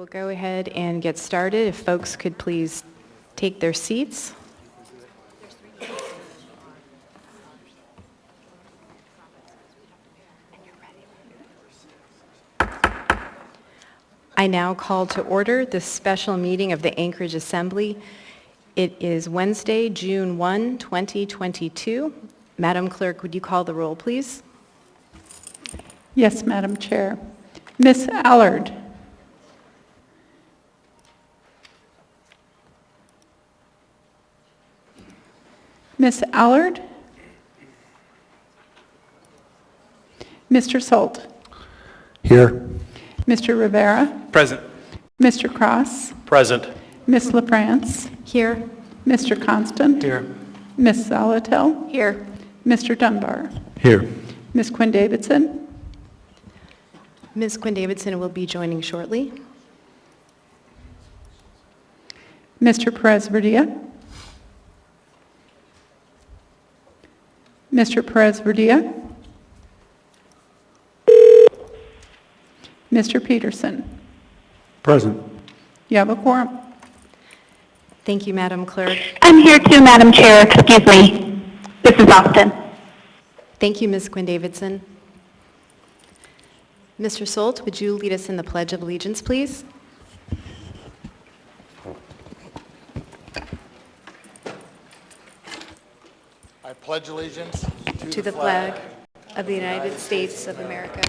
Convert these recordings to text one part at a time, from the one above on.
go ahead and get started. If folks could please take their seats. I now call to order this special meeting of the Anchorage Assembly. It is Wednesday, June 1, 2022. Madam Clerk, would you call the roll, please? Yes, Madam Chair. Ms. Allard. Ms. Allard? Mr. Salt? Here. Mr. Rivera? Present. Mr. Cross? Present. Ms. LaFrance? Here. Mr. Constant? Here. Ms. Zalatel? Here. Mr. Dunbar? Here. Ms. Quinn Davidson? Ms. Quinn Davidson will be joining shortly. Mr. Perez-Verdia? Mr. Perez-Verdia? Mr. Peterson? Present. You have a quorum. Thank you, Madam Clerk. I'm here too, Madam Chair. Excuse me. This is Austin. Thank you, Ms. Quinn Davidson. Mr. Solt, would you lead us in the Pledge of Allegiance, please? I pledge allegiance To the flag of the United States of America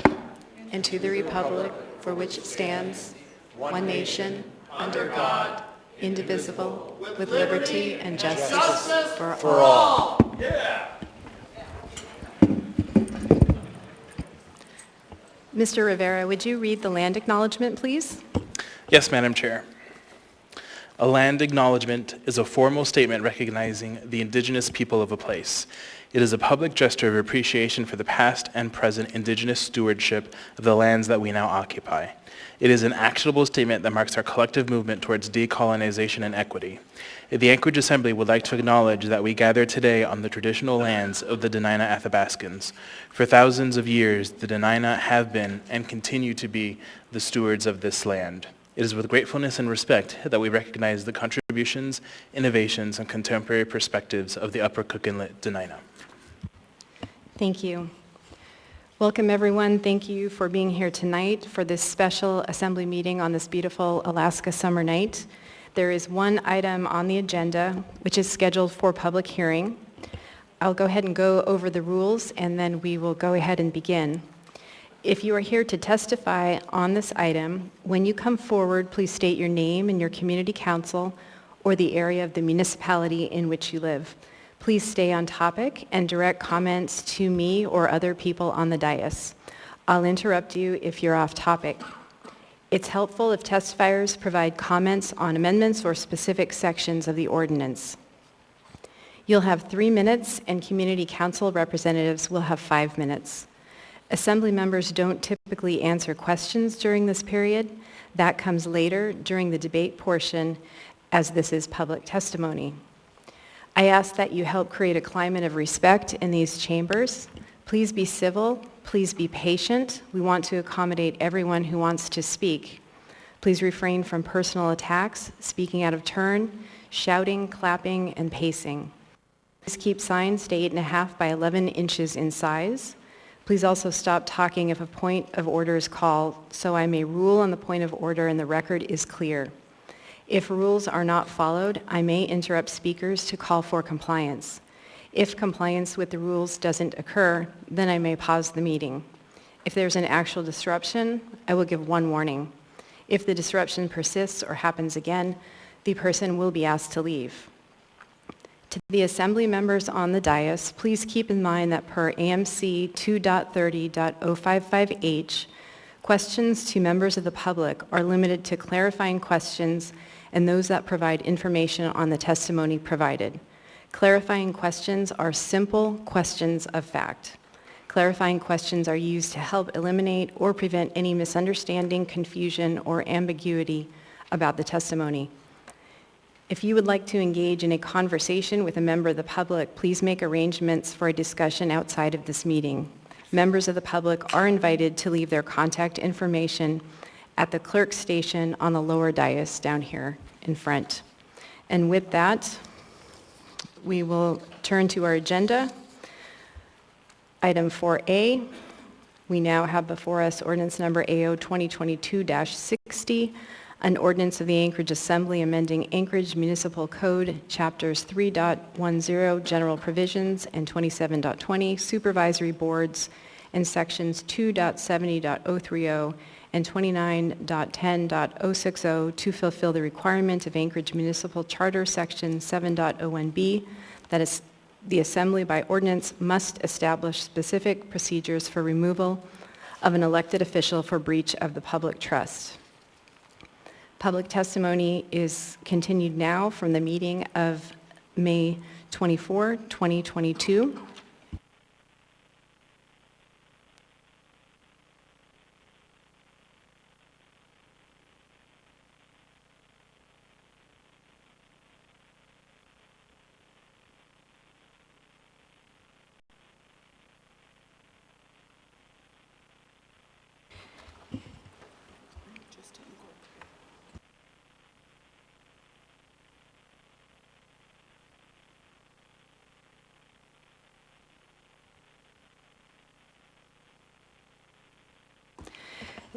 and to the republic for which it stands, one nation, under God, indivisible, with liberty and justice for all. Mr. Rivera, would you read the land acknowledgement, please? Yes, Madam Chair. A land acknowledgement is a formal statement recognizing the indigenous people of a place. It is a public gesture of appreciation for the past and present indigenous stewardship of the lands that we now occupy. It is an actionable statement that marks our collective movement towards decolonization and equity. The Anchorage Assembly would like to acknowledge that we gather today on the traditional lands of the Dena'ina Athabascans. For thousands of years, the Dena'ina have been and continue to be the stewards of this land. It is with gratefulness and respect that we recognize the contributions, innovations, and contemporary perspectives of the Upper Cook Inlet Dena'ina. Thank you. Welcome, everyone. Thank you for being here tonight for this special assembly meeting on this beautiful Alaska summer night. There is one item on the agenda which is scheduled for public hearing. I'll go ahead and go over the rules, and then we will go ahead and begin. If you are here to testify on this item, when you come forward, please state your name and your community council or the area of the municipality in which you live. Please stay on topic and direct comments to me or other people on the dais. I'll interrupt you if you're off topic. It's helpful if testifiers provide comments on amendments or specific sections of the ordinance. You'll have 3 minutes, and community council representatives will have 5 minutes. Assembly members don't typically answer questions during this period. That comes later during the debate portion, as this is public testimony. I ask that you help create a climate of respect in these chambers. Please be civil. Please be patient. We want to accommodate everyone who wants to speak. Please refrain from personal attacks, speaking out of turn, shouting, clapping, and pacing. Please keep signs to 8.5 by 11 inches in size. Please also stop talking if a point of order is called, so I may rule on the point of order and the record is clear. If rules are not followed, I may interrupt speakers to call for compliance. If compliance with the rules doesn't occur, then I may pause the meeting. If there's an actual disruption, I will give one warning. If the disruption persists or happens again, the person will be asked to leave. To the assembly members on the dais, please keep in mind that per AMC 2.30.055H, questions to members of the public are limited to clarifying questions and those that provide information on the testimony provided. Clarifying questions are simple questions of fact. Clarifying questions are used to help eliminate or prevent any misunderstanding, confusion, or ambiguity about the testimony. If you would like to engage in a conversation with a member of the public, please make arrangements for a discussion outside of this meeting. Members of the public are invited to leave their contact information at the clerk's station on the lower dais down here in front. And with that, we will turn to our agenda. Item 4A, we now have before us ordinance number AO 2022-60, an ordinance of the Anchorage Assembly amending Anchorage Municipal Code, Chapters 3.10, General Provisions, and 27.20, Supervisory Boards, and Sections 2.70.030 and 29.10.060 to fulfill the requirement of Anchorage Municipal Charter, Section 7.01b, that is, the Assembly by ordinance must establish specific procedures for removal of an elected official for breach of the public trust. Public testimony is continued now from the meeting of May 24, 2022.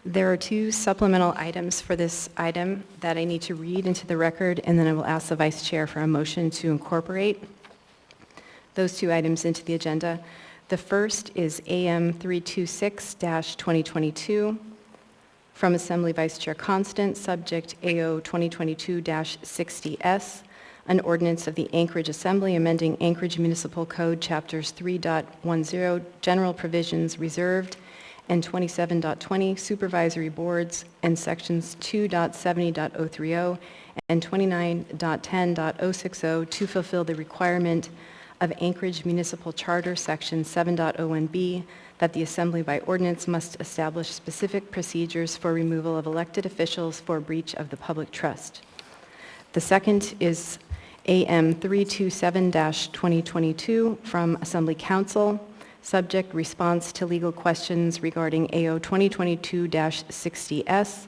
There are two supplemental items for this item that I need to read into the record, and then I will ask the Vice Chair for a motion to incorporate those two items into the agenda. The first is AM 326-2022 from Assembly Vice Chair Constant, subject AO 2022-60S, an ordinance of the Anchorage Assembly amending Anchorage Municipal Code, Chapters 3.10, General Provisions Reserved, and 27.20, Supervisory Boards, and Sections 2.70.030 and 29.10.060 to fulfill the requirement of Anchorage Municipal Charter, Section 7.01b, that the Assembly by ordinance must establish specific procedures for removal of elected officials for breach of the public trust. The second is AM 327-2022 from Assembly Council, subject response to legal questions regarding AO 2022-60S,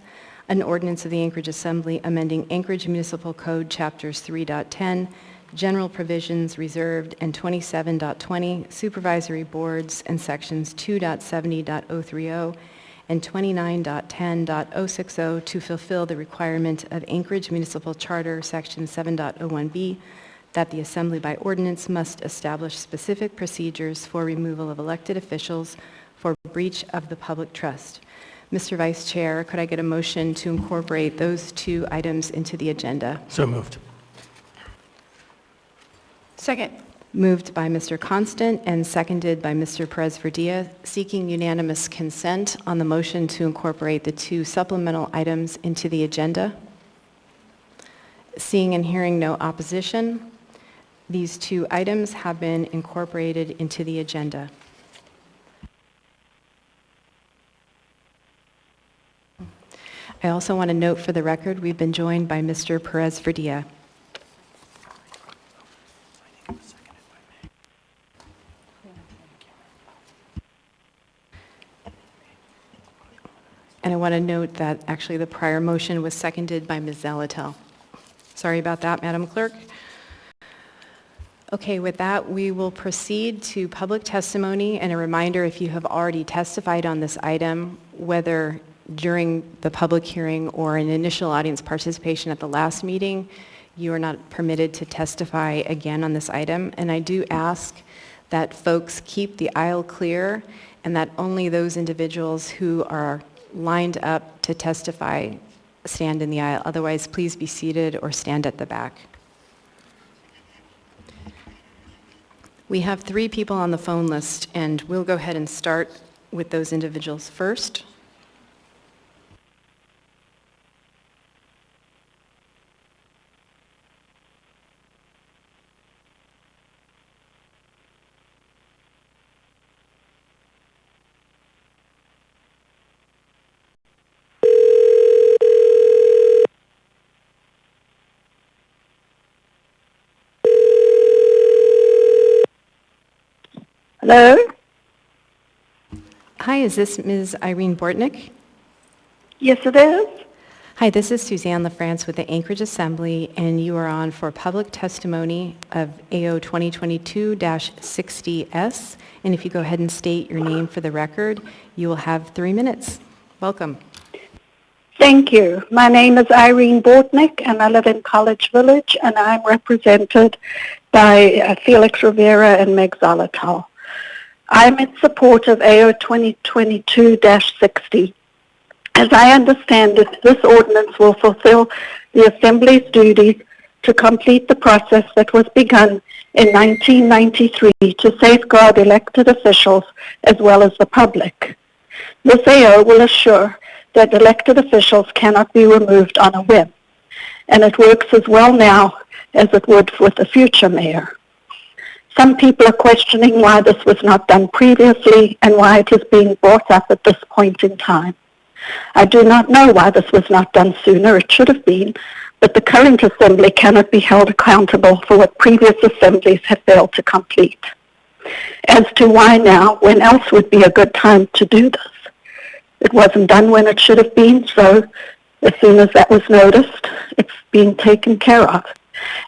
an ordinance of the Anchorage Assembly amending Anchorage Municipal Code, Chapters 3.10, General Provisions Reserved, and 27.20, Supervisory Boards, and Sections 2.70.030 and 29.10.060 to fulfill the requirement of Anchorage Municipal Charter, Section 7.01b, that the Assembly by ordinance must establish specific procedures for removal of elected officials for breach of the public trust. Mr. Vice Chair, could I get a motion to incorporate those two items into the agenda? So moved. Second. Moved by Mr. Constant and seconded by Mr. Perez-Verdia, seeking unanimous consent on the motion to incorporate the two supplemental items into the agenda. Seeing and hearing no opposition, these two items have been incorporated into the agenda. I also want to note for the record, we've been joined by Mr. Perez-Verdia. And I want to note that actually the prior motion was seconded by Ms. Zalatel. Sorry about that, Madam Clerk. Okay, with that, we will proceed to public testimony, and a reminder, if you have already testified on this item, whether during the public hearing or in initial audience participation at the last meeting, you are not permitted to testify again on this item. And I do ask that folks keep the aisle clear and that only those individuals who are lined up to testify stand in the aisle. Otherwise, please be seated or stand at the back. We have 3 people on the phone list, and we'll go ahead and start with those individuals first. Hello? Hi, is this Ms. Irene Bortnick? Yes, it is. Hi, this is Suzanne LaFrance with the Anchorage Assembly, and you are on for public testimony of AO 2022-60S. And if you go ahead and state your name for the record, you will have 3 minutes. Welcome. Thank you. My name is Irene Bortnick, and I live in College Village, and I'm represented by Felix Rivera and Meg Zolotal. I'm in support of AO 2022-60. As I understand it, this ordinance will fulfill the Assembly's duties to complete the process that was begun in 1993 to safeguard elected officials as well as the public. This AO will assure that elected officials cannot be removed on a whim, and it works as well now as it would with a future mayor. Some people are questioning why this was not done previously and why it is being brought up at this point in time. I do not know why this was not done sooner. It should have been, but the current Assembly cannot be held accountable for what previous assemblies have failed to complete. As to why now, when else would be a good time to do this? It wasn't done when it should have been, so as soon as that was noticed, it's being taken care of.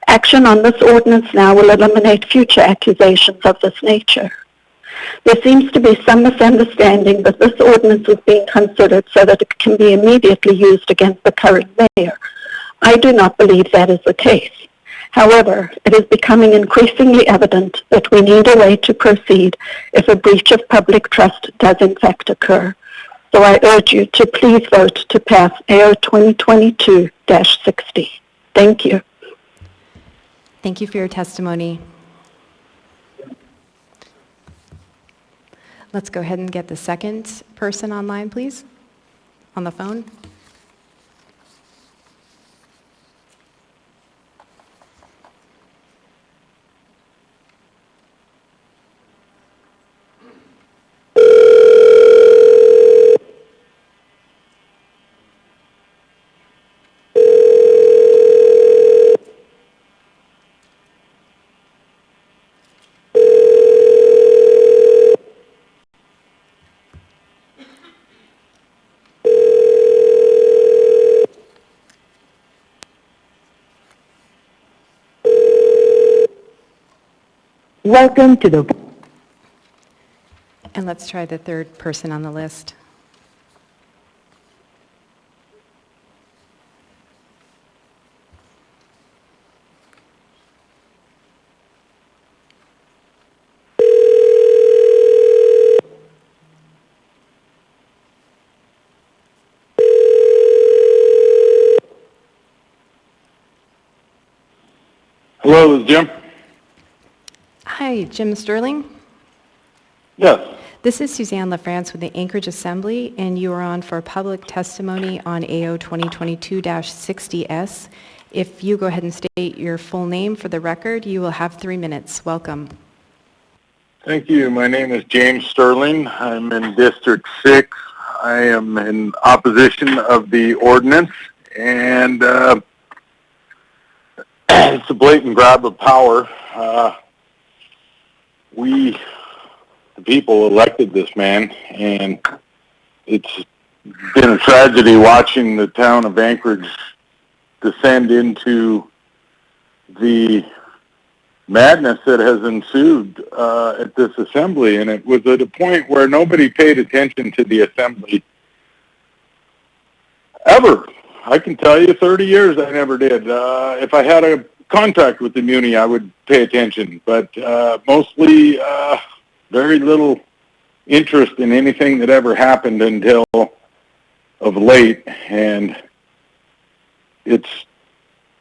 Action on this ordinance now will eliminate future accusations of this nature. There seems to be some misunderstanding that this ordinance is being considered so that it can be immediately used against the current mayor. I do not believe that is the case. However, it is becoming increasingly evident that we need a way to proceed if a breach of public trust does in fact occur. So I urge you to please vote to pass AO 2022-60. Thank you. Thank you for your testimony. Let's go ahead and get the second person online, please, on the phone. Welcome to the... And let's try the third person on the list. Hello, this is Jim. Hi, Jim Sterling. Yes. This is Suzanne LaFrance with the Anchorage Assembly, and you are on for public testimony on AO 2022-60S. If you go ahead and state your full name for the record, you will have 3 minutes. Welcome. Thank you. My name is James Sterling. I'm in District 6. I am in opposition of the ordinance, and it's a blatant grab of power. We, the people, elected this man, and it's been a tragedy watching the town of Anchorage descend into the madness that has ensued at this assembly. And it was at a point where nobody paid attention to the assembly ever. I can tell you 30 years I never did. If I had a contact with the Muni, I would pay attention, but mostly very little interest in anything that ever happened until of late, and it's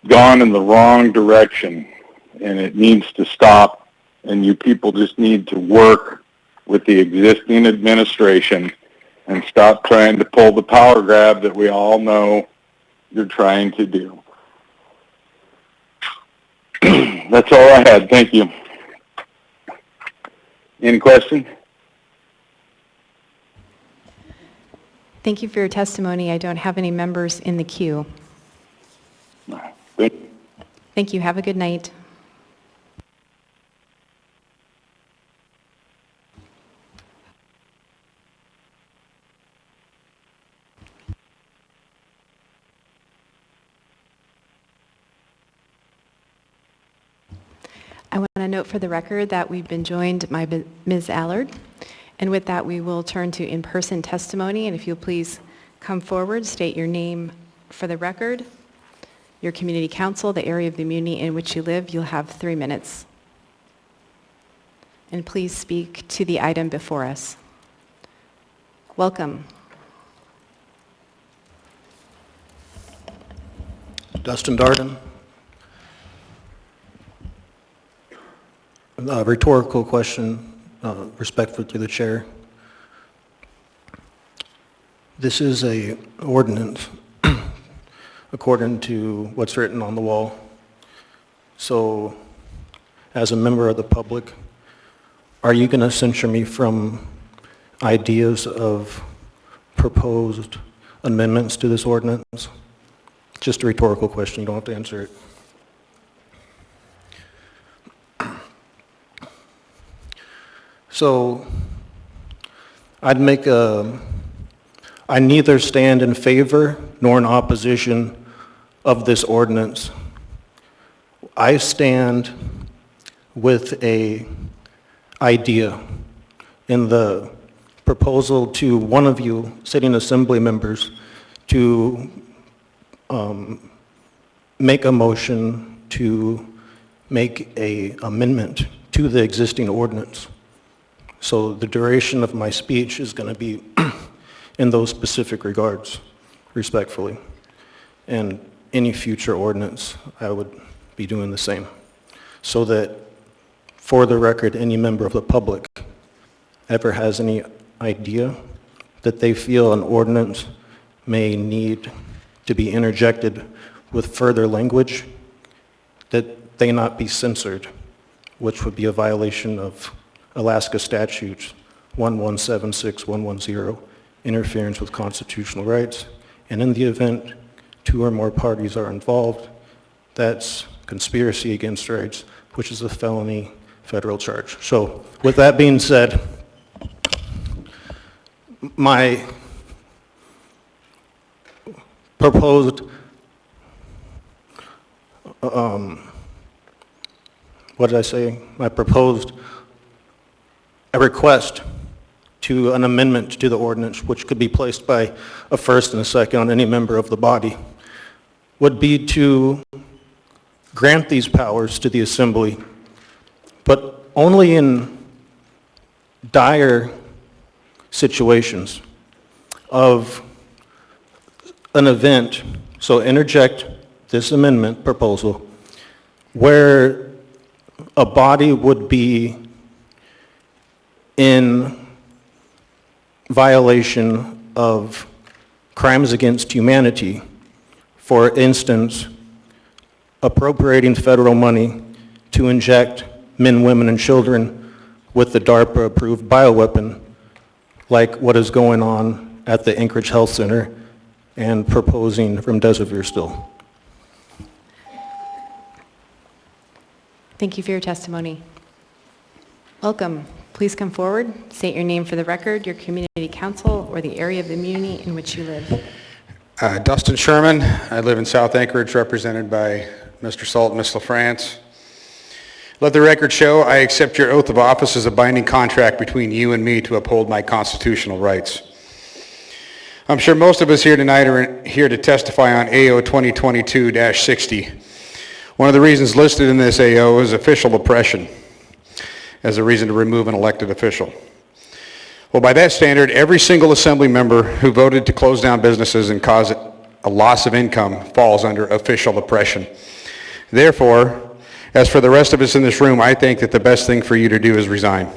gone in the wrong direction, and it needs to stop, and you people just need to work with the existing administration and stop trying to pull the power grab that we all know you're trying to do. That's all I had. Thank you. Any questions? Thank you for your testimony. I don't have any members in the queue. Thank you. Thank you. Have a good night. I want to note for the record that we've been joined by Ms. Allard. And with that, we will turn to in-person testimony. And if you'll please come forward, state your name for the record, your community council, the area of the community in which you live. You'll have 3 minutes. And please speak to the item before us. Welcome. Dustin Darden. Rhetorical question, respectfully to the chair. This is a ordinance according to what's written on the wall. So, as a member of the public, are you going to censure me from ideas of proposed amendments to this ordinance? Just a rhetorical question, you don't have to answer it. So, I neither stand in favor nor in opposition of this ordinance. I stand with an idea in the proposal to one of you sitting assembly members to make a motion to make an amendment to the existing ordinance. So the duration of my speech is going to be in those specific regards, respectfully. And any future ordinance, I would be doing the same. So that, for the record, any member of the public ever has any idea that they feel an ordinance may need to be interjected with further language, that they not be censored, which would be a violation of Alaska statutes 1176110, interference with constitutional rights, and in the event 2 or more parties are involved, that's conspiracy against rights, which is a felony federal charge. So with that being said, my proposed a request to an amendment to the ordinance, which could be placed by a first and a second on any member of the body, would be to grant these powers to the Assembly, but only in dire situations of an event, so interject this amendment proposal, where a body would be in violation of crimes against humanity, for instance, appropriating federal money to inject men, women, and children with the DARPA-approved bioweapon, like what is going on at the Anchorage Health Center and proposing remdesivir still. Thank you for your testimony. Welcome. Please come forward, state your name for the record, your community council, or the area of the community in which you live. Dustin Sherman. I live in South Anchorage, represented by Mr. Salt and Ms. LaFrance. Let the record show I accept your oath of office as a binding contract between you and me to uphold my constitutional rights. I'm sure most of us here tonight are here to testify on AO 2022-60. One of the reasons listed in this AO is official oppression as a reason to remove an elected official. Well, by that standard, every single assembly member who voted to close down businesses and cause a loss of income falls under official oppression. Therefore, as for the rest of us in this room, I think that the best thing for you to do is resign.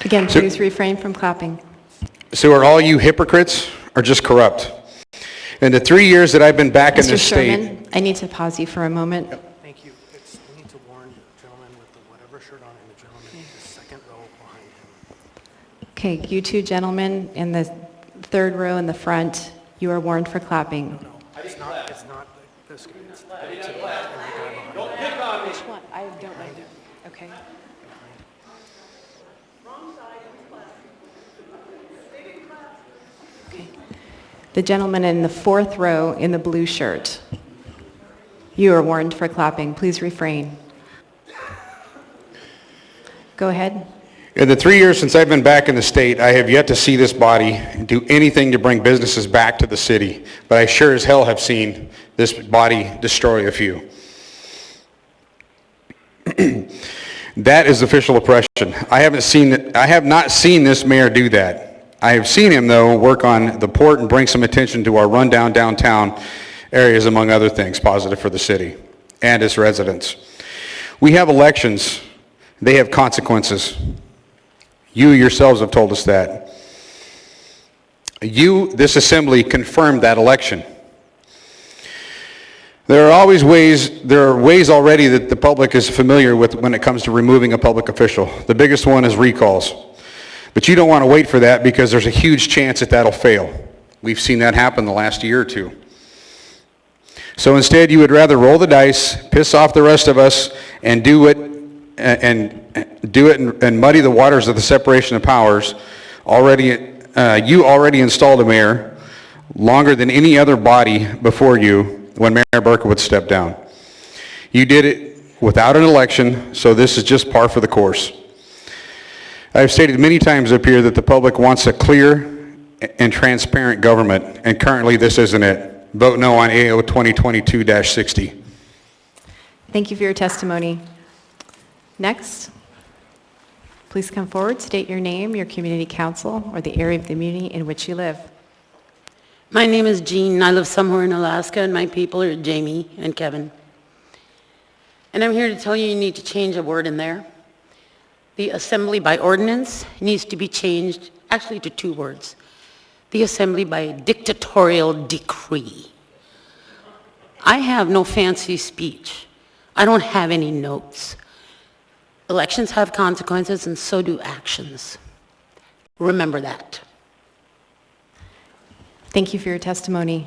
Again, please refrain from clapping. So are all you hypocrites or just corrupt? In the 3 years that I've been back in this state... Mr. Sherman, I need to pause you for a moment. Thank you. We need to warn the gentleman with the whatever shirt on and the gentleman in the second row behind him. Okay, you two gentlemen in the third row in the front, you are warned for clapping. No, it's not this guy. It's the guy behind him. Which one? I don't know. Okay. Okay. The gentleman in the fourth row in the blue shirt. You are warned for clapping. Please refrain. Go ahead. In the 3 years since I've been back in the state, I have yet to see this body do anything to bring businesses back to the city, but I sure as hell have seen this body destroy a few. That is official oppression. I have not seen this mayor do that. I have seen him, though, work on the port and bring some attention to our rundown downtown areas, among other things positive for the city and its residents. We have elections. They have consequences. You yourselves have told us that. You, this assembly, confirmed that election. There are ways already that the public is familiar with when it comes to removing a public official. The biggest one is recalls. But you don't want to wait for that because there's a huge chance that that'll fail. We've seen that happen the last year or two. So instead, you would rather roll the dice, piss off the rest of us, and do it and muddy the waters of the separation of powers. You already installed a mayor longer than any other body before you when Mayor Berkowitz stepped down. You did it without an election, so this is just par for the course. I've stated many times up here that the public wants a clear and transparent government, and currently this isn't it. Vote no on AO 2022-60. Thank you for your testimony. Next, please come forward, state your name, your community council, or the area of the community in which you live. My name is Jean. I live somewhere in Alaska, and my people are Jamie and Kevin. And I'm here to tell you need to change a word in there. The assembly by ordinance needs to be changed actually to 2 words. The assembly by dictatorial decree. I have no fancy speech. I don't have any notes. Elections have consequences, and so do actions. Remember that. Thank you for your testimony.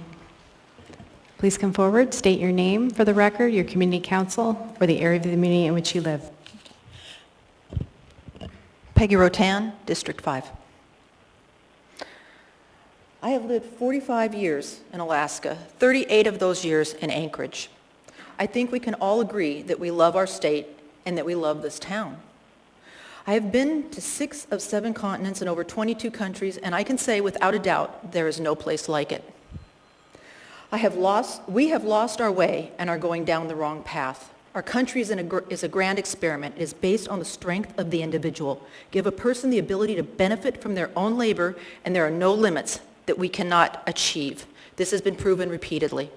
Please come forward, state your name for the record, your community council, or the area of the community in which you live. Peggy Rotan, District 5. I have lived 45 years in Alaska, 38 of those years in Anchorage. I think we can all agree that we love our state and that we love this town. I have been to 6 of 7 continents and over 22 countries, and I can say without a doubt there is no place like it. We have lost our way and are going down the wrong path. Our country is a grand experiment. It is based on the strength of the individual. Give a person the ability to benefit from their own labor, and there are no limits that we cannot achieve. This has been proven repeatedly.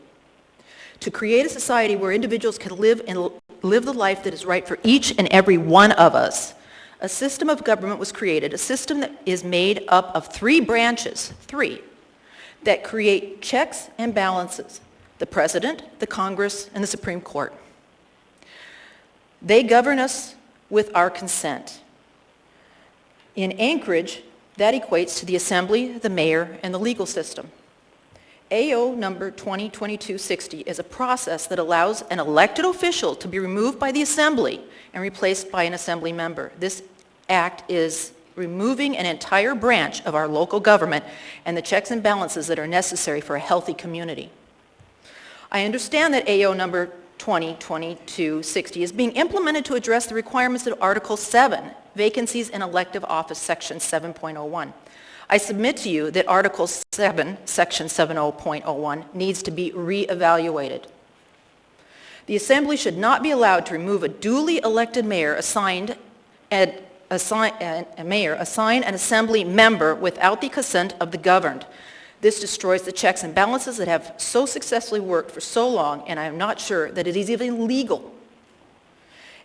To create a society where individuals can live the life that is right for each and every one of us, a system of government was created, a system that is made up of 3 branches, 3, that create checks and balances: the President, the Congress, and the Supreme Court. They govern us with our consent. In Anchorage, that equates to the Assembly, the Mayor, and the legal system. AO number 2022-60 is a process that allows an elected official to be removed by the Assembly and replaced by an Assembly member. This act is removing an entire branch of our local government and the checks and balances that are necessary for a healthy community. I understand that AO number 2022-60 is being implemented to address the requirements of Article 7, Vacancies in Elective Office, Section 7.01. I submit to you that Article 7, Section 70.01 needs to be reevaluated. The Assembly should not be allowed to remove a duly elected mayor, assign an Assembly member without the consent of the governed. This destroys the checks and balances that have so successfully worked for so long, and I am not sure that it is even legal.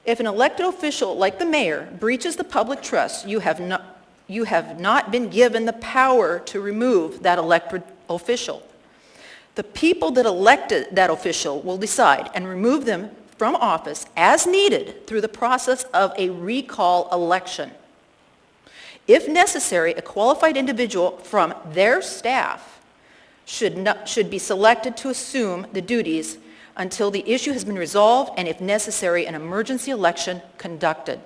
If an elected official like the mayor breaches the public trust, you have not been given the power to remove that elected official. The people that elected that official will decide and remove them from office as needed through the process of a recall election. If necessary, a qualified individual from their staff should be selected to assume the duties until the issue has been resolved and, if necessary, an emergency election conducted.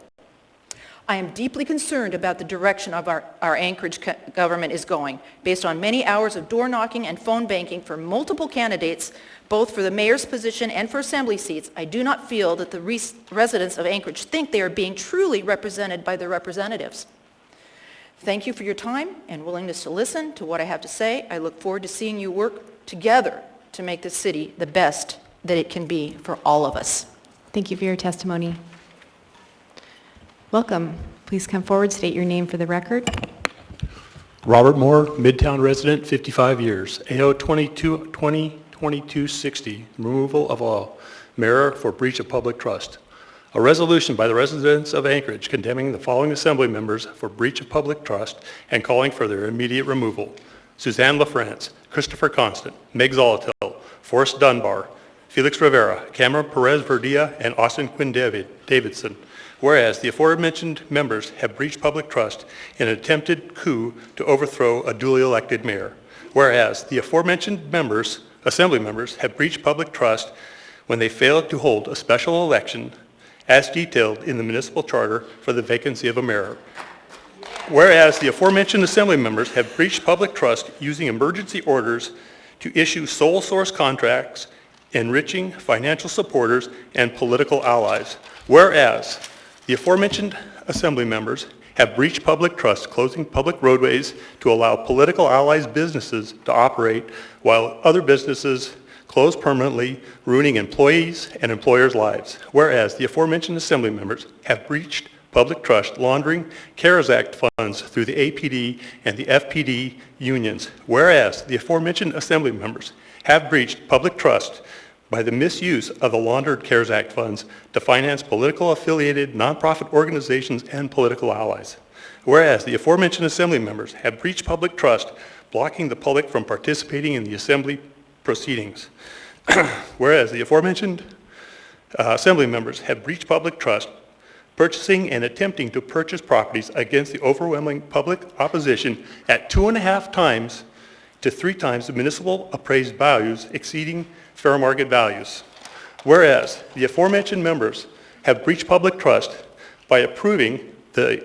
I am deeply concerned about the direction of our Anchorage government is going, based on many hours of door knocking and phone banking for multiple candidates, both for the mayor's position and for assembly seats. I do not feel that the residents of Anchorage think they are being truly represented by their representatives. Thank you for your time and willingness to listen to what I have to say. I look forward to seeing you work together to make this city the best that it can be for all of us. Thank you for your testimony. Welcome. Please come forward, state your name for the record. Robert Moore, Midtown resident, 55 years. AO 2022-60, removal of a mayor for breach of public trust. A resolution by the residents of Anchorage condemning the following assembly members for breach of public trust and calling for their immediate removal. Suzanne LaFrance, Christopher Constant, Meg Zolotel, Forrest Dunbar, Felix Rivera, Cameron Perez Verdia, and Austin Quinn Davidson. Whereas the aforementioned members have breached public trust in an attempted coup to overthrow a duly elected mayor. Whereas the aforementioned members, assembly members, have breached public trust when they failed to hold a special election as detailed in the municipal charter for the vacancy of a mayor. Whereas the aforementioned assembly members have breached public trust using emergency orders to issue sole source contracts, enriching financial supporters and political allies. Whereas the aforementioned assembly members have breached public trust, closing public roadways to allow political allies' businesses to operate while other businesses close permanently, ruining employees and employers' lives. Whereas the aforementioned assembly members have breached public trust, laundering CARES Act funds through the APD and the FPD unions. Whereas the aforementioned assembly members have breached public trust by the misuse of the laundered CARES Act funds to finance political affiliated nonprofit organizations and political allies. Whereas the aforementioned assembly members have breached public trust, blocking the public from participating in the assembly proceedings. Whereas the aforementioned assembly members have breached public trust, purchasing and attempting to purchase properties against the overwhelming public opposition at 2.5 times to 3 times the municipal appraised values exceeding fair market values. Whereas the aforementioned members have breached public trust by approving the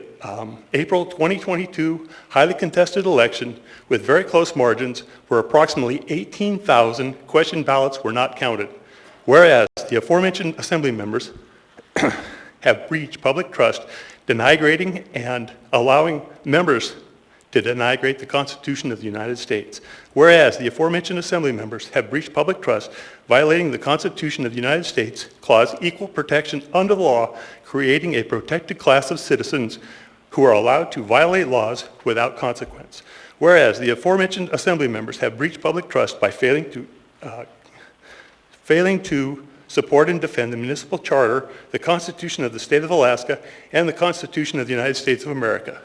April 2022 highly contested election with very close margins where approximately 18,000 question ballots were not counted. Whereas the aforementioned assembly members have breached public trust, denigrating and allowing members to denigrate the Constitution of the United States. Whereas the aforementioned assembly members have breached public trust, violating the Constitution of the United States, clause equal protection under the law, creating a protected class of citizens who are allowed to violate laws without consequence. Whereas the aforementioned assembly members have breached public trust by failing to support and defend the municipal charter, the Constitution of the State of Alaska, and the Constitution of the United States of America.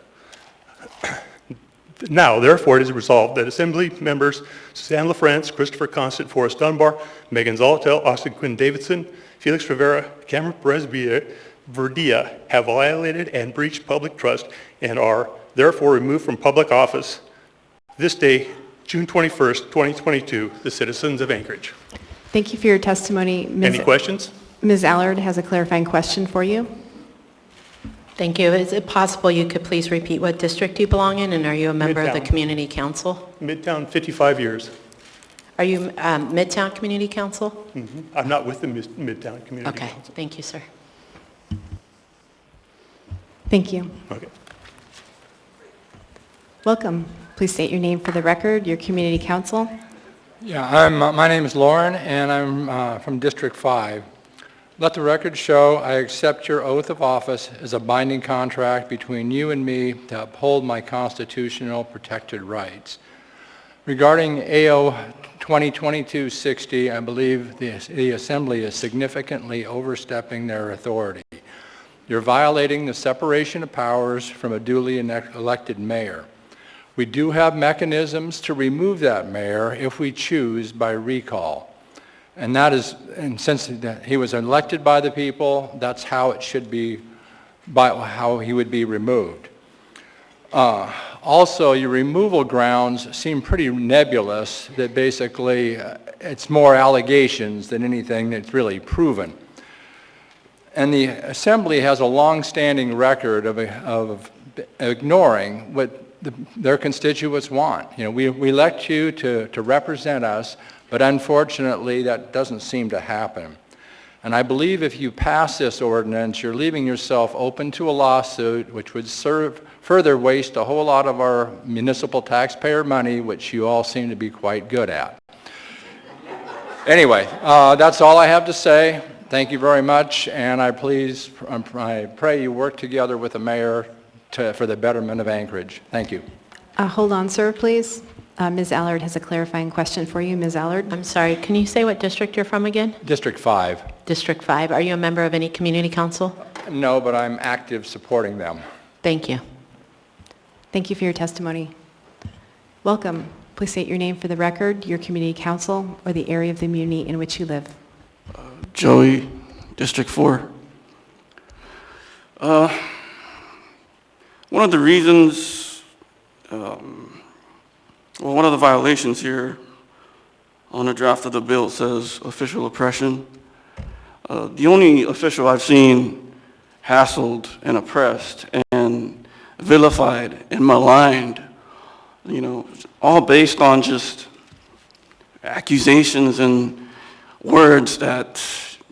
Now, therefore, it is resolved that Assembly members Suzanne LaFrance, Christopher Constant, Forrest Dunbar, Megan Zolotel, Austin Quinn Davidson, Felix Rivera, Cameron Perez Verdia have violated and breached public trust and are therefore removed from public office this day, June 21st, 2022, the citizens of Anchorage. Thank you for your testimony. Any questions? Ms. Allard has a clarifying question for you. Thank you. Is it possible you could please repeat what district you belong in, and are you a member of the Midtown. Community Council? Midtown, 55 years. Are you Midtown Community Council? Mm-hmm. I'm not with the Midtown Community Okay, Council. thank you, sir. Thank you. Okay. Welcome. Please state your name for the record, your community council. Yeah, my name is Lauren, and I'm from District 5. Let the record show I accept your oath of office as a binding contract between you and me to uphold my constitutional protected rights. Regarding AO 2022-60, I believe the Assembly is significantly overstepping their authority. You're violating the separation of powers from a duly elected mayor. We do have mechanisms to remove that mayor if we choose by recall. And that is, and since he was elected by the people, that's how it should be, how he would be removed. Also, your removal grounds seem pretty nebulous, that basically it's more allegations than anything that's really proven. And the Assembly has a long-standing record of ignoring what their constituents want. You know, we elect you to represent us, but unfortunately that doesn't seem to happen. And I believe if you pass this ordinance, you're leaving yourself open to a lawsuit which would further waste a whole lot of our municipal taxpayer money, which you all seem to be quite good at. Anyway, that's all I have to say. Thank you very much, and I pray you work together with the mayor for the betterment of Anchorage. Thank you. Hold on, sir, please. Ms. Allard has a clarifying question for you. Ms. Allard? I'm sorry, can you say what district you're from again? District 5. District 5. Are you a member of any community council? No, but I'm active supporting them. Thank you. Thank you for your testimony. Welcome. Please state your name for the record, your community council, or the area of the community in which you live. Joey, District 4. One of the reasons, one of the violations here on the draft of the bill says official oppression. The only official I've seen hassled and oppressed and vilified and maligned, all based on just accusations and words that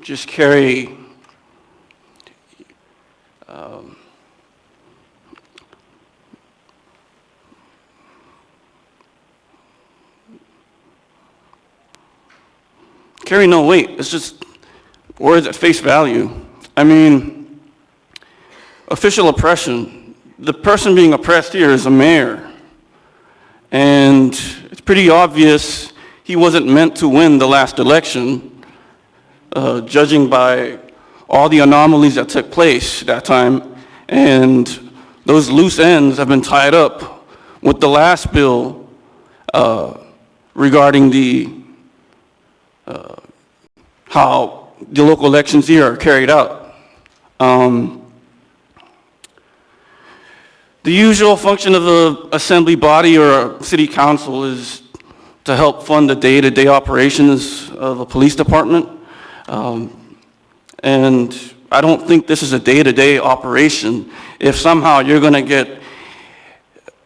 just carry no weight. It's just words at face value. I mean, official oppression. The person being oppressed here is a mayor. And it's pretty obvious he wasn't meant to win the last election, judging by all the anomalies that took place that time. And those loose ends have been tied up with the last bill regarding how the local elections here are carried out. The usual function of the assembly body or a city council is to help fund the day-to-day operations of a police department. And I don't think this is a day-to-day operation. If somehow you're going to get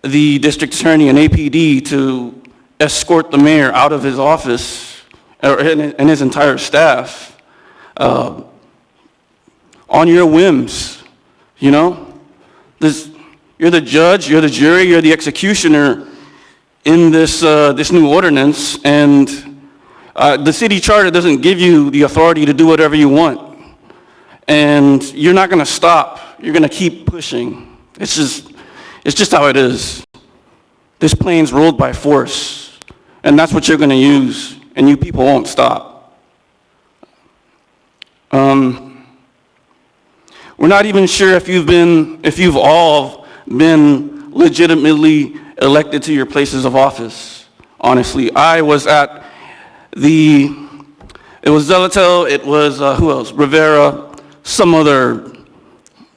the district attorney and APD to escort the mayor out of his office and his entire staff on your whims, you're the judge, you're the jury, you're the executioner in this new ordinance, and the city charter doesn't give you the authority to do whatever you want. And you're not going to stop. You're going to keep pushing. It's just how it is. This plane's rolled by force, and that's what you're going to use, and you people won't stop. We're not even sure if you've all been legitimately elected to your places of office. Honestly, I was at it was Zelatel, it was, who else? Rivera, some other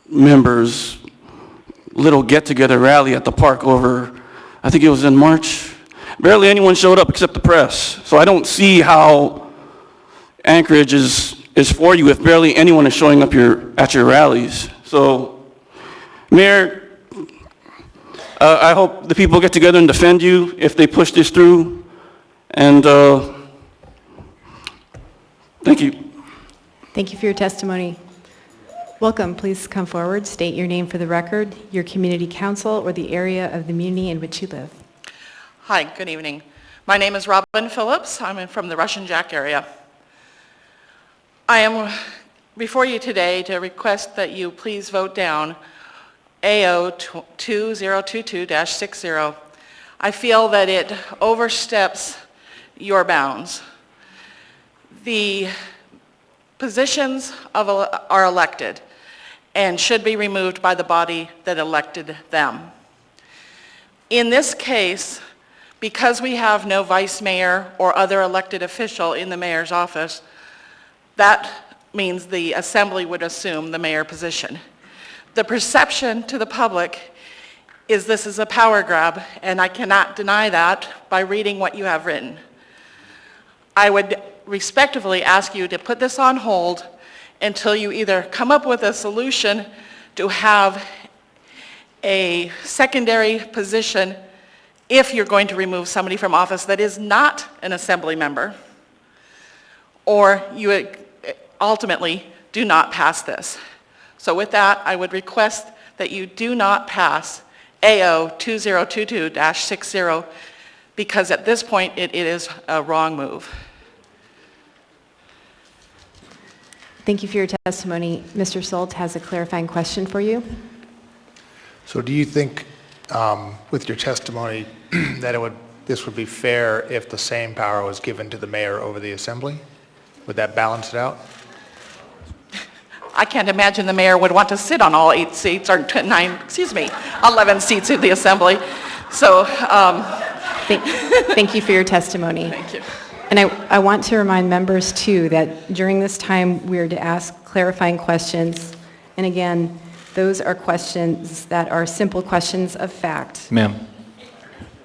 members, little get-together rally at the park over, I think it was in March. Barely anyone showed up except the press. So I don't see how Anchorage is for you if barely anyone is showing up at your rallies. So, Mayor, I hope the people get together and defend you if they push this through. And thank you. Thank you for your testimony. Welcome. Please come forward. State your name for the record, your community council, or the area of the community in which you live. Hi, good evening. My name is Robin Phillips. I'm from the Russian Jack area. I am before you today to request that you please vote down AO 2022-60. I feel that it oversteps your bounds. The positions are elected and should be removed by the body that elected them. In this case, because we have no vice mayor or other elected official in the mayor's office, that means the assembly would assume the mayor position. The perception to the public is this is a power grab, and I cannot deny that by reading what you have written. I would respectfully ask you to put this on hold until you either come up with a solution to have a secondary position if you're going to remove somebody from office that is not an assembly member, or you ultimately do not pass this. So with that, I would request that you do not pass AO 2022-60 because at this point it is a wrong move. Thank you for your testimony. Mr. Salt has a clarifying question for you. So do you think, with your testimony, that this would be fair if the same power was given to the mayor over the assembly? Would that balance it out? I can't imagine the mayor would want to sit on all 8 seats, or 11 seats in the assembly. So, Thank you for your testimony. Thank you. And I want to remind members, too, that during this time, we are to ask clarifying questions. And again, those are questions that are simple questions of fact. Ma'am,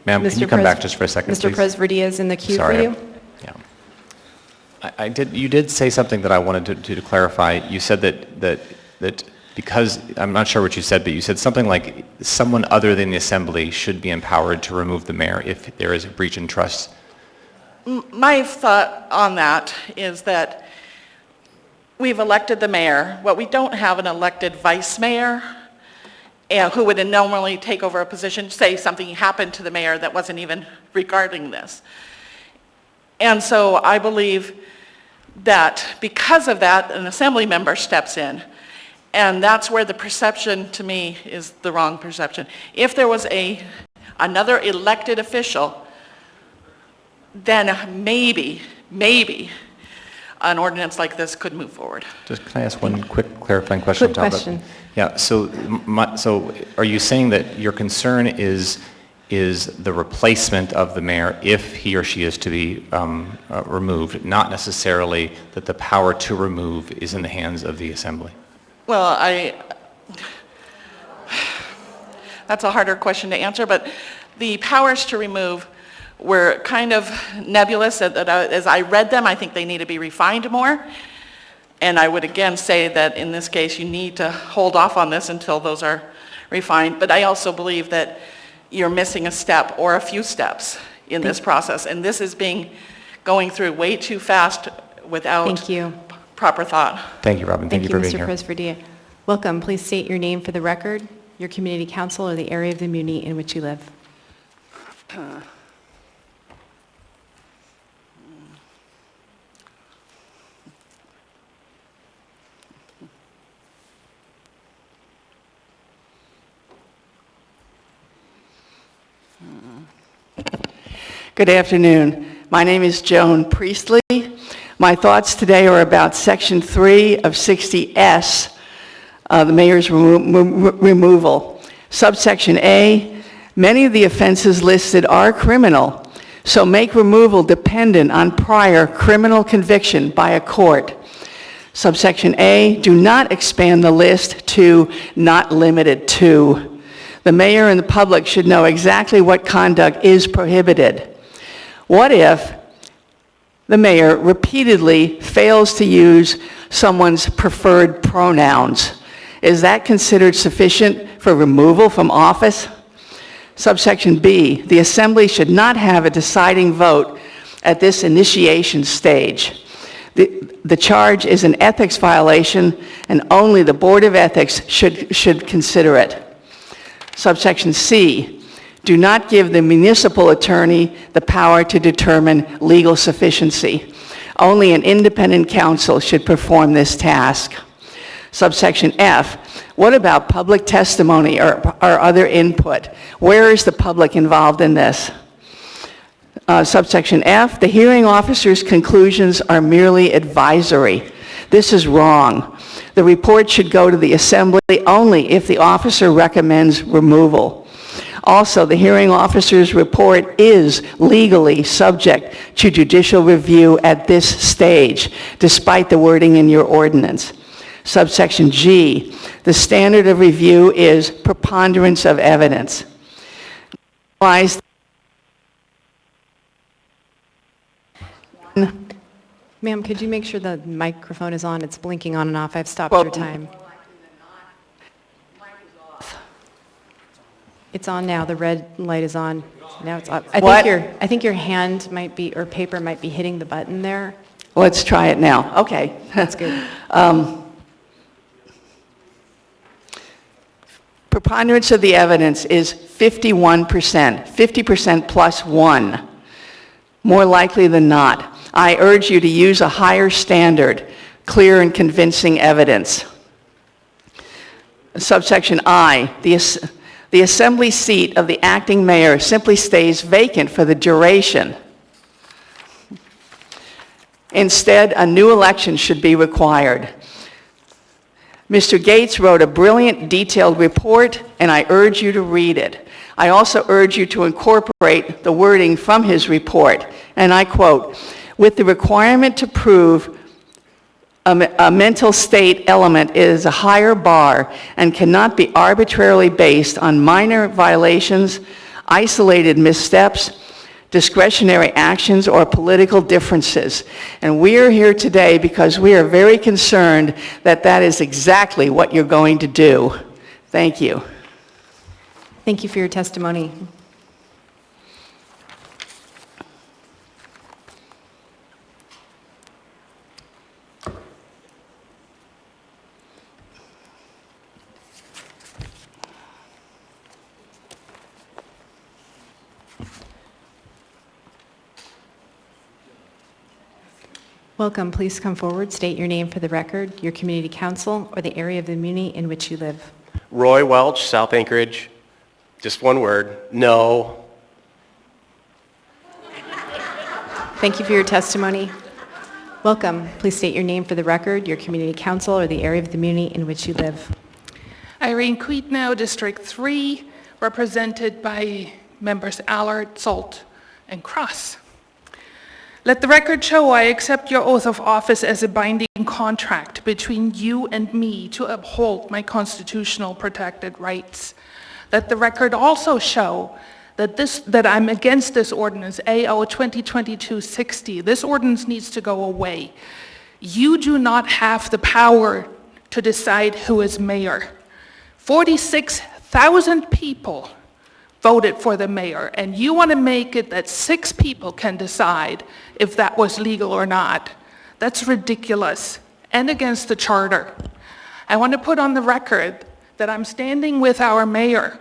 can you come back just for a second, Mr. please? Presverdia is in the queue Sorry, for you. You did say something that I wanted to clarify. You said that because, I'm not sure what you said, but you said something like someone other than the assembly should be empowered to remove the mayor if there is a breach in trust. My thought on that is that we've elected the mayor. Well, we don't have an elected vice mayor who would normally take over a position, say something happened to the mayor that wasn't even regarding this. And so I believe that because of that, an assembly member steps in. And that's where the perception, to me, is the wrong perception. If there was another elected official, then maybe an ordinance like this could move forward. Just can I ask one quick clarifying question? Quick question. Yeah, so are you saying that your concern is the replacement of the mayor if he or she is to be removed, not necessarily that the power to remove is in the hands of the assembly? Well, that's a harder question to answer, but the powers to remove were kind of nebulous. As I read them, I think they need to be refined more. And I would again say that in this case, you need to hold off on this until those are refined. But I also believe that you're missing a step or a few steps in this process. And this is going through way too fast without proper thought. Thank you, Robin. Thank you for being here. Mr. Presverdia. Welcome. Please state your name for the record, your community council, or the area of the muni in which you live. Good afternoon. My name is Joan Priestley. My thoughts today are about Section 3 of 60S, the mayor's removal. Subsection A, many of the offenses listed are criminal, so make removal dependent on prior criminal conviction by a court. Subsection A, do not expand the list to not limited to. The mayor and the public should know exactly what conduct is prohibited. What if the mayor repeatedly fails to use someone's preferred pronouns? Is that considered sufficient for removal from office? Subsection B, the assembly should not have a deciding vote at this initiation stage. The charge is an ethics violation, and only the Board of Ethics should consider it. Subsection C, do not give the municipal attorney the power to determine legal sufficiency. Only an independent counsel should perform this task. Subsection F, what about public testimony or other input? Where is the public involved in this? Subsection F, the hearing officer's conclusions are merely advisory. This is wrong. The report should go to the assembly only if the officer recommends removal. Also, the hearing officer's report is legally subject to judicial review at this stage, despite the wording in your ordinance. Subsection G, the standard of review is preponderance of evidence. Ma'am, could you make sure the microphone is on? It's blinking on and off. I've stopped Well, your time. It's on now. The red light is on. Now it's off. What? I think your hand might be, or paper might be hitting the button there. Let's try it now. Okay. That's good. Preponderance of the evidence is 51%, 50% plus 1, more likely than not. I urge you to use a higher standard, clear and convincing evidence. Subsection I, the assembly seat of the acting mayor simply stays vacant for the duration. Instead, a new election should be required. Mr. Gates wrote a brilliant, detailed report, and I urge you to read it. I also urge you to incorporate the wording from his report, and I quote, "With the requirement to prove a mental state element is a higher bar and cannot be arbitrarily based on minor violations, isolated missteps, discretionary actions, or political differences." And we are here today because we are very concerned that that is exactly what you're going to do. Thank you. Thank you for your testimony. Welcome. Please come forward. State your name for the record, your community council, or the area of the community in which you live. Roy Welch, South Anchorage. Just one word, no. Thank you for your testimony. Welcome. Please state your name for the record, your community council, or the area of the community in which you live. Irene Queetnow, District 3, represented by members Allard, Salt, and Cross. Let the record show I accept your oath of office as a binding contract between you and me to uphold my constitutional protected rights. Let the record also show that I'm against this ordinance, AO 2022-60. This ordinance needs to go away. You do not have the power to decide who is mayor. 46,000 people voted for the mayor, and you want to make it that 6 people can decide if that was legal or not. That's ridiculous and against the charter. I want to put on the record that I'm standing with our mayor.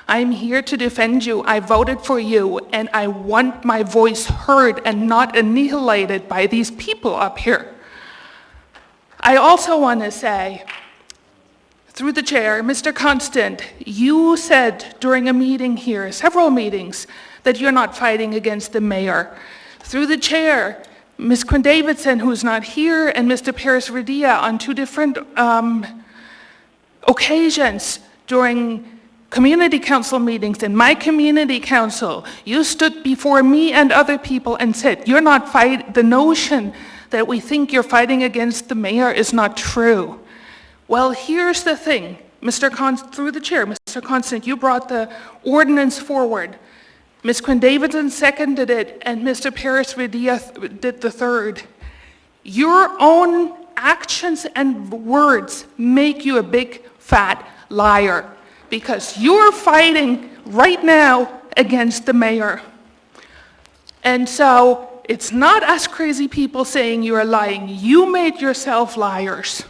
I'm here to defend you. I voted for you, and I want my voice heard and not annihilated by these people up here. I also want to say, through the chair, Mr. Constant, you said during a meeting here, several meetings, that you're not fighting against the mayor. Through the chair, Ms. Quinn Davidson, who's not here, and Mr. Perez-Redia on 2 different occasions during community council meetings in my community council, you stood before me and other people and said, you're not fighting, the notion that we think you're fighting against the mayor is not true. Well, here's the thing, through the chair, Mr. Constant, you brought the ordinance forward. Ms. Quinn Davidson seconded it, and Mr. Perez-Redia did the third. Your own actions and words make you a big, fat liar, because you're fighting right now against the mayor. And so it's not us crazy people saying you're lying. You made yourself liars.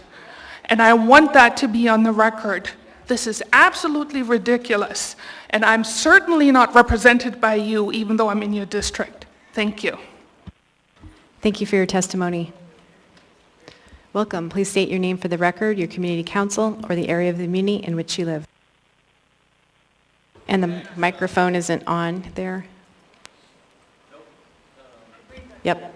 And I want that to be on the record. This is absolutely ridiculous. And I'm certainly not represented by you, even though I'm in your district. Thank you. Thank you for your testimony. Welcome. Please state your name for the record, your community council, or the area of the community in which you live. And the microphone isn't on there. Yep.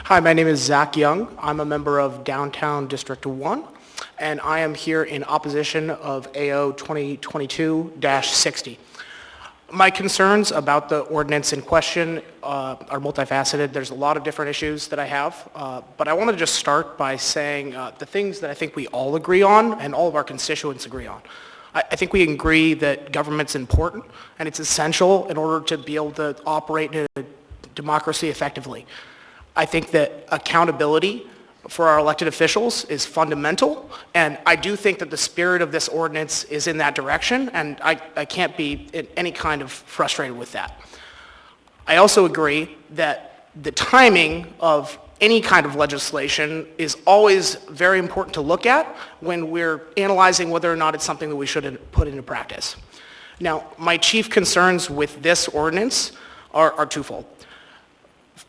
Hi, my name is Zach Young. I'm a member of Downtown District 1, and I am here in opposition of AO 2022-60. My concerns about the ordinance in question are multifaceted. There's a lot of different issues that I have, but I want to just start by saying the things that I think we all agree on and all of our constituents agree on. I think we agree that government's important and it's essential in order to be able to operate in a democracy effectively. I think that accountability for our elected officials is fundamental, and I do think that the spirit of this ordinance is in that direction, and I can't be in any kind of frustrated with that. I also agree that the timing of any kind of legislation is always very important to look at when we're analyzing whether or not it's something that we should put into practice. Now, my chief concerns with this ordinance are twofold.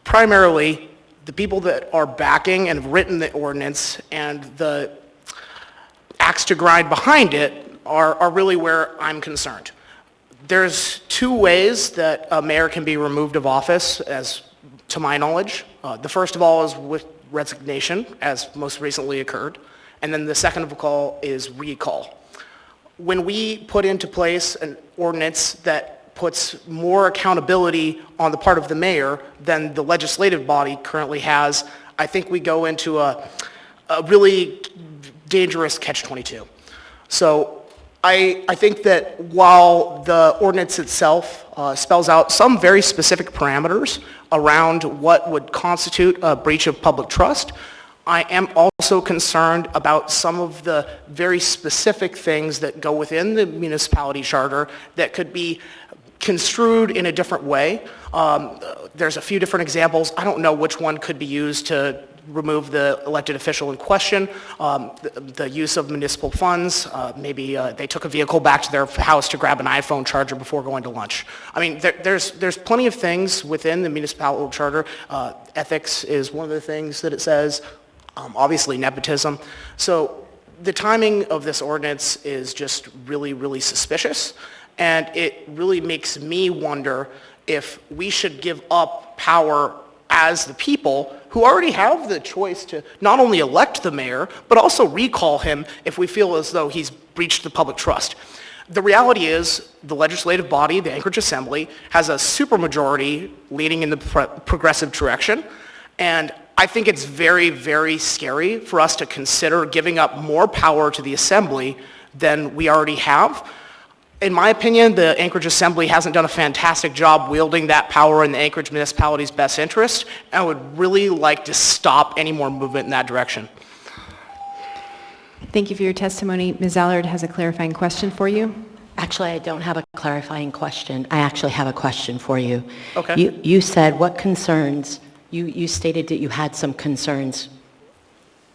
Primarily, the people that are backing and have written the ordinance and the axe to grind behind it are really where I'm concerned. There's two ways that a mayor can be removed of office, as to my knowledge. The first of all is with resignation, as most recently occurred, and then the second of all is recall. When we put into place an ordinance that puts more accountability on the part of the mayor than the legislative body currently has, I think we go into a really dangerous catch-22. So I think that while the ordinance itself spells out some very specific parameters around what would constitute a breach of public trust, I am also concerned about some of the very specific things that go within the municipality charter that could be construed in a different way. There's a few different examples. I don't know which one could be used to remove the elected official in question. The use of municipal funds, maybe they took a vehicle back to their house to grab an iPhone charger before going to lunch. I mean, there's plenty of things within the municipal charter. Ethics is one of the things that it says. Obviously, nepotism. So the timing of this ordinance is just really, really suspicious. And it really makes me wonder if we should give up power as the people who already have the choice to not only elect the mayor, but also recall him if we feel as though he's breached the public trust. The reality is the legislative body, the Anchorage Assembly, has a supermajority leading in the progressive direction. And I think it's very, very scary for us to consider giving up more power to the Assembly than we already have. In my opinion, the Anchorage Assembly hasn't done a fantastic job wielding that power in the Anchorage municipality's best interest, and I would really like to stop any more movement in that direction. Thank you for your testimony. Ms. Allard has a clarifying question for you. Actually, I don't have a clarifying question. I actually have a question for you. Okay. You said what concerns, you stated that you had some concerns.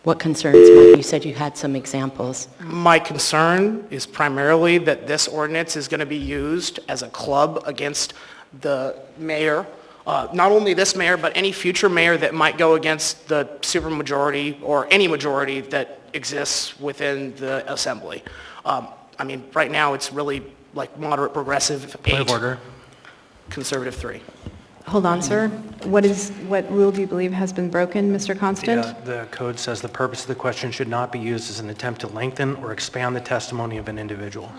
What concerns? You said you had some examples. My concern is primarily that this ordinance is going to be used as a club against the mayor. Not only this mayor, but any future mayor that might go against the supermajority or any majority that exists within the Assembly. I mean, right now it's really like moderate progressive 8, Point of order. Conservative 3. Hold on, sir. What rule do you believe has been broken, Mr. Constant? The code says the purpose of the question should not be used as an attempt to lengthen or expand the testimony of an individual.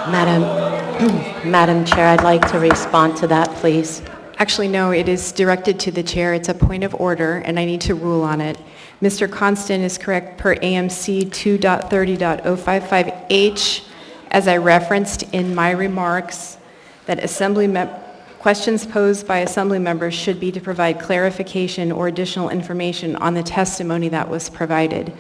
Madam Chair, I'd like to respond to that, please. Actually, no, it is directed to the chair. It's a point of order, and I need to rule on it. Mr. Constant is correct per AMC 2.30.055H, as I referenced in my remarks, that questions posed by Assembly members should be to provide clarification or additional information on the testimony that was provided.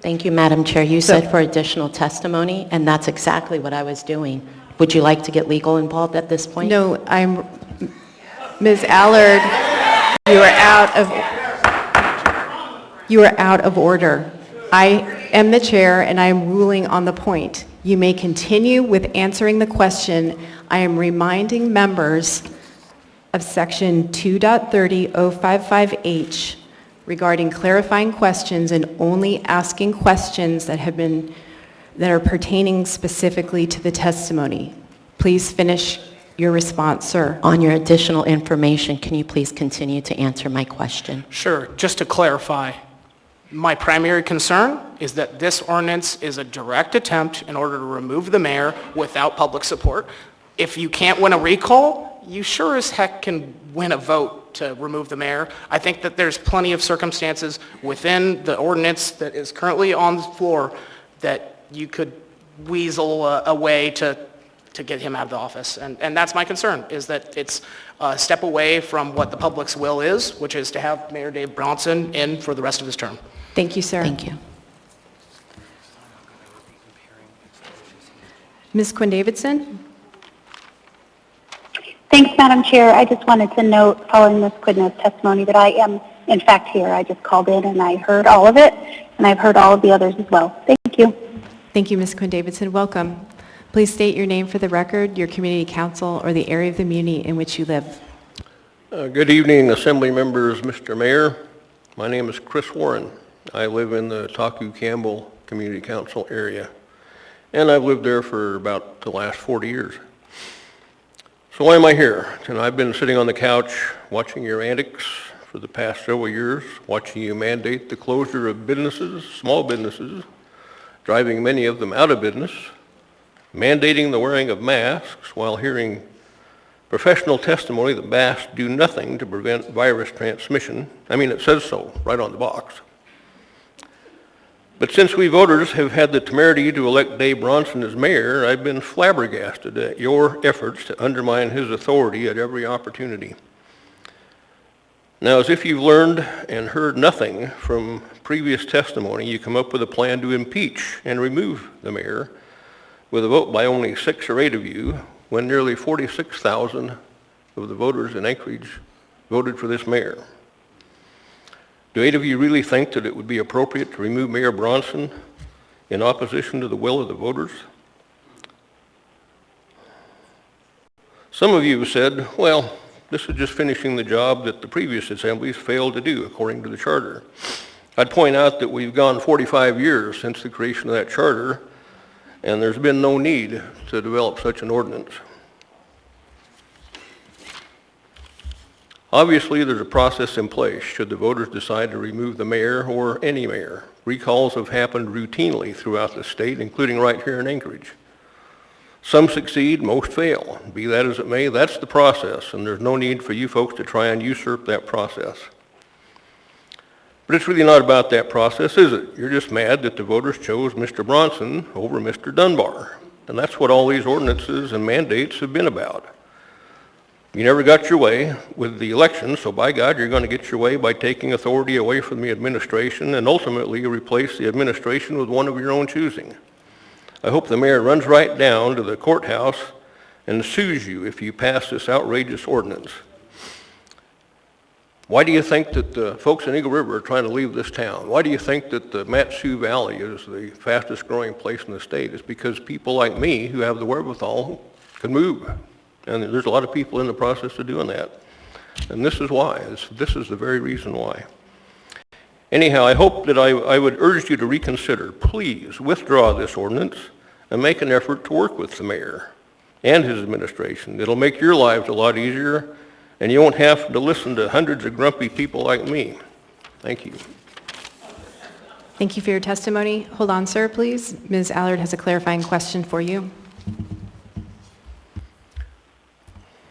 Thank you, Madam Chair. You said for additional testimony, and that's exactly what I was doing. Would you like to get legal involved at this point? No, Ms. Allard, you are out of order. I am the chair, and I am ruling on the point. You may continue with answering the question. I am reminding members of Section 2.30.055H regarding clarifying questions and only asking questions that are pertaining specifically to the testimony. Please finish your response, sir. On your additional information, can you please continue to answer my question? Sure. Just to clarify, my primary concern is that this ordinance is a direct attempt in order to remove the mayor without public support. If you can't win a recall, you sure as heck can win a vote to remove the mayor. I think that there's plenty of circumstances within the ordinance that is currently on the floor that you could weasel a way to to get him out of the office. And that's my concern, is that it's a step away from what the public's will is, which is to have Mayor Dave Bronson in for the rest of his term. Thank you, sir. Thank you. Ms. Quinn Davidson? Thanks, Madam Chair. I just wanted to note, following Ms. Quidna's testimony, that I am, in fact, here. I just called in and I heard all of it, and I've heard all of the others as well. Thank you. Thank you, Ms. Quinn Davidson. Welcome. Please state your name for the record, your community council, or the area of the muni in which you live. Good evening, Assembly members, Mr. Mayor. My name is Chris Warren. I live in the Taku-Campbell Community Council area, and I've lived there for about the last 40 years. So why am I here? And I've been sitting on the couch watching your antics for the past several years, watching you mandate the closure of businesses, small businesses, driving many of them out of business, mandating the wearing of masks while hearing professional testimony that masks do nothing to prevent virus transmission. I mean, it says so right on the box. But since we voters have had the temerity to elect Dave Bronson as mayor, I've been flabbergasted at your efforts to undermine his authority at every opportunity. Now, as if you've learned and heard nothing from previous testimony, you come up with a plan to impeach and remove the mayor with a vote by only 6 or 8 of you, when nearly 46,000 of the voters in Anchorage voted for this mayor. Do 8 of you really think that it would be appropriate to remove Mayor Bronson in opposition to the will of the voters? Some of you have said, well, this is just finishing the job that the previous assemblies failed to do according to the charter. I'd point out that we've gone 45 years since the creation of that charter, and there's been no need to develop such an ordinance. Obviously, there's a process in place should the voters decide to remove the mayor or any mayor. Recalls have happened routinely throughout the state, including right here in Anchorage. Some succeed, most fail. Be that as it may, that's the process, and there's no need for you folks to try and usurp that process. But it's really not about that process, is it? You're just mad that the voters chose Mr. Bronson over Mr. Dunbar. And that's what all these ordinances and mandates have been about. You never got your way with the election, so by God, you're going to get your way by taking authority away from the administration and ultimately replace the administration with one of your own choosing. I hope the mayor runs right down to the courthouse and sues you if you pass this outrageous ordinance. Why do you think that the folks in Eagle River are trying to leave this town? Why do you think that the Mat-Su Valley is the fastest growing place in the state? It's because people like me who have the wherewithal can move. And there's a lot of people in the process of doing that. And this is why. This is the very reason why. Anyhow, I hope that I would urge you to reconsider. Please withdraw this ordinance and make an effort to work with the mayor and his administration. It'll make your lives a lot easier, and you won't have to listen to hundreds of grumpy people like me. Thank you. Thank you for your testimony. Hold on, sir, please. Ms. Allard has a clarifying question for you.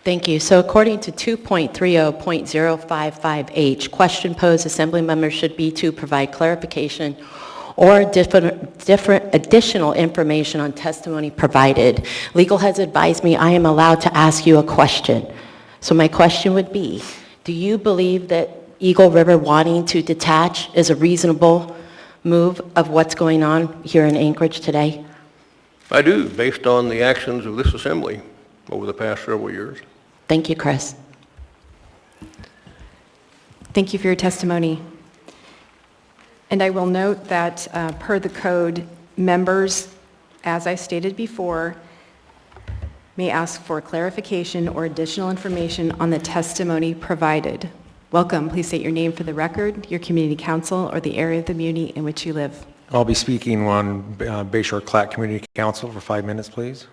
Thank you. So according to 2.30.055H, question posed, Assembly members should be to provide clarification or different additional information on testimony provided. Legal has advised me I am allowed to ask you a question. So my question would be, do you believe that Eagle River wanting to detach is a reasonable move of what's going on here in Anchorage today? I do, based on the actions of this assembly over the past several years. Thank you, Chris. Thank you for your testimony. And I will note that per the code, members, as I stated before, may ask for clarification or additional information on the testimony provided. Welcome. Please state your name for the record, your community council, or the area of the muni in which you live. I'll be speaking on Bayshore-Clack Community Council for 5 minutes, please.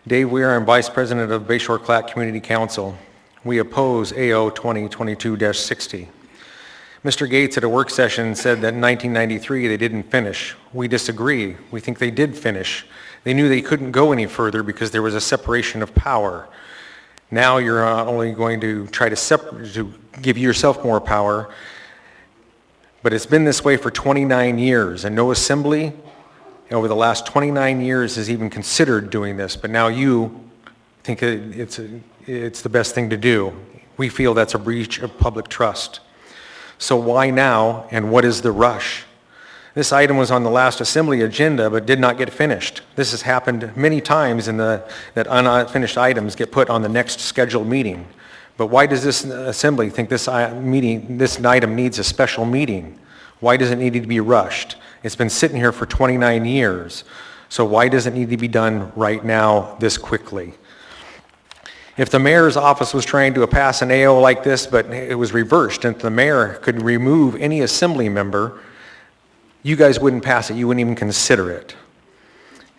Dave Weir, I'm Vice President of Bayshore-Clack Community Council. We oppose AO 2022-60. Mr. Gates at a work session said that in 1993 they didn't finish. We disagree. We think they did finish. They knew they couldn't go any further because there was a separation of power. Now you're not only going to try to give yourself more power, but it's been this way for 29 years, and no assembly over the last 29 years has even considered doing this, but now you think it's the best thing to do. We feel that's a breach of public trust. So why now, and what is the rush? This item was on the last assembly agenda but did not get finished. This has happened many times that unfinished items get put on the next scheduled meeting. But why does this assembly think this item needs a special meeting? Why does it need to be rushed? It's been sitting here for 29 years. So why does it need to be done right now this quickly? If the mayor's office was trying to pass an AO like this, but it was reversed, and the mayor could remove any assembly member, you guys wouldn't pass it. You wouldn't even consider it.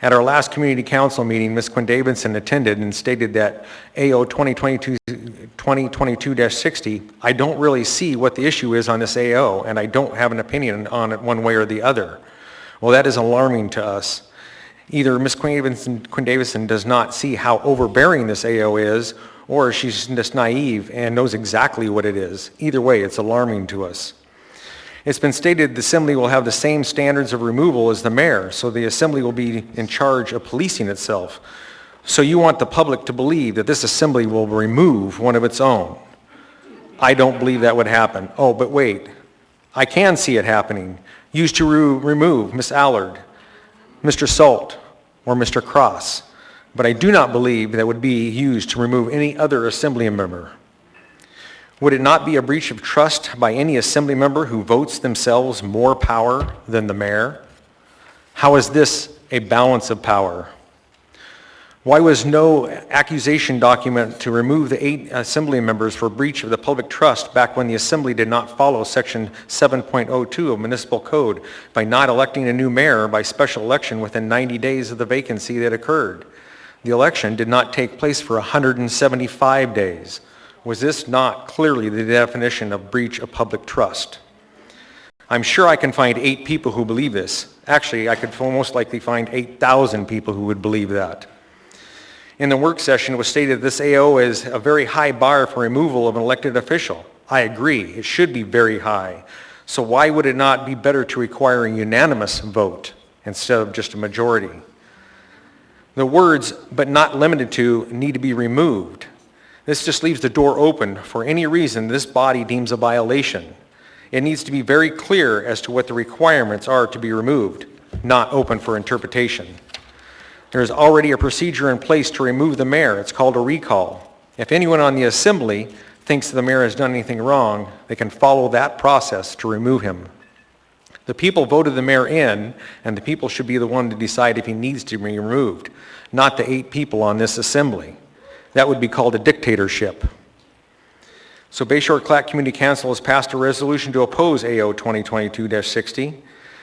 At our last community council meeting, Ms. Quinn Davidson attended and stated that AO 2022-60, I don't really see what the issue is on this AO, and I don't have an opinion on it one way or the other. Well, that is alarming to us. Either Ms. Quinn Davidson does not see how overbearing this AO is, or she's just naive and knows exactly what it is. Either way, it's alarming to us. It's been stated the assembly will have the same standards of removal as the mayor, so the assembly will be in charge of policing itself. So you want the public to believe that this assembly will remove one of its own. I don't believe that would happen. Oh, but wait, I can see it happening. Used to remove Ms. Allard, Mr. Salt, or Mr. Cross, but I do not believe that would be used to remove any other assembly member. Would it not be a breach of trust by any assembly member who votes themselves more power than the mayor? How is this a balance of power? Why was no accusation document to remove the 8 assembly members for breach of the public trust back when the assembly did not follow section 7.02 of municipal code by not electing a new mayor by special election within 90 days of the vacancy that occurred? The election did not take place for 175 days. Was this not clearly the definition of breach of public trust? I'm sure I can find 8 people who believe this. Actually, I could most likely find 8,000 people who would believe that. In the work session, it was stated this AO is a very high bar for removal of an elected official. I agree, it should be very high. So why would it not be better to require a unanimous vote instead of just a majority? The words, but not limited to, need to be removed. This just leaves the door open for any reason this body deems a violation. It needs to be very clear as to what the requirements are to be removed, not open for interpretation. There is already a procedure in place to remove the mayor. It's called a recall. If anyone on the assembly thinks the mayor has done anything wrong, they can follow that process to remove him. The people voted the mayor in, and the people should be the one to decide if he needs to be removed, not the 8 people on this assembly. That would be called a dictatorship. So Bayshore Clack Community Council has passed a resolution to oppose AO 2022-60.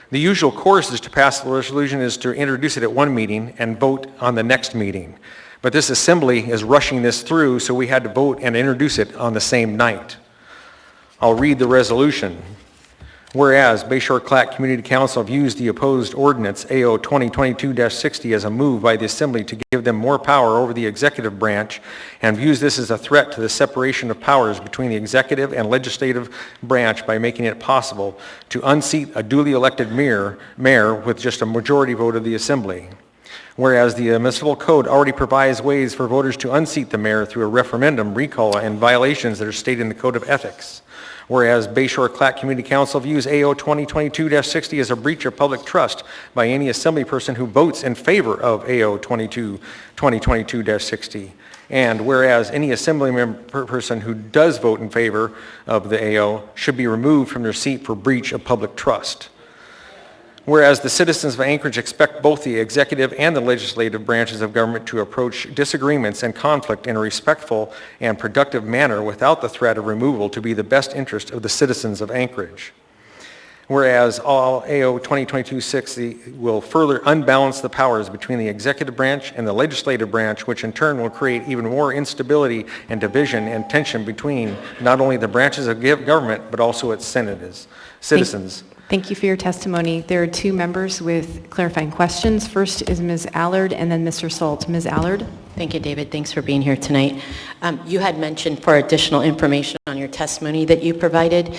The usual course is to pass the resolution is to introduce it at one meeting and vote on the next meeting. But this assembly is rushing this through, so we had to vote and introduce it on the same night. I'll read the resolution. Whereas Bayshore Clack Community Council views the opposed ordinance AO 2022-60 as a move by the Assembly to give them more power over the executive branch and views this as a threat to the separation of powers between the executive and legislative branch by making it possible to unseat a duly elected mayor with just a majority vote of the Assembly. Whereas the municipal code already provides ways for voters to unseat the mayor through a referendum, recall, and violations that are stated in the Code of Ethics. Whereas Bayshore Clack Community Council views AO 2022-60 as a breach of public trust by any assembly person who votes in favor of AO 2022-60. And whereas any assembly person who does vote in favor of the AO should be removed from their seat for breach of public trust. Whereas the citizens of Anchorage expect both the executive and the legislative branches of government to approach disagreements and conflict in a respectful and productive manner without the threat of removal to be the best interest of the citizens of Anchorage. Whereas all AO 2022-60 will further unbalance the powers between the executive branch and the legislative branch, which in turn will create even more instability and division and tension between not only the branches of government, but also its citizens. Thank you for your testimony. There are 2 members with clarifying questions. First is Ms. Allard and then Mr. Salt. Ms. Allard? Thank you, David. Thanks for being here tonight. You had mentioned for additional information on your testimony that you provided.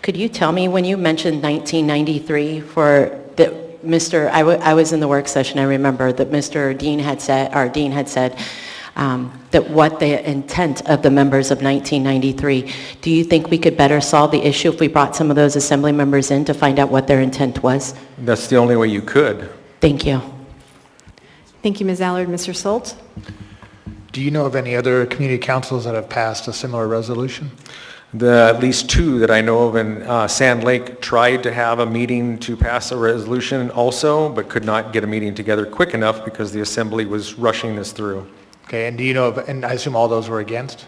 Could you tell me when you mentioned 1993 for I was in the work session, I remember that Mr. Dean had said, that what the intent of the members of 1993, do you think we could better solve the issue if we brought some of those assembly members in to find out what their intent was? That's the only way you could. Thank you. Thank you, Ms. Allard. Mr. Solt? Do you know of any other community councils that have passed a similar resolution? At least two that I know of in Sand Lake tried to have a meeting to pass a resolution also, but could not get a meeting together quick enough because the assembly was rushing this through. Okay, and do you know of, and I assume all those were against?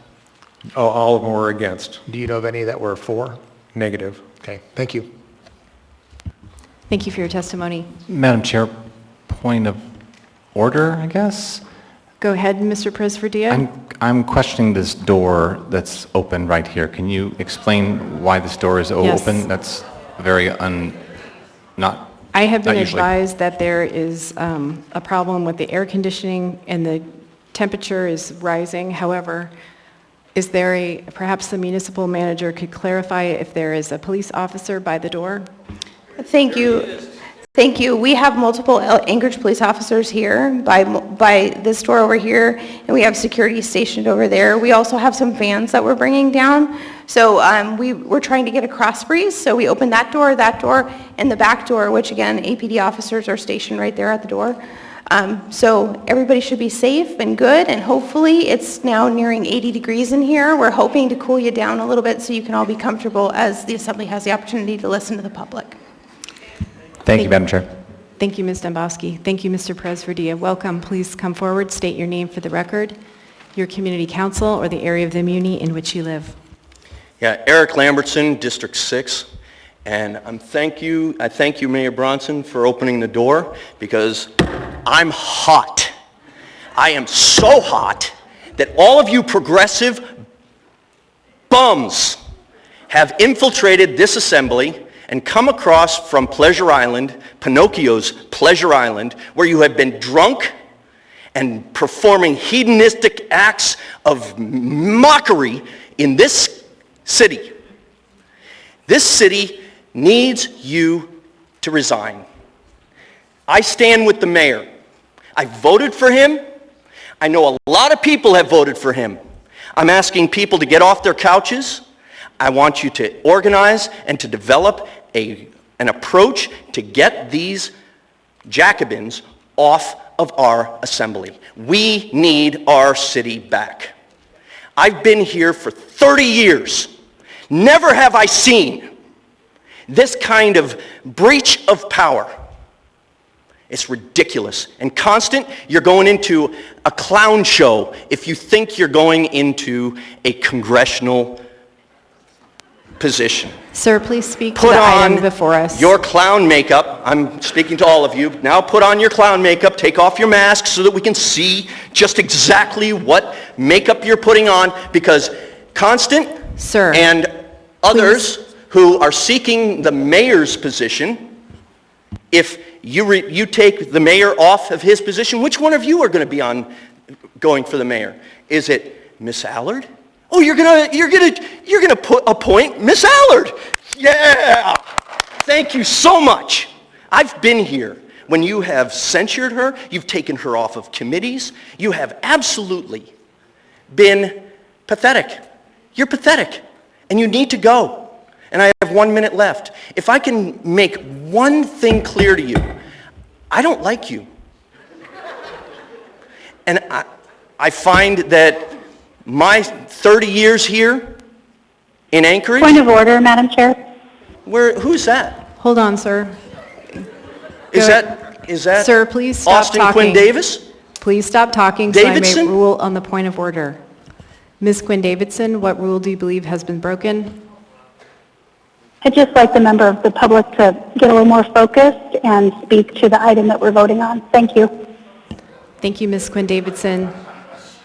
Oh, all of them were against. Do you know of any that were for? Negative. Okay, thank you. Thank you for your testimony. Madam Chair, point of order, I guess? Go ahead, Mr. Perez-Verdia. I'm questioning this door that's open right here. Can you explain why this door is Yes. open? That's very not I have been not usually. advised that there is a problem with the air conditioning and the temperature is rising. However, is there perhaps the municipal manager could clarify if there is a police officer by the door? Thank you. Thank you. We have multiple Anchorage police officers here by this door over here, and we have security stationed over there. We also have some fans that we're bringing down. So we're trying to get a cross breeze. So we opened that door, and the back door, which again, APD officers are stationed right there at the door. So everybody should be safe and good, and hopefully it's now nearing 80 degrees in here. We're hoping to cool you down a little bit so you can all be comfortable as the Assembly has the opportunity to listen to the public. Thank you, Madam Chair. Thank you, Ms. Dombowski. Thank you, Mr. Perez-Verdia. Welcome. Please come forward, state your name for the record, your community council, or the area of the muni in which you live. Yeah, Eric Lambertson, District 6, and I thank you, Mayor Bronson, for opening the door, because I'm hot. I am so hot that all of you progressive bums have infiltrated this assembly and come across from Pleasure Island, Pinocchio's Pleasure Island, where you have been drunk and performing hedonistic acts of mockery in this city. This city needs you to resign. I stand with the mayor. I voted for him. I know a lot of people have voted for him. I'm asking people to get off their couches. I want you to organize and to develop an approach to get these Jacobins off of our assembly. We need our city back. I've been here for 30 years. Never have I seen this kind of breach of power. It's ridiculous. And Constant, you're going into a clown show if you think you're going into a congressional position. Sir, please speak to the item before us. Your clown makeup. I'm speaking to all of you. Now put on your clown makeup, take off your mask so that we can see just exactly what makeup you're putting on, because Constant Sir, and others who are seeking the mayor's position, if you take the mayor off of his position, which one of you are going to be going for the mayor? Is it Miss Allard? Oh, you're gonna appoint Miss Allard. Yeah! Thank you so much. I've been here when you have censured her, you've taken her off of committees, you have absolutely been pathetic. You're pathetic, and you need to go. And I have 1 minute left. If I can make one thing clear to you, I don't like you. And I find that my 30 years here in Anchorage... Point of order, Madam Chair. Who's that? Hold on, sir. Is that Sir, please stop Austin talking. Quinn Davis? Please stop talking so I Davidson? may rule on the point of order. Ms. Quinn Davidson, what rule do you believe has been broken? I'd just like the member of the public to get a little more focused and speak to the item that we're voting on. Thank you. Thank you, Ms. Quinn Davidson.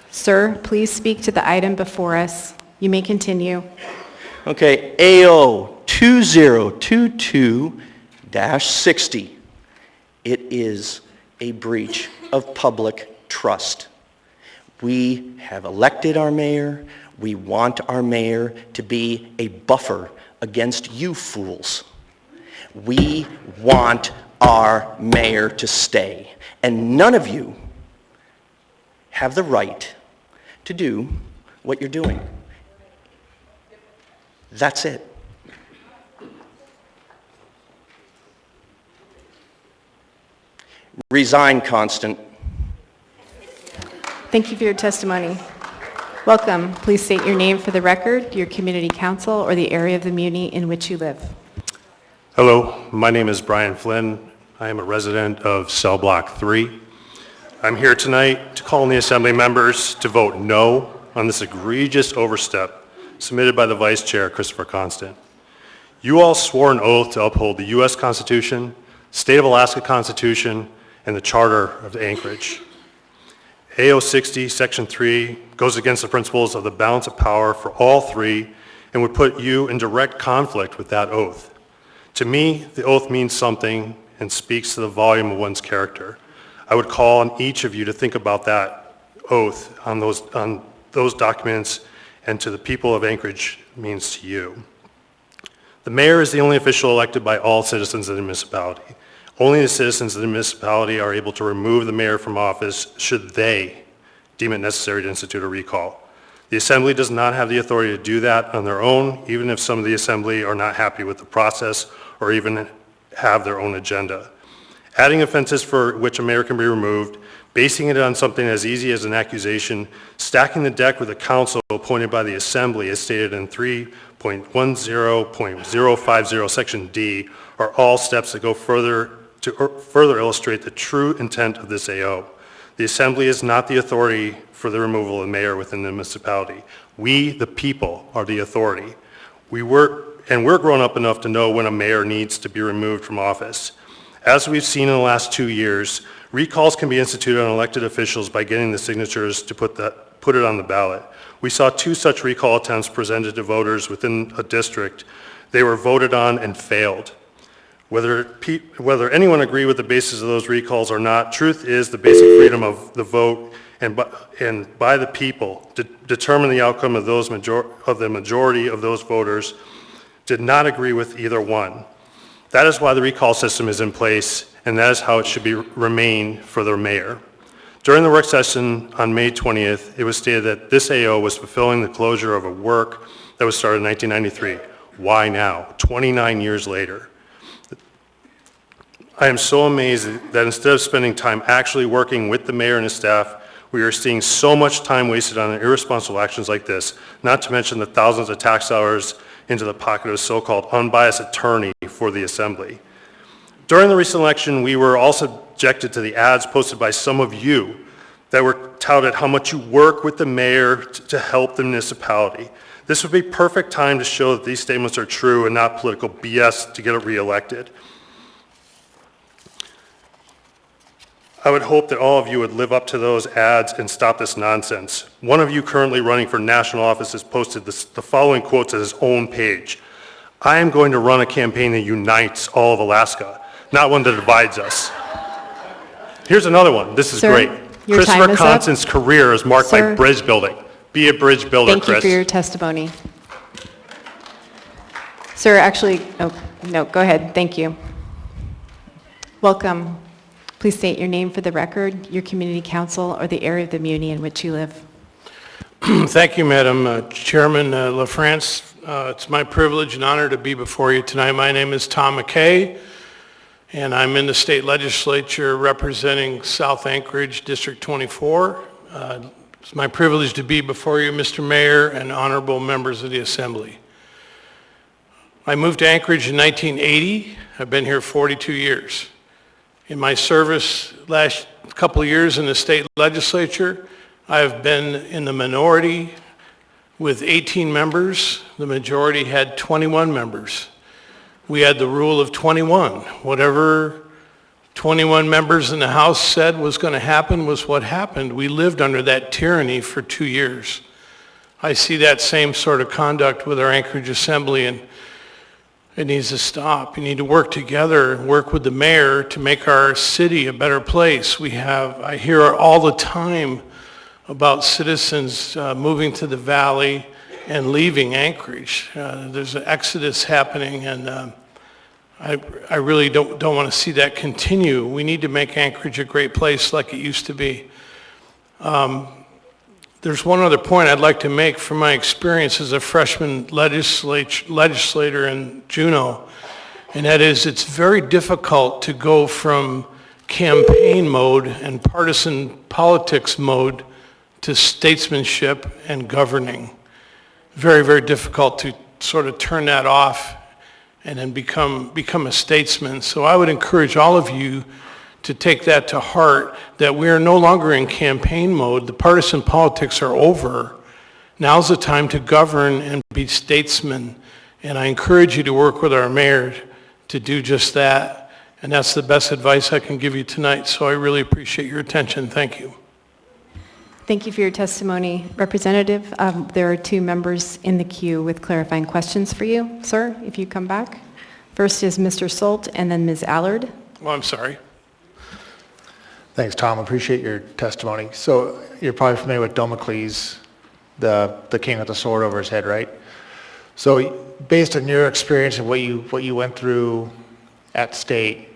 Sir, please speak to the item before us. You may continue. Okay, AO 2022-60. It is a breach of public trust. We have elected our mayor. We want our mayor to be a buffer against you fools. We want our mayor to stay. And none of you have the right to do what you're doing. That's it. Resign, Constant. Thank you for your testimony. Welcome. Please state your name for the record, your community council, or the area of the muni in which you live. Hello, my name is Brian Flynn. I am a resident of Cell Block 3. I'm here tonight to call on the Assembly members to vote no on this egregious overstep submitted by the Vice Chair, Christopher Constant. You all swore an oath to uphold the U.S. Constitution, State of Alaska Constitution, and the Charter of Anchorage. AO 60, Section 3, goes against the principles of the balance of power for all three and would put you in direct conflict with that oath. To me, the oath means something and speaks to the volume of one's character. I would call on each of you to think about that oath on those documents and to the people of Anchorage means to you. The mayor is the only official elected by all citizens of the municipality. Only the citizens of the municipality are able to remove the mayor from office should they deem it necessary to institute a recall. The Assembly does not have the authority to do that on their own, even if some of the Assembly are not happy with the process or even have their own agenda. Adding offenses for which a mayor can be removed, basing it on something as easy as an accusation, stacking the deck with a council appointed by the Assembly as stated in 3.10.050 Section D are all steps that go further illustrate the true intent of this AO. The Assembly is not the authority for the removal of the mayor within the municipality. We, the people, are the authority. We're grown up enough to know when a mayor needs to be removed from office. As we've seen in the last 2 years, recalls can be instituted on elected officials by getting the signatures to put it on the ballot. We saw 2 such recall attempts presented to voters within a district. They were voted on and failed. Whether anyone agreed with the basis of those recalls or not, truth is the basic freedom of the vote and by the people to determine the outcome of the majority of those voters did not agree with either one. That is why the recall system is in place, and that is how it should remain for the mayor. During the work session on May 20th, it was stated that this AO was fulfilling the closure of a work that was started in 1993. Why now, 29 years later? I am so amazed that instead of spending time actually working with the mayor and his staff, we are seeing so much time wasted on irresponsible actions like this, not to mention the thousands of tax dollars into the pocket of a so-called unbiased attorney for the Assembly. During the recent election, we were also subjected to the ads posted by some of you that were touted how much you work with the mayor to help the municipality. This would be perfect time to show that these statements are true and not political BS to get it reelected. I would hope that all of you would live up to those ads and stop this nonsense. One of you currently running for national office has posted the following quotes at his own page. I am going to run a campaign that unites all of Alaska, not one that divides us. Here's another one. This is great. Christopher Constant's career is marked by bridge building. Be a bridge builder, Chris. Thank you for your testimony. Sir, actually, no, go ahead. Thank you. Welcome. Please state your name for the record, your community council, or the area of the muni in which you live. Thank you, Madam Chairman LaFrance. It's my privilege and honor to be before you tonight. My name is Tom McKay, and I'm in the state legislature representing South Anchorage, District 24. It's my privilege to be before you, Mr. Mayor, and honorable members of the Assembly. I moved to Anchorage in 1980. I've been here 42 years. In my service last couple of years in the state legislature, I have been in the minority with 18 members. The majority had 21 members. We had the rule of 21. Whatever 21 members in the House said was going to happen was what happened. We lived under that tyranny for 2 years. I see that same sort of conduct with our Anchorage Assembly, and it needs to stop. You need to work together, work with the mayor to make our city a better place. I hear all the time about citizens moving to the valley and leaving Anchorage. There's an exodus happening, and I really don't want to see that continue. We need to make Anchorage a great place like it used to be. There's one other point I'd like to make from my experience as a freshman legislator in Juneau, and that is it's very difficult to go from campaign mode and partisan politics mode to statesmanship and governing. Very, very difficult to sort of turn that off and then become a statesman. So I would encourage all of you to take that to heart, that we are no longer in campaign mode. The partisan politics are over. Now's the time to govern and be statesmen. And I encourage you to work with our mayor to do just that. And that's the best advice I can give you tonight. So I really appreciate your attention. Thank you. Thank you for your testimony. Representative, there are 2 members in the queue with clarifying questions for you. Sir, if you come back. First is Mr. Solt and then Ms. Allard. Well, I'm sorry. Thanks, Tom. Appreciate your testimony. So you're probably familiar with Damocles, the king with the sword over his head, right? So based on your experience and what you went through at state,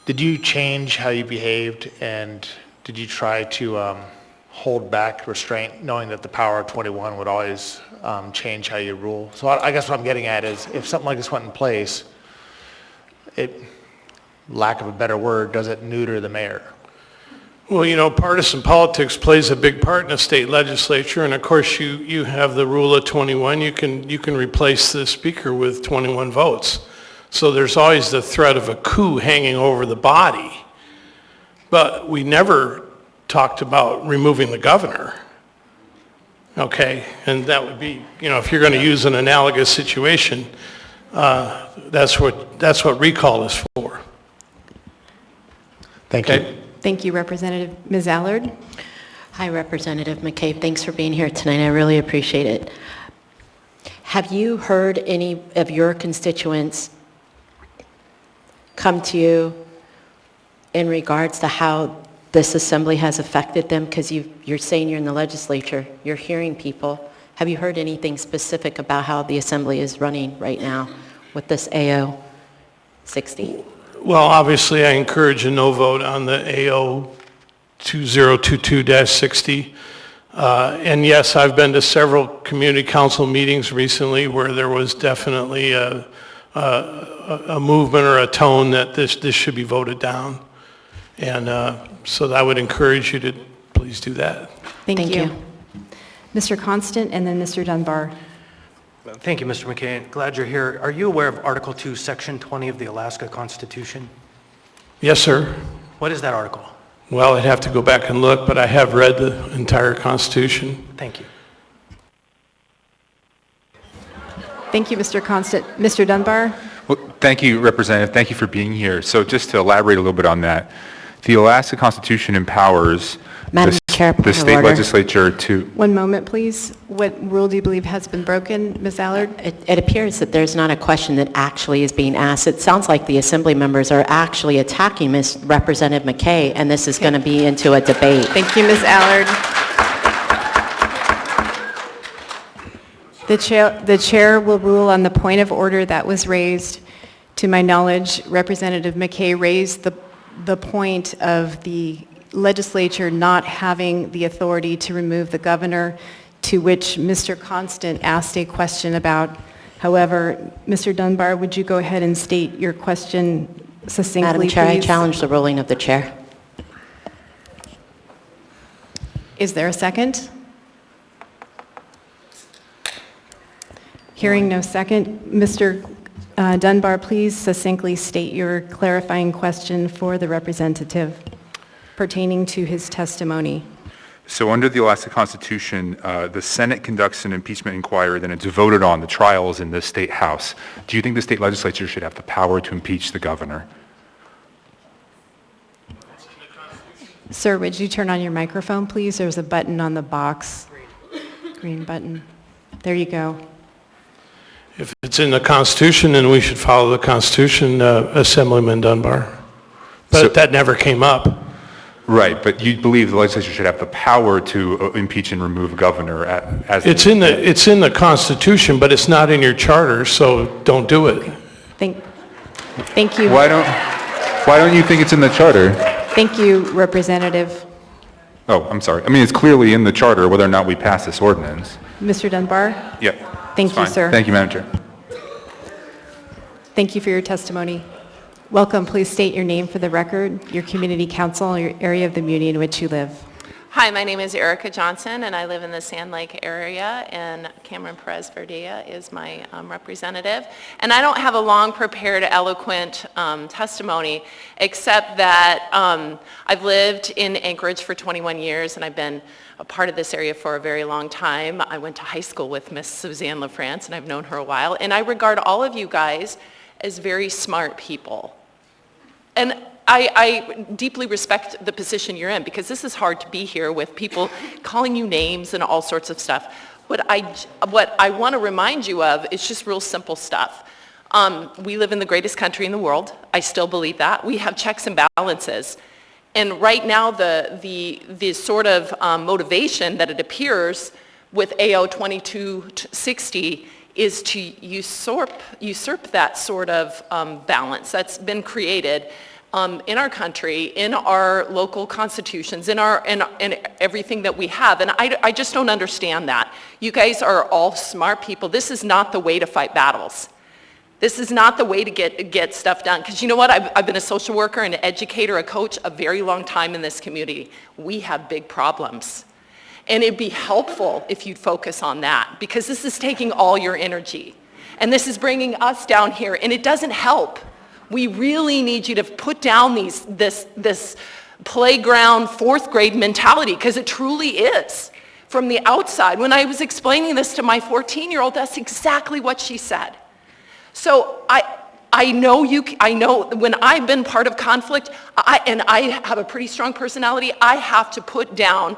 did you change how you behaved, and did you try to hold back restraint, knowing that the power of 21 would always change how you rule? So I guess what I'm getting at is, if something like this went in place, lack of a better word, does it neuter the mayor? Well, you know, partisan politics plays a big part in the state legislature, and of course you have the rule of 21. You can replace the speaker with 21 votes. So there's always the threat of a coup hanging over the body. But we never talked about removing the governor. Okay, and that would be, you know, if you're going to use an analogous situation, that's what recall is for. Thank you. Thank you, Representative. Ms. Allard. Hi, Representative McCabe. Thanks for being here tonight. I really appreciate it. Have you heard any of your constituents come to you in regards to how this assembly has affected them? Because you're saying you're in the legislature, you're hearing people. Have you heard anything specific about how the assembly is running right now with this AO 60? Well, obviously, I encourage a no vote on the AO 2022-60. And yes, I've been to several community council meetings recently where there was definitely a movement or a tone that this should be voted down. And so I would encourage you to please do that. Thank you. Mr. Constant and then Mr. Dunbar. Thank you, Mr. McKay. Glad you're here. Are you aware of Article 2, Section 20 of the Alaska Constitution? Yes, sir. What is that article? Well, I'd have to go back and look, but I have read the entire Constitution. Thank you. Thank you, Mr. Constant. Mr. Dunbar? Well, thank you, Representative. Thank you for being here. So just to elaborate a little bit on that, the Alaska Constitution empowers the state legislature to... One moment, please. What rule do you believe has been broken, Ms. Allard? It appears that there's not a question that actually is being asked. It sounds like the assembly members are actually attacking Representative McKay, and this is going to be into a debate. Thank you, Ms. Allard. The chair will rule on the point of order that was raised. To my knowledge, Representative McKay raised the point of the legislature not having the authority to remove the governor, to which Mr. Constant asked a question about. However, Mr. Dunbar, would you go ahead and state your question succinctly, Madam Chair, please? I challenge the ruling of the chair. Is there a second? Hearing no second, Mr. Dunbar, please succinctly state your clarifying question for the representative pertaining to his testimony. So under the Alaska Constitution, the Senate conducts an impeachment inquiry, then it's voted on. The trial is in the state house. Do you think the state legislature should have the power to impeach the governor? Sir, would you turn on your microphone, please? There's a button on the box. Green button. There you go. If it's in the Constitution, then we should follow the Constitution, Assemblyman Dunbar. But that never came up. Right, but you believe the legislature should have the power to impeach and remove a governor as... It's in the Constitution, but it's not in your charter, so don't do it. Thank you. Why don't you think it's in the charter? Thank you, Representative. Oh, I'm sorry. I mean, it's clearly in the charter whether or not we pass this ordinance. Mr. Dunbar? Yep. Thank it's you, fine. sir. Thank you, Madam Chair. Thank you for your testimony. Welcome. Please state your name for the record, your community council, your area of the community in which you live. Hi, my name is Erica Johnson, and I live in the Sand Lake area, and Cameron Perez Verdea is my representative. And I don't have a long prepared, eloquent testimony, except that I've lived in Anchorage for 21 years, and I've been a part of this area for a very long time. I went to high school with Miss Suzanne LaFrance, and I've known her a while, and I regard all of you guys as very smart people. And I deeply respect the position you're in, because this is hard to be here with people calling you names and all sorts of stuff. What I want to remind you of is just real simple stuff. We live in the greatest country in the world. I still believe that. We have checks and balances. And right now, the sort of motivation that it appears with AO 2260 is to usurp that sort of balance that's been created in our country, in our local constitutions, in everything that we have. And I just don't understand that. You guys are all smart people. This is not the way to fight battles. This is not the way to get stuff done. Because you know what? I've been a social worker, an educator, a coach a very long time in this community. We have big problems. And it'd be helpful if you'd focus on that, because this is taking all your energy. And this is bringing us down here, and it doesn't help. We really need you to put down this playground fourth grade mentality, because it truly is. From the outside, when I was explaining this to my 14-year-old, that's exactly what she said. So I know when I've been part of conflict, and I have a pretty strong personality, I have to put down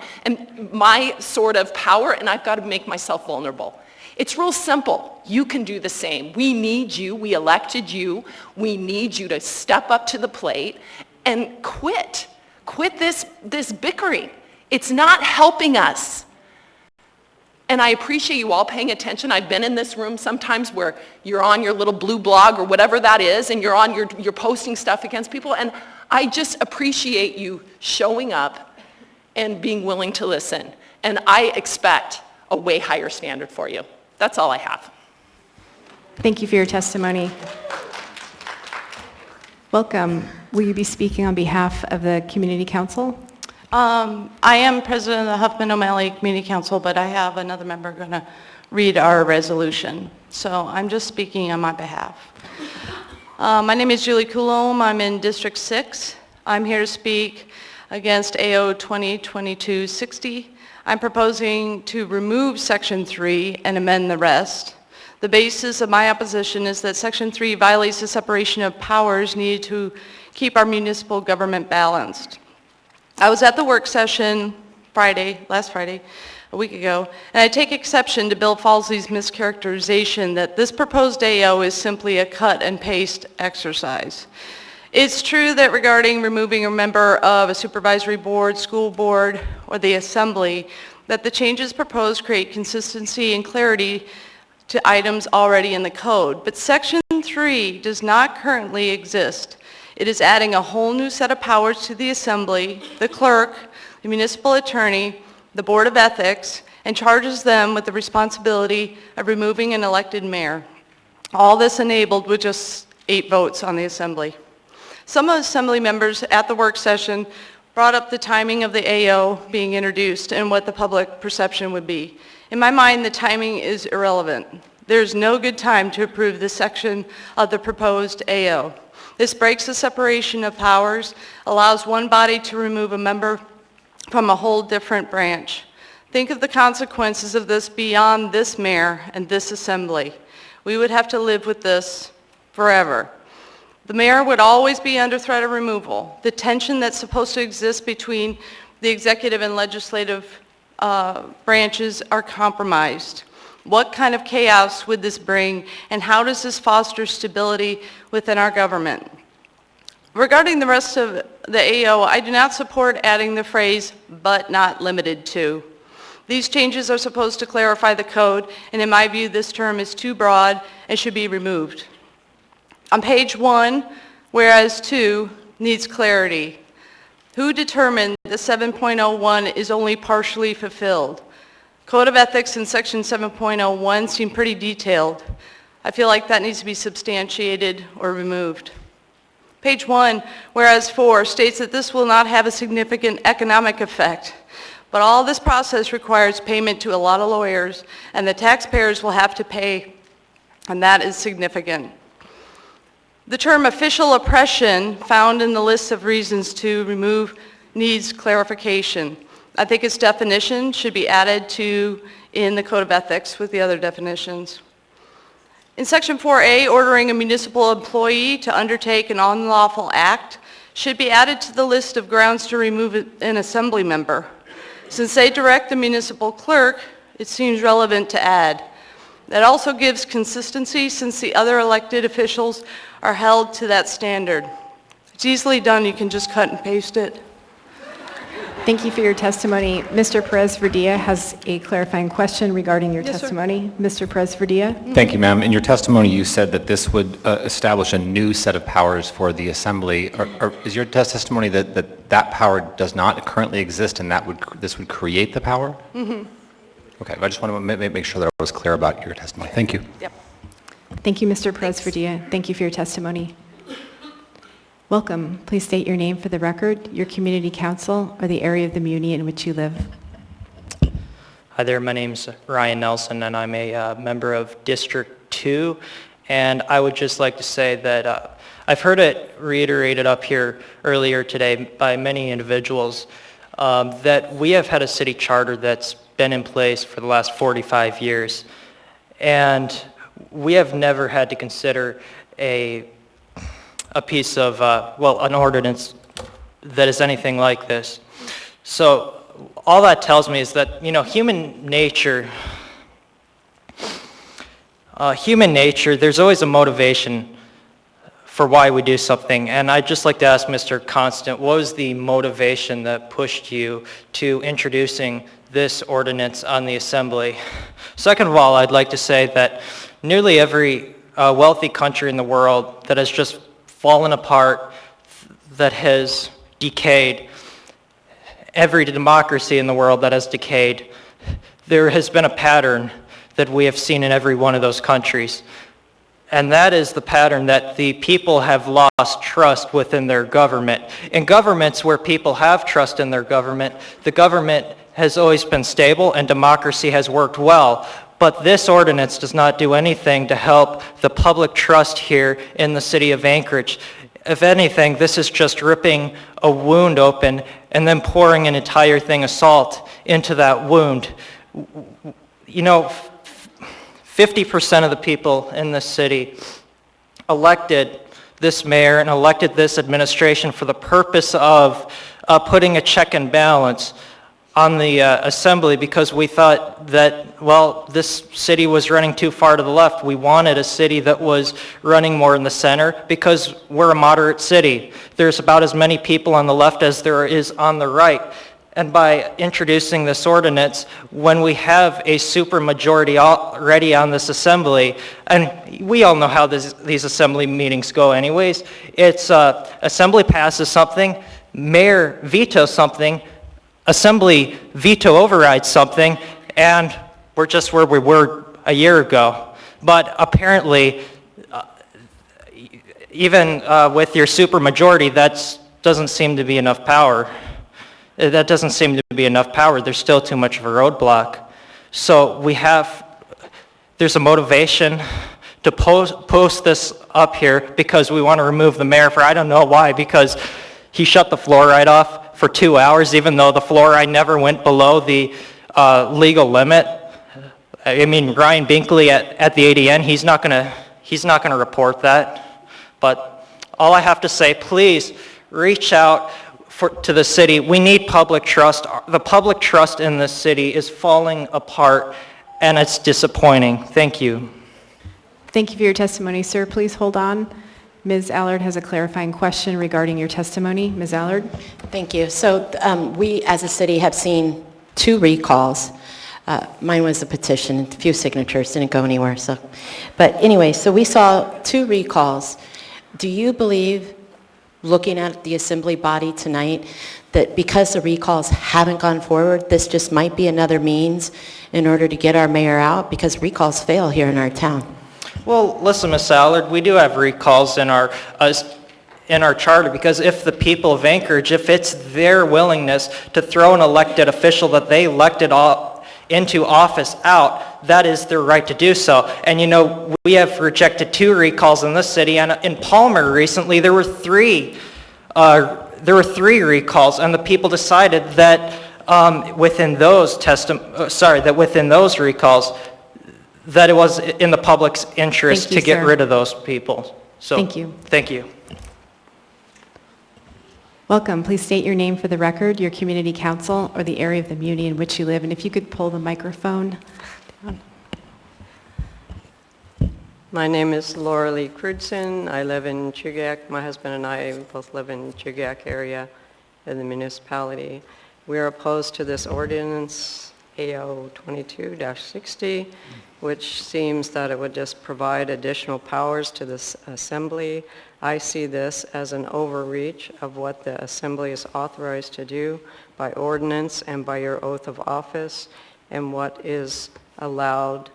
my sort of power, and I've got to make myself vulnerable. It's real simple. You can do the same. We need you. We elected you. We need you to step up to the plate and quit. Quit this bickering. It's not helping us. And I appreciate you all paying attention. I've been in this room sometimes where you're on your little blue blog or whatever that is, and you're posting stuff against people. And I just appreciate you showing up and being willing to listen. And I expect a way higher standard for you. That's all I have. Thank you for your testimony. Welcome. Will you be speaking on behalf of the Community Council? I am president of the Huffman O'Malley Community Council, but I have another member going to read our resolution. So I'm just speaking on my behalf. My name is Julie Coulombe. I'm in District 6. I'm here to speak against AO 2022-60. I'm proposing to remove Section 3 and amend the rest. The basis of my opposition is that Section 3 violates the separation of powers needed to keep our municipal government balanced. I was at the work session last Friday, a week ago, and I take exception to Bill Falsey's mischaracterization that this proposed AO is simply a cut and paste exercise. It's true that regarding removing a member of a supervisory board, school board, or the assembly, that the changes proposed create consistency and clarity to items already in the code. But Section 3 does not currently exist. It is adding a whole new set of powers to the assembly, the clerk, the municipal attorney, the board of ethics, and charges them with the responsibility of removing an elected mayor. All this enabled with just 8 votes on the assembly. Some of the assembly members at the work session brought up the timing of the AO being introduced and what the public perception would be. In my mind, the timing is irrelevant. There's no good time to approve this section of the proposed AO. This breaks the separation of powers, allows one body to remove a member from a whole different branch. Think of the consequences of this beyond this mayor and this assembly. We would have to live with this forever. The mayor would always be under threat of removal. The tension that's supposed to exist between the executive and legislative branches are compromised. What kind of chaos would this bring, and how does this foster stability within our government? Regarding the rest of the AO, I do not support adding the phrase, "but not limited to." These changes are supposed to clarify the code, and in my view, this term is too broad and should be removed. On page 1, whereas 2 needs clarity. Who determined that 7.01 is only partially fulfilled? Code of Ethics in section 7.01 seem pretty detailed. I feel like that needs to be substantiated or removed. Page 1, whereas 4 states that this will not have a significant economic effect, but all this process requires payment to a lot of lawyers, and the taxpayers will have to pay, and that is significant. The term official oppression found in the list of reasons to remove needs clarification. I think its definition should be added to in the Code of Ethics with the other definitions. In section 4A, ordering a municipal employee to undertake an unlawful act should be added to the list of grounds to remove an assembly member. Since they direct the municipal clerk, it seems relevant to add. That also gives consistency since the other elected officials are held to that standard. It's easily done, you can just cut and paste it. Thank you for your testimony. Mr. Perez-Verdia has a clarifying question regarding your testimony. Mr. Perez-Verdia? Thank you, ma'am. In your testimony, you said that this would establish a new set of powers for the Assembly. Is your testimony that power does not currently exist and this would create the power? Mm-hmm. Okay, I just want to make sure that I was clear about your testimony. Thank you. Yep. Thank you, Mr. Perez-Verdia. Thank you for your testimony. Welcome. Please state your name for the record, your community council, or the area of the muni in which you live. Hi there, my name's Ryan Nelson, and I'm a member of District 2, and I would just like to say that I've heard it reiterated up here earlier today by many individuals that we have had a city charter that's been in place for the last 45 years, and we have never had to consider a piece of, an ordinance that is anything like this. So all that tells me is that, human nature, there's always a motivation for why we do something. And I'd just like to ask Mr. Constant, what was the motivation that pushed you to introducing this ordinance on the Assembly? Second of all, I'd like to say that nearly every wealthy country in the world that has just fallen apart, that has decayed, every democracy in the world that has decayed, there has been a pattern that we have seen in every one of those countries. And that is the pattern that the people have lost trust within their government. In governments where people have trust in their government, the government has always been stable and democracy has worked well. But this ordinance does not do anything to help the public trust here in the city of Anchorage. If anything, this is just ripping a wound open and then pouring an entire thing of salt into that wound. 50% of the people in this city elected this mayor and elected this administration for the purpose of putting a check and balance on the Assembly, because we thought that, this city was running too far to the left. We wanted a city that was running more in the center because we're a moderate city. There's about as many people on the left as there is on the right. And by introducing this ordinance, when we have a supermajority already on this Assembly, and we all know how these Assembly meetings go anyways, it's Assembly passes something, mayor vetoes something, Assembly veto overrides something, and we're just where we were a year ago. But apparently, even with your supermajority, that doesn't seem to be enough power. That doesn't seem to be enough power. There's still too much of a roadblock. So there's a motivation to post this up here because we want to remove the mayor for I don't know why, because he shut the fluoride off for 2 hours, even though the fluoride never went below the legal limit. I mean, Ryan Binkley at the ADN, he's not gonna report that. But all I have to say, please reach out to the city. We need public trust. The public trust in this city is falling apart, and it's disappointing. Thank you. Thank you for your testimony, sir. Please hold on. Ms. Allard has a clarifying question regarding your testimony. Ms. Allard? Thank you. So we as a city have seen 2 recalls. Mine was a petition, a few signatures, didn't go anywhere. But anyway, so we saw 2 recalls. Do you believe, looking at the assembly body tonight, that because the recalls haven't gone forward, this just might be another means in order to get our mayor out? Because recalls fail here in our town. Well, listen, Ms. Allard, we do have recalls in our charter, because if the people of Anchorage, if it's their willingness to throw an elected official that they elected into office out, that is their right to do so. And you know, we have rejected 2 recalls in this city, and in Palmer recently there were 3 recalls, and the people decided that within those recalls, that it was in the public's interest to get rid of those people. So, Thank you. Thank you. Welcome. Please state your name for the record, your community council, or the area of the muni in which you live. And if you could pull the microphone down. My name is Laura Lee Crutzen. I live in Chugach. My husband and I both live in Chugach area in the municipality. We are opposed to this ordinance, AO 22-60, which seems that it would just provide additional powers to this assembly. I see this as an overreach of what the assembly is authorized to do by ordinance and by your oath of office, and what is allowed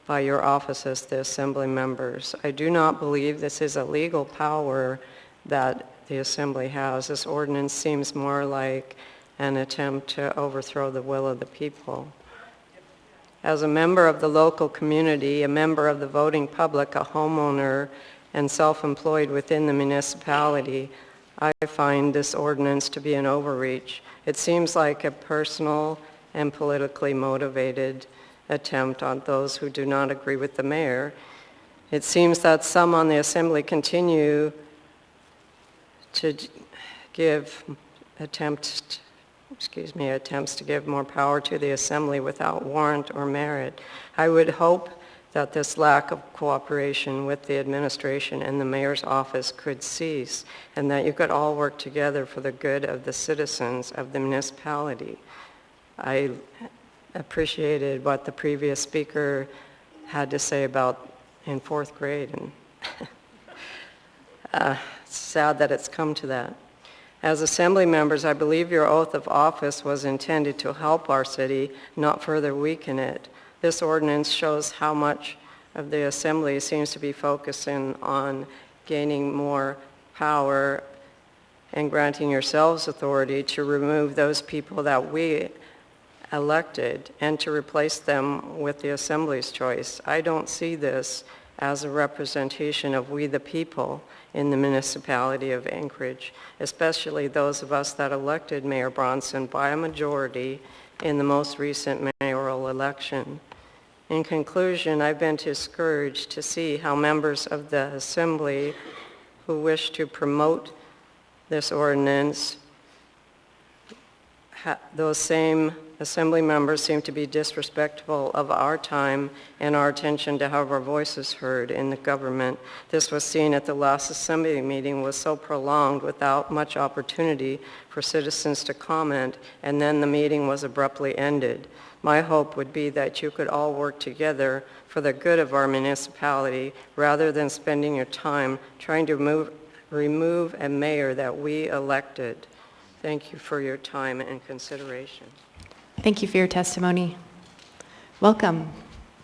by your office as the assembly members. I do not believe this is a legal power that the assembly has. This ordinance seems more like an attempt to overthrow the will of the people. As a member of the local community, a member of the voting public, a homeowner, and self-employed within the municipality, I find this ordinance to be an overreach. It seems like a personal and politically motivated attempt on those who do not agree with the mayor. It seems that some on the assembly continue to give attempts to give more power to the assembly without warrant or merit. I would hope that this lack of cooperation with the administration and the mayor's office could cease, and that you could all work together for the good of the citizens of the municipality. I appreciated what the previous speaker had to say about in 4th grade, and it's sad that it's come to that. As assembly members, I believe your oath of office was intended to help our city, not further weaken it. This ordinance shows how much of the assembly seems to be focusing on gaining more power and granting yourselves authority to remove those people that we elected and to replace them with the assembly's choice. I don't see this as a representation of we the people in the municipality of Anchorage, especially those of us that elected Mayor Bronson by a majority in the most recent mayoral election. In conclusion, I've been discouraged to see how members of the assembly who wish to promote this ordinance, those same assembly members seem to be disrespectful of our time and our attention to have our voices heard in the government. This was seen at the last assembly meeting, was so prolonged without much opportunity for citizens to comment, and then the meeting was abruptly ended. My hope would be that you could all work together for the good of our municipality rather than spending your time trying to remove a mayor that we elected. Thank you for your time and consideration. Thank you for your testimony. Welcome.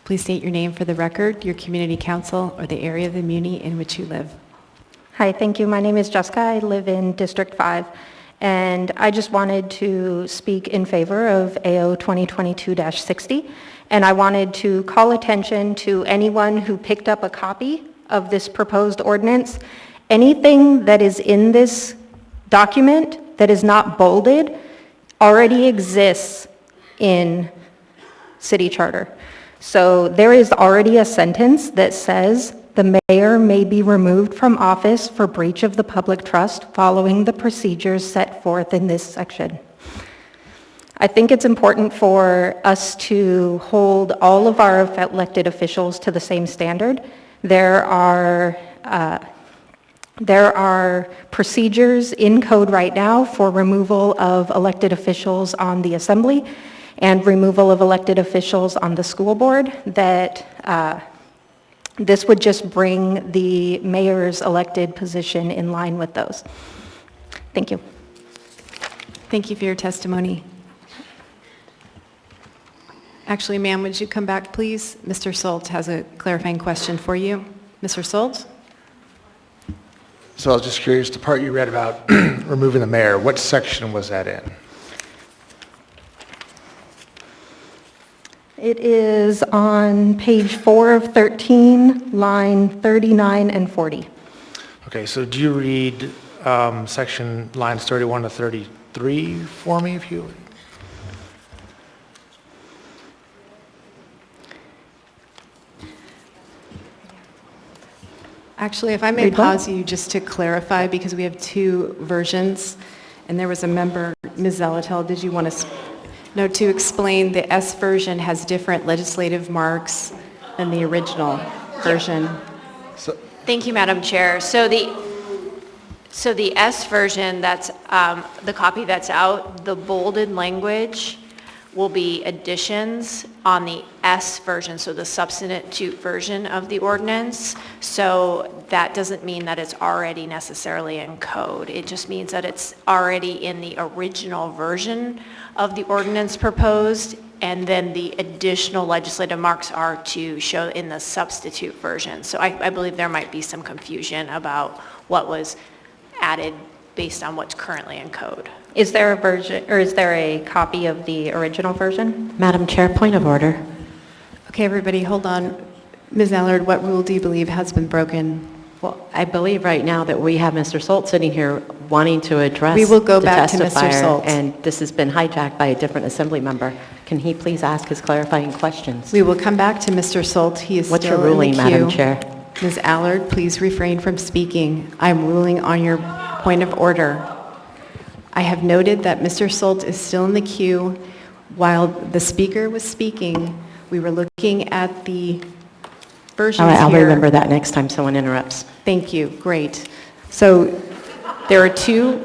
Please state your name for the record, your community council, or the area of the muni in which you live. Hi, thank you. My name is Jessica. I live in District 5. And I just wanted to speak in favor of AO 2022-60. And I wanted to call attention to anyone who picked up a copy of this proposed ordinance. Anything that is in this document that is not bolded already exists in city charter. So there is already a sentence that says the mayor may be removed from office for breach of the public trust following the procedures set forth in this section. I think it's important for us to hold all of our elected officials to the same standard. There are procedures in code right now for removal of elected officials on the assembly and removal of elected officials on the school board that This would just bring the mayor's elected position in line with those. Thank you. Thank you for your testimony. Actually, ma'am, would you come back, please? Mr. Solt has a clarifying question for you. Mr. Solt? So I was just curious, the part you read about removing the mayor, what section was that in? It is on page 4 of 13, line 39 and 40. Okay, so do you read section lines 31 to 33 for me, if you... Actually, if I may pause you just to clarify, because we have two versions, and there was a member, Ms. Zalatel, did you want to, no, to explain the S version has different legislative marks than the original version. Thank you, Madam Chair. So the S version, that's the copy that's out, the bolded language will be additions on the S version, so the substitute version of the ordinance. So that doesn't mean that it's already necessarily in code. It just means that it's already in the original version of the ordinance proposed, and then the additional legislative marks are to show in the substitute version. So I believe there might be some confusion about what was added based on what's currently in code. Is there a version, or is there a copy of the original version? Madam Chair, point of order. Okay, everybody, hold on. Ms. Allard, what rule do you believe has been broken? Well, I believe right now that we have Mr. Solt sitting here wanting to address We will go the back to Mr. testifier, Solt. and this has been hijacked by a different assembly member. Can he please ask his clarifying questions? We will come back to Mr. Solt. He is What's still your ruling, in the queue. Madam Chair? Ms. Allard, please refrain from speaking. I'm ruling on your point of order. I have noted that Mr. Solt is still in the queue. While the speaker was speaking, we were looking at the versions All right, I'll here. remember that next time someone interrupts. Thank you, great. So there are two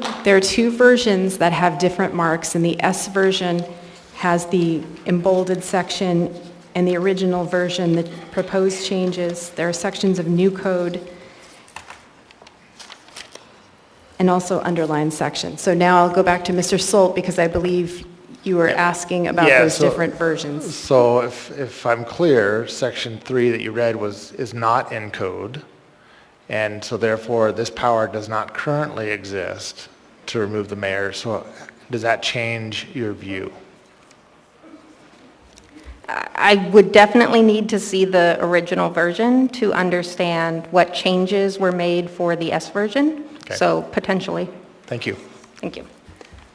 versions that have different marks, and the S version has the embolded section, and the original version, the proposed changes. There are sections of new code and also underlined sections. So now I'll go back to Mr. Solt, because I believe you were asking about those different versions. So if I'm clear, section 3 that you read is not in code, and so therefore this power does not currently exist to remove the mayor. So does that change your view? I would definitely need to see the original version to understand what changes were made for the S version. Okay. So potentially. Thank you. Thank you.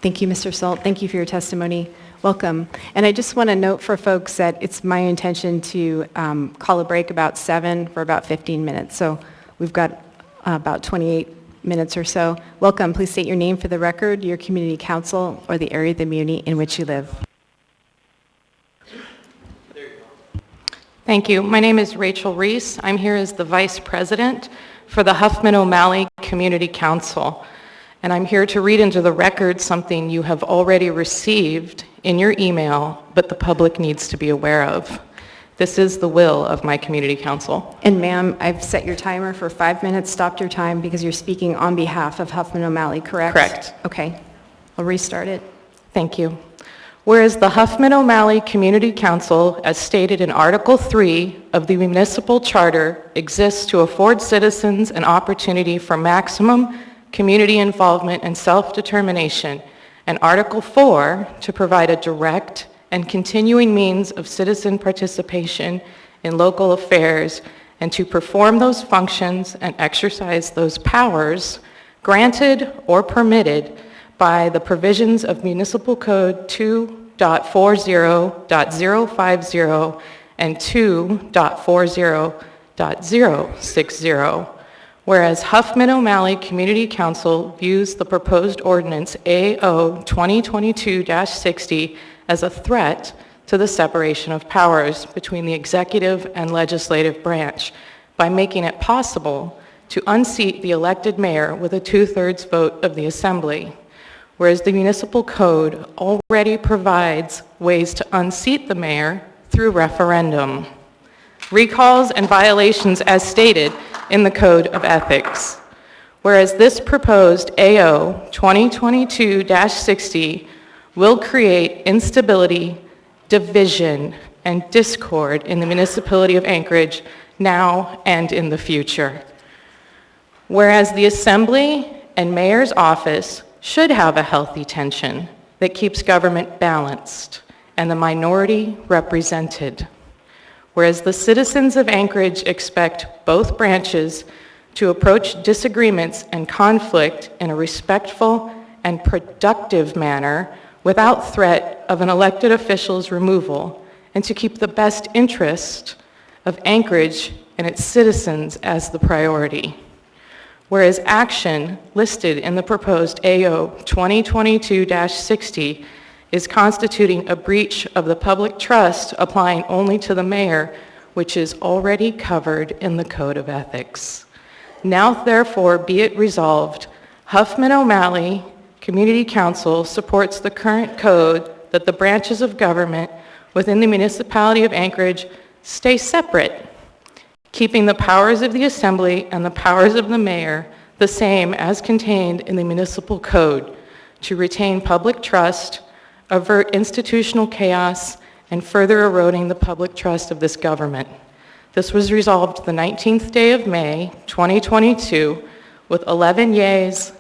Thank you, Mr. Solt. Thank you for your testimony. Welcome. And I just want to note for folks that it's my intention to call a break about 7 for about 15 minutes. So we've got about 28 minutes or so. Welcome. Please state your name for the record, your community council, or the area of the community in which you live. Thank you. My name is Rachel Reese. I'm here as the Vice President for the Huffman O'Malley Community Council. And I'm here to read into the record something you have already received in your email, but the public needs to be aware of. This is the will of my community council. And ma'am, I've set your timer for 5 minutes, stopped your time because you're speaking on behalf of Huffman O'Malley, correct? Correct. Okay. I'll restart it. Thank you. Whereas the Huffman O'Malley Community Council, as stated in Article 3 of the Municipal Charter, exists to afford citizens an opportunity for maximum community involvement and self-determination, and Article 4 to provide a direct and continuing means of citizen participation in local affairs and to perform those functions and exercise those powers granted or permitted by the provisions of Municipal Code 2.40.050 and 2.40.060. Whereas Huffman O'Malley Community Council views the proposed ordinance AO 2022-60 as a threat to the separation of powers between the executive and legislative branch by making it possible to unseat the elected mayor with a 2/3 vote of the assembly. Whereas the municipal code already provides ways to unseat the mayor through referendum. recalls, and violations as stated in the Code of Ethics. Whereas this proposed AO 2022-60 will create instability, division, and discord in the municipality of Anchorage now and in the future. Whereas the Assembly and Mayor's office should have a healthy tension that keeps government balanced and the minority represented. Whereas the citizens of Anchorage expect both branches to approach disagreements and conflict in a respectful and productive manner without threat of an elected official's removal, and to keep the best interest of Anchorage and its citizens as the priority. Whereas action listed in the proposed AO 2022-60 is constituting a breach of the public trust applying only to the mayor, which is already covered in the Code of Ethics. Now therefore be it resolved, Huffman O'Malley Community Council supports the current code that the branches of government within the municipality of Anchorage stay separate, keeping the powers of the Assembly and the powers of the mayor the same as contained in the municipal code to retain public trust, avert institutional chaos, and further eroding the public trust of this government. This was resolved the 19th day of May, 2022, with 11 yeas,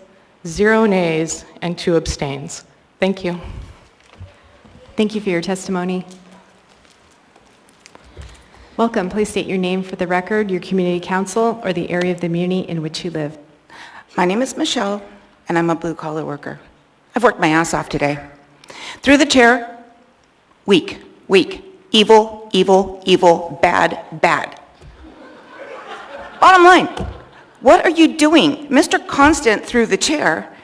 0 nays, and 2 abstains. Thank you. Thank you for your testimony. Welcome. Please state your name for the record, your community council, or the area of the muni in which you live. My name is Michelle, and I'm a blue-collar worker. I've worked my ass off today. Through the chair, weak, evil, evil, evil, bad, bad. Bottom line, what are you doing? Mr. Constant, through the chair,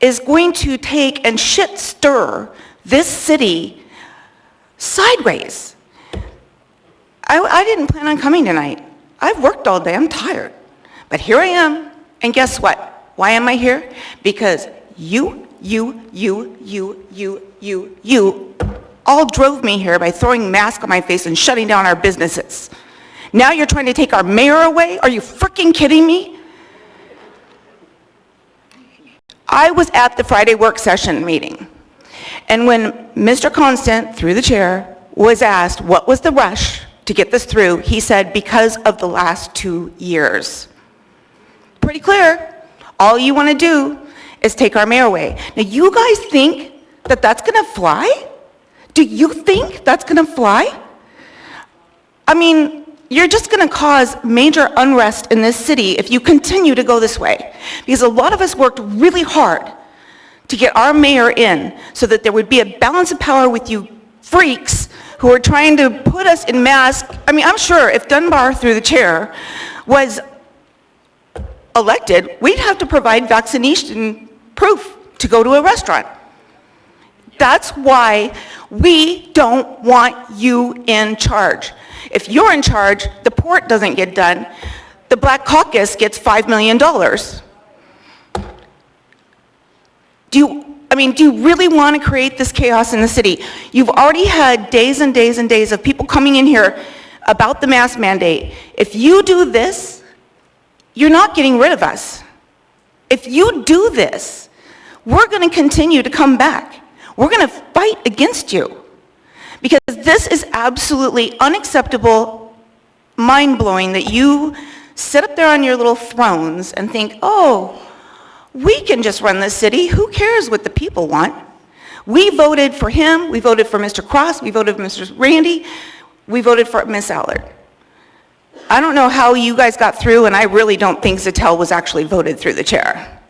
is going to take and shit stir this city sideways. I didn't plan on coming tonight. I've worked all day, I'm tired. But here I am, and guess what? Why am I here? Because you all drove me here by throwing masks on my face and shutting down our businesses. Now you're trying to take our mayor away? Are you freaking kidding me? I was at the Friday work session meeting, and when Mr. Constant, through the chair, was asked what was the rush to get this through, he said, because of the last 2 years. Pretty clear. All you want to do is take our mayor away. Now, you guys think that that's going to fly? Do you think that's going to fly? I mean, you're just going to cause major unrest in this city if you continue to go this way. Because a lot of us worked really hard to get our mayor in so that there would be a balance of power with you freaks who are trying to put us in masks. I mean, I'm sure if Dunbar, through the chair, was elected, we'd have to provide vaccination proof to go to a restaurant. That's why we don't want you in charge. If you're in charge, the port doesn't get done. The Black Caucus gets $5 million. Do you really want to create this chaos in the city? You've already had days and days and days of people coming in here about the mask mandate. If you do this, you're not getting rid of us. If you do this, we're going to continue to come back. We're going to fight against you. Because this is absolutely unacceptable, mind-blowing that you sit up there on your little thrones and think, oh, we can just run this city. Who cares what the people want? We voted for him. We voted for Mr. Cross. We voted for Mr. Randy. We voted for Miss Allard. I don't know how you guys got through, and I really don't think Zattel was actually voted through the chair.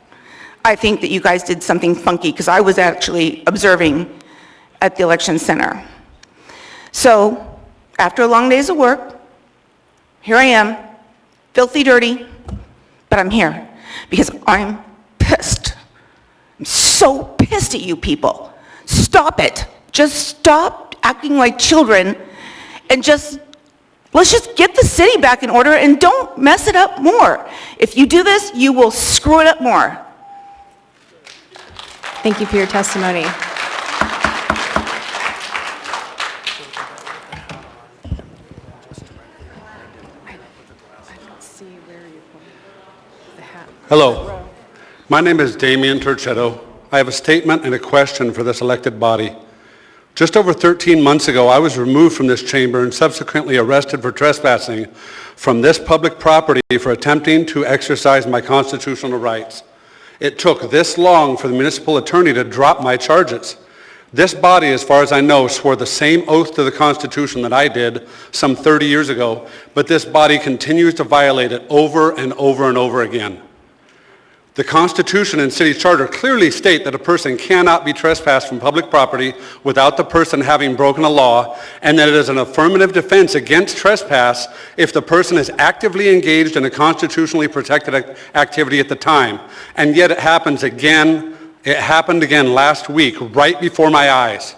I think that you guys did something funky, because I was actually observing at the election center. So, after long days of work, here I am, filthy dirty, but I'm here, because I'm pissed. I'm so pissed at you people. Stop it. Just stop acting like children, and let's just get the city back in order and don't mess it up more. If you do this, you will screw it up more. Thank you for your testimony. Hello. My name is Damian Turchetto. I have a statement and a question for this elected body. Just over 13 months ago, I was removed from this chamber and subsequently arrested for trespassing from this public property for attempting to exercise my constitutional rights. It took this long for the municipal attorney to drop my charges. This body, as far as I know, swore the same oath to the Constitution that I did some 30 years ago, but this body continues to violate it over and over and over again. The Constitution and City Charter clearly state that a person cannot be trespassed from public property without the person having broken a law, and that it is an affirmative defense against trespass if the person is actively engaged in a constitutionally protected activity at the time. And yet it happens again. It happened again last week, right before my eyes.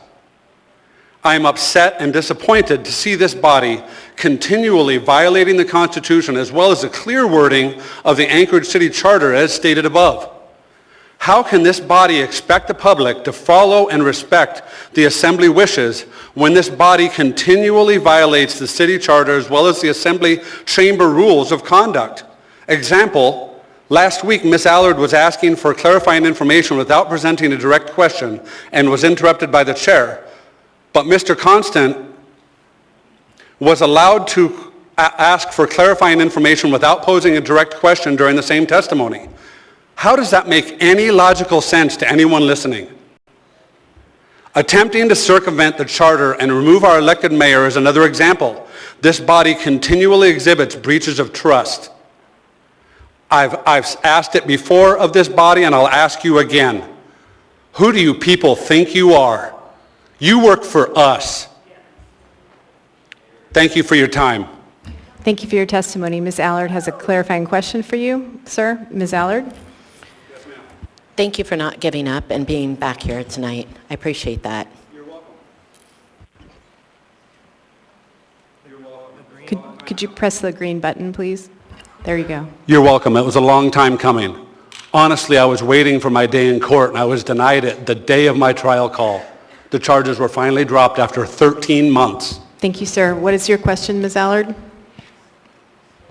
I am upset and disappointed to see this body continually violating the Constitution as well as the clear wording of the Anchorage City Charter as stated above. How can this body expect the public to follow and respect the Assembly wishes when this body continually violates the City Charter as well as the Assembly Chamber rules of conduct? Example, last week, Ms. Allard was asking for clarifying information without presenting a direct question and was interrupted by the chair. But Mr. Constant was allowed to ask for clarifying information without posing a direct question during the same testimony. How does that make any logical sense to anyone listening? Attempting to circumvent the charter and remove our elected mayor is another example. This body continually exhibits breaches of trust. I've asked it before of this body, and I'll ask you again. Who do you people think you are? You work for us. Thank you for your time. Thank you for your testimony. Ms. Allard has a clarifying question for you, sir. Ms. Allard? Thank you for not giving up and being back here tonight. I appreciate that. Could you press the green button, please? There you go. You're welcome. It was a long time coming. Honestly, I was waiting for my day in court, and I was denied it the day of my trial call. The charges were finally dropped after 13 months. Thank you, sir. What is your question, Ms. Allard?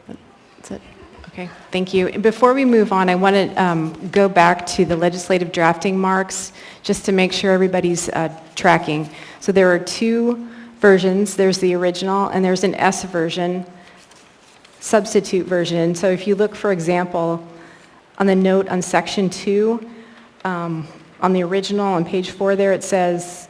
That's it. Okay, thank you. Before we move on, I want to go back to the legislative drafting marks just to make sure everybody's tracking. So there are two versions. There's the original and there's an S version, substitute version. So if you look, for example, on the note on section 2, on the original on page 4 there, it says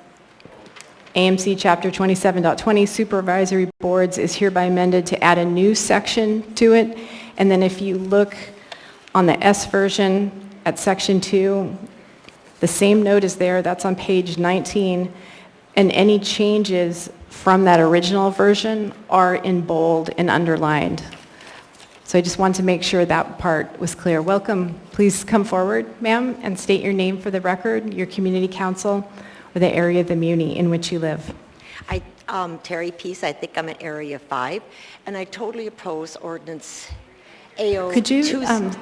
AMC Chapter 27.20 Supervisory Boards is hereby amended to add a new section to it. And then if you look on the S version at section 2, the same note is there. That's on page 19. And any changes from that original version are in bold and underlined. So I just want to make sure that part was clear. Welcome. Please come forward, ma'am, and state your name for the record, your community council, or the area of the muni in which you live. Terry Peace, I think I'm in Area 5, and I totally oppose ordinance AO. Could you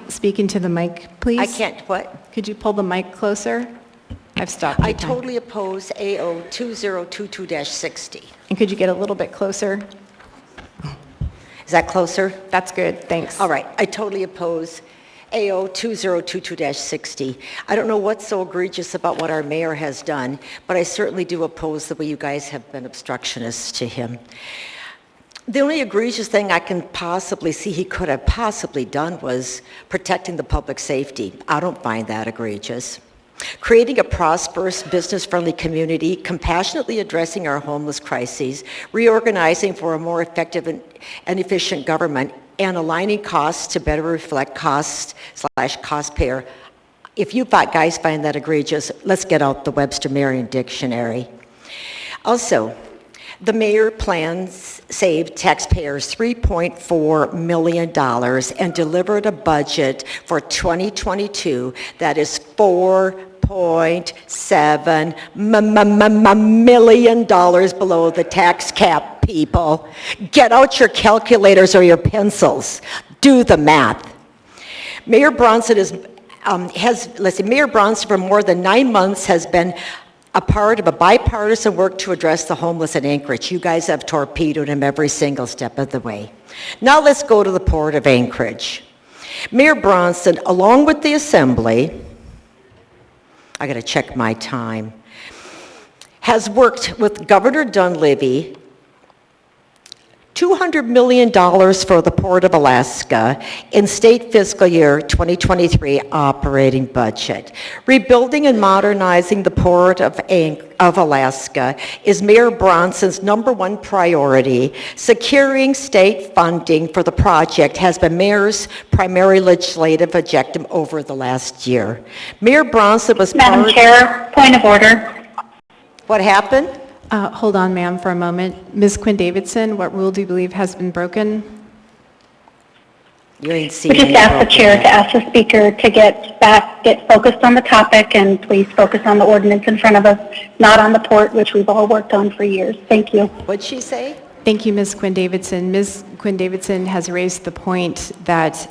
speak into the mic, please? I can't, what? Could you pull the mic closer? I've stopped. I totally oppose AO 2022-60. And could you get a little bit closer? Is that closer? That's good, thanks. All right, I totally oppose AO 2022-60. I don't know what's so egregious about what our mayor has done, but I certainly do oppose the way you guys have been obstructionists to him. The only egregious thing I can possibly see he could have possibly done was protecting the public safety. I don't find that egregious. Creating a prosperous, business-friendly community, compassionately addressing our homeless crises, reorganizing for a more effective and efficient government, and aligning costs to better reflect cost/cost payer. If you guys find that egregious, let's get out the Webster Merriam Dictionary. Also, the mayor plans saved taxpayers $3.4 million and delivered a budget for 2022 that is $4.7 million below the tax cap. People, get out your calculators or your pencils. Do the math. Mayor Bronson Mayor Bronson for more than 9 months has been a part of a bipartisan work to address the homeless in Anchorage. You guys have torpedoed him every single step of the way. Now let's go to the Port of Anchorage. Mayor Bronson, along with the Assembly, I got to check my time, has worked with Governor Dunleavy $200 million for the Port of Alaska in state fiscal year 2023 operating budget. Rebuilding and modernizing the Port of Alaska is Mayor Bronson's #1 priority. Securing state funding for the project has been Mayor's primary legislative objective over the last year. Mayor Bronson was Madam Chair, point of order. What happened? Hold on, ma'am, for a moment. Ms. Quinn Davidson, what rule do you believe has been broken? You ain't We seen just any asked the broken chair yet. to ask the speaker to get focused on the topic, and please focus on the ordinance in front of us, not on the port, which we've all worked on for years. Thank you. What'd she say? Thank you, Ms. Quinn Davidson. Ms. Quinn Davidson has raised the point that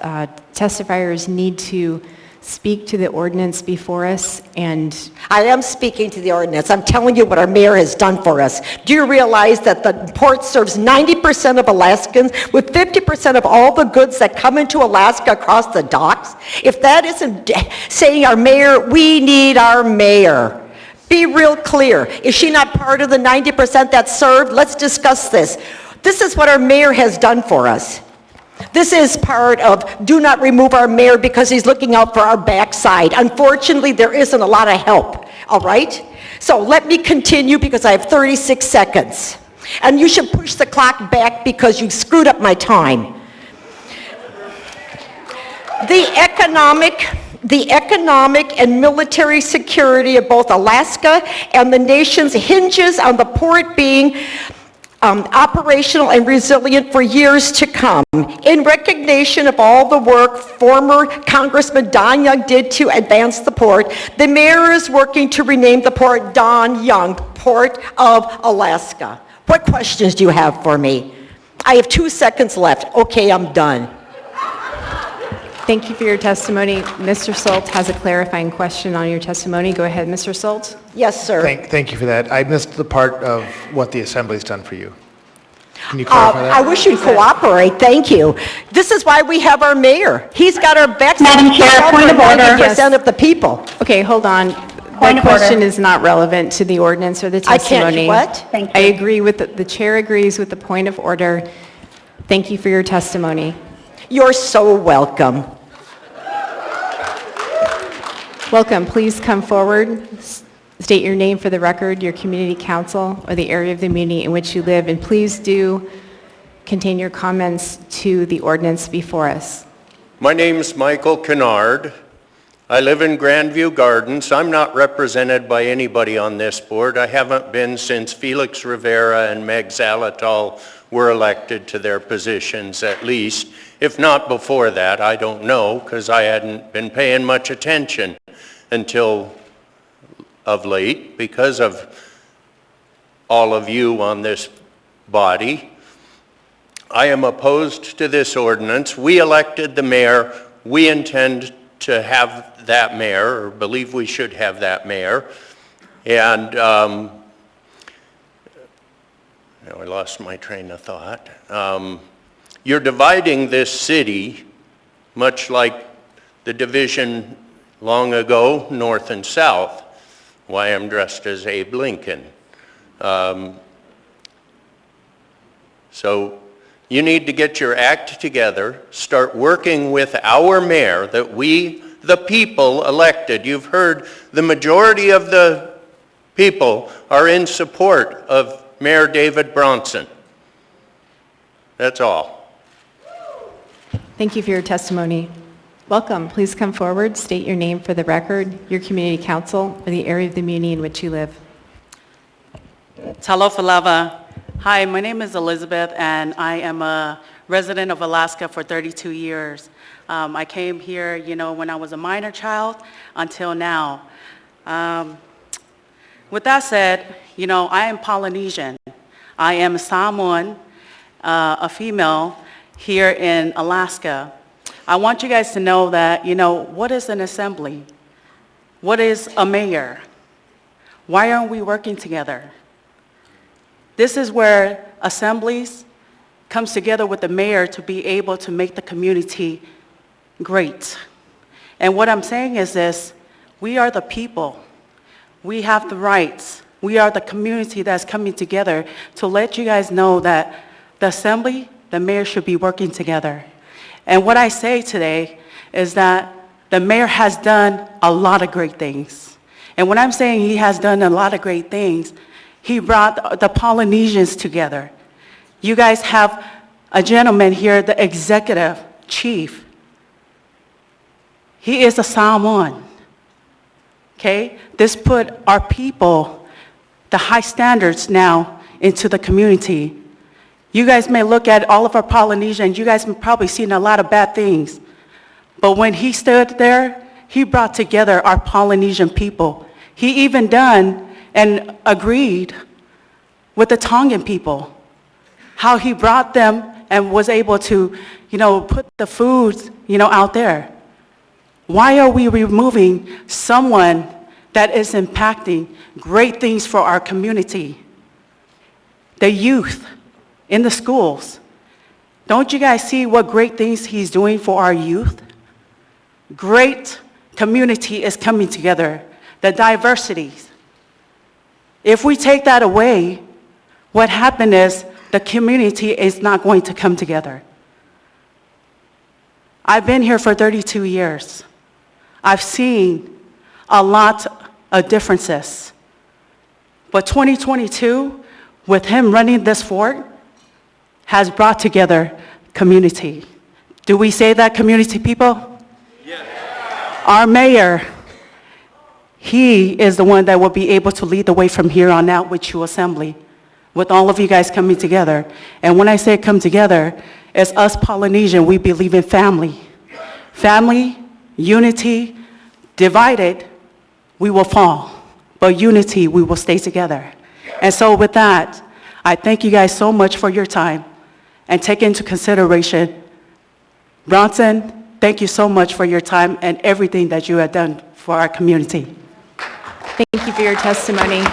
testifiers need to speak to the ordinance before us, and I am speaking to the ordinance. I'm telling you what our mayor has done for us. Do you realize that the port serves 90% of Alaskans with 50% of all the goods that come into Alaska across the docks? If that isn't saying our mayor, we need our mayor. Be real clear. Is she not part of the 90% that's served? Let's discuss this. This is what our mayor has done for us. This is part of do not remove our mayor because he's looking out for our backside. Unfortunately, there isn't a lot of help, all right? So let me continue because I have 36 seconds. And you should push the clock back because you screwed up my time. The economic and military security of both Alaska and the nation's hinges on the port being operational and resilient for years to come. In recognition of all the work former Congressman Don Young did to advance the port, the mayor is working to rename the port Don Young, Port of Alaska. What questions do you have for me? I have 2 seconds left. Okay, I'm done. thank you for your testimony. Mr. Salt has a clarifying question on your testimony. Go ahead, Mr. Salt. Yes, sir. Thank you for that. I missed the part of what the Assembly's done for you. Can you clarify that? I wish you'd cooperate. Thank you. This is why we have our mayor. He's got our backs. Madam Chair, point of order. 90% of the people. Okay, hold on. Point That of question order. is not relevant to the ordinance or the I can't- testimony. what? Thank I you. agree with, the chair agrees with the point of order. Thank you for your testimony. You're so welcome. Welcome, please come forward. State your name for the record, your community council, or the area of the community in which you live, and please do contain your comments to the ordinance before us. My name's Michael Kennard. I live in Grandview Gardens. I'm not represented by anybody on this board. I haven't been since Felix Rivera and Meg Zalatal were elected to their positions, at least. If not before that, I don't know, because I hadn't been paying much attention until of late because of all of you on this body. I am opposed to this ordinance. We elected the mayor. We intend to have that mayor, or believe we should have that mayor. And now I lost my train of thought. You're dividing this city, much like the division long ago, north and south. Why I'm dressed as Abe Lincoln. So you need to get your act together, start working with our mayor that we, the people, elected. You've heard the majority of the people are in support of Mayor David Bronson. That's all. Thank you for your testimony. Welcome. Please come forward. State your name for the record, your community council, or the area of the community in which you live. Talofa lava. Hi, my name is Elizabeth, and I am a resident of Alaska for 32 years. I came here, when I was a minor child until now. With that said, I am Polynesian. I am Samoan, a female here in Alaska. I want you guys to know that, what is an assembly? What is a mayor? Why aren't we working together? This is where assemblies comes together with the mayor to be able to make the community great. And what I'm saying is this, we are the people. We have the rights. We are the community that's coming together to let you guys know that the Assembly, the mayor should be working together. And what I say today is that the mayor has done a lot of great things. And when I'm saying he has done a lot of great things, he brought the Polynesians together. You guys have a gentleman here, the executive chief. He is a Samoan, okay? This put our people, the high standards now, into the community. You guys may look at all of our Polynesians, you guys have probably seen a lot of bad things. But when he stood there, he brought together our Polynesian people. He even done and agreed with the Tongan people, how he brought them and was able to, put the foods, out there. Why are we removing someone that is impacting great things for our community? The youth in the schools. Don't you guys see what great things he's doing for our youth? Great community is coming together. The diversities. If we take that away, what happened is the community is not going to come together. I've been here for 32 years. I've seen a lot of differences. But 2022, with him running this fort, has brought together community. Do we say that, community people? Yes. Our mayor, he is the one that will be able to lead the way from here on out with Chu Assembly, with all of you guys coming together. And when I say come together, as us Polynesian, we believe in family. Family, unity, divided, we will fall. But unity, we will stay together. And so with that, I thank you guys so much for your time and take into consideration. Bronson, thank you so much for your time and everything that you have done for our community. Thank you for your testimony.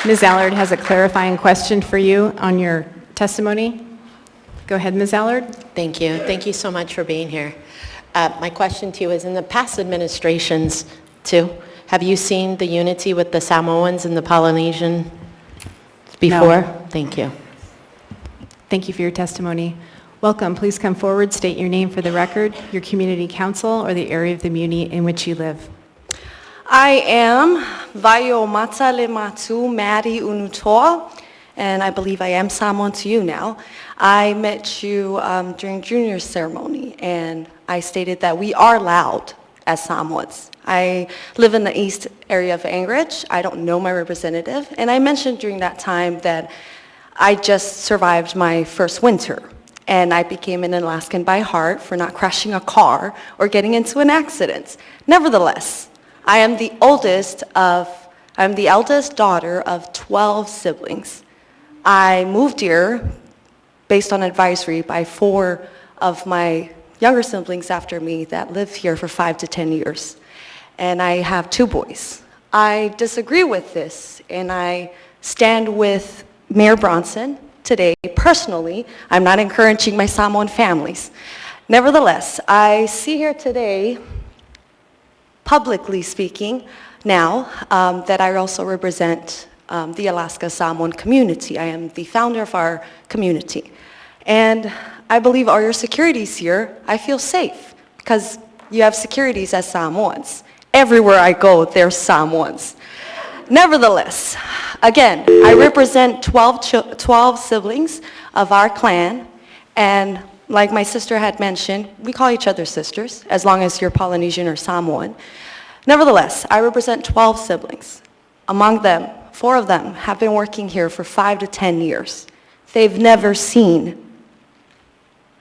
Ms. Allard has a clarifying question for you on your testimony. Go ahead, Ms. Allard. Thank you. Thank you so much for being here. My question to you is, in the past administrations, too, have you seen the unity with the Samoans and the Polynesian before? No. Thank you. Thank you for your testimony. Welcome. Please come forward, state your name for the record, your community council, or the area of the muni in which you live. I am Vaiomata Le Matu Mari Unutoa, and I believe I am Samoan to you now. I met you during junior ceremony, and I stated that we are loud as Samoans. I live in the east area of Anchorage. I don't know my representative, and I mentioned during that time that I just survived my first winter, and I became an Alaskan by heart for not crashing a car or getting into an accident. Nevertheless, I am the eldest daughter of 12 siblings. I moved here based on advisory by 4 of my younger siblings after me that lived here for 5 to 10 years. And I have 2 boys. I disagree with this, and I stand with Mayor Bronson today personally. I'm not encouraging my Samoan families. Nevertheless, I see here today, publicly speaking now, that I also represent the Alaska Samoan community. I am the founder of our community. And I believe all your securities here, I feel safe because you have securities as Samoans. Everywhere I go, there's Samoans. Nevertheless, again, I represent 12 siblings of our clan, and like my sister had mentioned, we call each other sisters, as long as you're Polynesian or Samoan. Nevertheless, I represent 12 siblings. Among them, 4 of them have been working here for 5 to 10 years. They've never seen,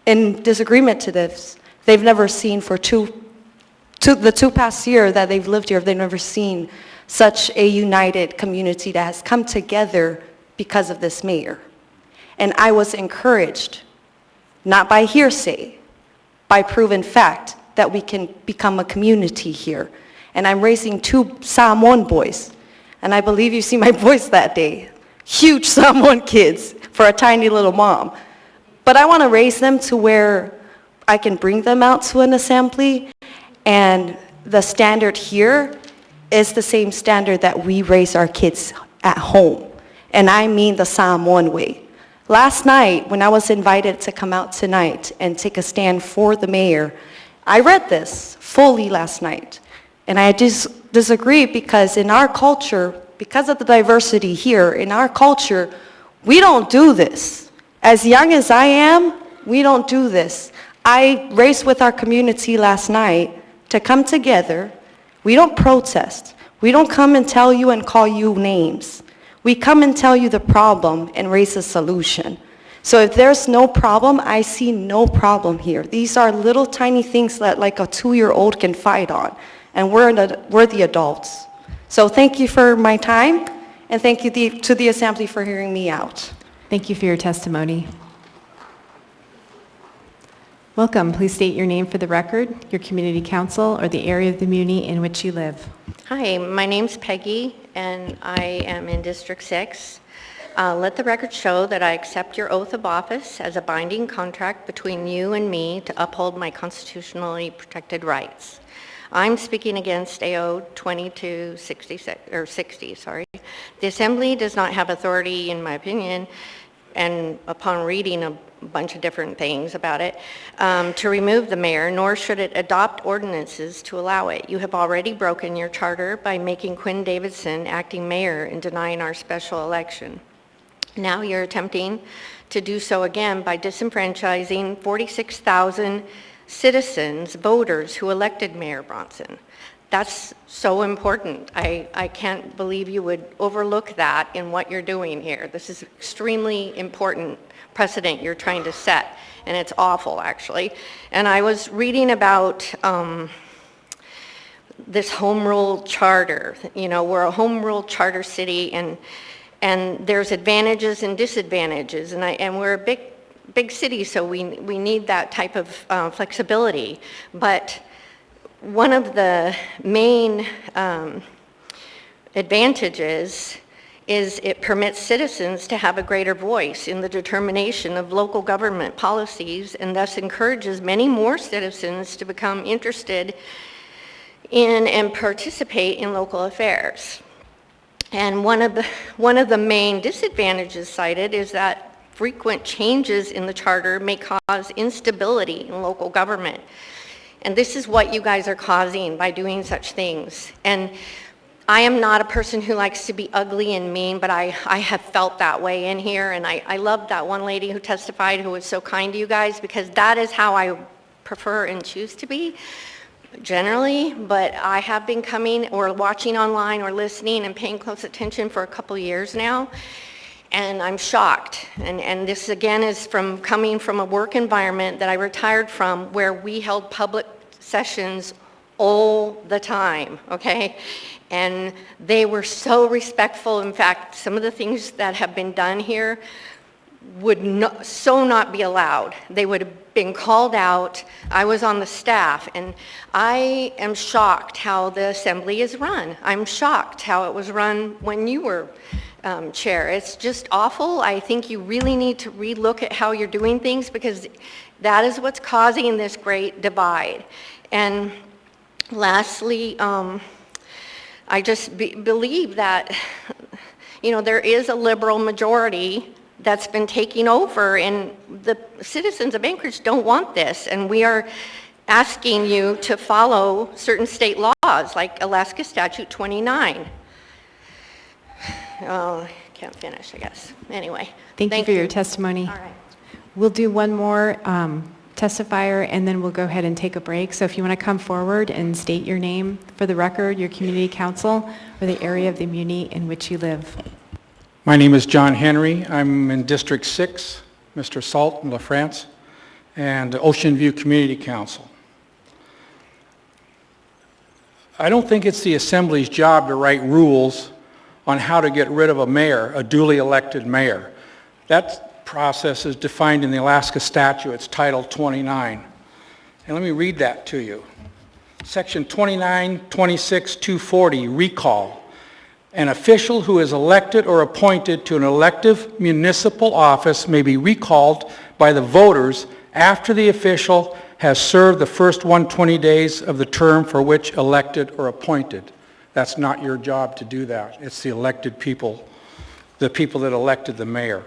in disagreement to this, they've never seen for the 2 past years that they've lived here, they've never seen such a united community that has come together because of this mayor. And I was encouraged, not by hearsay, by proven fact, that we can become a community here. And I'm raising 2 Samoan boys. And I believe you see my boys that day. Huge Samoan kids for a tiny little mom. But I want to raise them to where I can bring them out to an assembly, and the standard here is the same standard that we raise our kids at home. And I mean the Samoan way. Last night, when I was invited to come out tonight and take a stand for the mayor, I read this fully last night. And I just disagree because in our culture, because of the diversity here, in our culture, we don't do this. As young as I am, we don't do this. I raced with our community last night to come together. We don't protest. We don't come and tell you and call you names. We come and tell you the problem and raise a solution. So if there's no problem, I see no problem here. These are little tiny things that like a 2-year-old can fight on, and we're the adults. So thank you for my time, and thank you to the Assembly for hearing me out. Thank you for your testimony. Welcome. Please state your name for the record, your community council, or the area of the muni in which you live. Hi, my name's Peggy, and I am in District 6. Let the record show that I accept your oath of office as a binding contract between you and me to uphold my constitutionally protected rights. I'm speaking against AO 2260, sorry. The Assembly does not have authority, in my opinion, and upon reading a bunch of different things about it, to remove the mayor, nor should it adopt ordinances to allow it. You have already broken your charter by making Quinn Davidson acting mayor and denying our special election. Now you're attempting to do so again by disenfranchising 46,000 citizens, voters who elected Mayor Bronson. That's so important. I can't believe you would overlook that in what you're doing here. This is extremely important precedent you're trying to set, and it's awful, actually. And I was reading about this home rule charter. You know, we're a home rule charter city, and there's advantages and disadvantages, and we're a big city, so we need that type of flexibility. But one of the main advantages is it permits citizens to have a greater voice in the determination of local government policies, and thus encourages many more citizens to become interested in and participate in local affairs. And one of the main disadvantages cited is that frequent changes in the charter may cause instability in local government. And this is what you guys are causing by doing such things. And I am not a person who likes to be ugly and mean, but I have felt that way in here. And I loved that one lady who testified who was so kind to you guys, because that is how I prefer and choose to be generally. But I have been coming or watching online or listening and paying close attention for a couple years now. And I'm shocked. And this again is coming from a work environment that I retired from, where we held public sessions all the time, okay? And they were so respectful. In fact, some of the things that have been done here would not be allowed. They would have been called out. I was on the staff, and I am shocked how the assembly is run. I'm shocked how it was run when you were chair. It's just awful. I think you really need to relook at how you're doing things, because that is what's causing this great divide. And lastly, I just believe that, you know, there is a liberal majority that's been taking over, and the citizens of Anchorage don't want this, and we are asking you to follow certain state laws, like Alaska Statute 29. Oh, can't finish, I guess. Anyway. Thank you for your testimony. All right. We'll do one more testifier, and then we'll go ahead and take a break. So if you want to come forward and state your name for the record, your community council, or the area of the muni in which you live. My name is John Henry. I'm in District 6, Mr. Salt and LaFrance, and Ocean View Community Council. I don't think it's the Assembly's job to write rules on how to get rid of a mayor, a duly elected mayor. That process is defined in the Alaska statute. It's Title 29. And let me read that to you. Section 2926-240, recall. An official who is elected or appointed to an elective municipal office may be recalled by the voters after the official has served the first 120 days of the term for which elected or appointed. That's not your job to do that. It's the elected people, the people that elected the mayor.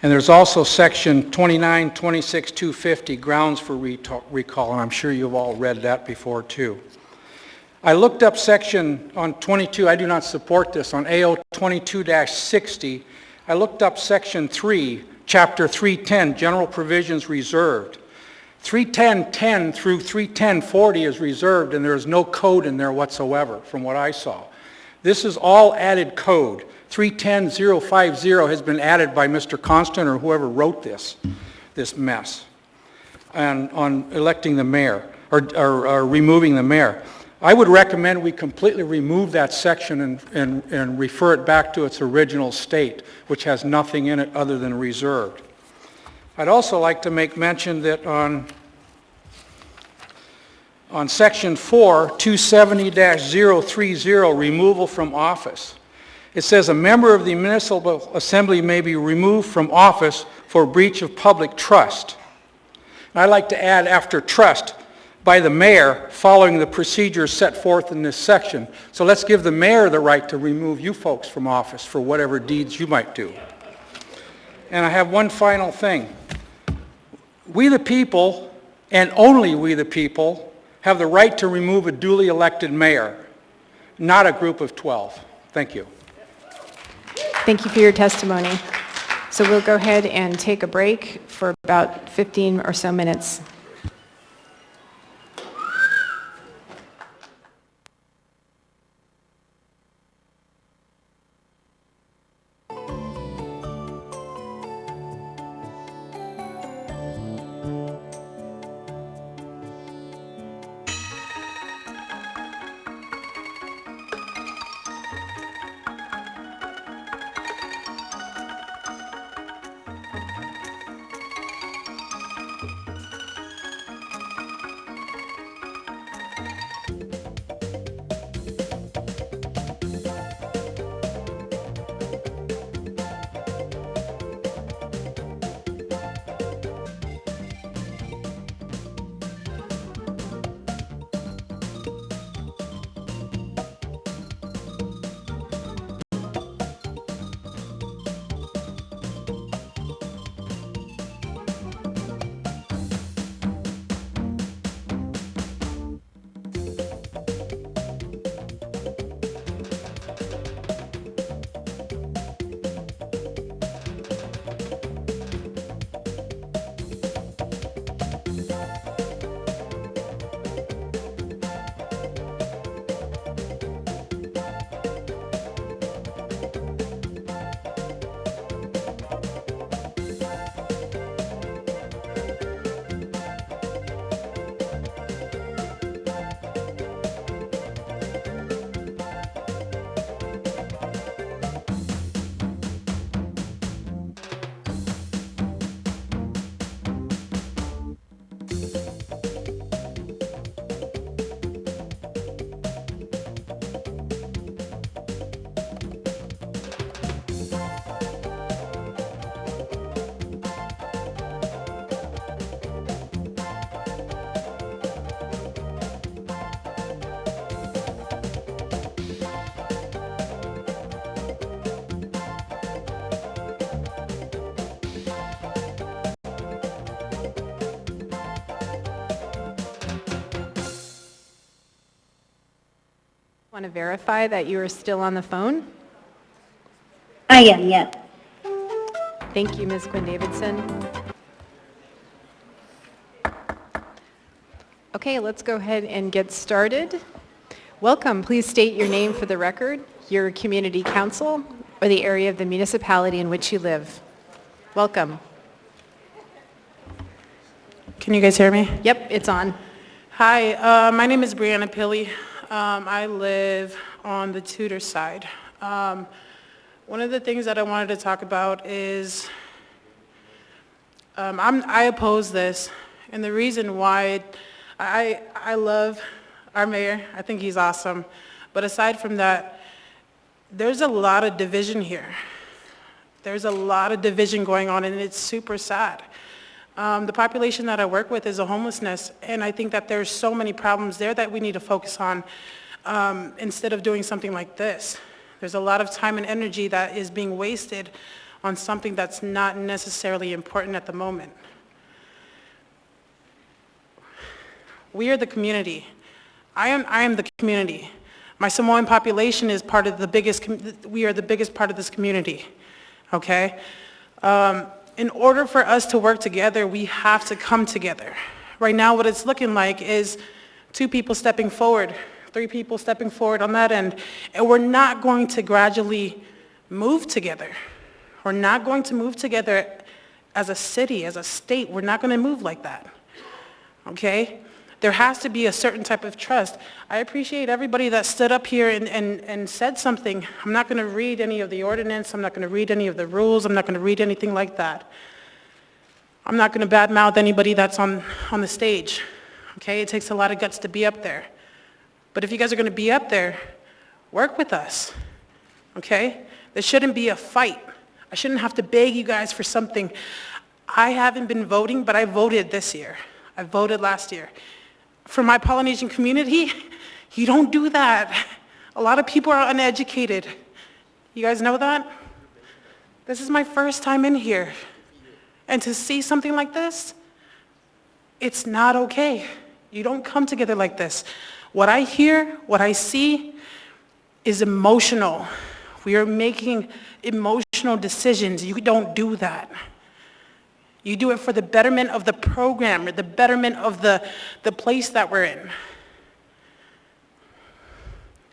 And there's also section 2926-250, grounds for recall, and I'm sure you've all read that before too. I looked up section on 22, I do not support this, on AO 22-60. I looked up section 3, chapter 310, general provisions reserved. 310.10 through 310.40 is reserved, and there is no code in there whatsoever from what I saw. This is all added code. 310.050 has been added by Mr. Constant or whoever wrote this mess, and on electing the mayor, or removing the mayor. I would recommend we completely remove that section and refer it back to its original state, which has nothing in it other than reserved. I'd also like to make mention that on section 4, 270-030, removal from office, it says a member of the municipal assembly may be removed from office for breach of public trust. And I'd like to add after trust, by the mayor following the procedures set forth in this section. So let's give the mayor the right to remove you folks from office for whatever deeds you might do. And I have one final thing. We the people, and only we the people, have the right to remove a duly elected mayor, not a group of 12. Thank you. Thank you for your testimony. So we'll go ahead and take a break for about 15 or so minutes. Want to verify that you are still on the phone? I am, yes. Thank you, Ms. Quinn Davidson. Okay, let's go ahead and get started. Welcome. Please state your name for the record, your community council, or the area of the municipality in which you live. Welcome. Can you guys hear me? Yep, it's on. Hi, my name is Brianna Pilley. I live on the Tudor side. One of the things that I wanted to talk about is I oppose this, and the reason why I love our mayor. I think he's awesome. But aside from that, there's a lot of division here. There's a lot of division going on, and it's super sad. The population that I work with is a homelessness, and I think that there's so many problems there that we need to focus on instead of doing something like this. There's a lot of time and energy that is being wasted on something that's not necessarily important at the moment. We are the community. I am the community. My Samoan population is part of the biggest, we are the biggest part of this community, okay? In order for us to work together, we have to come together. Right now, what it's looking like is 2 people stepping forward, 3 people stepping forward on that end, and we're not going to gradually move together. We're not going to move together as a city, as a state. We're not going to move like that, okay? There has to be a certain type of trust. I appreciate everybody that stood up here and said something. I'm not going to read any of the ordinance. I'm not going to read any of the rules. I'm not going to read anything like that. I'm not going to badmouth anybody that's on the stage, okay? It takes a lot of guts to be up there. But if you guys are going to be up there, work with us, okay? There shouldn't be a fight. I shouldn't have to beg you guys for something. I haven't been voting, but I voted this year. I voted last year. For my Polynesian community, you don't do that. A lot of people are uneducated. You guys know that? This is my first time in here. And to see something like this, it's not okay. You don't come together like this. What I hear, what I see is emotional. We are making emotional decisions. You don't do that. You do it for the betterment of the program, or the betterment of the place that we're in.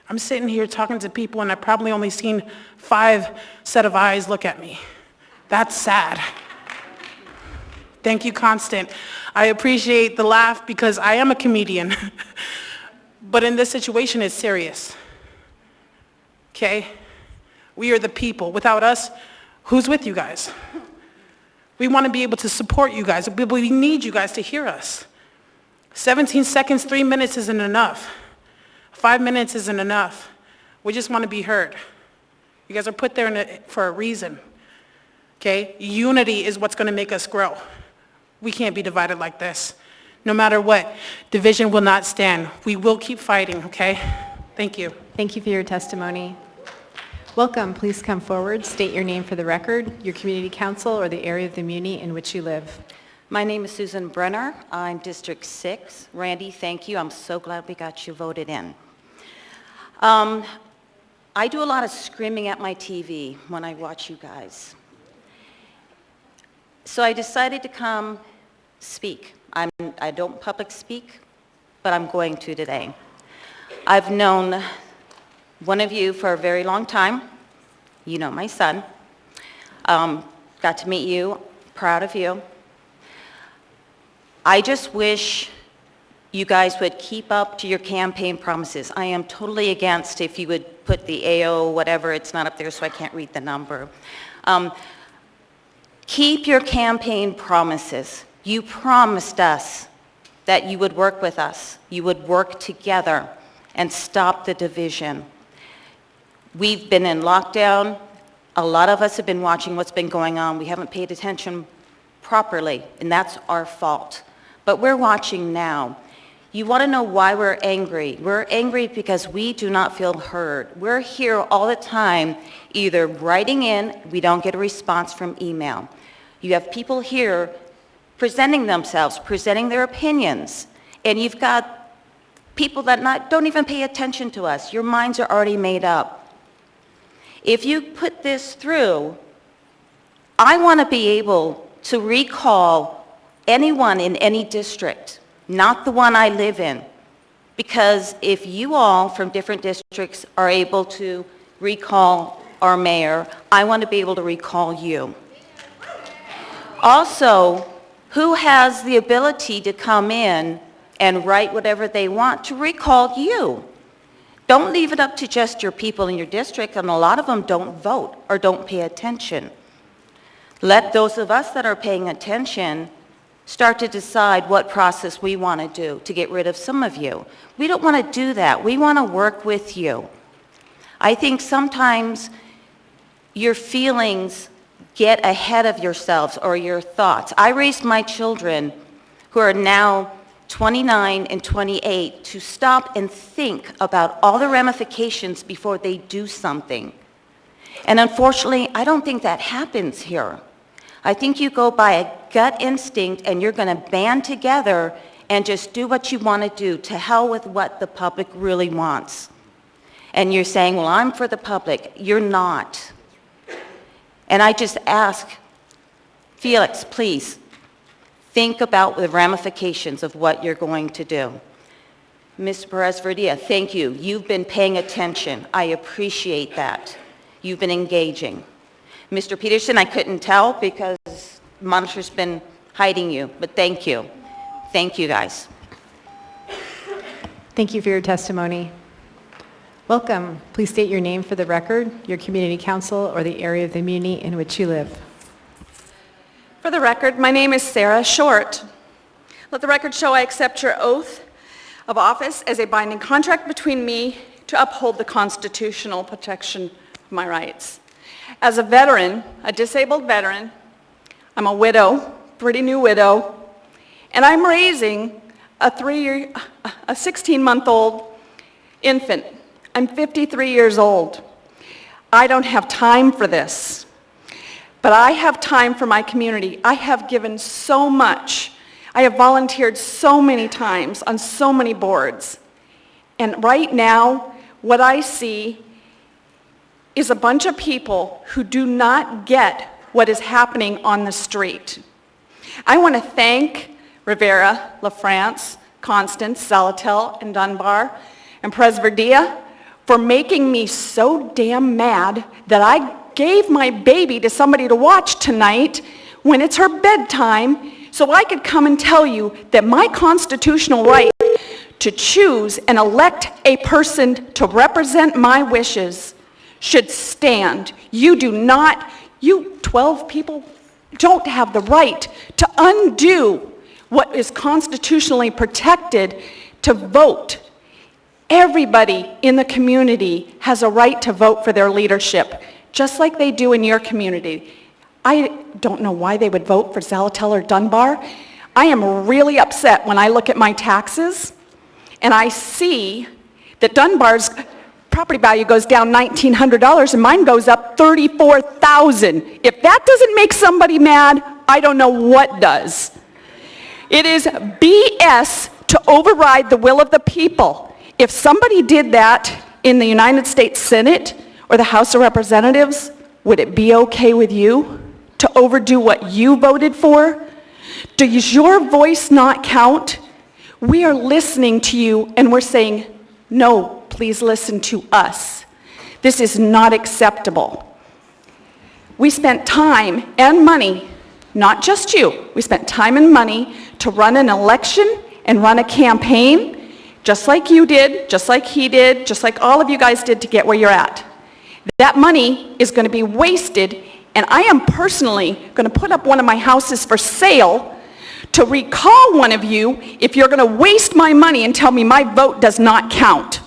I'm sitting here talking to people and I've probably only seen 5 set of eyes look at me. That's sad. Thank you, Constant. I appreciate the laugh because I am a comedian. But in this situation, it's serious. Okay? We are the people. Without us, who's with you guys? We want to be able to support you guys. We need you guys to hear us. 17 seconds, 3 minutes isn't enough. 5 minutes isn't enough. We just want to be heard. You guys are put there for a reason. Okay? Unity is what's going to make us grow. We can't be divided like this. No matter what, division will not stand. We will keep fighting, okay? Thank you. Thank you for your testimony. Welcome. Please come forward. State your name for the record, your community council, or the area of the muni in which you live. My name is Susan Brenner. I'm District 6. Randy, thank you. I'm so glad we got you voted in. I do a lot of screaming at my TV when I watch you guys. So I decided to come speak. I don't public speak, but I'm going to today. I've known one of you for a very long time. You know my son. Got to meet you, proud of you. I just wish you guys would keep up to your campaign promises. I am totally against if you would put the AO, whatever, it's not up there so I can't read the number. Keep your campaign promises. You promised us that you would work with us, you would work together and stop the division. We've been in lockdown. A lot of us have been watching what's been going on. We haven't paid attention properly, and that's our fault. But we're watching now. You want to know why we're angry? We're angry because we do not feel heard. We're here all the time, either writing in, we don't get a response from email. You have people here presenting themselves, presenting their opinions, and you've got people that don't even pay attention to us. Your minds are already made up. If you put this through, I want to be able to recall anyone in any district, not the one I live in, because if you all from different districts are able to recall our mayor, I want to be able to recall you. Also, who has the ability to come in and write whatever they want to recall you? Don't leave it up to just your people in your district, and a lot of them don't vote or don't pay attention. Let those of us that are paying attention start to decide what process we want to do to get rid of some of you. We don't want to do that. We want to work with you. I think sometimes your feelings get ahead of yourselves or your thoughts. I raised my children, who are now 29 and 28, to stop and think about all the ramifications before they do something. And unfortunately, I don't think that happens here. I think you go by a gut instinct and you're going to band together and just do what you want to do, to hell with what the public really wants. And you're saying, well, I'm for the public. You're not. And I just ask, Felix, please, think about the ramifications of what you're going to do. Ms. Perez-Verdia, thank you. You've been paying attention. I appreciate that. You've been engaging. Mr. Peterson, I couldn't tell because the monitor's been hiding you, but thank you. Thank you, guys. Thank you for your testimony. Welcome. Please state your name for the record, your community council, or the area of the community in which you live. For the record, my name is Sarah Short. Let the record show I accept your oath of office as a binding contract between me to uphold the constitutional protection of my rights. As a veteran, a disabled veteran, I'm a widow, pretty new widow, and I'm raising a 16-month-old infant. I'm 53 years old. I don't have time for this, but I have time for my community. I have given so much. I have volunteered so many times on so many boards. And right now, what I see is a bunch of people who do not get what is happening on the street. I want to thank Rivera, LaFrance, Constance, Zalatel, and Dunbar, and Perez-Verdia for making me so damn mad that I gave my baby to somebody to watch tonight when it's her bedtime so I could come and tell you that my constitutional right to choose and elect a person to represent my wishes should stand. You do not, you 12 people don't have the right to undo what is constitutionally protected to vote. Everybody in the community has a right to vote for their leadership, just like they do in your community. I don't know why they would vote for Zalatel or Dunbar. I am really upset when I look at my taxes and I see that Dunbar's property value goes down $1,900 and mine goes up $34,000. If that doesn't make somebody mad, I don't know what does. It is BS to override the will of the people. If somebody did that in the United States Senate or the House of Representatives, would it be okay with you to overdo what you voted for? Does your voice not count? We are listening to you and we're saying, no, please listen to us. This is not acceptable. We spent time and money, not just you, we spent time and money to run an election and run a campaign, just like you did, just like he did, just like all of you guys did to get where you're at. That money is going to be wasted, and I am personally going to put up one of my houses for sale to recall one of you if you're going to waste my money and tell me my vote does not count.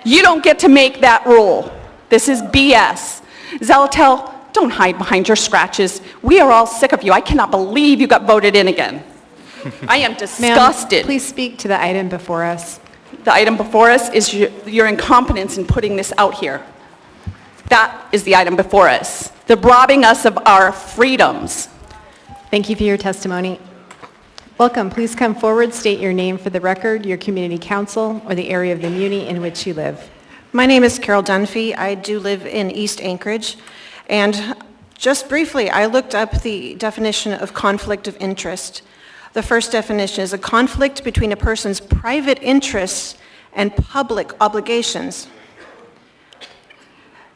You don't get to make that rule. This is BS. Zalatel, don't hide behind your scratches. We are all sick of you. I cannot believe you got voted in again. I am disgusted. Ma'am, please speak to the item before us. The item before us is your incompetence in putting this out here. That is the item before us. The robbing us of our freedoms. Thank you for your testimony. Welcome. Please come forward, state your name for the record, your community council, or the area of the muni in which you live. My name is Carol Dunphy. I do live in East Anchorage. And just briefly, I looked up the definition of conflict of interest. The first definition is a conflict between a person's private interests and public obligations.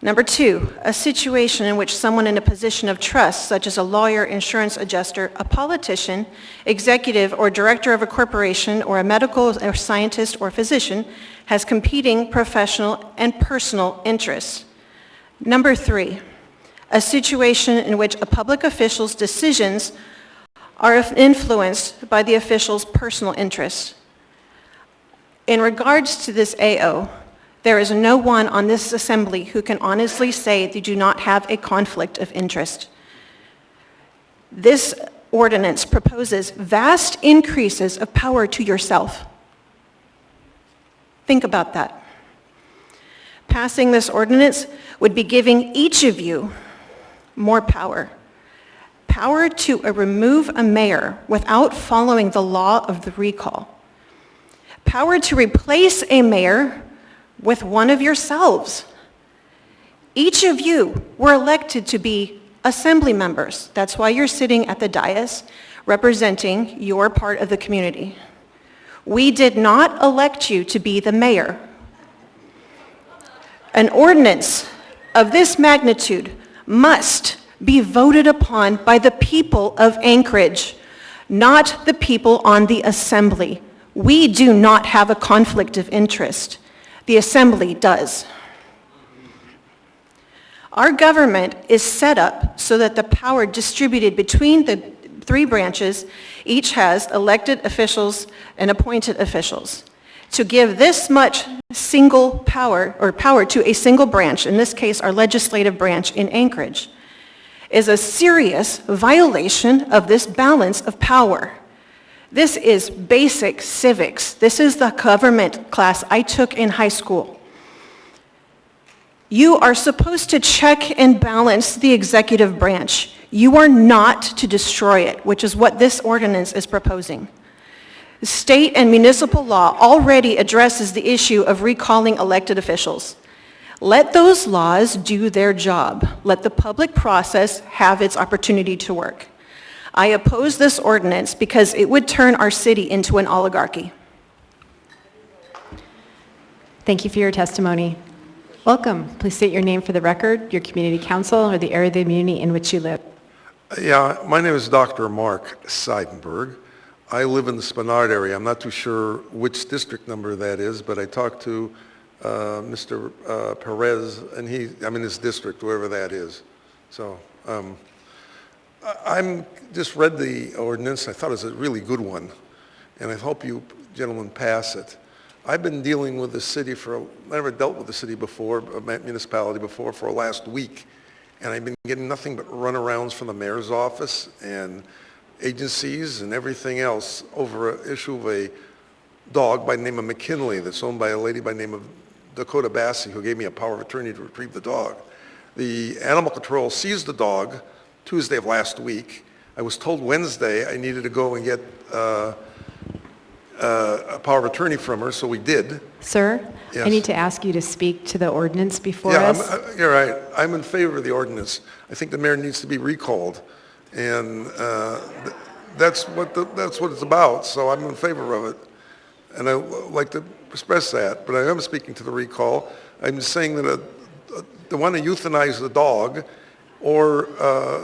Number two, a situation in which someone in a position of trust, such as a lawyer, insurance adjuster, a politician, executive, or director of a corporation, or a medical or scientist or physician, has competing professional and personal interests. Number three, a situation in which a public official's decisions are influenced by the official's personal interests. In regards to this AO, there is no one on this assembly who can honestly say they do not have a conflict of interest. This ordinance proposes vast increases of power to yourself. Think about that. Passing this ordinance would be giving each of you more power. Power to remove a mayor without following the law of the recall. Power to replace a mayor with one of yourselves. Each of you were elected to be assembly members. That's why you're sitting at the dais representing your part of the community. We did not elect you to be the mayor. An ordinance of this magnitude must be voted upon by the people of Anchorage, not the people on the assembly. We do not have a conflict of interest. The assembly does. Our government is set up so that the power distributed between the three branches each has elected officials and appointed officials. To give this much single power, or power to a single branch, in this case our legislative branch in Anchorage, is a serious violation of this balance of power. This is basic civics. This is the government class I took in high school. You are supposed to check and balance the executive branch. You are not to destroy it, which is what this ordinance is proposing. State and municipal law already addresses the issue of recalling elected officials. Let those laws do their job. Let the public process have its opportunity to work. I oppose this ordinance because it would turn our city into an oligarchy. Thank you for your testimony. Welcome. Please state your name for the record, your community council, or the area of the community in which you live. Yeah, my name is Dr. Mark Seidenberg. I live in the Spenard area. I'm not too sure which district number that is, but I talked to Mr. Perez, and I'm in his district, wherever that is. So I'm just read the ordinance. I thought it was a really good one, and I hope you gentlemen pass it. I've been dealing with the city I never dealt with the city before, a municipality before, for last week, and I've been getting nothing but runarounds from the mayor's office and agencies and everything else over an issue of a dog by the name of McKinley that's owned by a lady by the name of Dakota Bassi, who gave me a power of attorney to retrieve the dog. The animal control seized the dog Tuesday of last week. I was told Wednesday I needed to go and get a power of attorney from her, so we did. Sir, Yes. I need to ask you to speak to the ordinance before Yeah, us. you're right. I'm in favor of the ordinance. I think the mayor needs to be recalled, and that's what it's about, so I'm in favor of it. And I like to express that, but I am speaking to the recall. I'm saying that they want to euthanize the dog or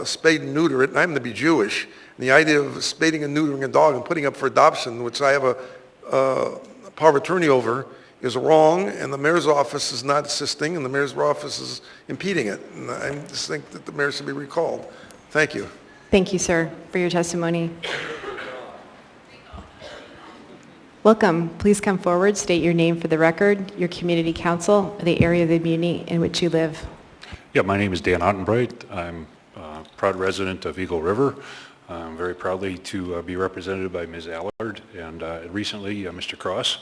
spade and neuter it, and I happen to be Jewish. And the idea of spading and neutering a dog and putting up for adoption, which I have a power of attorney over, is wrong, and the mayor's office is not assisting, and the mayor's office is impeding it. And I just think that the mayor should be recalled. Thank you. Thank you, sir, for your testimony. Welcome. Please come forward, state your name for the record, your community council, or the area of the community in which you live. Yeah, my name is Dan Ottenbreit. I'm a proud resident of Eagle River. I'm very proudly to be represented by Ms. Allard and recently Mr. Cross.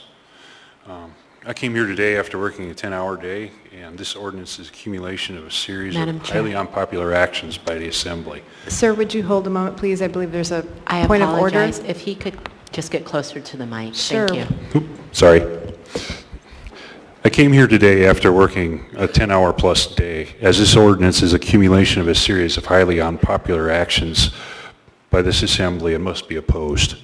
I came here today after working a 10-hour day, and this ordinance is accumulation of a series Madam of Chair. highly unpopular actions by the Assembly. Sir, would you hold a moment, please? I believe there's a I point of order. apologize. If he could just get closer to the mic. Sure. Thank you. Sorry. I came here today after working a 10-hour plus day, as this ordinance is accumulation of a series of highly unpopular actions by this Assembly and must be opposed.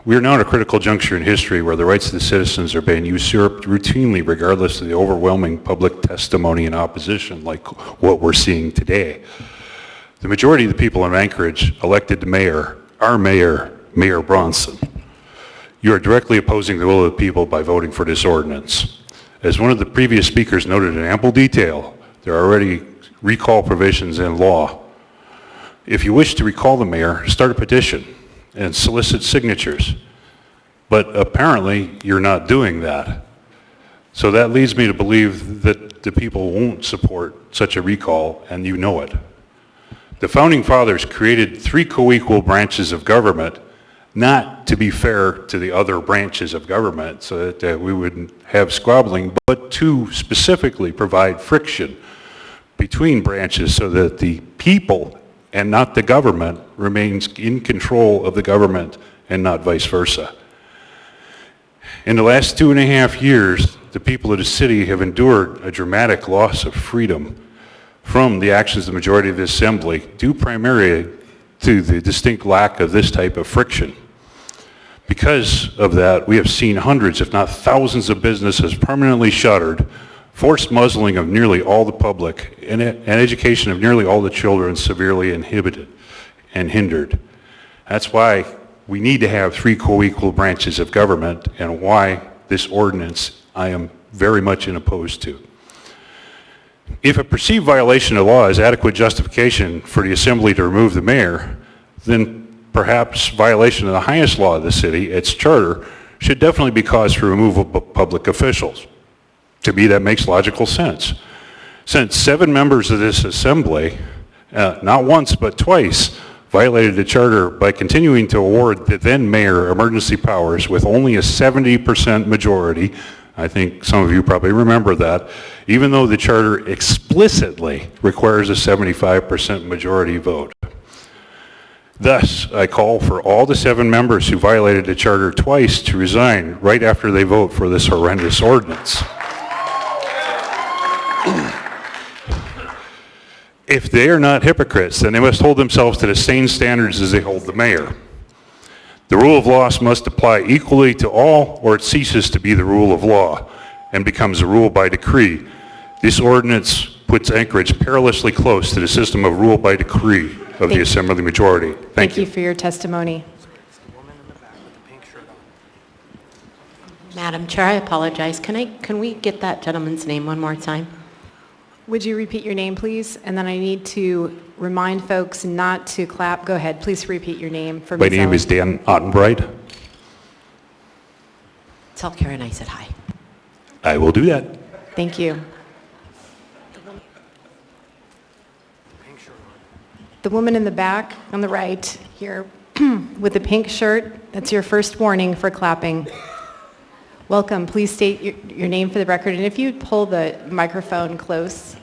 We are now at a critical juncture in history where the rights of the citizens are being usurped routinely regardless of the overwhelming public testimony in opposition like what we're seeing today. The majority of the people in Anchorage elected the mayor, our mayor, Mayor Bronson. You are directly opposing the will of the people by voting for this ordinance. As one of the previous speakers noted in ample detail, there are already recall provisions in law. If you wish to recall the mayor, start a petition and solicit signatures. But apparently, you're not doing that. So that leads me to believe that the people won't support such a recall, and you know it. The Founding Fathers created 3 co-equal branches of government, not to be fair to the other branches of government so that we wouldn't have squabbling, but to specifically provide friction between branches so that the people and not the government remains in control of the government and not vice versa. In the last 2.5 years, the people of the city have endured a dramatic loss of freedom from the actions of the majority of the assembly, due primarily to the distinct lack of this type of friction. Because of that, we have seen hundreds, if not thousands, of businesses permanently shuttered, forced muzzling of nearly all the public, and education of nearly all the children severely inhibited and hindered. That's why we need to have 3 co-equal branches of government, and why this ordinance I am very much opposed to. If a perceived violation of law is adequate justification for the assembly to remove the mayor, then perhaps violation of the highest law of the city, its charter, should definitely be cause for removal of public officials. To me, that makes logical sense. Since 7 members of this assembly, not once but twice, violated the charter by continuing to award the then mayor emergency powers with only a 70% majority. I think some of you probably remember that, even though the charter explicitly requires a 75% majority vote. Thus, I call for all the 7 members who violated the charter twice to resign right after they vote for this horrendous ordinance. If they are not hypocrites, then they must hold themselves to the same standards as they hold the mayor. The rule of law must apply equally to all, or it ceases to be the rule of law and becomes a rule by decree. This ordinance puts Anchorage perilously close to the system of rule by decree of the Assembly majority. Thank you for your testimony. Madam Chair, I apologize. Can we get that gentleman's name one more time? Would you repeat your name, please? And then I need to remind folks not to clap. Go ahead. Please repeat your name for My Ms. name Ellis. is Dan Ottenbreit. Tell Karen I said hi. I will do that. Thank you. The woman in the back on the right here with the pink shirt, that's your first warning for clapping. Welcome. Please state your name for the record, and if you pull the microphone close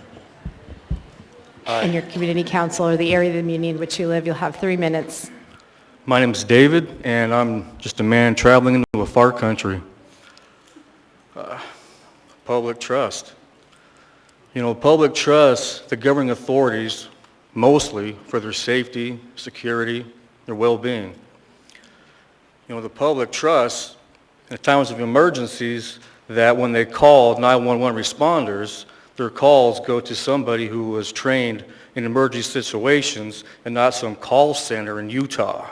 in your community council or the area of the community in which you live, you'll have 3 minutes. My name is David, and I'm just a man traveling into a far country. Public trust. You know, public trust the governing authorities mostly for their safety, security, their well-being. You know, the public trust in times of emergencies that when they call 911 responders, their calls go to somebody who was trained in emergency situations and not some call center in Utah.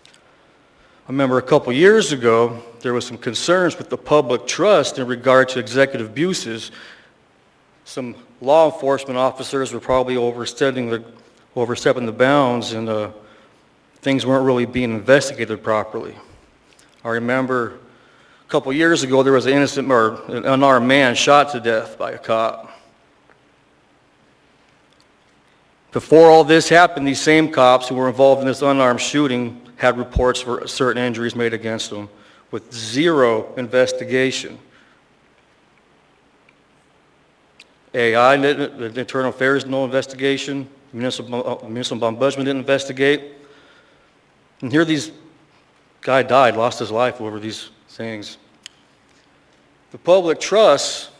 I remember a couple years ago, there was some concerns with the public trust in regard to executive abuses. Some law enforcement officers were probably overstepping the bounds, and things weren't really being investigated properly. I remember a couple years ago there was an an unarmed man shot to death by a cop. Before all this happened, these same cops who were involved in this unarmed shooting had reports for certain injuries made against them with 0 investigation. AI, the Internal Affairs, no investigation. Municipal Ombudsman didn't investigate. And here these guy died, lost his life over these things. The public trust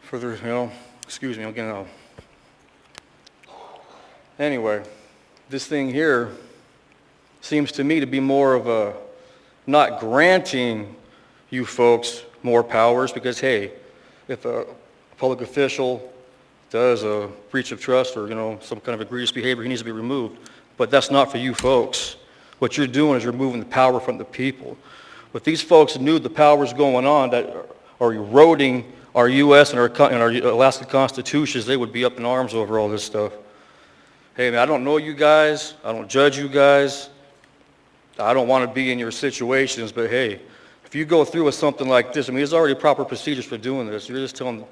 for the, excuse me, I'm getting out. Anyway, this thing here seems to me to be more of a not granting you folks more powers because, hey, if a public official does a breach of trust or, some kind of egregious behavior, he needs to be removed. But that's not for you folks. What you're doing is you're removing the power from the people. If these folks knew the powers going on that are eroding our U.S. and our Alaska constitutions, they would be up in arms over all this stuff. Hey, man, I don't know you guys. I don't judge you guys. I don't want to be in your situations, but hey, if you go through with something like this, there's already proper procedures for doing this. You're just telling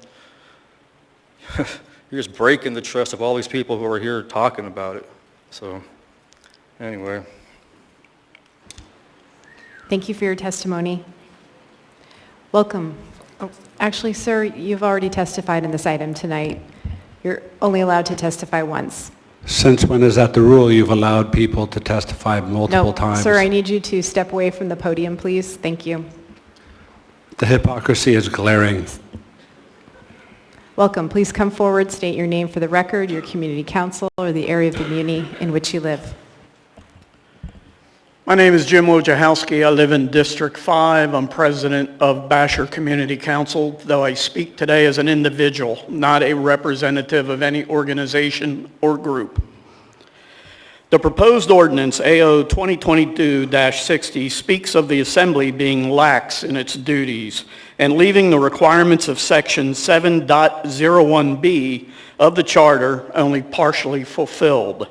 you're just breaking the trust of all these people who are here talking about it. So, anyway. Thank you for your testimony. Welcome. Oh, actually, sir, you've already testified in this item tonight. You're only allowed to testify once. Since when is that the rule? You've allowed people to testify multiple times. Sir, I need you to step away from the podium, please. Thank you. The hypocrisy is glaring. Welcome. Please come forward, state your name for the record, your community council, or the area of the community in which you live. My name is Jim Wojciechowski. I live in District 5. I'm president of Basher Community Council, though I speak today as an individual, not a representative of any organization or group. The proposed ordinance, AO 2022-60, speaks of the Assembly being lax in its duties and leaving the requirements of Section 7.01b of the Charter only partially fulfilled.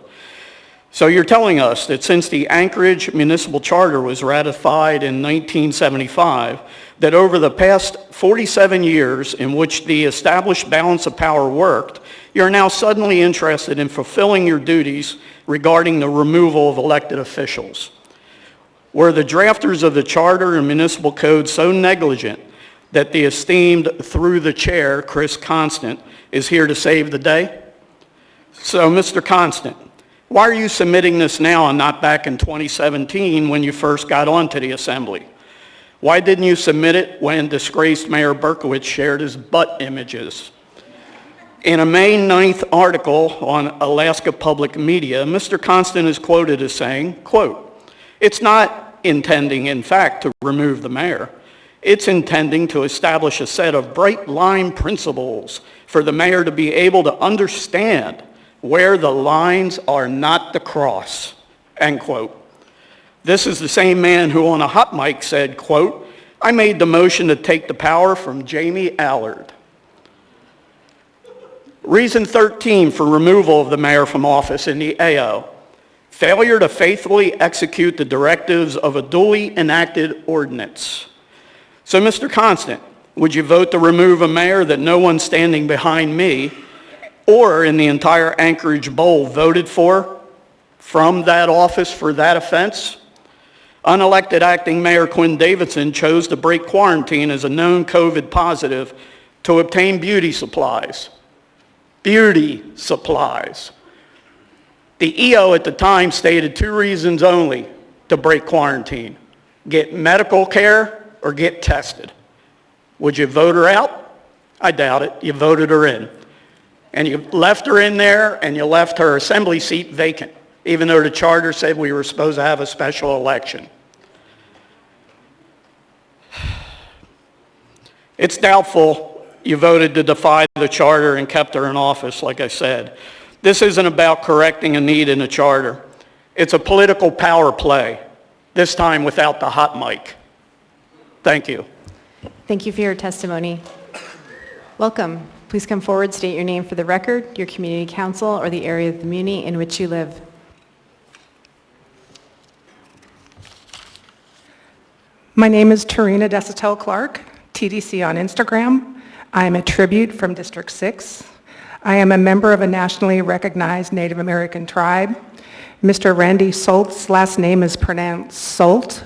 So you're telling us that since the Anchorage Municipal Charter was ratified in 1975, that over the past 47 years in which the established balance of power worked, you're now suddenly interested in fulfilling your duties regarding the removal of elected officials. Were the drafters of the Charter and Municipal Code so negligent that the esteemed through the chair, Chris Constant, is here to save the day? So, Mr. Constant, why are you submitting this now and not back in 2017 when you first got onto the Assembly? Why didn't you submit it when disgraced Mayor Berkowitz shared his butt images? In a May 9th article on Alaska Public Media, Mr. Constant is quoted as saying, quote, "It's not intending, in fact, to remove the mayor. It's intending to establish a set of bright line principles for the mayor to be able to understand where the lines are not to cross," end quote. This is the same man who on a hot mic said, quote, "I made the motion to take the power from Jamie Allard." Reason 13 for removal of the mayor from office in the AO, failure to faithfully execute the directives of a duly enacted ordinance. So Mr. Constant, would you vote to remove a mayor that no one standing behind me or in the entire Anchorage Bowl voted for from that office for that offense? Unelected acting Mayor Quinn Davidson chose to break quarantine as a known COVID positive to obtain beauty supplies. Beauty supplies. The EO at the time stated 2 reasons only to break quarantine: get medical care or get tested. Would you vote her out? I doubt it. You voted her in. And you left her in there, and you left her assembly seat vacant, even though the charter said we were supposed to have a special election. It's doubtful you voted to defy the charter and kept her in office, like I said. This isn't about correcting a need in the charter. It's a political power play, this time without the hot mic. Thank you. Thank you for your testimony. Welcome. Please come forward, state your name for the record, your community council, or the area of the community in which you live. My name is Tarina Desatel Clark, TDC on Instagram. I am a tribute from District 6. I am a member of a nationally recognized Native American tribe. Mr. Randy Solt's last name is pronounced Solt,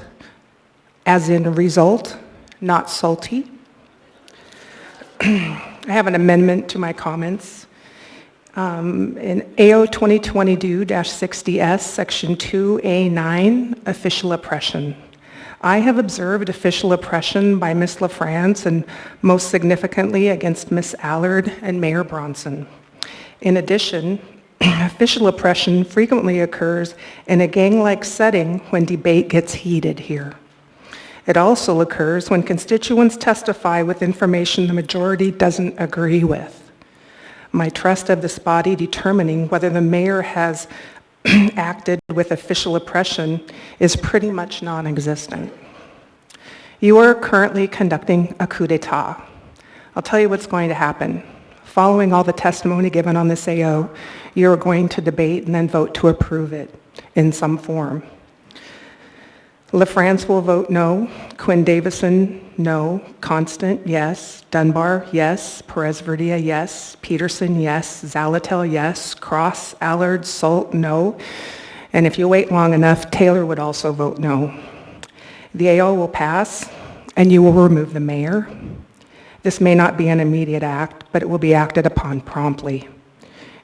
as in result, not salty. I have an amendment to my comments. In AO 2022-60S, Section 2A9, official oppression. I have observed official oppression by Ms. LaFrance and most significantly against Ms. Allard and Mayor Bronson. In addition, official oppression frequently occurs in a gang-like setting when debate gets heated here. It also occurs when constituents testify with information the majority doesn't agree with. My trust of this body determining whether the mayor has acted with official oppression is pretty much non-existent. You are currently conducting a coup d'etat. I'll tell you what's going to happen. Following all the testimony given on this AO, you're going to debate and then vote to approve it in some form. LaFrance will vote no. Quinn Davison, no. Constant, yes. Dunbar, yes. Perez-Verdia, yes. Peterson, yes. Zalatel, yes. Cross, Allard, Salt, no. And if you wait long enough, Taylor would also vote no. The AO will pass, and you will remove the mayor. This may not be an immediate act, but it will be acted upon promptly.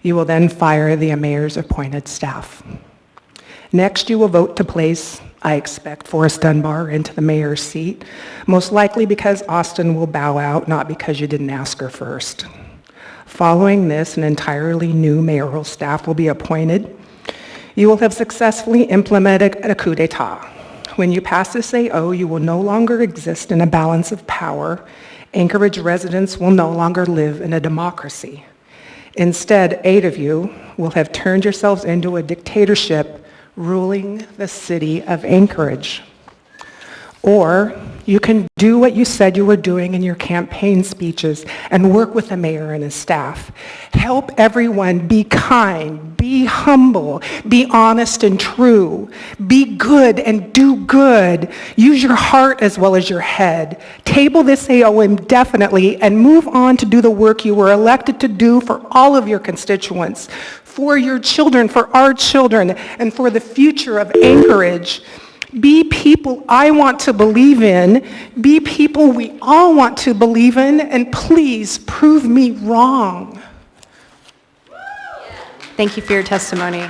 You will then fire the mayor's appointed staff. Next, you will vote to place, I expect, Forrest Dunbar into the mayor's seat, most likely because Austin will bow out, not because you didn't ask her first. Following this, an entirely new mayoral staff will be appointed. You will have successfully implemented a coup d'etat. When you pass this AO, you will no longer exist in a balance of power. Anchorage residents will no longer live in a democracy. Instead, 8 of you will have turned yourselves into a dictatorship ruling the city of Anchorage. Or you can do what you said you were doing in your campaign speeches and work with the mayor and his staff. Help everyone be kind, be humble, be honest and true, be good and do good. Use your heart as well as your head. Table this AO indefinitely and move on to do the work you were elected to do for all of your constituents, for your children, for our children, and for the future of Anchorage. Be people I want to believe in. Be people we all want to believe in, and please prove me wrong. Thank you for your testimony.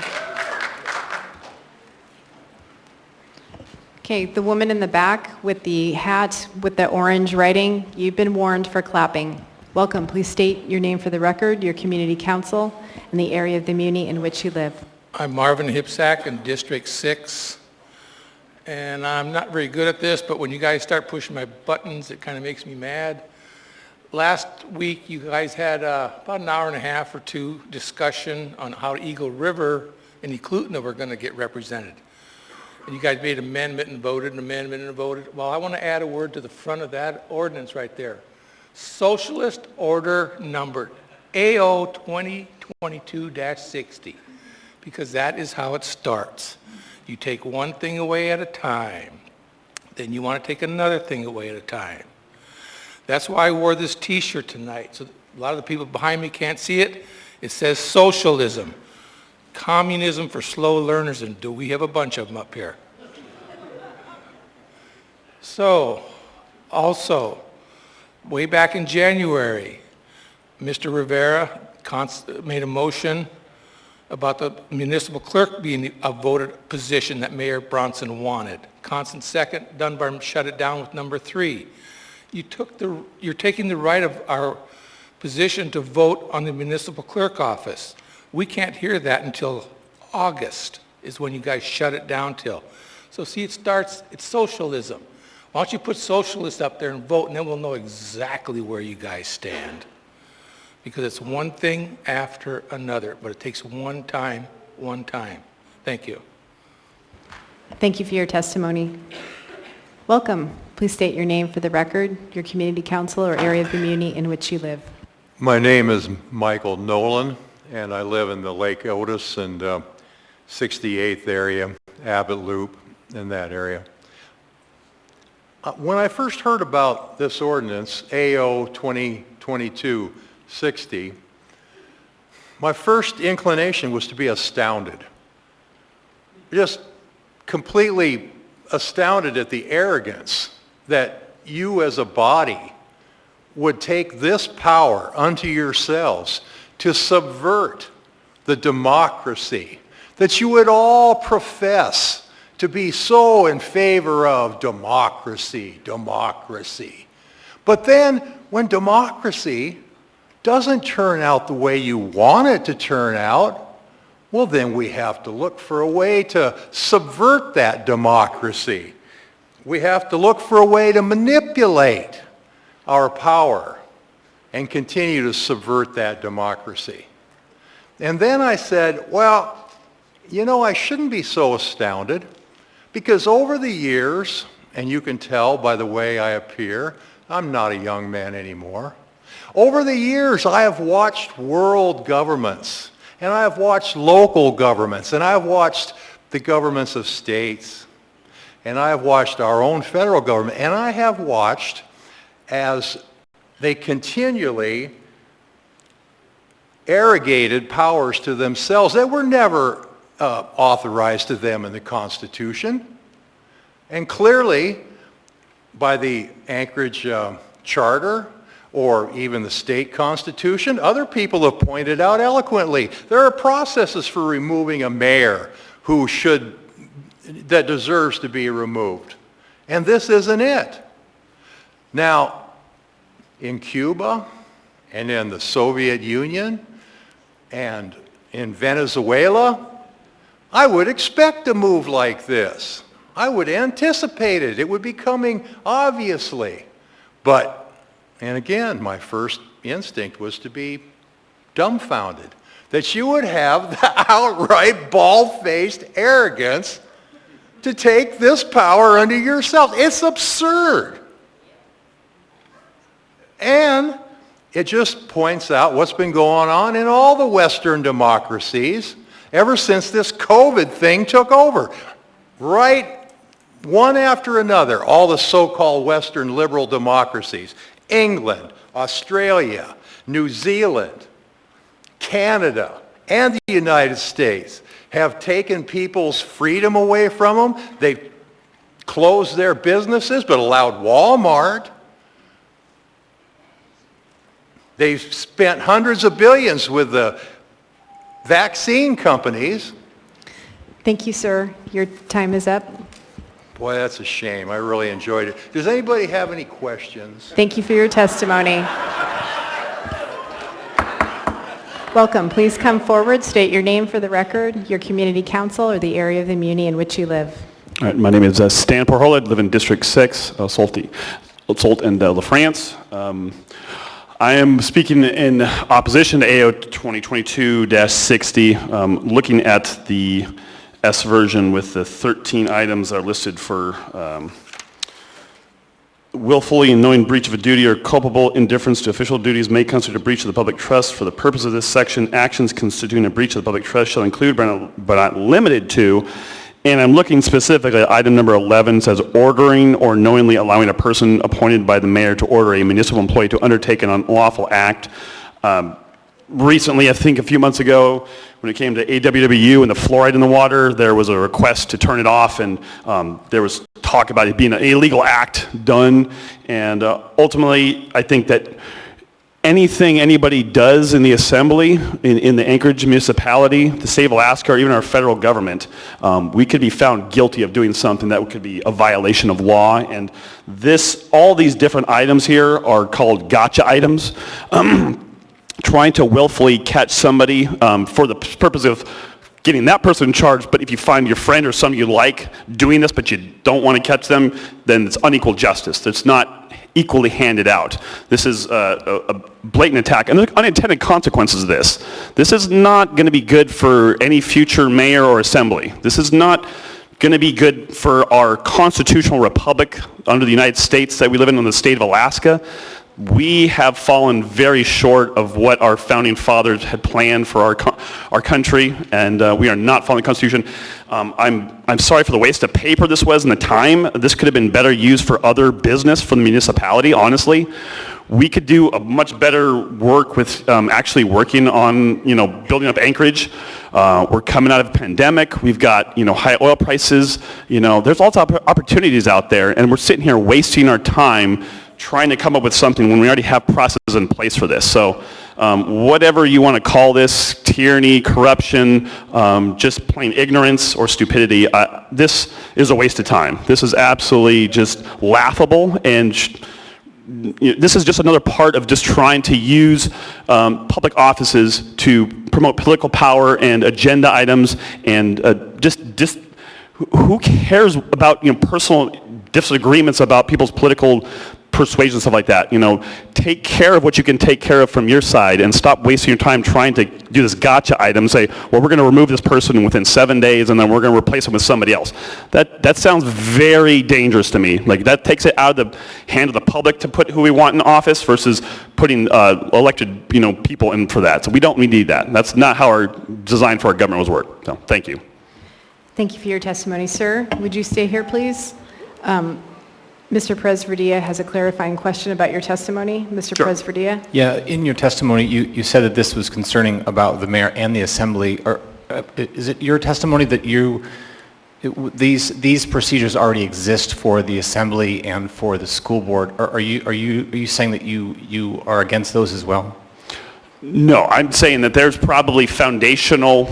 Okay, the woman in the back with the hat with the orange writing, you've been warned for clapping. Welcome. Please state your name for the record, your community council, and the area of the muni in which you live. I'm Marvin Hipsack in District 6, and I'm not very good at this, but when you guys start pushing my buttons, it kind of makes me mad. Last week, you guys had about an hour and a half or two discussion on how Eagle River and Eklutna were going to get represented. And you guys made an amendment and voted, Well, I want to add a word to the front of that ordinance right there. Socialist order numbered AO 2022-60, because that is how it starts. You take one thing away at a time, then you want to take another thing away at a time. That's why I wore this t-shirt tonight. So a lot of the people behind me can't see it. It says socialism, communism for slow learners, and do we have a bunch of them up here? So, also, way back in January, Mr. Rivera made a motion about the municipal clerk being a voted position that Mayor Bronson wanted. Constant second, Dunbar shut it down with number 3. You're taking the right of our position to vote on the municipal clerk office. We can't hear that until August is when you guys shut it down till. So see, it's socialism. Why don't you put socialists up there and vote, and then we'll know exactly where you guys stand. Because it's one thing after another, but it takes one time. Thank you. Thank you for your testimony. Welcome. Please state your name for the record, your community council or area of the muni in which you live. My name is Michael Nolan, and I live in the Lake Otis and 68th area, Abbott Loop, in that area. When I first heard about this ordinance, AO 2022-60, my first inclination was to be astounded. Just completely astounded at the arrogance that you as a body would take this power unto yourselves to subvert the democracy that you would all profess to be so in favor of democracy. But then when democracy doesn't turn out the way you want it to turn out, well, then we have to look for a way to subvert that democracy. We have to look for a way to manipulate our power and continue to subvert that democracy. And then I said, well, you know, I shouldn't be so astounded, because over the years, and you can tell by the way I appear, I'm not a young man anymore. Over the years, I have watched world governments, and I have watched local governments, and I have watched the governments of states and I have watched our own federal government, and I have watched as they continually arrogated powers to themselves that were never authorized to them in the Constitution. And clearly, by the Anchorage Charter, or even the state constitution, other people have pointed out eloquently, there are processes for removing a mayor that deserves to be removed. And this isn't it. Now, in Cuba, and in the Soviet Union, and in Venezuela, I would expect a move like this. I would anticipate it. It would be coming, obviously. But, and again, my first instinct was to be dumbfounded that you would have the outright bald-faced arrogance to take this power unto yourself. It's absurd. And it just points out what's been going on in all the Western democracies ever since this COVID thing took over. Right, one after another, all the so-called Western liberal democracies, England, Australia, New Zealand, Canada, and the United States have taken people's freedom away from them. They've closed their businesses but allowed Walmart. They've spent hundreds of billions with the vaccine companies. Thank you, sir. Your time is up. Boy, that's a shame. I really enjoyed it. Does anybody have any questions? Thank you for your testimony. Welcome. Please come forward, state your name for the record, your community council, or the area of the muni in which you live. All right, my name is Stan Porhola. I live in District 6, Sault and La France. I am speaking in opposition to AO 2022-60, looking at the S version with the 13 items that are listed for willfully and knowing breach of a duty or culpable indifference to official duties may constitute a breach of the public trust. For the purpose of this section, actions constituting a breach of the public trust shall include, but not limited to, and I'm looking specifically at item number 11, says ordering or knowingly allowing a person appointed by the mayor to order a municipal employee to undertake an unlawful act. Recently, I think a few months ago, when it came to AWWU and the fluoride in the water, there was a request to turn it off, and there was talk about it being an illegal act done. And ultimately, I think that anything anybody does in the assembly, in the Anchorage municipality, the state of Alaska, or even our federal government, we could be found guilty of doing something that could be a violation of law. And all these different items here are called gotcha items. Trying to willfully catch somebody for the purpose of getting that person charged, but if you find your friend or somebody you like doing this but you don't want to catch them, then it's unequal justice. It's not equally handed out. This is a blatant attack, and there are unintended consequences of this. This is not going to be good for any future mayor or assembly. This is not going to be good for our constitutional republic under the United States that we live in the state of Alaska. We have fallen very short of what our founding fathers had planned for our country, and we are not following the Constitution. I'm sorry for the waste of paper this was and the time. This could have been better used for other business for the municipality, honestly. We could do a much better work with actually working on, building up Anchorage. We're coming out of a pandemic. We've got, high oil prices. There's lots of opportunities out there, and we're sitting here wasting our time trying to come up with something when we already have processes in place for this. So whatever you want to call this, tyranny, corruption, just plain ignorance or stupidity, this is a waste of time. This is absolutely just laughable, and this is just another part of just trying to use public offices to promote political power and agenda items, and just who cares about personal disagreements about people's political persuasion, stuff like that. Take care of what you can take care of from your side, and stop wasting your time trying to do this gotcha item, say, well, we're going to remove this person within 7 days and then we're going to replace them with somebody else. That sounds very dangerous to me. Like, that takes it out of the hand of the public to put who we want in office versus putting elected people in for that. So we don't need that. That's not how our design for our government was worked. So thank you. Thank you for your testimony, sir. Would you stay here, please? Mr. Perez-Verdia has a clarifying question about your testimony. Mr. Sure. Perez-Verdia? Yeah, in your testimony, you said that this was concerning about the mayor and the assembly. Is it your testimony that these procedures already exist for the assembly and for the school board? Or are you saying that you are against those as well? No, I'm saying that there's probably foundational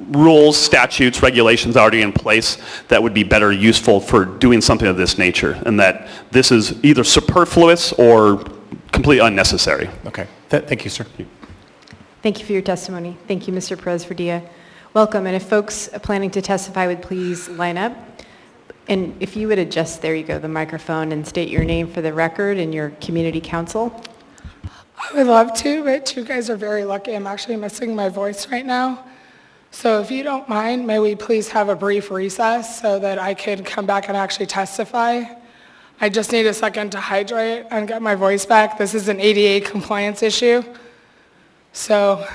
rules, statutes, regulations already in place that would be better useful for doing something of this nature, and that this is either superfluous or completely unnecessary. Okay. Thank you, sir. Thank you for your testimony. Thank you, Mr. Perez-Verdia. Welcome, and if folks planning to testify would please line up. And if you would adjust, there you go, the microphone, and state your name for the record and your community council. I would love to, but you guys are very lucky. I'm actually missing my voice right now. So if you don't mind, may we please have a brief recess so that I could come back and actually testify? I just need a second to hydrate and get my voice back. This is an ADA compliance issue. So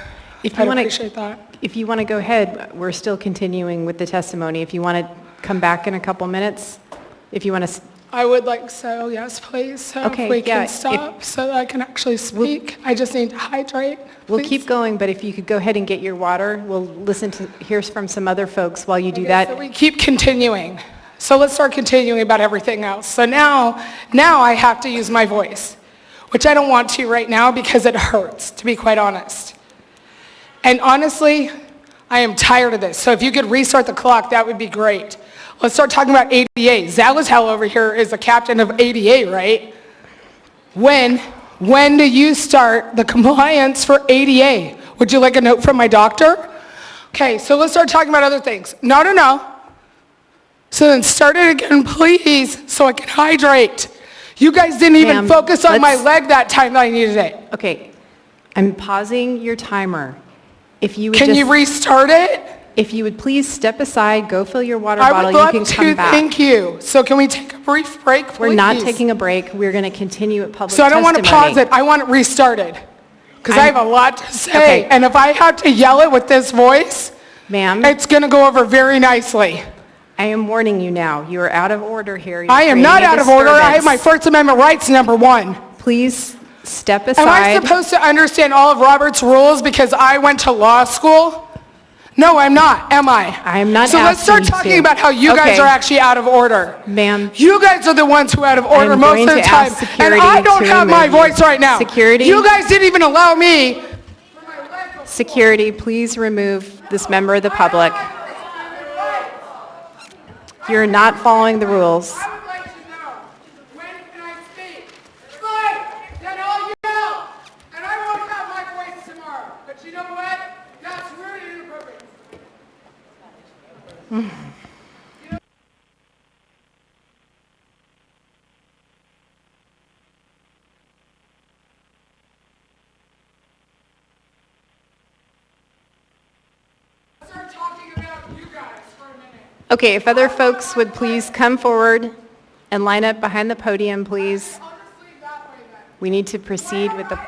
I'd appreciate that. If you want to go ahead, we're still continuing with the testimony. If you want to come back in a couple minutes, if you want to... I would like so, yes, please. So Okay, if we yeah, can stop so that I can actually speak. I just need to hydrate. We'll please. keep going, but if you could go ahead and get your water, we'll hear from some other folks while you do that. So we keep continuing. So let's start continuing about everything else. So now I have to use my voice, which I don't want to right now because it hurts, to be quite honest. And honestly, I am tired of this. So if you could restart the clock, that would be great. Let's start talking about ADA. Zalatel over here is the captain of ADA, right? When do you start the compliance for ADA? Would you like a note from my doctor? Okay, so let's start talking about other things. No. So then start it again, please, so I can hydrate. You guys didn't even focus on my leg that time that I needed it. Okay, I'm pausing your timer. If you would Can you restart it? If you would please step aside, go fill your water I bottle, would love you can to, come back. thank you. So can we take a brief break, please? We're not taking a break. We're going to continue at public So I don't want to testimony. pause it. I want it restarted. Because I have a lot to say. Okay. And if I have to yell it with this voice, ma'am, it's going to go over very nicely. I am warning you now. You are out of order here. You're I am creating not a out of order. I have disturbance. my First Amendment rights, number one. Please step aside. Am I supposed to understand all of Robert's rules because I went to law school? No, I'm not, am I? I am not So let's start asking you talking to. about how you guys Okay. are actually out of order. Ma'am. You guys are the ones who are out of order I'm most going of the to time. ask And security I don't to have my remove you. voice right now. Security. You guys didn't even allow me. Security, please remove this member of the public. You're not following the rules. Then I'll yell, and I won't have my voice tomorrow. But you know what? That's rude and inappropriate. Start talking about you guys for a minute. Okay, if other folks would please come forward and line up behind the podium, please. We need to proceed with the...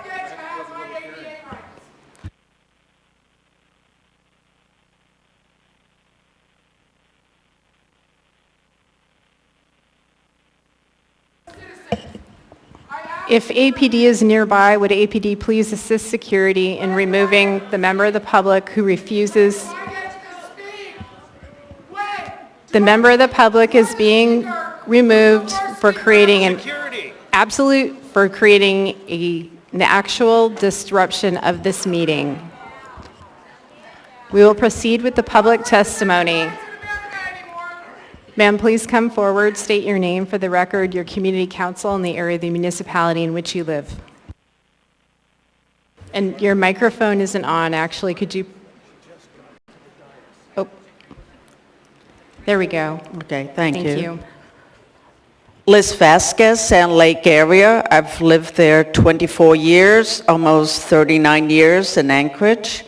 If APD is nearby, would APD please assist security in removing the member of the public who refuses... The member of the public is being removed for creating an actual disruption of this meeting. We will proceed with the public testimony. Ma'am, please come forward, state your name for the record, your community council, and the area of the municipality in which you live. And your microphone isn't on, actually. Could you... Oh. There we go. Okay, thank you. Thank you. Liz Vasquez, Sand Lake area. I've lived there 24 years, almost 39 years in Anchorage.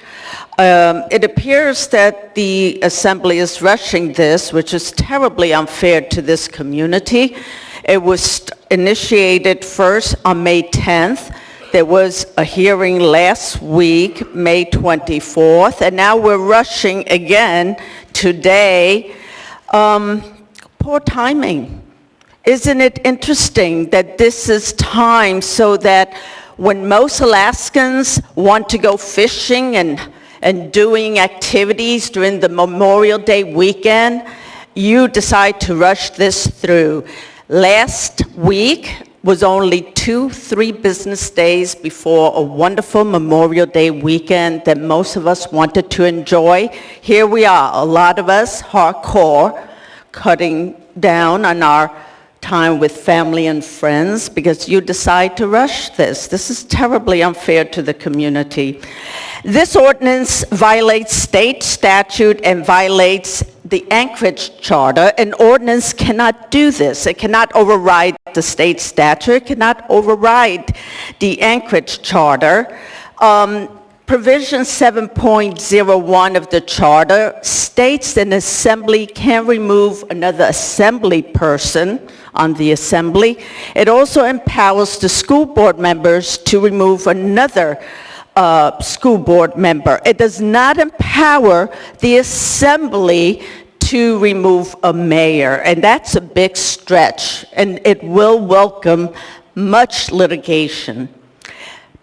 It appears that the Assembly is rushing this, which is terribly unfair to this community. It was initiated first on May 10th. There was a hearing last week, May 24th, and now we're rushing again today. Poor timing. Isn't it interesting that this is time so that when most Alaskans want to go fishing and doing activities during the Memorial Day weekend, you decide to rush this through. Last week was only 2-3 business days before a wonderful Memorial Day weekend that most of us wanted to enjoy. Here we are, a lot of us hardcore, cutting down on our time with family and friends because you decide to rush this. This is terribly unfair to the community. This ordinance violates state statute and violates the Anchorage Charter. An ordinance cannot do this. It cannot override the state statute. It cannot override the Anchorage Charter. Provision 7.01 of the Charter states an assembly can remove another assembly person on the assembly. It also empowers the school board members to remove another school board member. It does not empower the assembly to remove a mayor, and that's a big stretch, and it will welcome much litigation.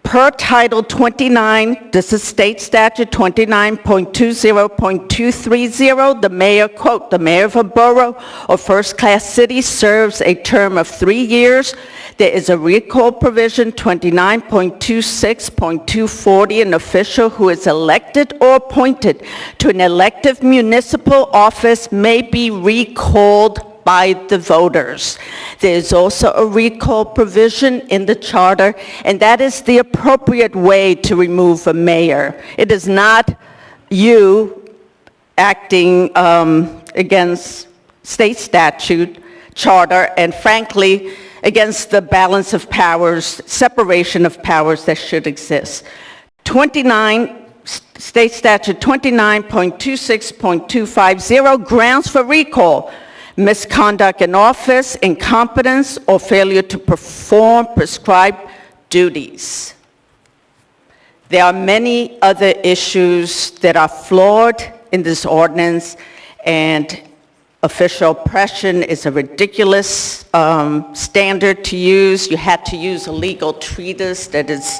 Per Title 29, this is state statute 29.20.230, the mayor, quote, the mayor of a borough or first-class city serves a term of 3 years. There is a recall provision, 29.26.240, an official who is elected or appointed to an elective municipal office may be recalled by the voters. There is also a recall provision in the charter, and that is the appropriate way to remove a mayor. It is not you acting against state statute, charter, and frankly, against the balance of powers, separation of powers that should exist. State statute 29.26.250, grounds for recall: misconduct in office, incompetence, or failure to perform prescribed duties. There are many other issues that are flawed in this ordinance, and official oppression is a ridiculous standard to use. You had to use a legal treatise that is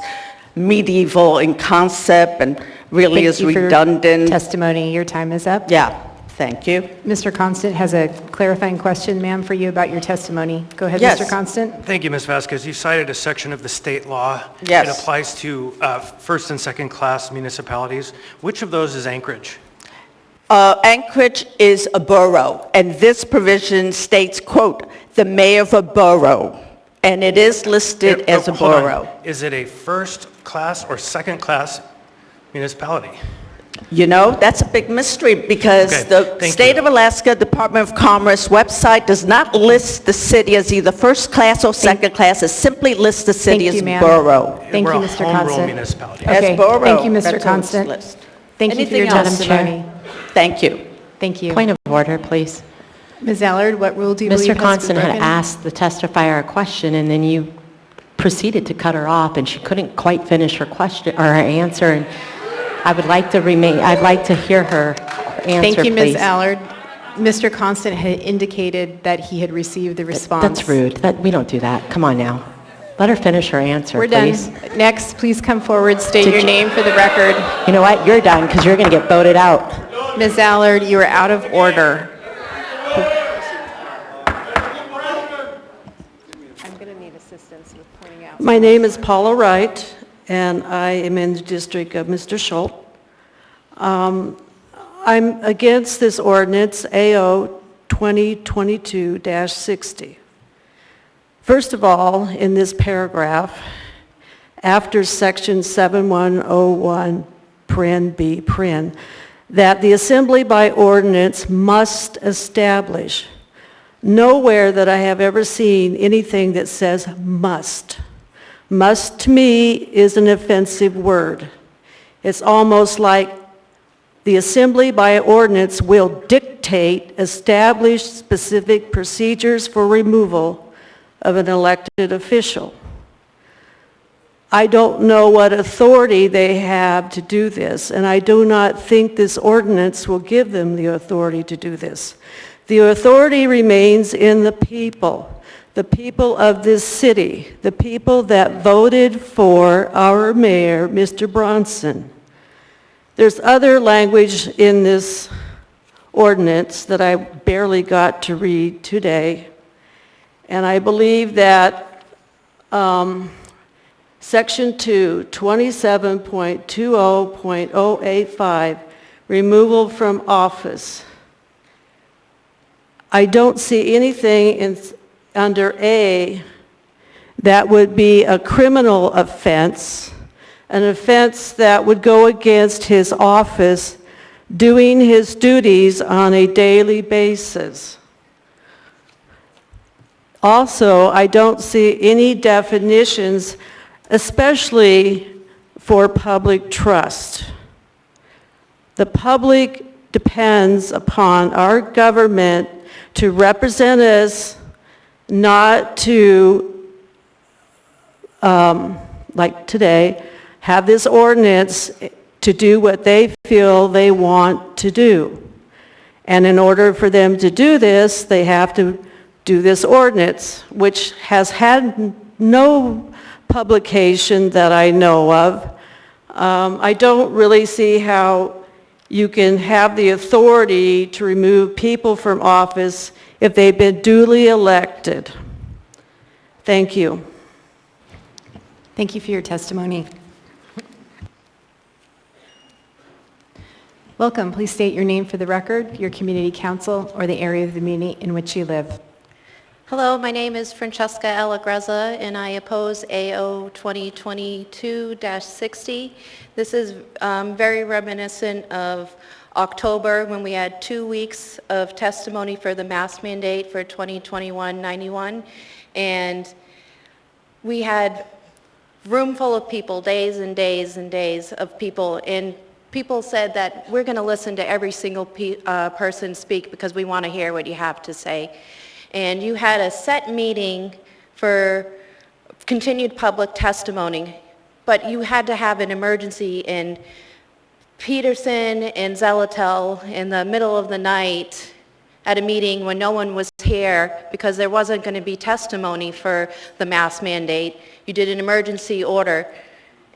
medieval in concept and really is redundant. Thank you for your testimony. Your time is up. Yeah. Thank you. Mr. Constant has a clarifying question, ma'am, for you about your testimony. Go ahead, Yes. Mr. Constant. Thank you, Ms. Vasquez. You cited a section of the state law. Yes. It applies to first and second class municipalities. Which of those is Anchorage? Anchorage is a borough, and this provision states, quote, the mayor of a borough, and it is listed as a Hold on. borough. Is it a first class or second class municipality? You know, that's a big mystery because Okay, the thank State you. of Alaska Department of Commerce website does not list the city as either first class or second class. It simply lists the city Thank as you, ma'am. borough. Thank We're you, a Mr. home rule Constant. municipality. As Okay, borough. thank you, Mr. That's what it's Constant. listed. Thank you for your Anything else? testimony. Thank you. Thank you. Point of order, please. Ms. Allard, what rule do you believe has Mr. been Constant had broken? asked the testifier a question, and then you proceeded to cut her off, and she couldn't quite finish her question or her answer. And I'd like to hear her answer, Thank you, Ms. please. Allard. Mr. Constant had indicated that he had received the response. That's rude. We don't do that. Come on now. Let her finish her answer, We're done. please. Next, please come forward, state Did your you- name for the record. You know what? You're done because you're going to get voted out. Ms. Allard, you are out of order. I'm going to need assistance with pointing out. My name is Paula Wright, and I am in the district of Mr. Schultz. I'm against this ordinance, AO 2022-60. First of all, in this paragraph, after section 7101, B, that the assembly by ordinance must establish. Nowhere that I have ever seen anything that says must. Must to me is an offensive word. It's almost like the assembly by ordinance will dictate, establish specific procedures for removal of an elected official. I don't know what authority they have to do this, and I do not think this ordinance will give them the authority to do this. The authority remains in the people of this city, the people that voted for our mayor, Mr. Bronson. There's other language in this ordinance that I barely got to read today, and I believe that Section 2, 27.20.085, removal from office. I don't see anything under A that would be a criminal offense, an offense that would go against his office doing his duties on a daily basis. Also, I don't see any definitions, especially for public trust. The public depends upon our government to represent us, not to, like today, have this ordinance to do what they feel they want to do. And in order for them to do this, they have to do this ordinance, which has had no publication that I know of. I don't really see how you can have the authority to remove people from office if they've been duly elected. Thank you. Thank you for your testimony. Welcome. Please state your name for the record, your community council, or the area of the community in which you live. Hello, my name is Francesca Alagrezza, and I oppose AO 2022-60. This is very reminiscent of October when we had 2 weeks of testimony for the mask mandate for 2021-91, and we had room full of people, days and days and days of people, and people said that we're going to listen to every single person speak because we want to hear what you have to say. And you had a set meeting for continued public testimony, but you had to have an emergency in Peterson and Zelatel in the middle of the night at a meeting when no one was here because there wasn't going to be testimony for the mask mandate. You did an emergency order,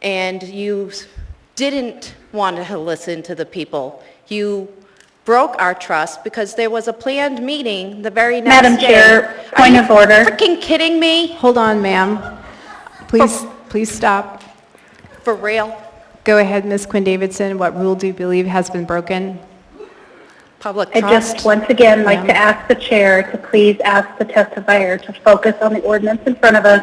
and you didn't want to listen to the people. You broke our trust because there was a planned meeting the very next day. Madam Chair, point of order. Are you freaking kidding me? Hold on, ma'am. Please stop. For real? Go ahead, Ms. Quinn Davidson. What rule do you believe has been broken? Public I trust. just once again like to ask the chair to please ask the testifier to focus on the ordinance in front of us,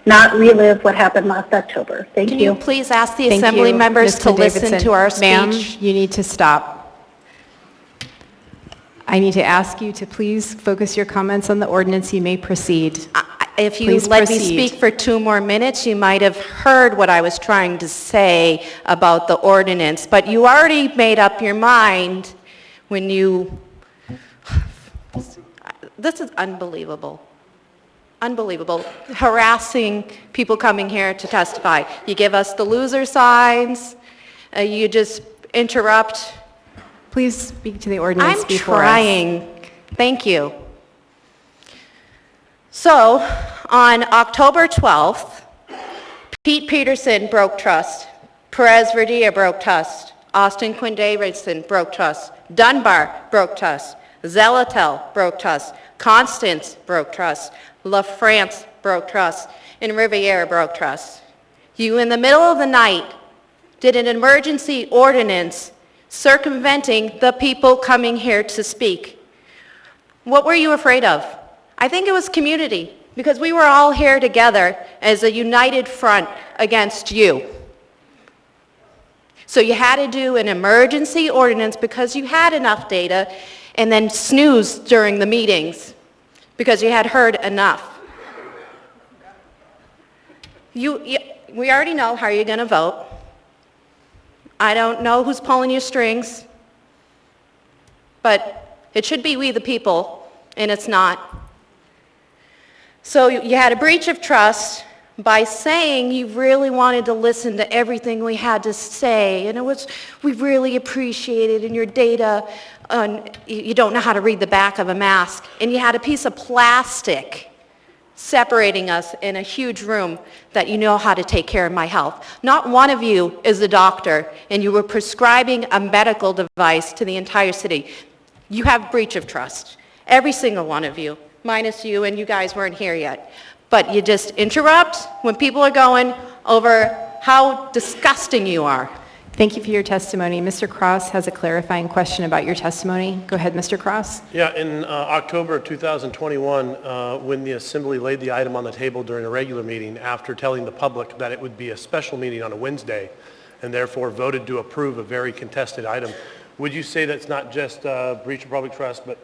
not relive what happened last October. Thank you. Can you please ask the Thank assembly you, members Ms. to Quinn listen Davidson. to our speech? Ma'am, you need to stop. I need to ask you to please focus your comments on the ordinance. You may proceed. If you Please let me proceed. speak for 2 more minutes, you might have heard what I was trying to say about the ordinance, but you already made up your mind when you... This is unbelievable. Unbelievable. Harassing people coming here to testify. You give us the loser signs, you just interrupt. Please speak to the ordinance I'm before us. trying. Thank you. So, on October 12th, Pete Peterson broke trust. Perez Verdia broke trust. Austin Quinn Davidson broke trust. Dunbar broke trust. Zelatel broke trust. Constance broke trust. LaFrance broke trust. And Riviera broke trust. You, in the middle of the night, did an emergency ordinance circumventing the people coming here to speak. What were you afraid of? I think it was community, because we were all here together as a united front against you. So you had to do an emergency ordinance because you had enough data, and then snooze during the meetings because you had heard enough. We already know how you're going to vote. I don't know who's pulling your strings, but it should be we the people, and it's not. So you had a breach of trust by saying you really wanted to listen to everything we had to say, and we really appreciated, and your data, you don't know how to read the back of a mask, and you had a piece of plastic separating us in a huge room that you know how to take care of my health. Not one of you is a doctor, and you were prescribing a medical device to the entire city. You have breach of trust. Every single one of you, minus you, and you guys weren't here yet. But you just interrupt when people are going over how disgusting you are. Thank you for your testimony. Mr. Cross has a clarifying question about your testimony. Go ahead, Mr. Cross. Yeah, in October of 2021, when the Assembly laid the item on the table during a regular meeting after telling the public that it would be a special meeting on a Wednesday and therefore voted to approve a very contested item, would you say that's not just breach of public trust, but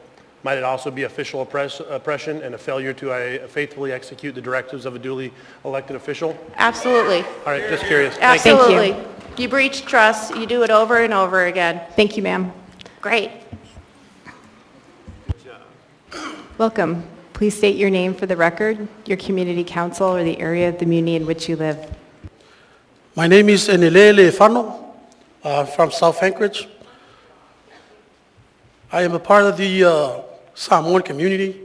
might it also be official oppression and a failure to faithfully execute the directives of a duly elected official? Absolutely. All right, just curious. Absolutely. Thank you breach trust. You do it over and over again. Thank you, ma'am. Great. Welcome. Please state your name for the record, your community council, or the area of the community in which you live. My name is Enelele Fano, from South Anchorage. I am a part of the Samoan community.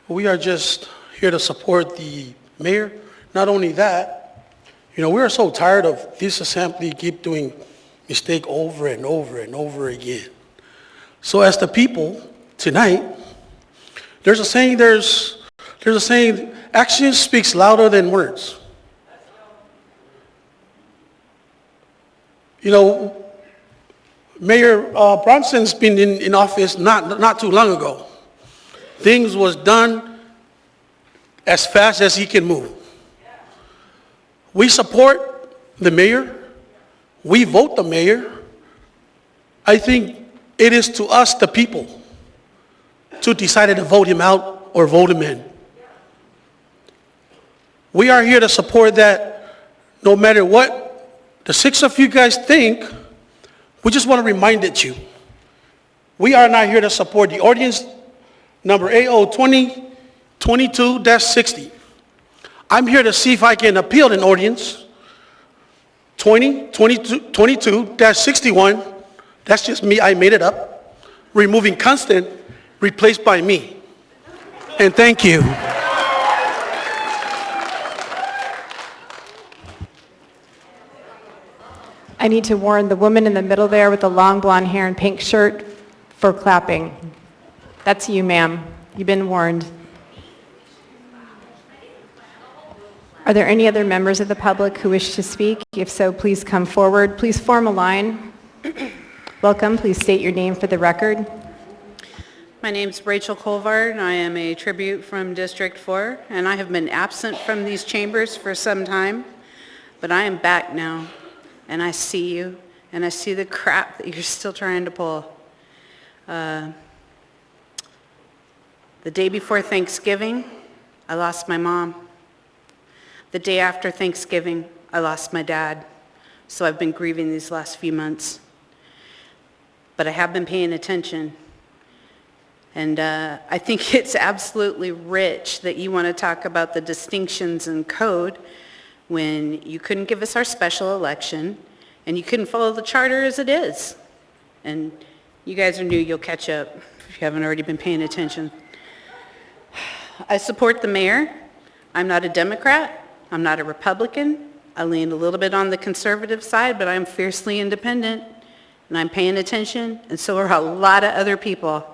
We are just here to support the mayor. Not only that, we are so tired of this assembly keep doing mistake over and over and over again. So as the people tonight, there's a saying, action speaks louder than words. Mayor Bronson's been in office not too long ago. Things was done as fast as he can move. We support the mayor. We vote the mayor. I think it is to us, the people, to decide to vote him out or vote him in. We are here to support that no matter what the six of you guys think. We just want to remind you, we are not here to support the ordinance number AO 2022-60. I'm here to see if I can appeal an ordinance 2022-61. That's just me, I made it up. Removing constant, replaced by me. And thank you. I need to warn the woman in the middle there with the long blonde hair and pink shirt for clapping. That's you, ma'am. You've been warned. Are there any other members of the public who wish to speak? If so, please come forward. Please form a line. Welcome. Please state your name for the record. My name is Rachel Colvard. I am a tribute from District 4, and I have been absent from these chambers for some time, but I am back now. And I see you, and I see the crap that you're still trying to pull. The day before Thanksgiving, I lost my mom. The day after Thanksgiving, I lost my dad. So I've been grieving these last few months. But I have been paying attention. And I think it's absolutely rich that you want to talk about the distinctions in code when you couldn't give us our special election and you couldn't follow the charter as it is. And you guys are new, you'll catch up if you haven't already been paying attention. I support the mayor. I'm not a Democrat. I'm not a Republican. I lean a little bit on the conservative side, but I'm fiercely independent and I'm paying attention, and so are a lot of other people.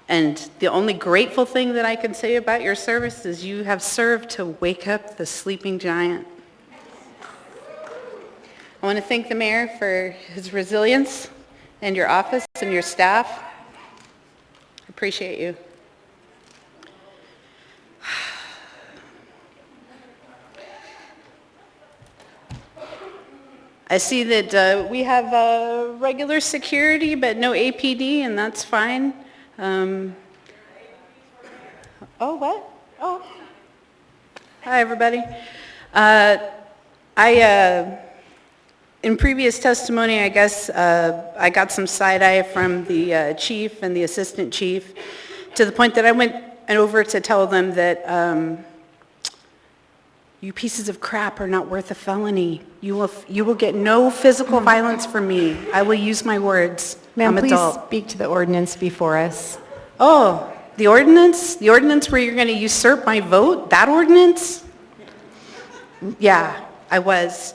And the only grateful thing that I can say about your service is you have served to wake up the sleeping giant. I want to thank the mayor for his resilience and your office and your staff. I appreciate you. I see that we have regular security but no APD, and that's fine. Oh, what? Oh. Hi, everybody. In previous testimony, I guess I got some side-eye from the chief and the assistant chief to the point that I went over to tell them that You pieces of crap are not worth a felony. You will get no physical violence from me. I will use my words. Ma'am, I'm please adult. speak to the ordinance before us. Oh, the ordinance? The ordinance where you're going to usurp my vote? That ordinance? Yeah, I was.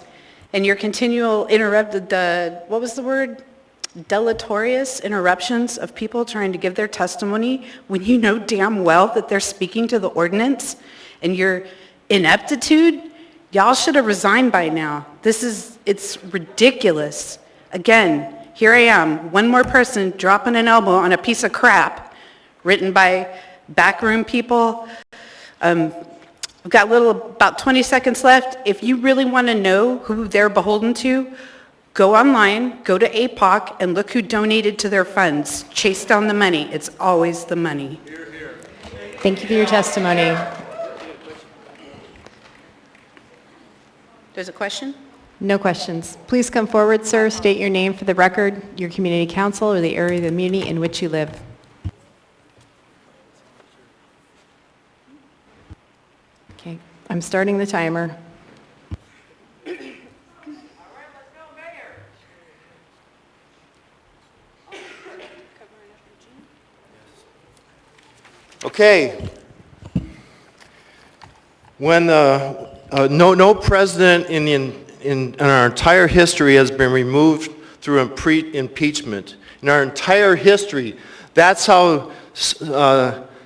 And your continual what was the word? Deleterious interruptions of people trying to give their testimony when you know damn well that they're speaking to the ordinance, and your ineptitude, y'all should have resigned by now. It's ridiculous. Again, here I am, one more person dropping an elbow on a piece of crap written by backroom people. I've got about 20 seconds left. If you really want to know who they're beholden to, go online, go to APOC, and look who donated to their funds. Chase down the money. It's always the money. Thank you for your testimony. There's a question? No questions. Please come forward, sir. State your name for the record, your community council, or the area of the community in which you live. Okay, I'm starting the timer. Okay. When no president in our entire history has been removed through impeachment. In our entire history, that's how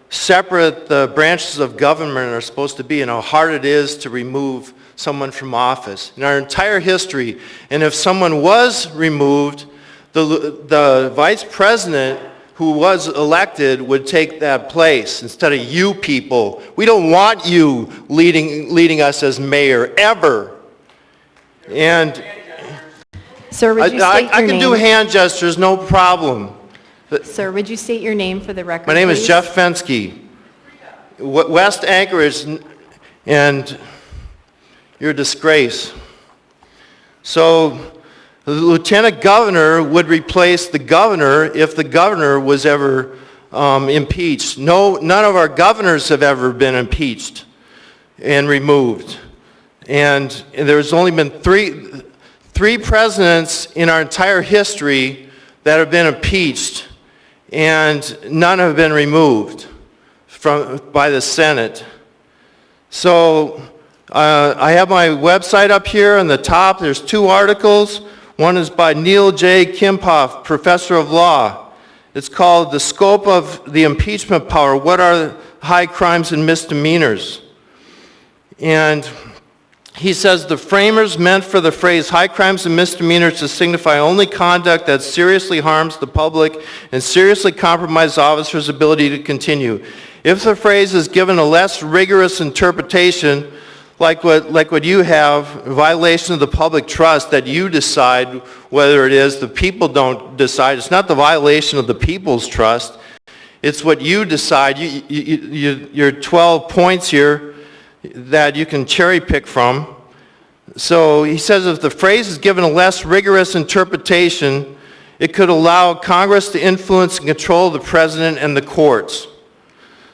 separate the branches of government are supposed to be, and how hard it is to remove someone from office. In our entire history, and if someone was removed, the vice president who was elected would take that place instead of you people. We don't want you leading us as mayor, ever. And Sir, would you state your I can do hand gestures, no problem. Sir, would you state your name for the record, My name is please? Jeff Fensky, West Anchorage, and you're a disgrace. So the lieutenant governor would replace the governor if the governor was ever impeached. None of our governors have ever been impeached and removed. And there's only been three presidents in our entire history that have been impeached, and none have been removed by the Senate. So I have my website up here on the top. There's 2 articles. One is by Neil J. Kimpoff, professor of law. It's called The Scope of the Impeachment Power. What are high crimes and misdemeanors? And he says the framers meant for the phrase high crimes and misdemeanors to signify only conduct that seriously harms the public and seriously compromises officers' ability to continue. If the phrase is given a less rigorous interpretation, like what you have, violation of the public trust, that you decide whether it is, the people don't decide. It's not the violation of the people's trust. It's what you decide. Your 12 points here that you can cherry pick from. So he says if the phrase is given a less rigorous interpretation, it could allow Congress to influence and control the president and the courts.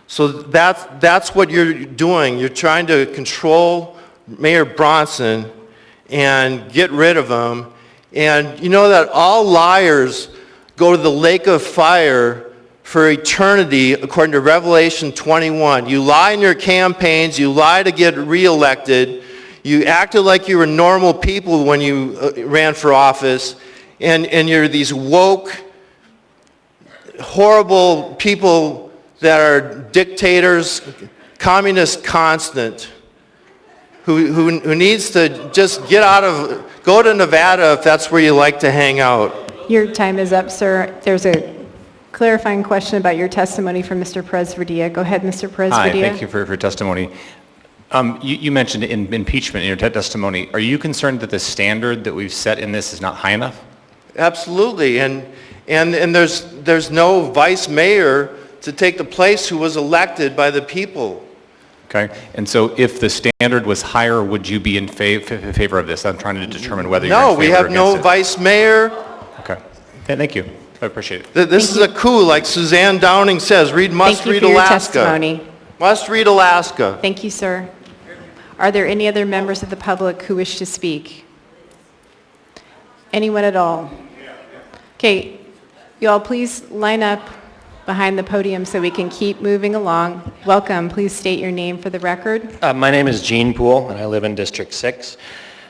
So that's what you're doing. You're trying to control Mayor Bronson and get rid of him. And you know that all liars go to the lake of fire for eternity, according to Revelation 21. You lie in your campaigns. You lie to get reelected. You acted like you were normal people when you ran for office. And you're these woke, horrible people that are dictators, communist constant, who needs to just go to Nevada if that's where you like to hang out. Your time is up, sir. There's a clarifying question about your testimony from Mr. Perez-Verdia. Go ahead, Mr. Perez-Verdia. Hi, thank you for your testimony. You mentioned impeachment in your testimony. Are you concerned that the standard that we've set in this is not high enough? Absolutely, and there's no vice mayor to take the place who was elected by the people. Okay, and so if the standard was higher, would you be in favor of this? I'm trying to determine whether you're in favor No, we have no vice mayor. Okay, thank you. I appreciate it. This is a coup, like Suzanne Downing says. Must read Alaska. Testimony. Must read Alaska. Thank you, sir. Are there any other members of the public who wish to speak? Anyone at all? Okay, you all please line up behind the podium so we can keep moving along. Welcome. Please state your name for the record. My name is Gene Poole, and I live in District 6.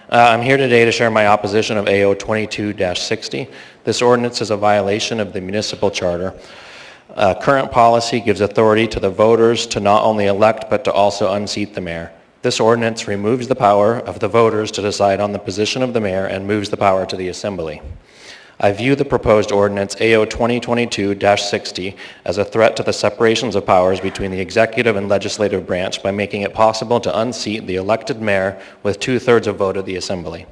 I'm here today to share my opposition of AO 22-60. This ordinance is a violation of the municipal charter. Current policy gives authority to the voters to not only elect but to also unseat the mayor. This ordinance removes the power of the voters to decide on the position of the mayor and moves the power to the assembly. I view the proposed ordinance AO 2022-60 as a threat to the separations of powers between the executive and legislative branch by making it possible to unseat the elected mayor with 2/3 of vote of the assembly.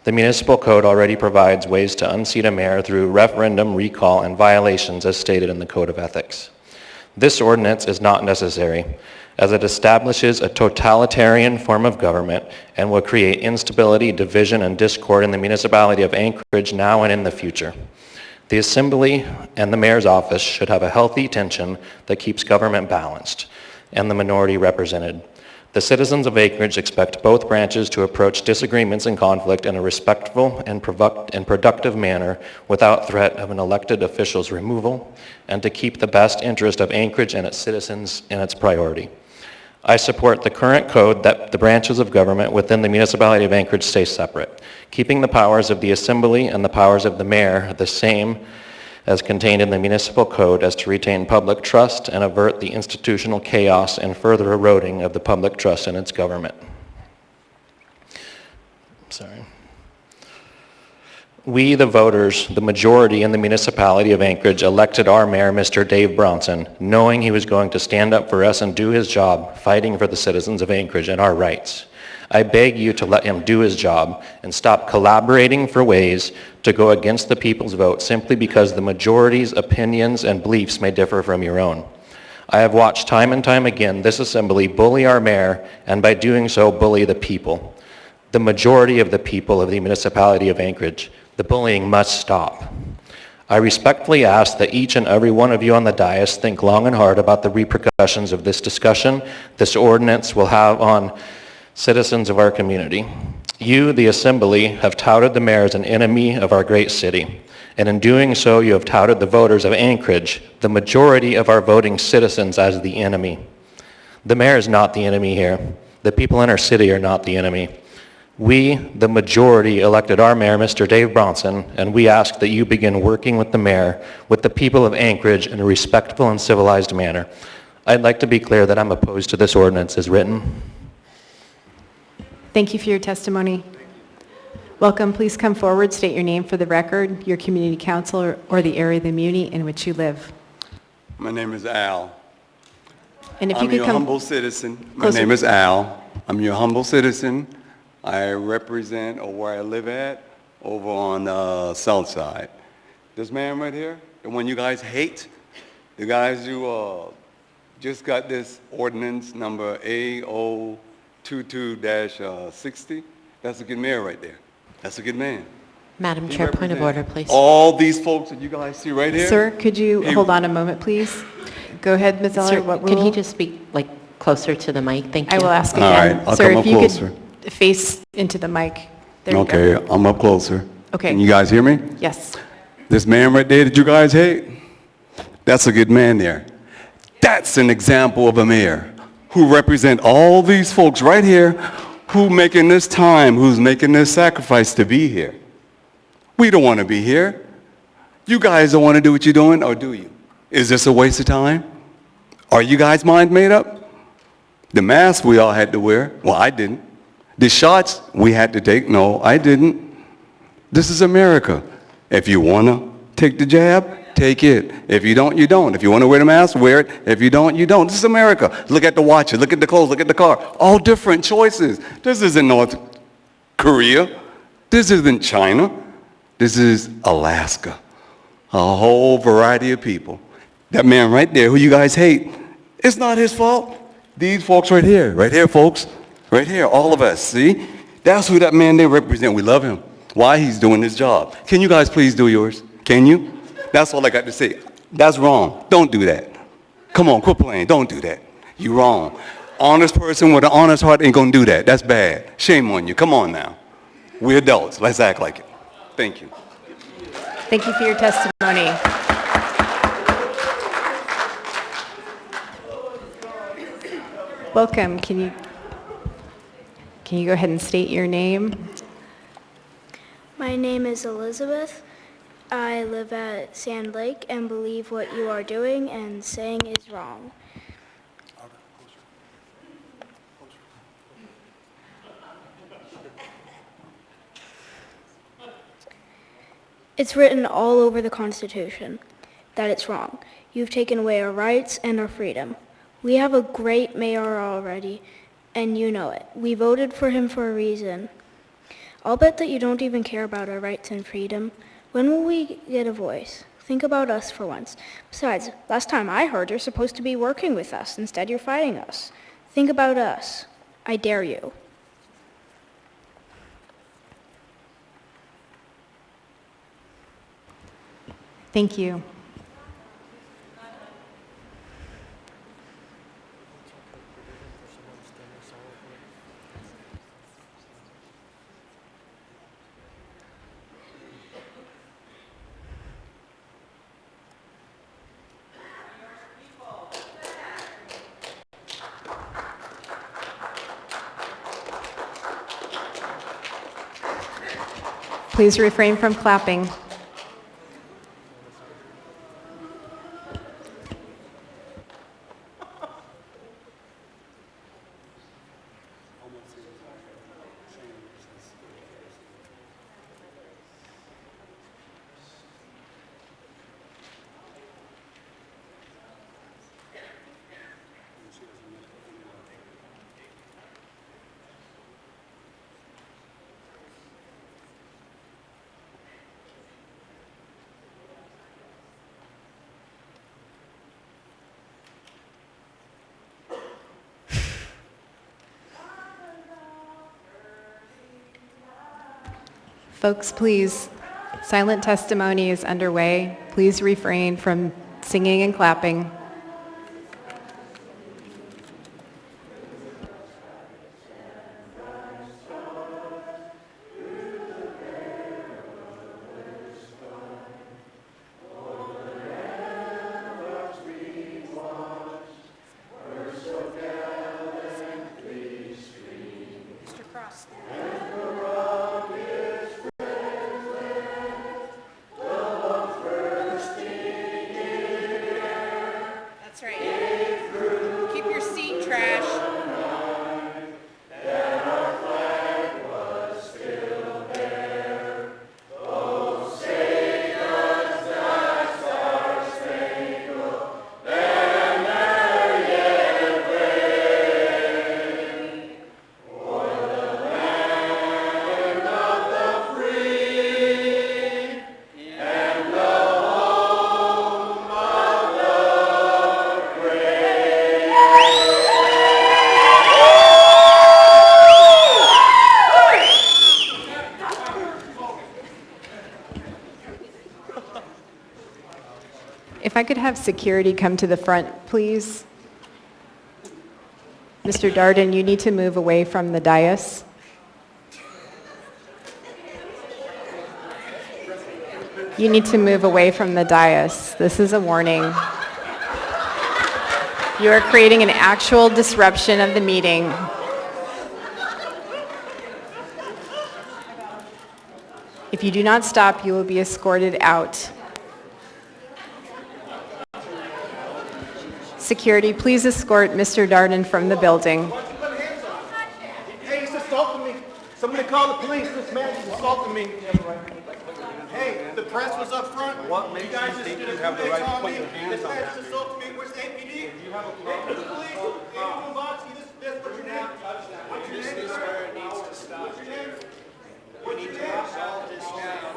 The municipal code already provides ways to unseat a mayor through referendum, recall, and violations as stated in the Code of Ethics. This ordinance is not necessary, as it establishes a totalitarian form of government and will create instability, division, and discord in the municipality of Anchorage now and in the future. The Assembly and the Mayor's office should have a healthy tension that keeps government balanced and the minority represented. The citizens of Anchorage expect both branches to approach disagreements and conflict in a respectful and productive manner without threat of an elected official's removal, and to keep the best interest of Anchorage and its citizens in its priority. I support the current code that the branches of government within the municipality of Anchorage stay separate, keeping the powers of the Assembly and the powers of the mayor the same as contained in the municipal code as to retain public trust and avert the institutional chaos and further eroding of the public trust in its government. Sorry. We, the voters, the majority in the municipality of Anchorage, elected our mayor, Mr. Dave Bronson, knowing he was going to stand up for us and do his job, fighting for the citizens of Anchorage and our rights. I beg you to let him do his job and stop collaborating for ways to go against the people's vote simply because the majority's opinions and beliefs may differ from your own. I have watched time and time again this assembly bully our mayor, and by doing so bully the people, the majority of the people of the municipality of Anchorage. The bullying must stop. I respectfully ask that each and every one of you on the dais think long and hard about the repercussions of this discussion this ordinance will have on citizens of our community. You, the Assembly, have touted the mayor as an enemy of our great city. And in doing so, you have touted the voters of Anchorage, the majority of our voting citizens, as the enemy. The mayor is not the enemy here. The people in our city are not the enemy. We, the majority, elected our mayor, Mr. Dave Bronson, and we ask that you begin working with the mayor, with the people of Anchorage in a respectful and civilized manner. I'd like to be clear that I'm opposed to this ordinance as written. Thank you for your testimony. Welcome. Please come forward, state your name for the record, your community council or the area of the muni in which you live. My name is Al. And if you I'm could your come humble citizen. My closer. name is Al. I'm your humble citizen. I represent where I live at over on the south side. This man right here, the one you guys hate, the guys who just got this ordinance number AO 22-60, that's a good mayor right there. That's a good man. Madam He Chair, point of order, represents please. all these folks that you guys see right here. Sir, could you hold on a moment, please? Go ahead, Ms. Eller. Sir, What could he rule? just speak like closer to the mic? Thank you. I will ask All again. right, I'll Sir, come if up you closer. could face into the mic. There you Okay, go. I'm up closer. Okay. Can you guys hear me? Yes. This man right there that you guys hate, that's a good man there. That's an example of a mayor who represent all these folks right here who making this time, who's making this sacrifice to be here. We don't want to be here. You guys don't want to do what you're doing, or do you? Is this a waste of time? Are you guys mind made up? The mask we all had to wear. Well, I didn't. The shots we had to take. No, I didn't. This is America. If you want to take the jab, take it. If you don't, you don't. If you want to wear the mask, wear it. If you don't, you don't. This is America. Look at the watches, look at the clothes, look at the car. All different choices. This isn't North Korea. This isn't China. This is Alaska. A whole variety of people. That man right there who you guys hate, it's not his fault. These folks right here, folks. Right here, all of us, see? That's who that man they represent. We love him. Why he's doing his job. Can you guys please do yours? Can you? That's all I got to say. That's wrong. Don't do that. Come on, quit playing. Don't do that. You're wrong. Honest person with an honest heart ain't gonna do that. That's bad. Shame on you. Come on now. We're adults. Let's act like it. Thank you. Thank you for your testimony. Welcome. Can you go ahead and state your name? My name is Elizabeth. I live at Sand Lake and believe what you are doing and saying is wrong. It's written all over the Constitution that it's wrong. You've taken away our rights and our freedom. We have a great mayor already, and you know it. We voted for him for a reason. I'll bet that you don't even care about our rights and freedom. When will we get a voice? Think about us for once. Besides, last time I heard you're supposed to be working with us. Instead, you're fighting us. Think about us. I dare you. Thank you. Please refrain from clapping. Folks, please, silent testimony is underway. Please refrain from singing and clapping. That's right. Keep your seat, trash. If I could have security come to the front, please. Mr. Darden, you need to move away from the dais. You need to move away from the dais. This is a warning. You are creating an actual disruption of the meeting. If you do not stop, you will be escorted out. Security, please escort Mr. Darden from the building. Hey, he's assaulting me. Somebody call the police. This man is assaulting me. Hey, the press was up front. What makes you think you have the right to put your hands on that? This man is assaulting me. Where's the APD? You have a problem. The police. Anyone box you? This what's your name? What's your name? This is where it needs to stop. What's your name? We need to resolve this now.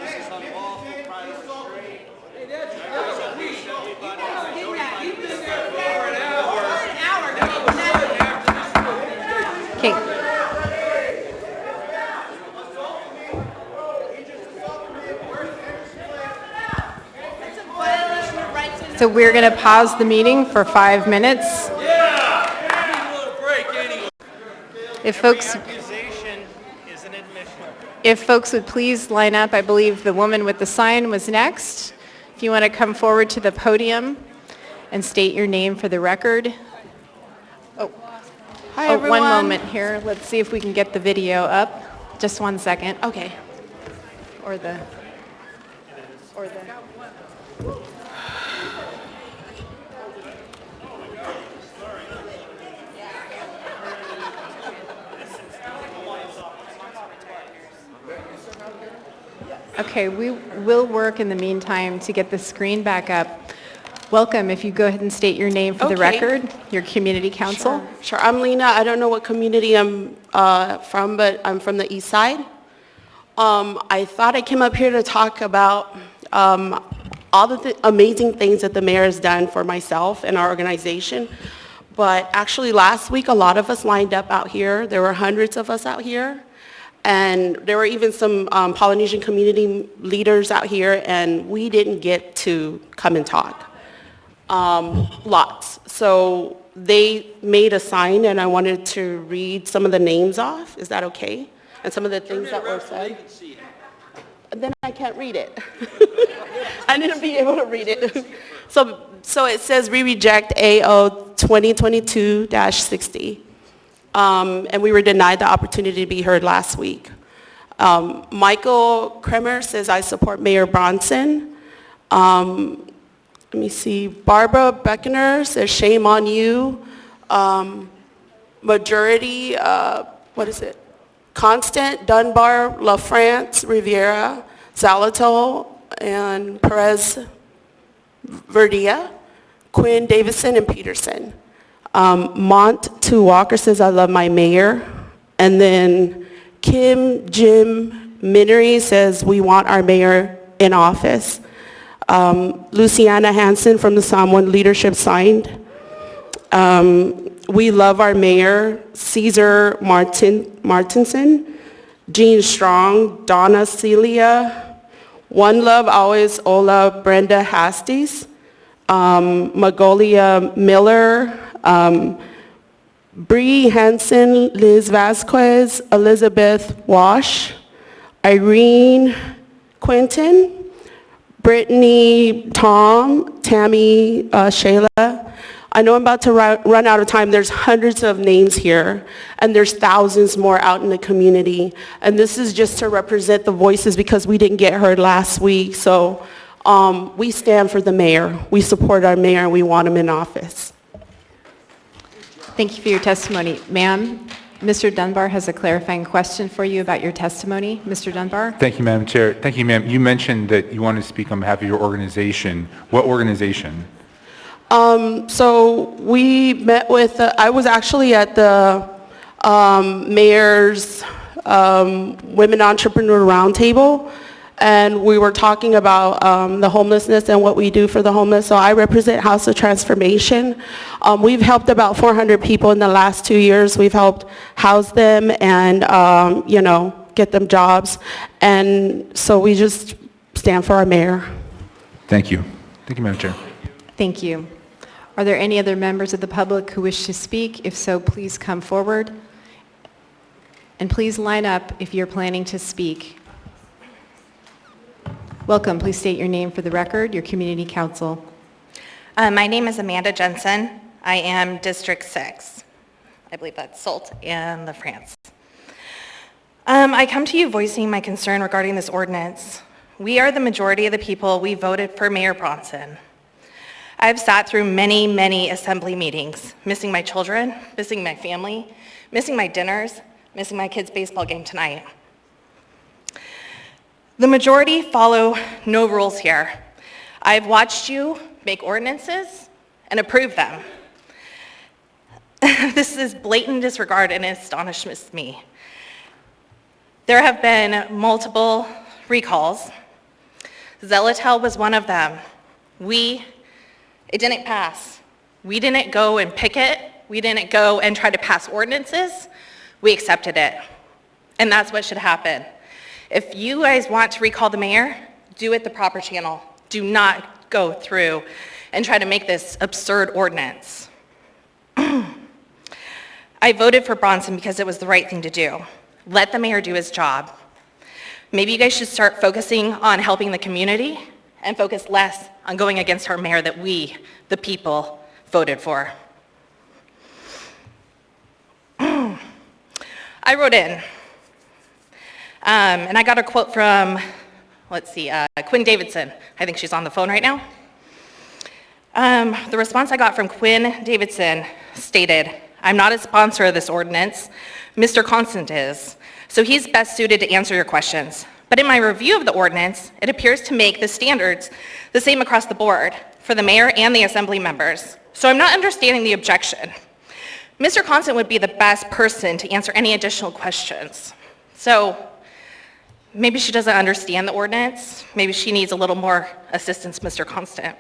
This is unlawful private restraint. Hey, that's Okay. So we're going to pause the meeting for 5 minutes. If folks, if folks would please line up, I believe the woman with the sign was next. If you want to come forward to the podium and state your name for the record. Oh, Hi, oh, everyone. one moment here. Let's see if we can get the video up. Just 1 second. Okay. Or the. Okay, we will work in the meantime to get the screen back up. Welcome, if you go ahead and state your name for the Okay. record, your community council. Sure. I'm Lena. I don't know what community I'm from, but I'm from the east side. I thought I came up here to talk about all the amazing things that the mayor has done for myself and our organization. But actually last week, a lot of us lined up out here. There were hundreds of us out here. And there were even some Polynesian community leaders out here, and we didn't get to come and talk. Lots. So they made a sign, and I wanted to read some of the names off. Is that okay? And some of the things that were said. Then I can't read it. I didn't be able to read it. So it says, we reject AO 2022-60. And we were denied the opportunity to be heard last week. Michael Kremer says, I support Mayor Bronson. Let me see, Barbara Beckener says, shame on you. Majority, what is it? Constant, Dunbar, LaFrance, Riviera, Zalato, and Perez Verdia, Quinn, Davison, and Peterson. Mont 2 Walker says, I love my mayor. And then Kim Jim Minery says, we want our mayor in office. Luciana Hansen from the Samoan Leadership signed. We love our mayor. Caesar Martinson, Jean Strong, Donna Celia, One Love Always Ola Brenda Hasties, Magolia Miller, Bree Hansen, Liz Vasquez, Elizabeth Wash, Irene Quinton, Brittany Tom, Tammy Shayla. I know I'm about to run out of time. There's hundreds of names here, and there's thousands more out in the community. And this is just to represent the voices because we didn't get heard last week. So we stand for the mayor. We support our mayor, and we want him in office. Thank you for your testimony. Ma'am, Mr. Dunbar has a clarifying question for you about your testimony. Mr. Dunbar? Thank you, Madam Chair. Thank you, ma'am. You mentioned that you wanted to speak on behalf of your organization. What organization? So we met with, I was actually at the mayor's Women Entrepreneur Roundtable, and we were talking about the homelessness and what we do for the homeless. So I represent House of Transformation. We've helped about 400 people in the last 2 years. We've helped house them and, get them jobs. And so we just stand for our mayor. Thank you. Thank you, Madam Chair. Thank you. Are there any other members of the public who wish to speak? If so, please come forward. And please line up if you're planning to speak. Welcome. Please state your name for the record, your community council. My name is Amanda Jensen. I am District 6. I believe that's Sault and La France. I come to you voicing my concern regarding this ordinance. We are the majority of the people. We voted for Mayor Bronson. I've sat through many, many assembly meetings, missing my children, missing my family, missing my dinners, missing my kids' baseball game tonight. The majority follow no rules here. I've watched you make ordinances and approve them. This is blatant disregard and it astonishes me. There have been multiple recalls. Zelatel was one of them. It didn't pass. We didn't go and picket. We didn't go and try to pass ordinances. We accepted it. And that's what should happen. If you guys want to recall the mayor, do it the proper channel. Do not go through and try to make this absurd ordinance. I voted for Bronson because it was the right thing to do. Let the mayor do his job. Maybe you guys should start focusing on helping the community and focus less on going against our mayor that we, the people, voted for. I wrote in, and I got a quote from, Quinn Davidson. I think she's on the phone right now. The response I got from Quinn Davidson stated, "I'm not a sponsor of this ordinance. Mr. Constant is, so he's best suited to answer your questions. But in my review of the ordinance, it appears to make the standards the same across the board for the mayor and the assembly members. So I'm not understanding the objection. Mr. Constant would be the best person to answer any additional questions." So maybe she doesn't understand the ordinance. Maybe she needs a little more assistance, Mr. Constant.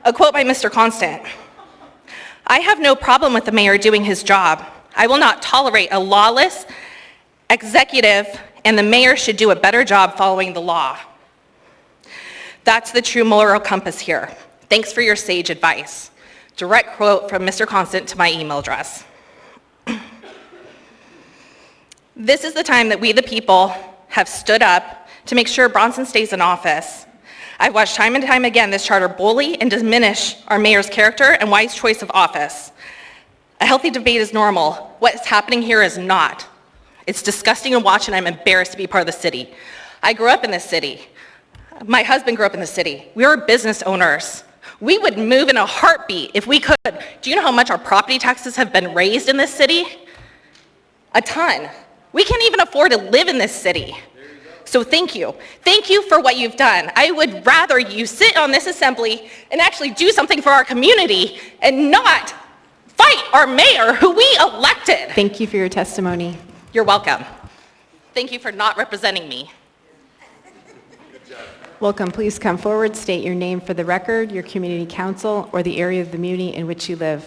A quote by Mr. Constant. "I have no problem with the mayor doing his job. I will not tolerate a lawless executive, and the mayor should do a better job following the law." That's the true moral compass here. Thanks for your sage advice. Direct quote from Mr. Constant to my email address. This is the time that we, the people, have stood up to make sure Bronson stays in office. I've watched time and time again this charter bully and diminish our mayor's character and wise choice of office. A healthy debate is normal. What's happening here is not. It's disgusting to watch, and I'm embarrassed to be part of the city. I grew up in this city. My husband grew up in the city. We are business owners. We would move in a heartbeat if we could. Do you know how much our property taxes have been raised in this city? A ton. We can't even afford to live in this city. So thank you. Thank you for what you've done. I would rather you sit on this assembly and actually do something for our community and not fight our mayor who we elected. Thank you for your testimony. You're welcome. Thank you for not representing me. Welcome. Please come forward, state your name for the record, your community council, or the area of the community in which you live.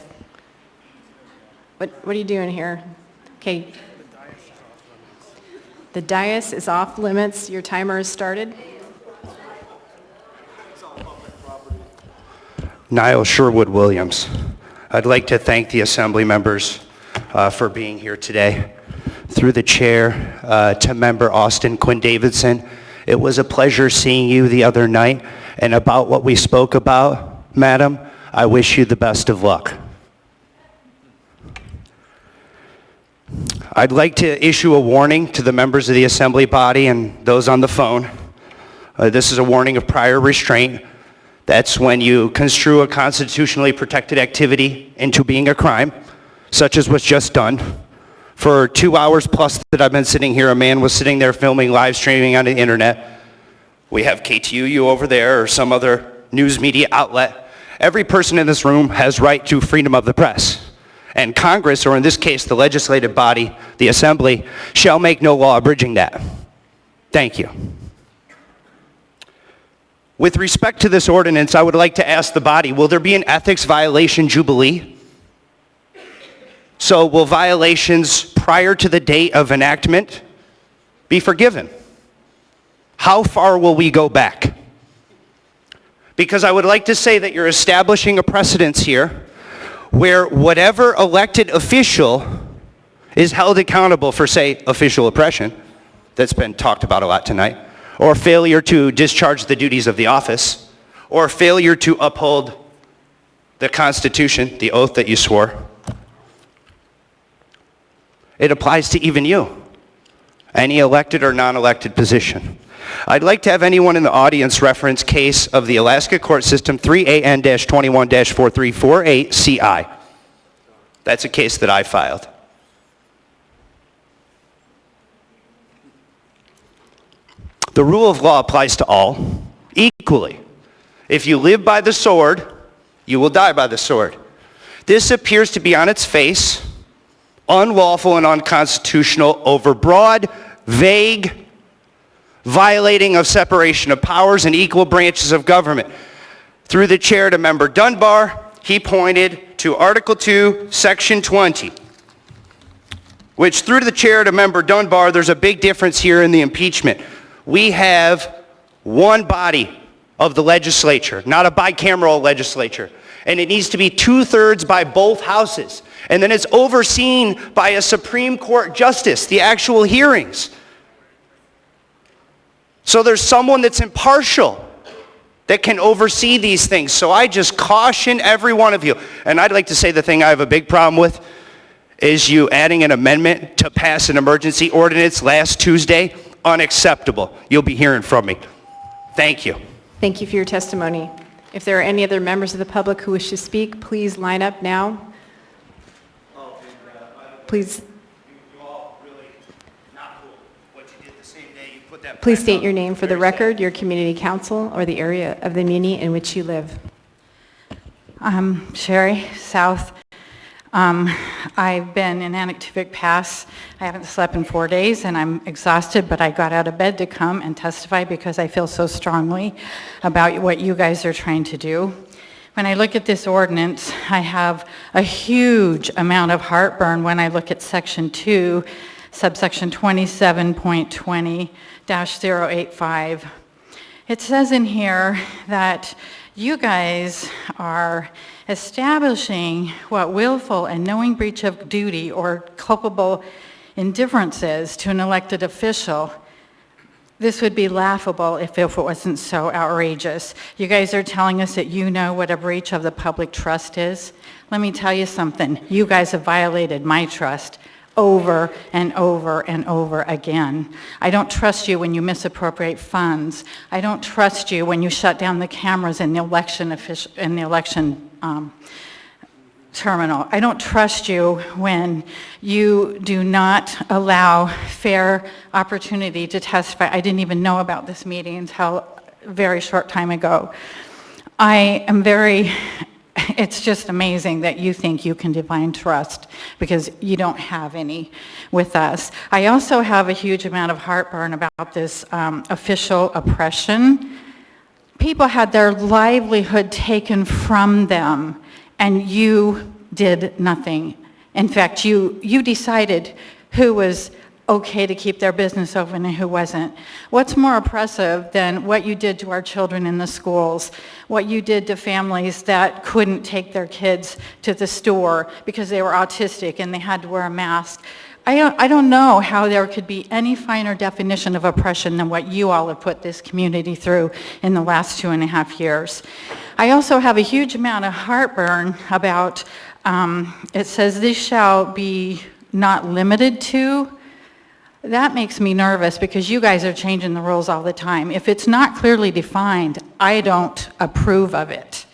What are you doing here? Okay. The dais is off limits. Your timer is started. Niall Sherwood Williams. I'd like to thank the assembly members for being here today. Through the chair to member Austin Quinn Davidson, it was a pleasure seeing you the other night, and about what we spoke about, madam, I wish you the best of luck. I'd like to issue a warning to the members of the assembly body and those on the phone. This is a warning of prior restraint. That's when you construe a constitutionally protected activity into being a crime, such as was just done. For 2 hours plus that I've been sitting here, a man was sitting there filming, live streaming on the internet. We have KTUU over there or some other news media outlet. Every person in this room has right to freedom of the press. And Congress, or in this case, the legislative body, the assembly, shall make no law abridging that. Thank you. With respect to this ordinance, I would like to ask the body, will there be an ethics violation jubilee? So will violations prior to the date of enactment be forgiven? How far will we go back? Because I would like to say that you're establishing a precedence here where whatever elected official is held accountable for, say, official oppression, that's been talked about a lot tonight, or failure to discharge the duties of the office, or failure to uphold the Constitution, the oath that you swore. It applies to even you, any elected or non-elected position. I'd like to have anyone in the audience reference case of the Alaska Court System 3AN-21-4348CI. That's a case that I filed. The rule of law applies to all equally. If you live by the sword, you will die by the sword. This appears to be on its face unlawful and unconstitutional, overbroad, vague, violating of separation of powers and equal branches of government. Through the chair to member Dunbar, he pointed to Article 2, Section 20, which through the chair to member Dunbar, there's a big difference here in the impeachment. We have one body of the legislature, not a bicameral legislature, and it needs to be 2/3 by both houses. And then it's overseen by a Supreme Court justice, the actual hearings. So there's someone that's impartial that can oversee these things. So I just caution every one of you. And I'd like to say the thing I have a big problem with is you adding an amendment to pass an emergency ordinance last Tuesday. Unacceptable. You'll be hearing from me. Thank you. Thank you for your testimony. If there are any other members of the public who wish to speak, please line up now. Please. Please state your name for the record, your community council, or the area of the muni in which you live. Sherry, South. I've been in Anaktuvuk Pass. I haven't slept in 4 days, and I'm exhausted, but I got out of bed to come and testify because I feel so strongly about what you guys are trying to do. When I look at this ordinance, I have a huge amount of heartburn when I look at Section 2, subsection 27.20-085. It says in here that you guys are establishing what willful and knowing breach of duty or culpable indifference is to an elected official. This would be laughable if it wasn't so outrageous. You guys are telling us that you know what a breach of the public trust is. Let me tell you something. You guys have violated my trust over and over and over again. I don't trust you when you misappropriate funds. I don't trust you when you shut down the cameras in the election terminal. I don't trust you when you do not allow fair opportunity to testify. I didn't even know about this meeting until a very short time ago. It's just amazing that you think you can define trust because you don't have any with us. I also have a huge amount of heartburn about this official oppression. People had their livelihood taken from them, and you did nothing. In fact, you decided who was okay to keep their business open and who wasn't. What's more oppressive than what you did to our children in the schools, what you did to families that couldn't take their kids to the store because they were autistic and they had to wear a mask? I don't know how there could be any finer definition of oppression than what you all have put this community through in the last 2.5 years. I also have a huge amount of heartburn about, it says this shall be not limited to. That makes me nervous because you guys are changing the rules all the time. If it's not clearly defined, I don't approve of it.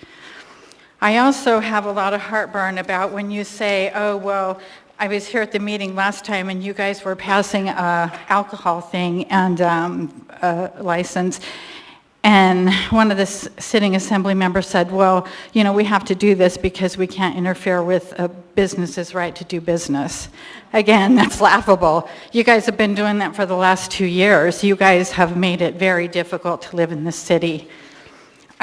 I also have a lot of heartburn about when you say, oh, well, I was here at the meeting last time and you guys were passing a alcohol thing and a license. And one of the sitting assembly members said, well, you know, we have to do this because we can't interfere with a business's right to do business. Again, that's laughable. You guys have been doing that for the last 2 years. You guys have made it very difficult to live in this city.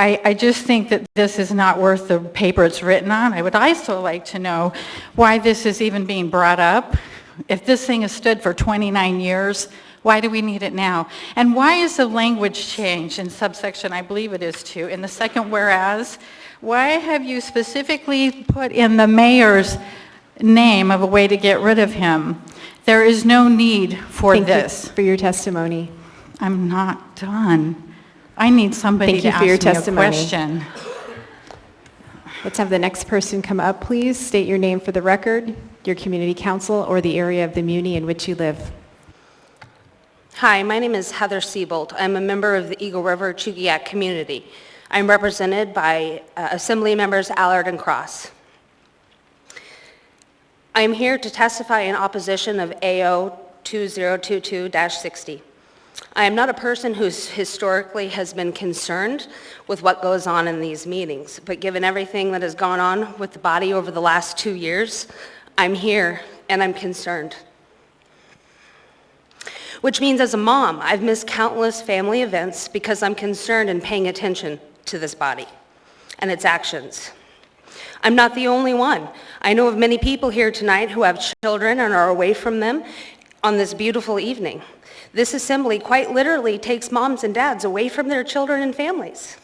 I just think that this is not worth the paper it's written on. I would also like to know why this is even being brought up. If this thing has stood for 29 years, why do we need it now? And why is the language changed in subsection, I believe it is 2, in the second whereas? Why have you specifically put in the mayor's name of a way to get rid of him? There is no need for this. Thank you for your testimony. I'm not done. I need somebody to ask me a question. Let's have the next person come up, please. State your name for the record, your community council, or the area of the muni in which you live. Hi, my name is Heather Siebold. I'm a member of the Eagle River Chugiak community. I'm represented by Assembly members Allard and Cross. I'm here to testify in opposition of AO 2022-60. I am not a person who historically has been concerned with what goes on in these meetings, but given everything that has gone on with the body over the last 2 years, I'm here and I'm concerned. Which means as a mom, I've missed countless family events because I'm concerned and paying attention to this body and its actions. I'm not the only one. I know of many people here tonight who have children and are away from them on this beautiful evening. This assembly quite literally takes moms and dads away from their children and families.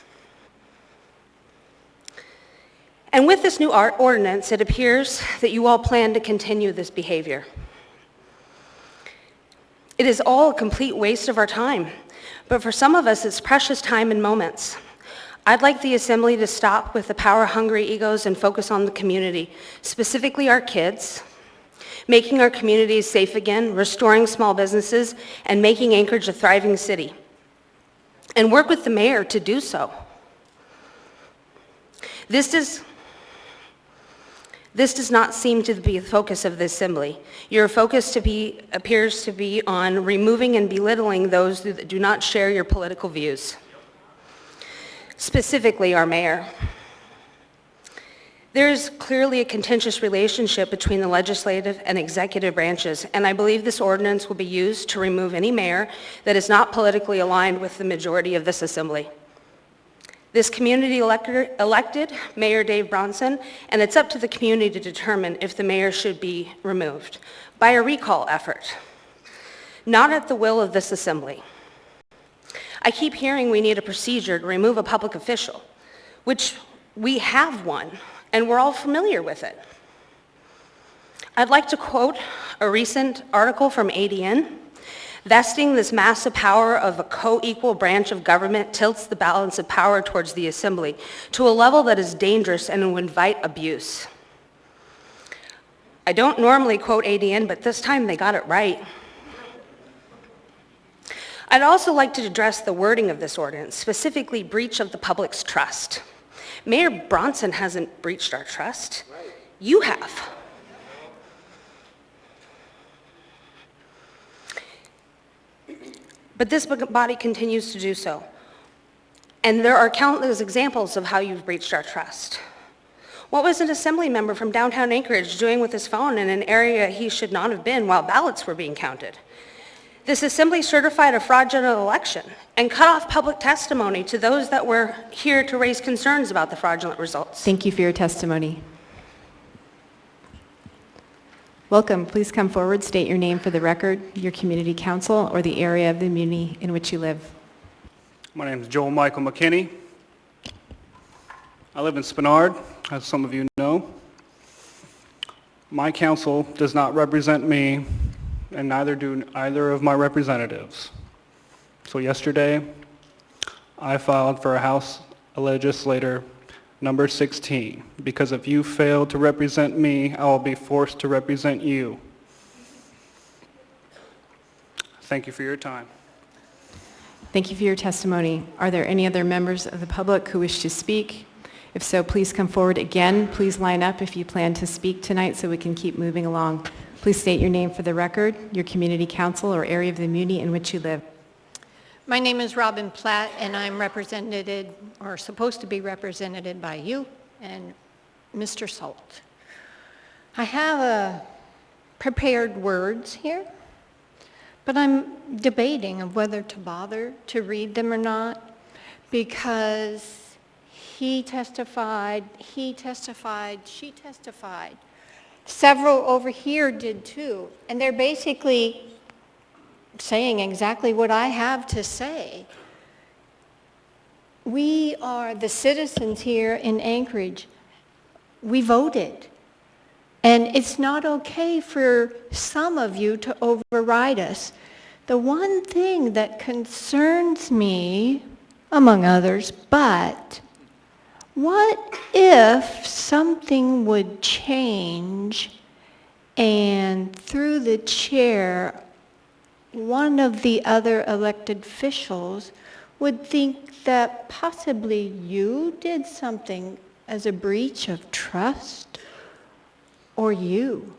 And with this new ordinance, it appears that you all plan to continue this behavior. It is all a complete waste of our time, but for some of us, it's precious time and moments. I'd like the Assembly to stop with the power-hungry egos and focus on the community, specifically our kids, making our communities safe again, restoring small businesses, and making Anchorage a thriving city. And work with the mayor to do so. This does not seem to be the focus of the Assembly. Your focus appears to be on removing and belittling those that do not share your political views, specifically our mayor. There is clearly a contentious relationship between the legislative and executive branches, and I believe this ordinance will be used to remove any mayor that is not politically aligned with the majority of this Assembly. This community elected Mayor Dave Bronson, and it's up to the community to determine if the mayor should be removed by a recall effort, not at the will of this Assembly. I keep hearing we need a procedure to remove a public official, which we have one, and we're all familiar with it. I'd like to quote a recent article from ADN. Vesting this massive power of a co-equal branch of government tilts the balance of power towards the Assembly to a level that is dangerous and will invite abuse. I don't normally quote ADN, but this time they got it right. I'd also like to address the wording of this ordinance, specifically breach of the public's trust. Mayor Bronson hasn't breached our trust. You have. But this body continues to do so. And there are countless examples of how you've breached our trust. What was an Assembly member from downtown Anchorage doing with his phone in an area he should not have been while ballots were being counted? This Assembly certified a fraudulent election and cut off public testimony to those that were here to raise concerns about the fraudulent results. Thank you for your testimony. Welcome. Please come forward, state your name for the record, your community council, or the area of the community in which you live. My name is Joel Michael McKinney. I live in Spenard, as some of you know. My council does not represent me, and neither do either of my representatives. So yesterday, I filed for a House Legislator number 16, because if you fail to represent me, I will be forced to represent you. Thank you for your time. Thank you for your testimony. Are there any other members of the public who wish to speak? If so, please come forward again. Please line up if you plan to speak tonight so we can keep moving along. Please state your name for the record, your community council or area of the community in which you live. My name is Robin Platt, and I'm represented, or supposed to be represented by you and Mr. Salt. I have prepared words here, but I'm debating of whether to bother to read them or not, because he testified, she testified. Several over here did too, and they're basically saying exactly what I have to say. We are the citizens here in Anchorage. We voted. And it's not okay for some of you to override us. The one thing that concerns me, among others, but what if something would change and through the chair one of the other elected officials would think that possibly you did something as a breach of trust, or you?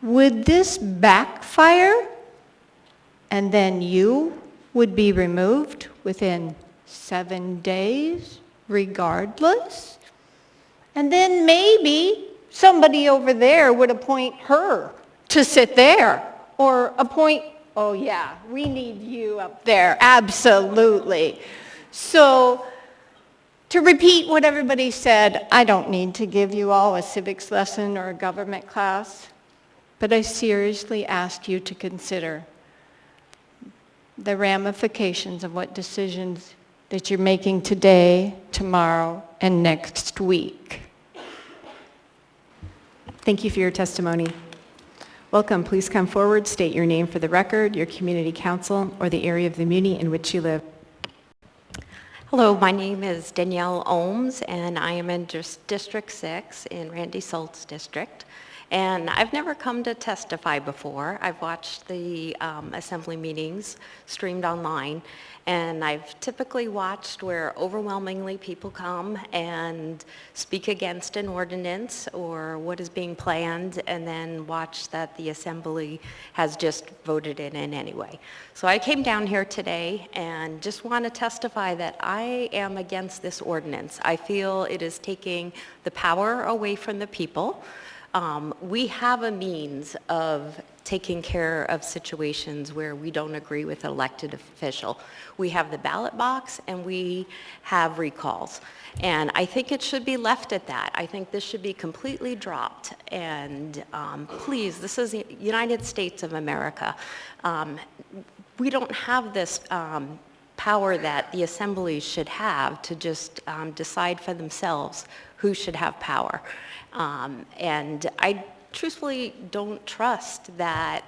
Would this backfire, and then you would be removed within 7 days, regardless? And then maybe somebody over there would appoint her to sit there. Or appoint, oh yeah, we need you up there, absolutely. So to repeat what everybody said, I don't need to give you all a civics lesson or a government class, but I seriously ask you to consider the ramifications of what decisions that you're making today, tomorrow, and next week. Thank you for your testimony. Welcome. Please come forward, state your name for the record, your community council, or the area of the muni in which you live. Hello, my name is Danielle Ohms, and I am in District 6 in Randy Salt's district. And I've never come to testify before. I've watched the assembly meetings streamed online, and I've typically watched where overwhelmingly people come and speak against an ordinance or what is being planned, and then watch that the assembly has just voted it in anyway. So I came down here today and just want to testify that I am against this ordinance. I feel it is taking the power away from the people. We have a means of taking care of situations where we don't agree with an elected official. We have the ballot box and we have recalls. And I think it should be left at that. I think this should be completely dropped. And please, this is the United States of America. We don't have this power that the assemblies should have to just decide for themselves who should have power. And I truthfully don't trust that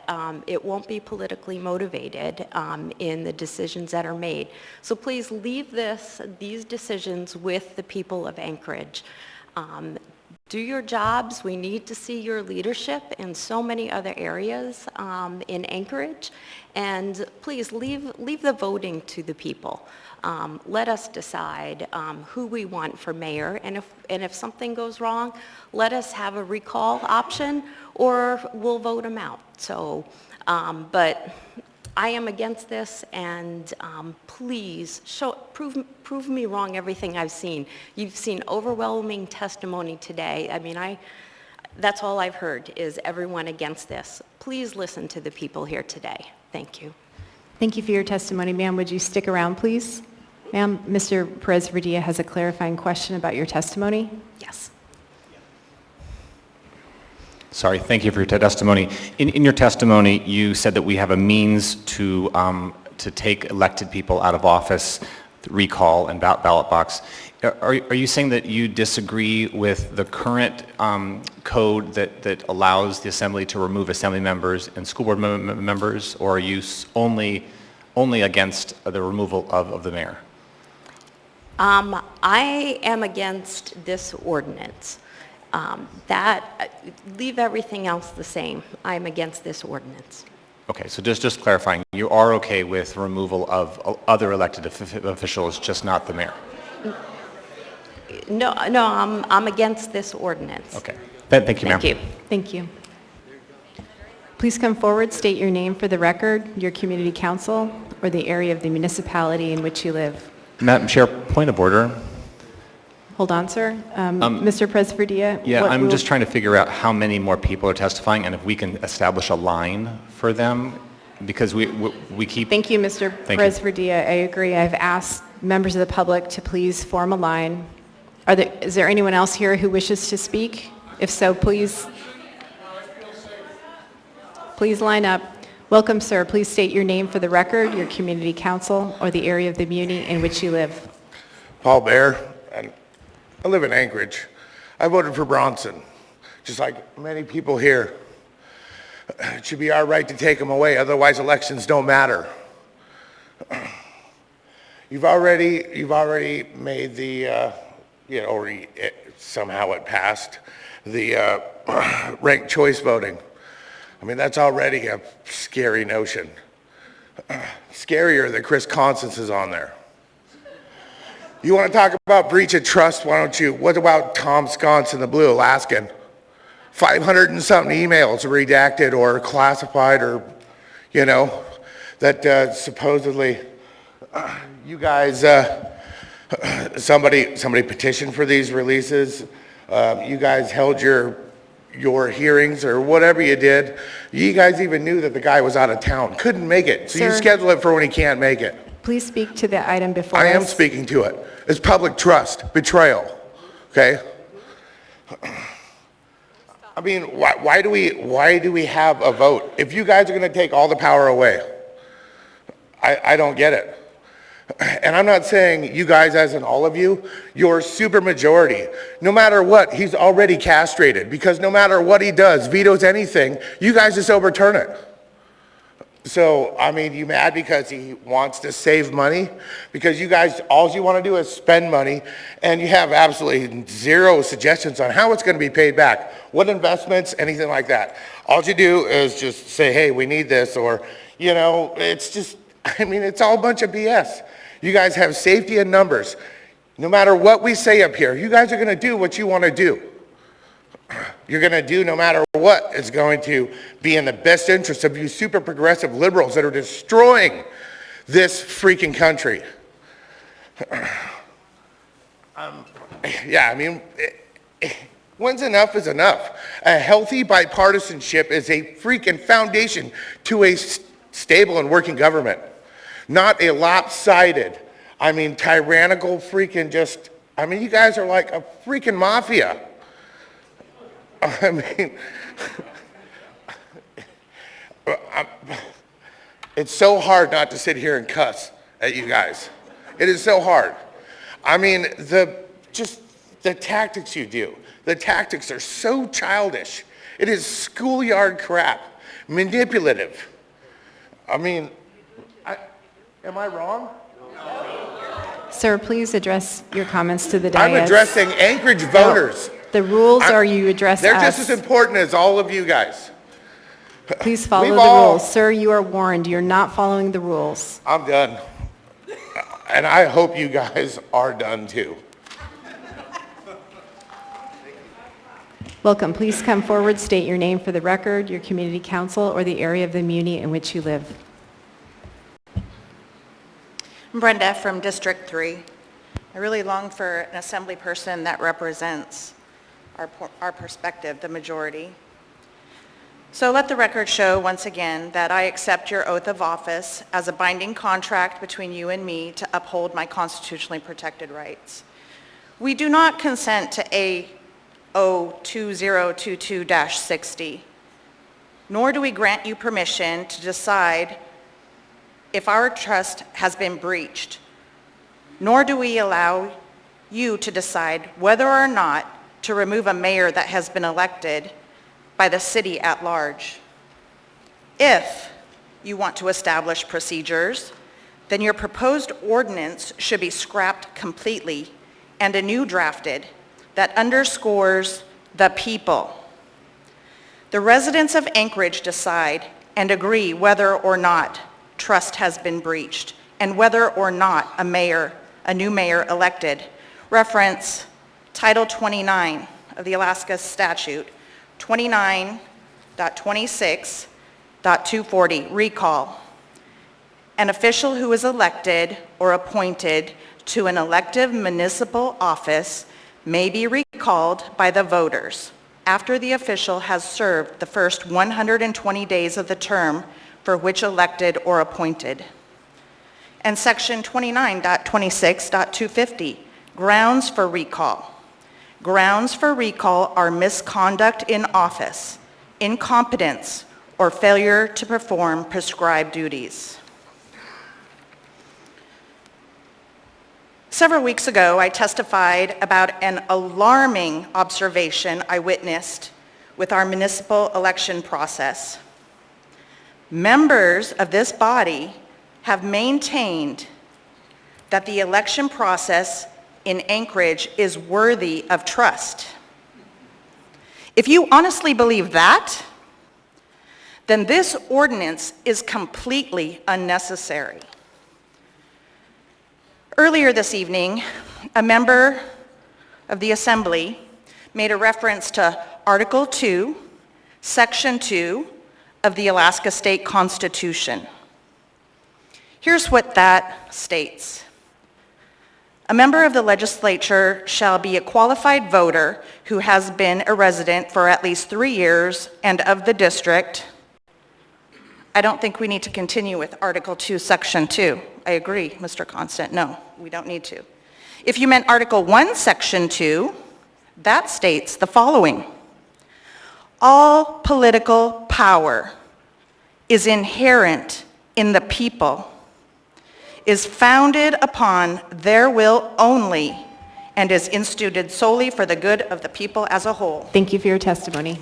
it won't be politically motivated in the decisions that are made. So please leave these decisions with the people of Anchorage. Do your jobs. We need to see your leadership in so many other areas in Anchorage. And please leave the voting to the people. Let us decide who we want for mayor, and if something goes wrong, let us have a recall option, or we'll vote them out. So, but I am against this, and please prove me wrong everything I've seen. You've seen overwhelming testimony today. I mean, that's all I've heard is everyone against this. Please listen to the people here today. Thank you. Thank you for your testimony. Ma'am, would you stick around, please? Ma'am, Mr. Perez-Verdia has a clarifying question about your testimony. Yes. Sorry, thank you for your testimony. In your testimony, you said that we have a means to take elected people out of office, recall and ballot box. Are you saying that you disagree with the current code that allows the assembly to remove assembly members and school board members, or are you only against the removal of the mayor? I am against this ordinance. Leave everything else the same. I'm against this ordinance. Okay, so just clarifying, you are okay with removal of other elected officials, just not the mayor? No, I'm against this ordinance. Okay. Thank you, ma'am. Thank you. Thank you. Please come forward, state your name for the record, your community council, or the area of the municipality in which you live. Madam Chair, point of order. Hold on, sir. Mr. Perez-Verdia. Yeah, I'm just trying to figure out how many more people are testifying and if we can establish a line for them, because we keep... Thank you, Mr. Perez-Verdia. I agree. I've asked members of the public to please form a line. Is there anyone else here who wishes to speak? If so, please line up. Welcome, sir. Please state your name for the record, your community council, or the area of the muni in which you live. Paul Bear, and I live in Anchorage. I voted for Bronson, just like many people here. It should be our right to take them away, otherwise elections don't matter. You've already made the, somehow it passed, the ranked choice voting. I mean, that's already a scary notion. Scarier that Chris Constance is on there. You want to talk about breach of trust? Why don't you? What about Tom Sconce and the Blue Alaskan? 500 and something emails redacted or classified, or, that supposedly you guys, somebody petitioned for these releases. You guys held your hearings or whatever you did. You guys even knew that the guy was out of town, couldn't make it. So you schedule it for when he can't make it. Please speak to the item before us. I am speaking to it. It's public trust, betrayal, okay? I mean, why do we have a vote? If you guys are going to take all the power away, I don't get it. And I'm not saying you guys as in all of you, you're super majority. No matter what, he's already castrated because no matter what he does, vetoes anything, you guys just overturn it. So, I mean, you mad because he wants to save money? Because you guys, all you want to do is spend money and you have absolutely zero suggestions on how it's going to be paid back. What investments, anything like that. All you do is just say, hey, we need this, or, you know, it's just, I mean, it's all a bunch of BS. You guys have safety in numbers. No matter what we say up here, you guys are going to do what you want to do. You're going to do no matter what. It's going to be in the best interest of you super progressive liberals that are destroying this freaking country. Yeah, I mean, when's enough is enough. A healthy bipartisanship is a freaking foundation to a stable and working government. Not a lopsided, I mean, tyrannical freaking just, I mean, you guys are like a freaking mafia. I mean, it's so hard not to sit here and cuss at you guys. It is so hard. I mean, the tactics you do, the tactics are so childish. It is schoolyard crap, manipulative. I mean, am I wrong? Sir, please address your comments to the dais. I'm addressing Anchorage voters. No, the rules are you address They're us. just as important as all of you guys. Please follow the rules. Sir, you are warned. You're not following the rules. I'm done. And I hope you guys are done too. Welcome. Please come forward, state your name for the record, your community council, or the area of the muni in which you live. I'm Brenda from District 3. I really long for an assembly person that represents our perspective, the majority. So let the record show once again that I accept your oath of office as a binding contract between you and me to uphold my constitutionally protected rights. We do not consent to AO 2022-60, nor do we grant you permission to decide if our trust has been breached, nor do we allow you to decide whether or not to remove a mayor that has been elected by the city at large. If you want to establish procedures, then your proposed ordinance should be scrapped completely and a new drafted that underscores the people. The residents of Anchorage decide and agree whether or not trust has been breached and whether or not a new mayor elected. Reference Title 29 of the Alaska Statute 29.26.240, recall. An official who is elected or appointed to an elective municipal office may be recalled by the voters after the official has served the first 120 days of the term for which elected or appointed. And Section 29.26.250, grounds for recall. Grounds for recall are misconduct in office, incompetence, or failure to perform prescribed duties. Several weeks ago, I testified about an alarming observation I witnessed with our municipal election process. Members of this body have maintained that the election process in Anchorage is worthy of trust. If you honestly believe that, then this ordinance is completely unnecessary. Earlier this evening, a member of the Assembly made a reference to Article 2, Section 2 of the Alaska State Constitution. Here's what that states. A member of the legislature shall be a qualified voter who has been a resident for at least 3 years and of the district. I don't think we need to continue with Article 2, Section 2. I agree, Mr. Constant. No, we don't need to. If you meant Article 1, Section 2, that states the following. All political power is inherent in the people. is founded upon their will only and is instituted solely for the good of the people as a whole. Thank you for your testimony.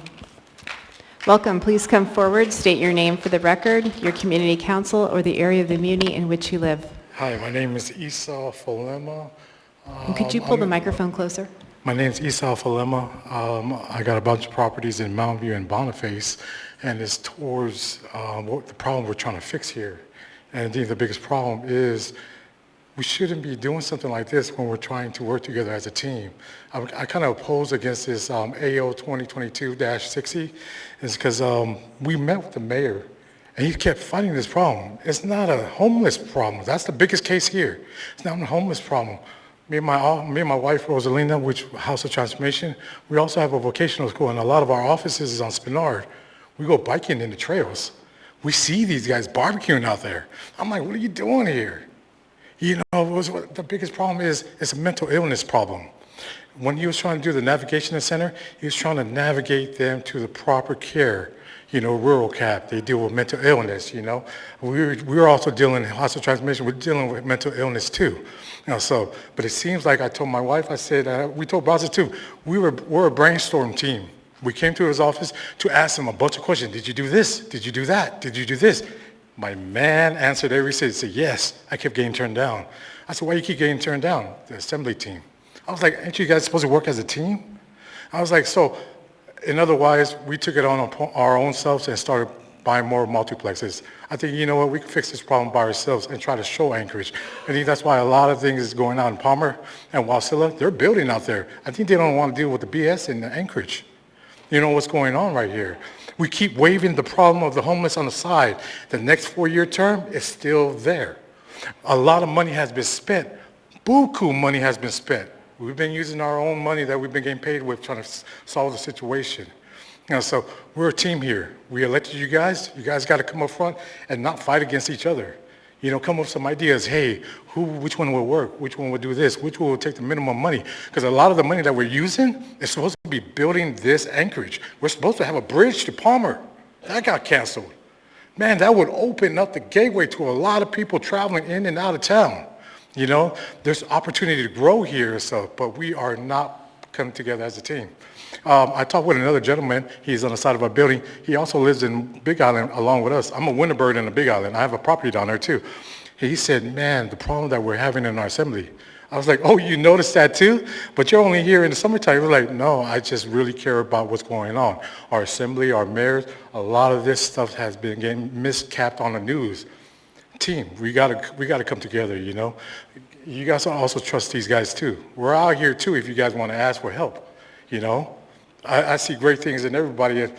Welcome. Please come forward, state your name for the record, your community council, or the area of the muni in which you live. Hi, my name is Esau Falema. And could you pull the microphone closer? My name is Esau Falema. I got a bunch of properties in Mountain View and Boniface, and it's towards the problem we're trying to fix here. And indeed, the biggest problem is we shouldn't be doing something like this when we're trying to work together as a team. I kind of oppose against this AO 2022-60 is because we met with the mayor and he kept fighting this problem. It's not a homeless problem. That's the biggest case here. It's not a homeless problem. Me and my wife, Rosalina, which House of Transformation, we also have a vocational school, and a lot of our offices is on Spinard. We go biking in the trails. We see these guys barbecuing out there. I'm like, what are you doing here? You know, the biggest problem is it's a mental illness problem. When he was trying to do the navigation center, he was trying to navigate them to the proper care. You know, rural cap, they deal with mental illness, you know. We're also dealing, in House of Transformation, we're dealing with mental illness too. You know, but it seems like I told my wife, I said, we told Brazos too, we're a brainstorm team. We came to his office to ask him a bunch of questions. Did you do this? Did you do that? Did you do this? My man answered every city, said, yes. I kept getting turned down. I said, why do you keep getting turned down? The assembly team. I was like, aren't you guys supposed to work as a team? I was like, so, in other words, we took it on our own selves and started buying more multiplexes. I think, you know what, we can fix this problem by ourselves and try to show Anchorage. I think that's why a lot of things is going on in Palmer and Wasilla. They're building out there. I think they don't want to deal with the BS in Anchorage. You know what's going on right here. We keep waving the problem of the homeless on the side. The next 4-year term is still there. A lot of money has been spent. Buku money has been spent. We've been using our own money that we've been getting paid with trying to solve the situation. You know, so we're a team here. We elected you guys. You guys got to come up front and not fight against each other. You know, come up with some ideas. Hey, which one will work? Which one will do this? Which one will take the minimum money? Because a lot of the money that we're using is supposed to be building this Anchorage. We're supposed to have a bridge to Palmer. That got canceled. Man, that would open up the gateway to a lot of people traveling in and out of town. You know, there's opportunity to grow here, but we are not coming together as a team. I talked with another gentleman. He's on the side of our building. He also lives in Big Island along with us. I'm a winter bird in the Big Island. I have a property down there too. He said, man, the problem that we're having in our assembly. I was like, oh, you noticed that too? But you're only here in the summertime. We're like, no, I just really care about what's going on. Our assembly, our mayors, a lot of this stuff has been getting miscapped on the news. Team, we gotta come together, you know. You guys also trust these guys too. We're out here too if you guys want to ask for help, you know. I see great things in everybody. As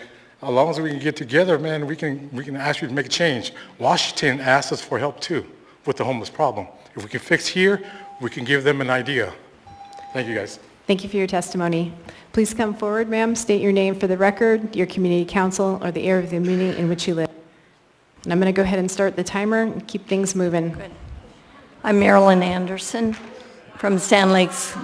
long as we can get together, man, we can ask you to make a change. Washington asked us for help too with the homeless problem. If we can fix here, we can give them an idea. Thank you, guys. Thank you for your testimony. Please come forward, ma'am. State your name for the record, your community council, or the area of the community in which you live. And I'm going to go ahead and start the timer and keep things moving. Good. I'm Marilyn Anderson from Sand Lakes.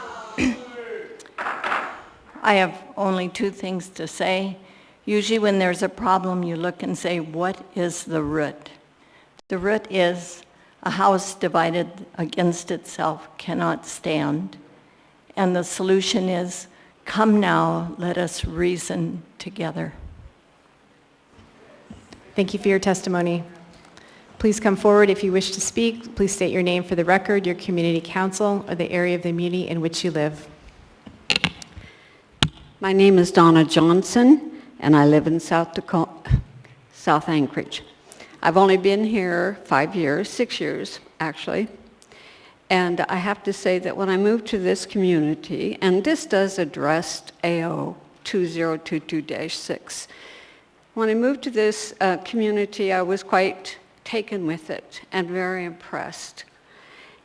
I have only 2 things to say. Usually when there's a problem, you look and say, what is the root? The root is a house divided against itself cannot stand. And the solution is, come now, let us reason together. Thank you for your testimony. Please come forward if you wish to speak. Please state your name for the record, your community council, or the area of the community in which you live. My name is Donna Johnson, and I live in South Anchorage. I've only been here 5 years, 6 years actually, and I have to say that when I moved to this community, and this does address AO 2022-6, when I moved to this community, I was quite taken with it and very impressed.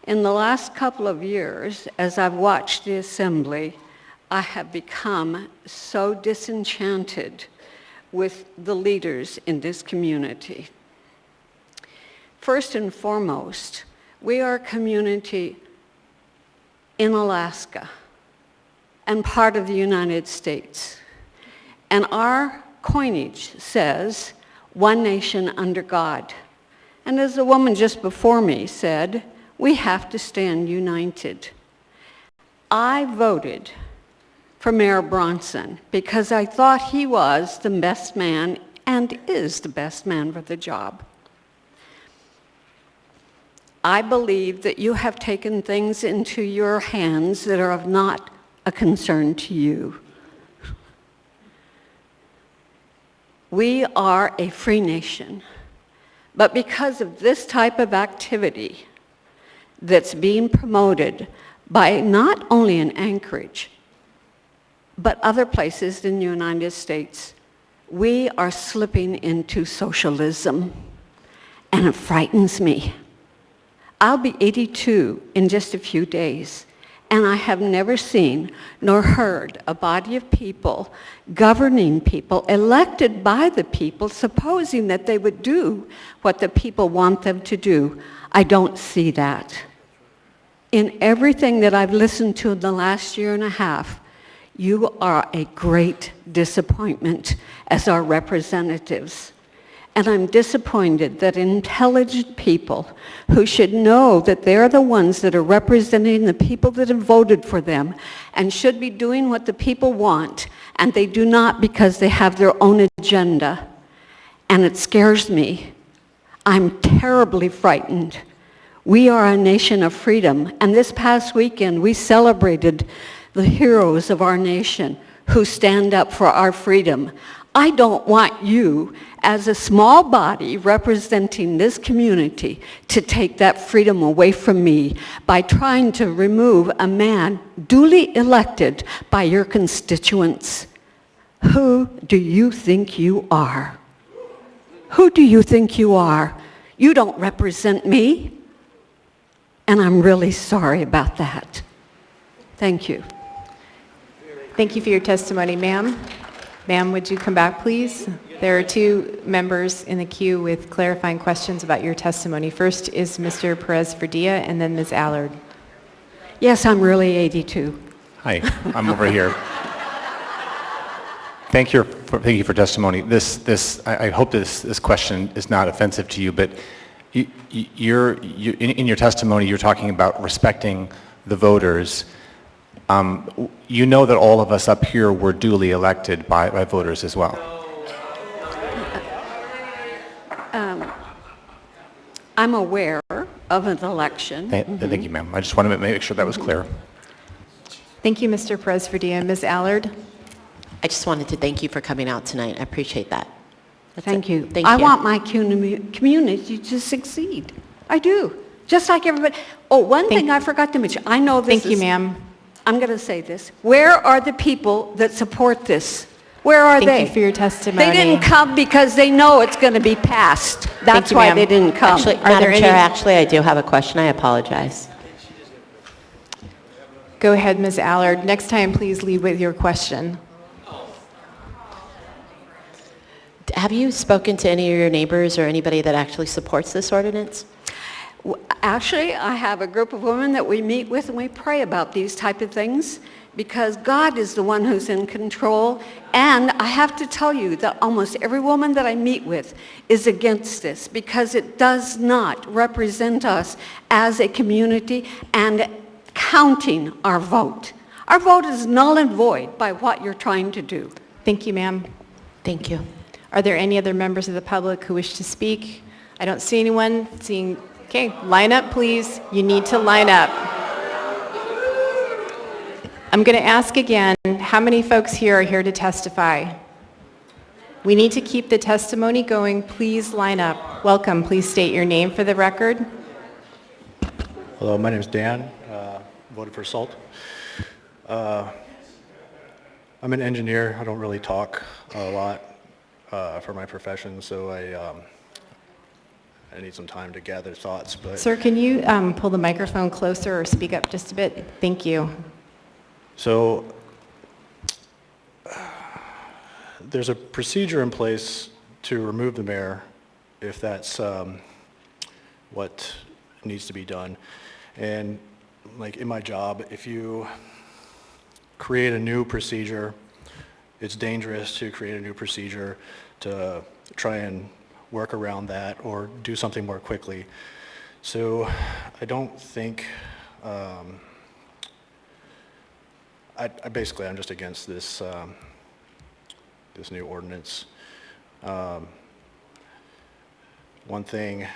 In the last couple of years, as I've watched the assembly, I have become so disenchanted with the leaders in this community. First and foremost, we are a community in Alaska and part of the United States. And our coinage says, one nation under God. And as the woman just before me said, We have to stand united. I voted for Mayor Bronson because I thought he was the best man and is the best man for the job. I believe that you have taken things into your hands that are of not a concern to you. We are a free nation, but because of this type of activity that's being promoted by not only in Anchorage, but other places in the United States, we are slipping into socialism, and it frightens me. I'll be 82 in just a few days, and I have never seen nor heard a body of people, governing people, elected by the people, supposing that they would do what the people want them to do. I don't see that. In everything that I've listened to in the last year and a half, you are a great disappointment as our representatives. And I'm disappointed that intelligent people who should know that they're the ones that are representing the people that have voted for them and should be doing what the people want, and they do not because they have their own agenda. And it scares me. I'm terribly frightened. We are a nation of freedom, and this past weekend we celebrated the heroes of our nation who stand up for our freedom. I don't want you, as a small body representing this community, to take that freedom away from me by trying to remove a man duly elected by your constituents. Who do you think you are? Who do you think you are? You don't represent me. And I'm really sorry about that. Thank you. Thank you for your testimony, ma'am. Ma'am, would you come back, please? There are two members in the queue with clarifying questions about your testimony. First is Mr. Perez-Verdia, and then Ms. Allard. Yes, I'm really 82. Hi, I'm over here. Thank you for testimony. I hope this question is not offensive to you, but in your testimony, you're talking about respecting the voters. You know that all of us up here were duly elected by voters as well. I'm aware of an election. Thank you, ma'am. I just wanted to make sure that was clear. Thank you, Mr. Perez-Verdia. Ms. Allard? I just wanted to thank you for coming out tonight. I appreciate that. Thank you. Thank I you. want my community to succeed. I do. Just like everybody. Oh, one thing I forgot to mention. I know this Thank you, ma'am. I'm going to say this. Where are the people that support this? Where are they? Thank you for your testimony. They didn't come because they know it's going to be passed. That's why they didn't come. Actually, Madam Chair, actually, I do have a question. I apologize. Go ahead, Ms. Allard. Next time, please lead with your question. Have you spoken to any of your neighbors or anybody that actually supports this ordinance? Actually, I have a group of women that we meet with and we pray about these type of things because God is the one who's in control. And I have to tell you that almost every woman that I meet with is against this because it does not represent us as a community and counting our vote. Our vote is null and void by what you're trying to do. Thank you, ma'am. Thank you. Are there any other members of the public who wish to speak? I don't see anyone. Okay, line up, please. You need to line up. I'm going to ask again, how many folks here are here to testify? We need to keep the testimony going. Please line up. Welcome. Please state your name for the record. Hello, my name is Dan. Voted for SALT. I'm an engineer. I don't really talk a lot for my profession, so I need some time to gather thoughts. But Sir, can you pull the microphone closer or speak up just a bit? Thank you. So there's a procedure in place to remove the mayor if that's what needs to be done. And like in my job, if you create a new procedure, it's dangerous to create a new procedure to try and work around that or do something more quickly. So I don't think, basically I'm just against this, this new ordinance. One thing,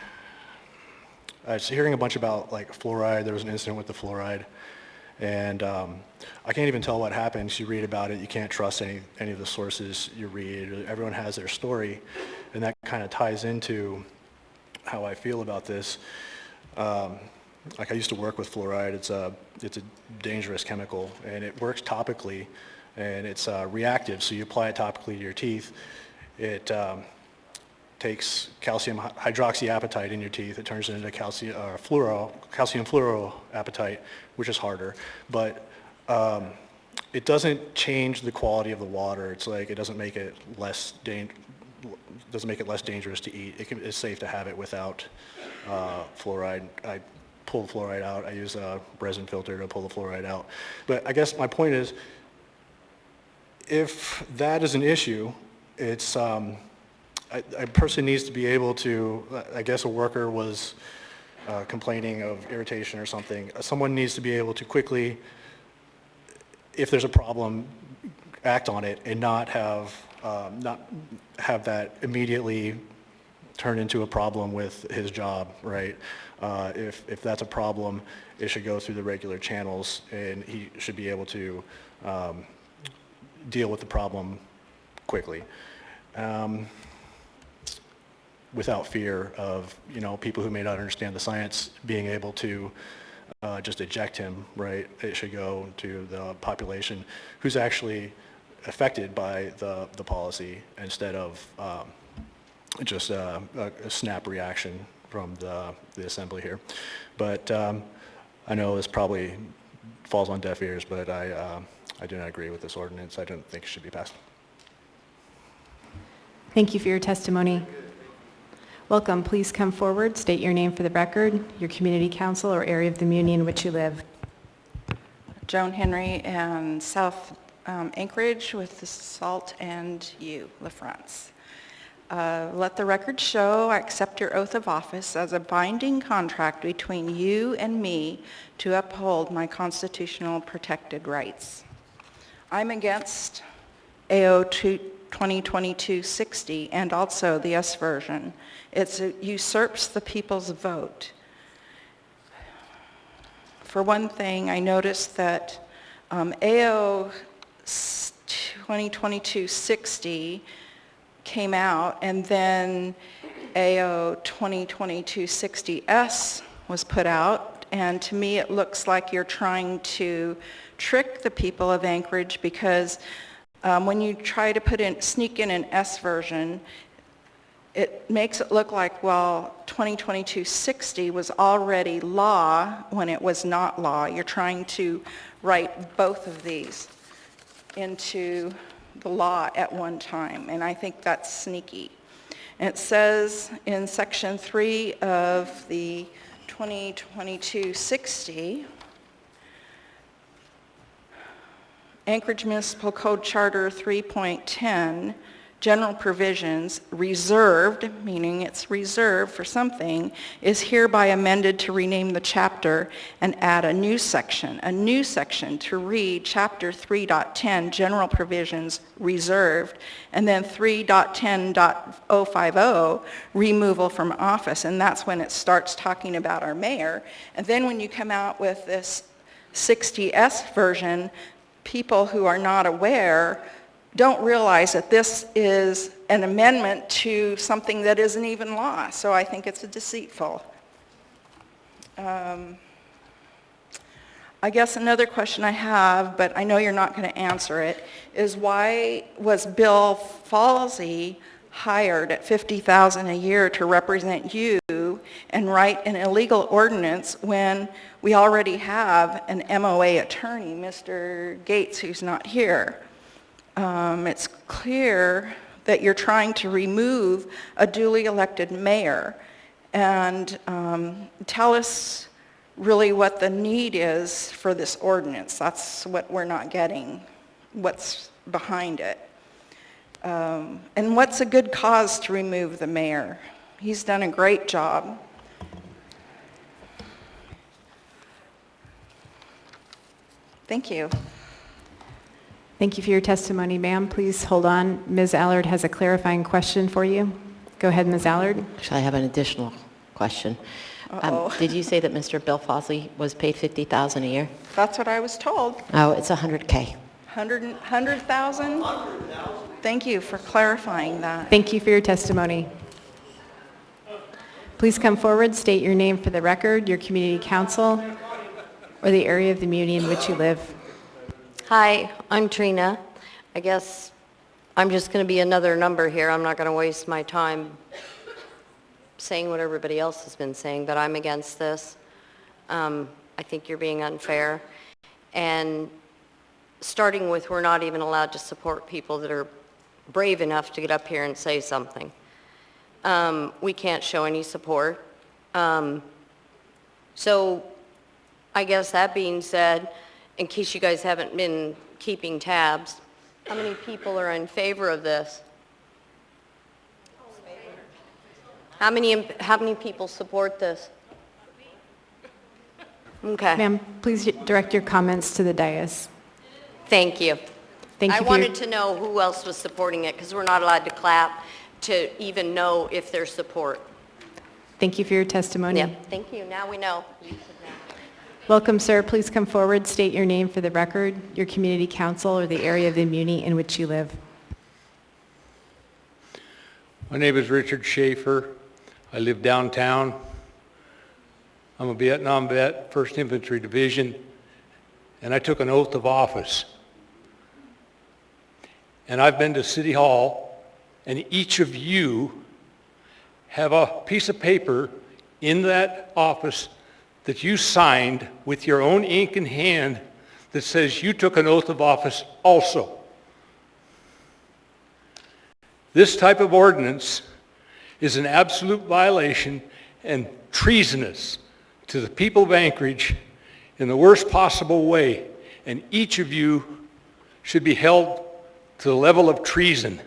I was hearing a bunch about like fluoride. There was an incident with the fluoride, and I can't even tell what happened. You read about it, you can't trust any of the sources you read. Everyone has their story, and that kind of ties into how I feel about this. Like I used to work with fluoride. It's a dangerous chemical, and it works topically, and it's reactive. So you apply it topically to your teeth. It takes calcium hydroxyapatite in your teeth. It turns it into calcium fluoroapatite, which is harder. But it doesn't change the quality of the water. It's like it doesn't make it less dangerous to eat. It's safe to have it without fluoride. I pull the fluoride out. I use a resin filter to pull the fluoride out. But I guess my point is, if that is an issue, it's a person needs to be able to, I guess a worker was complaining of irritation or something. Someone needs to be able to quickly, if there's a problem, act on it and not have that immediately turn into a problem with his job, right? If that's a problem, it should go through the regular channels, and he should be able to deal with the problem quickly. Without fear of, people who may not understand the science being able to just eject him, right? It should go to the population who's actually affected by the policy instead of just a snap reaction from the assembly here. But I know this probably falls on deaf ears, but I do not agree with this ordinance. I don't think it should be passed. Thank you for your testimony. Welcome. Please come forward, state your name for the record, your community council or area of the muni in which you live. Joan Henry and South Anchorage with the Salt and U, La France. Let the record show I accept your oath of office as a binding contract between you and me to uphold my constitutional protected rights. I'm against AO 2022-60 and also the S version. It usurps the people's vote. For one thing, I noticed that AO 2022-60 came out, and then AO 2022-60S was put out, and to me it looks like you're trying to trick the people of Anchorage, because when you try to sneak in an S version, it makes it look like, well, 2022-60 was already law when it was not law. You're trying to write both of these into the law at one time, and I think that's sneaky. And it says in section 3 of the 2022-60, Anchorage Municipal Code Charter 3.10, general provisions, reserved, meaning it's reserved for something, is hereby amended to rename the chapter and add a new section to read chapter 3.10, general provisions, reserved, and then 3.10.050, removal from office. And that's when it starts talking about our mayor. And then when you come out with this 60S version, people who are not aware don't realize that this is an amendment to something that isn't even law. So I think it's deceitful. I guess another question I have, but I know you're not going to answer it, is why was Bill Falsey hired at $50,000 a year to represent you and write an illegal ordinance when we already have an MOA attorney, Mr. Gates, who's not here? It's clear that you're trying to remove a duly elected mayor, and tell us really what the need is for this ordinance. That's what we're not getting, what's behind it. And what's a good cause to remove the mayor? He's done a great job. Thank you. Thank you for your testimony, ma'am. Please hold on. Ms. Allard has a clarifying question for you. Go ahead, Ms. Allard. Actually, I have an additional question. Uh-oh. Did you say that Mr. Bill Fosley was paid $50,000 a year? That's what I was told. Oh, it's $100K. 100,000? Thank you for clarifying that. Thank you for your testimony. Please come forward, state your name for the record, your community council, or the area of the community in which you live. Hi, I'm Trina. I guess I'm just going to be another number here. I'm not going to waste my time saying what everybody else has been saying, but I'm against this. I think you're being unfair. And starting with, we're not even allowed to support people that are brave enough to get up here and say something. We can't show any support. So I guess that being said, in case you guys haven't been keeping tabs, how many people are in favor of this? How many people support this? Okay. Ma'am, please direct your comments to the dais. Thank you. Thank you I for wanted to know who else was supporting it, because we're not allowed to clap to even know if there's support. Thank you for your testimony. Yeah, thank you. Now we know. Welcome, sir. Please come forward, state your name for the record, your community council, or the area of the community in which you live. My name is Richard Schaefer. I live downtown. I'm a Vietnam vet, 1st Infantry Division, and I took an oath of office. And I've been to City Hall, and each of you have a piece of paper in that office that you signed with your own ink and hand that says you took an oath of office also. This type of ordinance is an absolute violation and treasonous to the people of Anchorage in the worst possible way, and each of you should be held to the level of treason.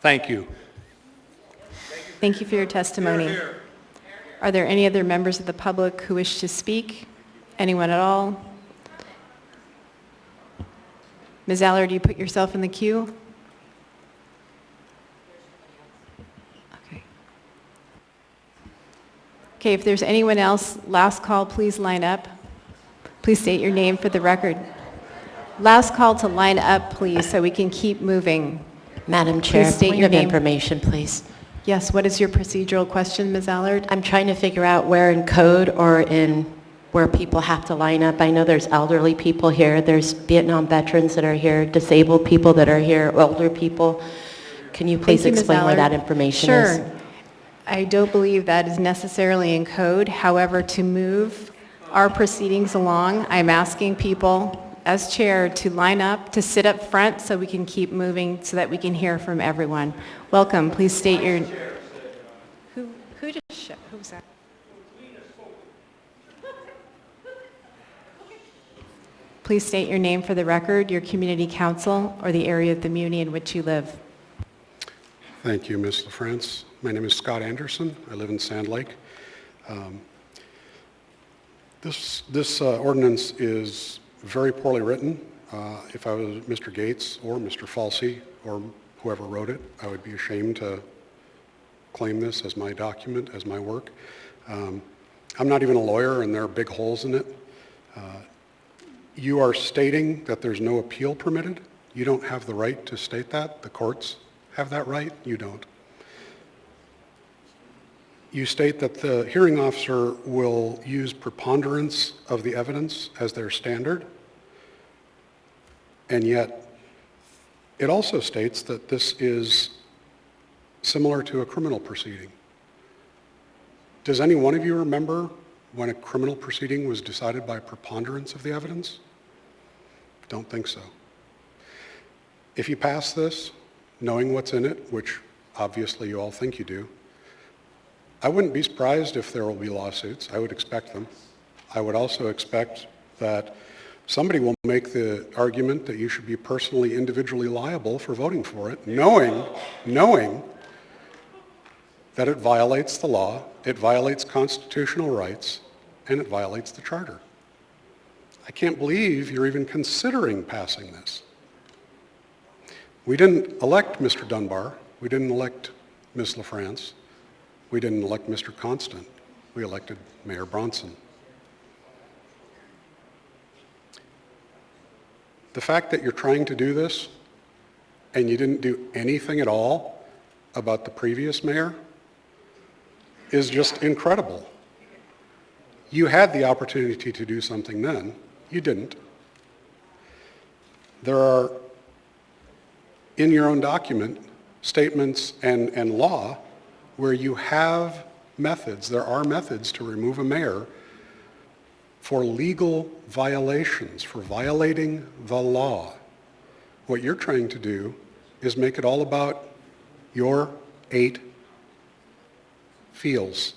Thank you. Thank you for your testimony. Are there any other members of the public who wish to speak? Anyone at all? Ms. Allard, you put yourself in the queue? Okay. Okay, if there's anyone else, last call, please line up. Please state your name for the record. Last call to line up, please, so we can keep moving. Madam Chair, Please state point your of name. information, please. Yes, what is your procedural question, Ms. Allard? I'm trying to figure out where in code or in where people have to line up. I know there's elderly people here, there's Vietnam veterans that are here, disabled people that are here, older people. Can you please Thank you, Ms. explain where that Allard. information is? Sure. I don't believe that is necessarily in code. However, to move our proceedings along, I'm asking people as chair to line up, to sit up front so we can keep moving so that we can hear from everyone. Welcome. Please state your... Who just... Who's that? Please state your name for the record, your community council, or the area of the community in which you live. Thank you, Ms. LaFrance. My name is Scott Anderson. I live in Sand Lake. This ordinance is very poorly written. If I was Mr. Gates or Mr. Falsey or whoever wrote it, I would be ashamed to claim this as my document, as my work. I'm not even a lawyer, and there are big holes in it. You are stating that there's no appeal permitted. You don't have the right to state that. The courts have that right. You don't. You state that the hearing officer will use preponderance of the evidence as their standard, and yet it also states that this is similar to a criminal proceeding. Does any one of you remember when a criminal proceeding was decided by preponderance of the evidence? Don't think so. If you pass this, knowing what's in it, which obviously you all think you do, I wouldn't be surprised if there will be lawsuits. I would expect them. I would also expect that somebody will make the argument that you should be personally, individually liable for voting for it, knowing that it violates the law, it violates constitutional rights, and it violates the charter. I can't believe you're even considering passing this. We didn't elect Mr. Dunbar. We didn't elect Ms. LaFrance. We didn't elect Mr. Constant. We elected Mayor Bronson. The fact that you're trying to do this and you didn't do anything at all about the previous mayor is just incredible. You had the opportunity to do something then. You didn't. There are, in your own document, statements and law where you have methods. There are methods to remove a mayor for legal violations, for violating the law. What you're trying to do is make it all about your 8 feels.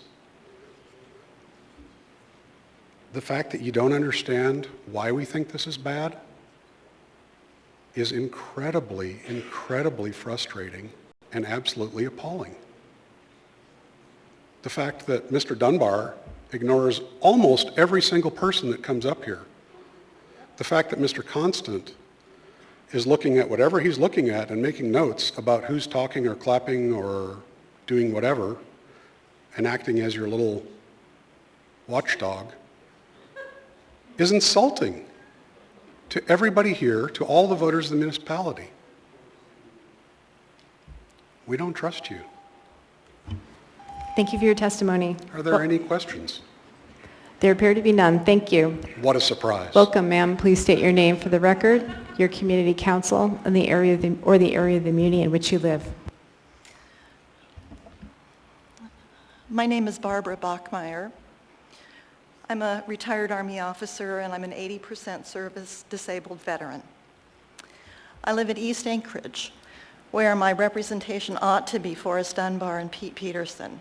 The fact that you don't understand why we think this is bad is incredibly, incredibly frustrating and absolutely appalling. The fact that Mr. Dunbar ignores almost every single person that comes up here. The fact that Mr. Constant is looking at whatever he's looking at and making notes about who's talking or clapping or doing whatever and acting as your little watchdog is insulting to everybody here, to all the voters of the municipality. We don't trust you. Thank you for your testimony. Are there any questions? There appear to be none. Thank you. What a surprise. Welcome, ma'am. Please state your name for the record, your community council, and the area of the area of the community in which you live. My name is Barbara Bachmeyer. I'm a retired Army officer, and I'm an 80% service disabled veteran. I live in East Anchorage, where my representation ought to be Forrest Dunbar and Pete Peterson.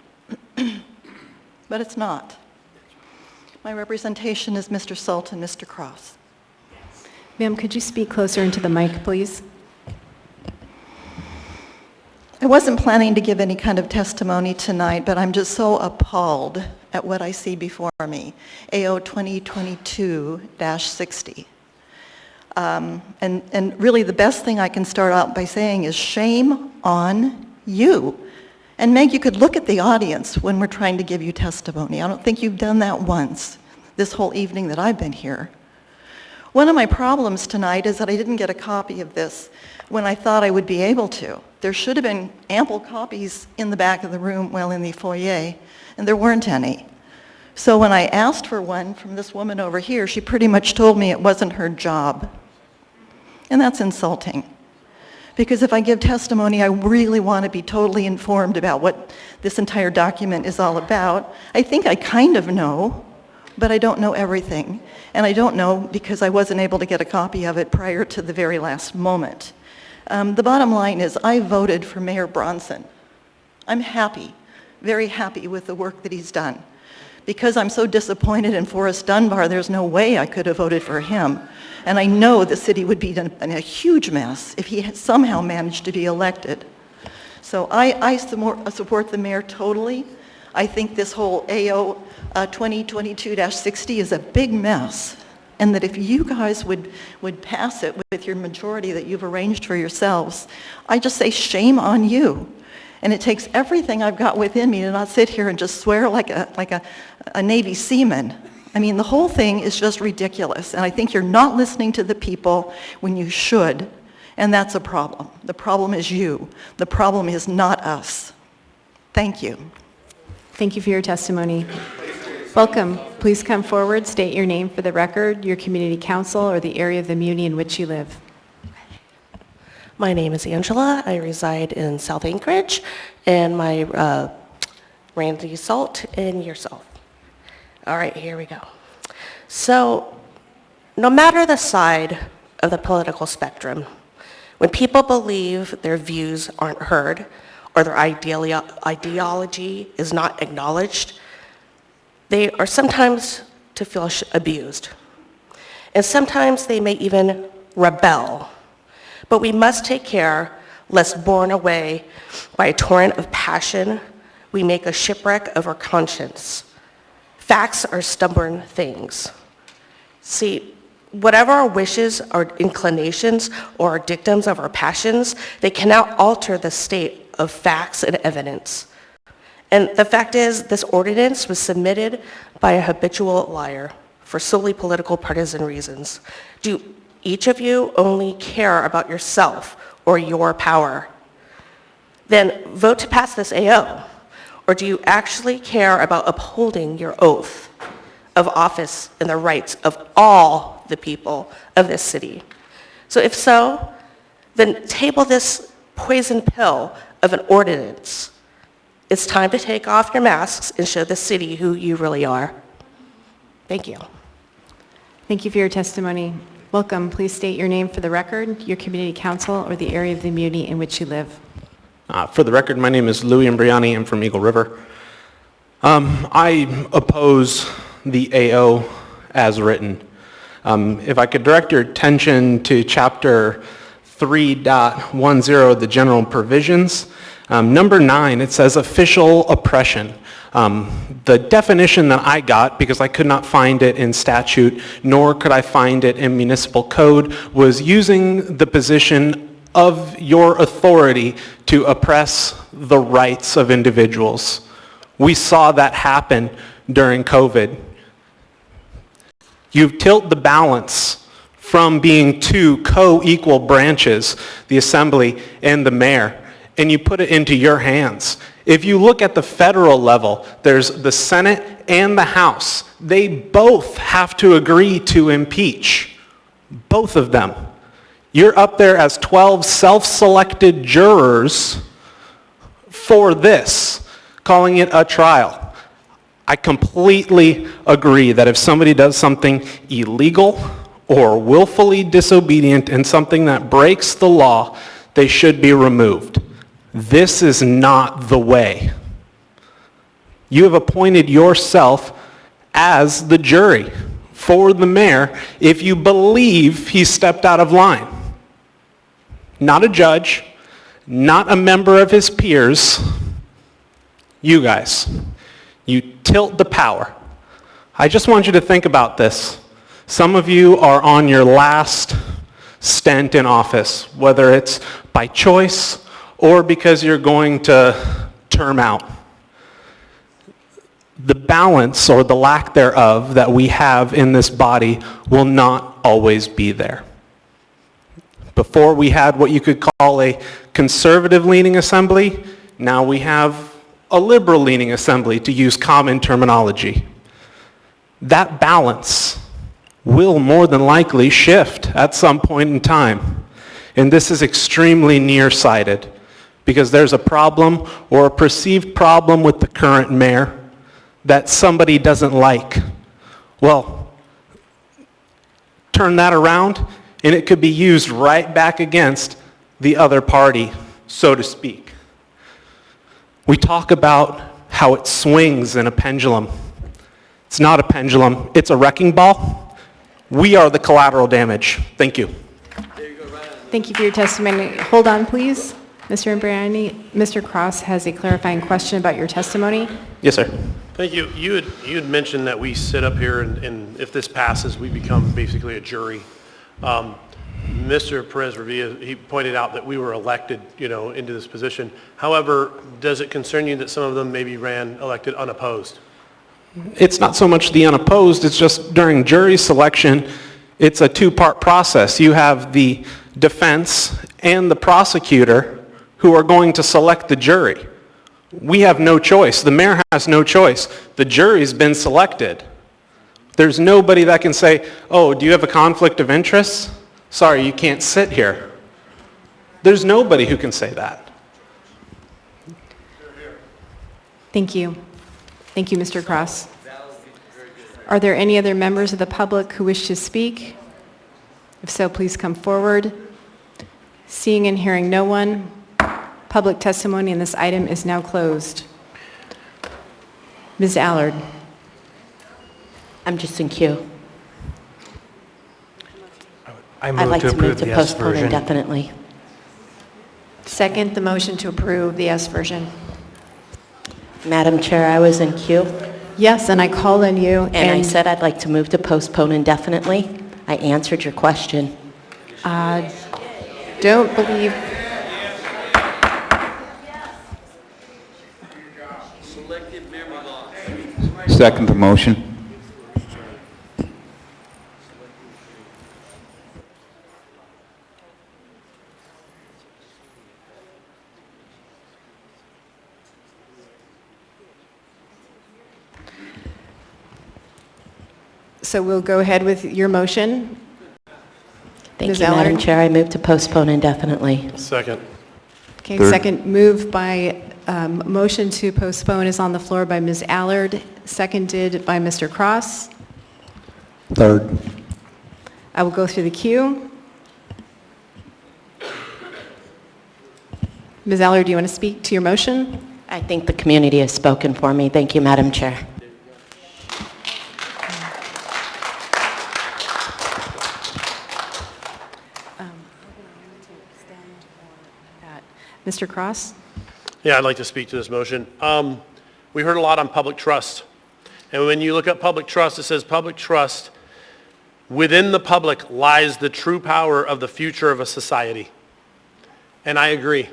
But it's not. My representation is Mr. Sultan, Mr. Cross. Ma'am, could you speak closer into the mic, please? I wasn't planning to give any kind of testimony tonight, but I'm just so appalled at what I see before me, AO 2022-60. And really the best thing I can start out by saying is shame on you. And Meg, you could look at the audience when we're trying to give you testimony. I don't think you've done that once this whole evening that I've been here. One of my problems tonight is that I didn't get a copy of this when I thought I would be able to. There should have been ample copies in the back of the room, well, in the foyer, and there weren't any. So when I asked for one from this woman over here, she pretty much told me it wasn't her job. And that's insulting. Because if I give testimony, I really want to be totally informed about what this entire document is all about. I think I kind of know, but I don't know everything. And I don't know because I wasn't able to get a copy of it prior to the very last moment. The bottom line is I voted for Mayor Bronson. I'm happy, very happy with the work that he's done. Because I'm so disappointed in Forrest Dunbar, there's no way I could have voted for him. And I know the city would be in a huge mess if he had somehow managed to be elected. So I support the mayor totally. I think this whole AO 2022-60 is a big mess. And that if you guys would pass it with your majority that you've arranged for yourselves, I just say shame on you. And it takes everything I've got within me to not sit here and just swear like a Navy seaman. I mean, the whole thing is just ridiculous. And I think you're not listening to the people when you should. And that's a problem. The problem is you. The problem is not us. Thank you. Thank you for your testimony. Welcome. Please come forward, state your name for the record, your community council, or the area of the muni in which you live. My name is Angela. I reside in South Anchorage, and my Randy Salt and yourself. All right, here we go. So, no matter the side of the political spectrum, when people believe their views aren't heard or their ideology is not acknowledged, they are sometimes to feel abused. And sometimes they may even rebel. But we must take care lest borne away by a torrent of passion, we make a shipwreck of our conscience. Facts are stubborn things. See, whatever our wishes, our inclinations, or our dictums of our passions, they cannot alter the state of facts and evidence. And the fact is, this ordinance was submitted by a habitual liar for solely political partisan reasons. Do each of you only care about yourself or your power? Then vote to pass this AO. Or do you actually care about upholding your oath of office and the rights of all the people of this city? So if so, then table this poison pill of an ordinance. It's time to take off your masks and show the city who you really are. Thank you. Thank you for your testimony. Welcome. Please state your name for the record, your community council, or the area of the community in which you live. For the record, my name is Louis Imbriani. I'm from Eagle River. I oppose the AO as written. If I could direct your attention to Chapter 3.10, the general provisions. Number 9, it says official oppression. The definition that I got, because I could not find it in statute, nor could I find it in municipal code, was using the position of your authority to oppress the rights of individuals. We saw that happen during COVID. You tilt the balance from being two co-equal branches, the assembly and the mayor, and you put it into your hands. If you look at the federal level, there's the Senate and the House. They both have to agree to impeach, both of them. You're up there as 12 self-selected jurors for this, calling it a trial. I completely agree that if somebody does something illegal or willfully disobedient and something that breaks the law, they should be removed. This is not the way. You have appointed yourself as the jury for the mayor if you believe he stepped out of line. Not a judge, not a member of his peers. You guys, you tilt the power. I just want you to think about this. Some of you are on your last stint in office, whether it's by choice or because you're going to term out. The balance or the lack thereof that we have in this body will not always be there. Before we had what you could call a conservative-leaning assembly, now we have a liberal-leaning assembly, to use common terminology. That balance will more than likely shift at some point in time. And this is extremely nearsighted because there's a problem or a perceived problem with the current mayor that somebody doesn't like. Well, turn that around and it could be used right back against the other party, so to speak. We talk about how it swings in a pendulum. It's not a pendulum, it's a wrecking ball. We are the collateral damage. Thank you. Thank you for your testimony. Hold on, please. Mr. Imbriani, Mr. Cross has a clarifying question about your testimony. Yes, sir. Thank you. You had mentioned that we sit up here and if this passes, we become basically a jury. Mr. Perez-Revilla, he pointed out that we were elected, into this position. However, does it concern you that some of them maybe ran elected unopposed? It's not so much the unopposed, it's just during jury selection, it's a two-part process. You have the defense and the prosecutor who are going to select the jury. We have no choice. The mayor has no choice. The jury's been selected. There's nobody that can say, oh, do you have a conflict of interest? Sorry, you can't sit here. There's nobody who can say that. Thank you. Thank you, Mr. Cross. Are there any other members of the public who wish to speak? If so, please come forward. Seeing and hearing no one, public testimony on this item is now closed. Ms. Allard. I'm just in queue. I'd like to move to postpone indefinitely. Second the motion to approve the S version. Madam Chair, I was in queue. Yes, and I called on you. And I said I'd like to move to postpone indefinitely. I answered your question. Don't believe... Second the motion. So we'll go ahead with your motion. Thank Ms. you, Madam Allard? Chair. I move to postpone indefinitely. Second. Okay, Third. second move by, motion to postpone is on the floor by Ms. Allard, seconded by Mr. Cross. Third. I will go through the queue. Ms. Allard, do you want to speak to your motion? I think the community has spoken for me. Thank you, Madam Chair. Mr. Cross? Yeah, I'd like to speak to this motion. We heard a lot on public trust. And when you look at public trust, it says public trust, within the public lies the true power of the future of a society. And I agree.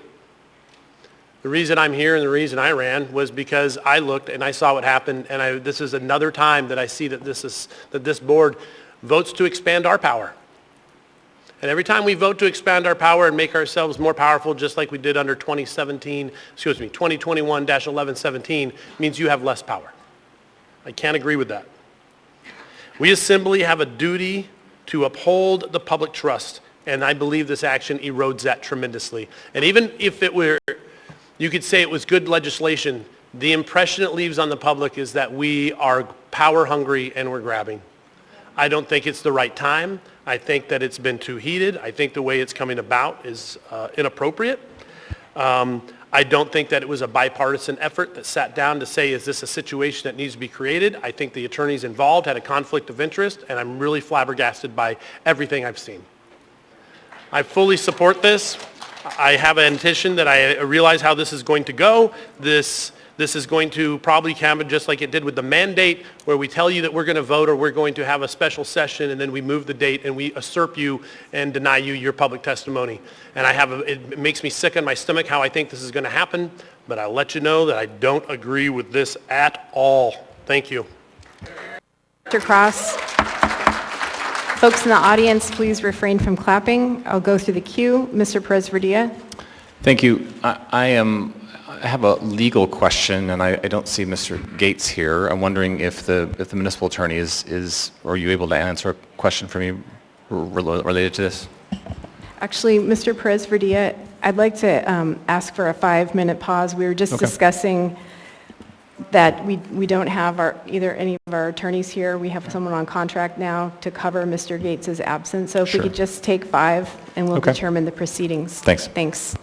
The reason I'm here and the reason I ran was because I looked and I saw what happened, and this is another time that I see that this board votes to expand our power. And every time we vote to expand our power and make ourselves more powerful, just like we did under 2021-1117, means you have less power. I can't agree with that. We as Assembly have a duty to uphold the public trust, and I believe this action erodes that tremendously. And even if it were, you could say it was good legislation, the impression it leaves on the public is that we are power hungry and we're grabbing. I don't think it's the right time. I think that it's been too heated. I think the way it's coming about is inappropriate. I don't think that it was a bipartisan effort that sat down to say, is this a situation that needs to be created? I think the attorneys involved had a conflict of interest, and I'm really flabbergasted by everything I've seen. I fully support this. I have an intention that I realize how this is going to go. This is going to probably happen just like it did with the mandate, where we tell you that we're going to vote or we're going to have a special session, and then we move the date and we usurp you and deny you your public testimony. And it makes me sick in my stomach how I think this is going to happen, but I'll let you know that I don't agree with this at all. Thank you. Mr. Cross? Folks in the audience, please refrain from clapping. I'll go through the queue. Mr. Perez-Verdia? Thank you. I have a legal question, and I don't see Mr. Gates here. I'm wondering if the municipal attorney are you able to answer a question for me related to this? Actually, Mr. Perez-Verdia, I'd like to ask for a 5-minute pause. We were just discussing that we don't have either any of our attorneys here. We have someone on contract now to cover Mr. Gates' absence. So if we could just take 5, and we'll determine the proceedings. Thanks. Thanks.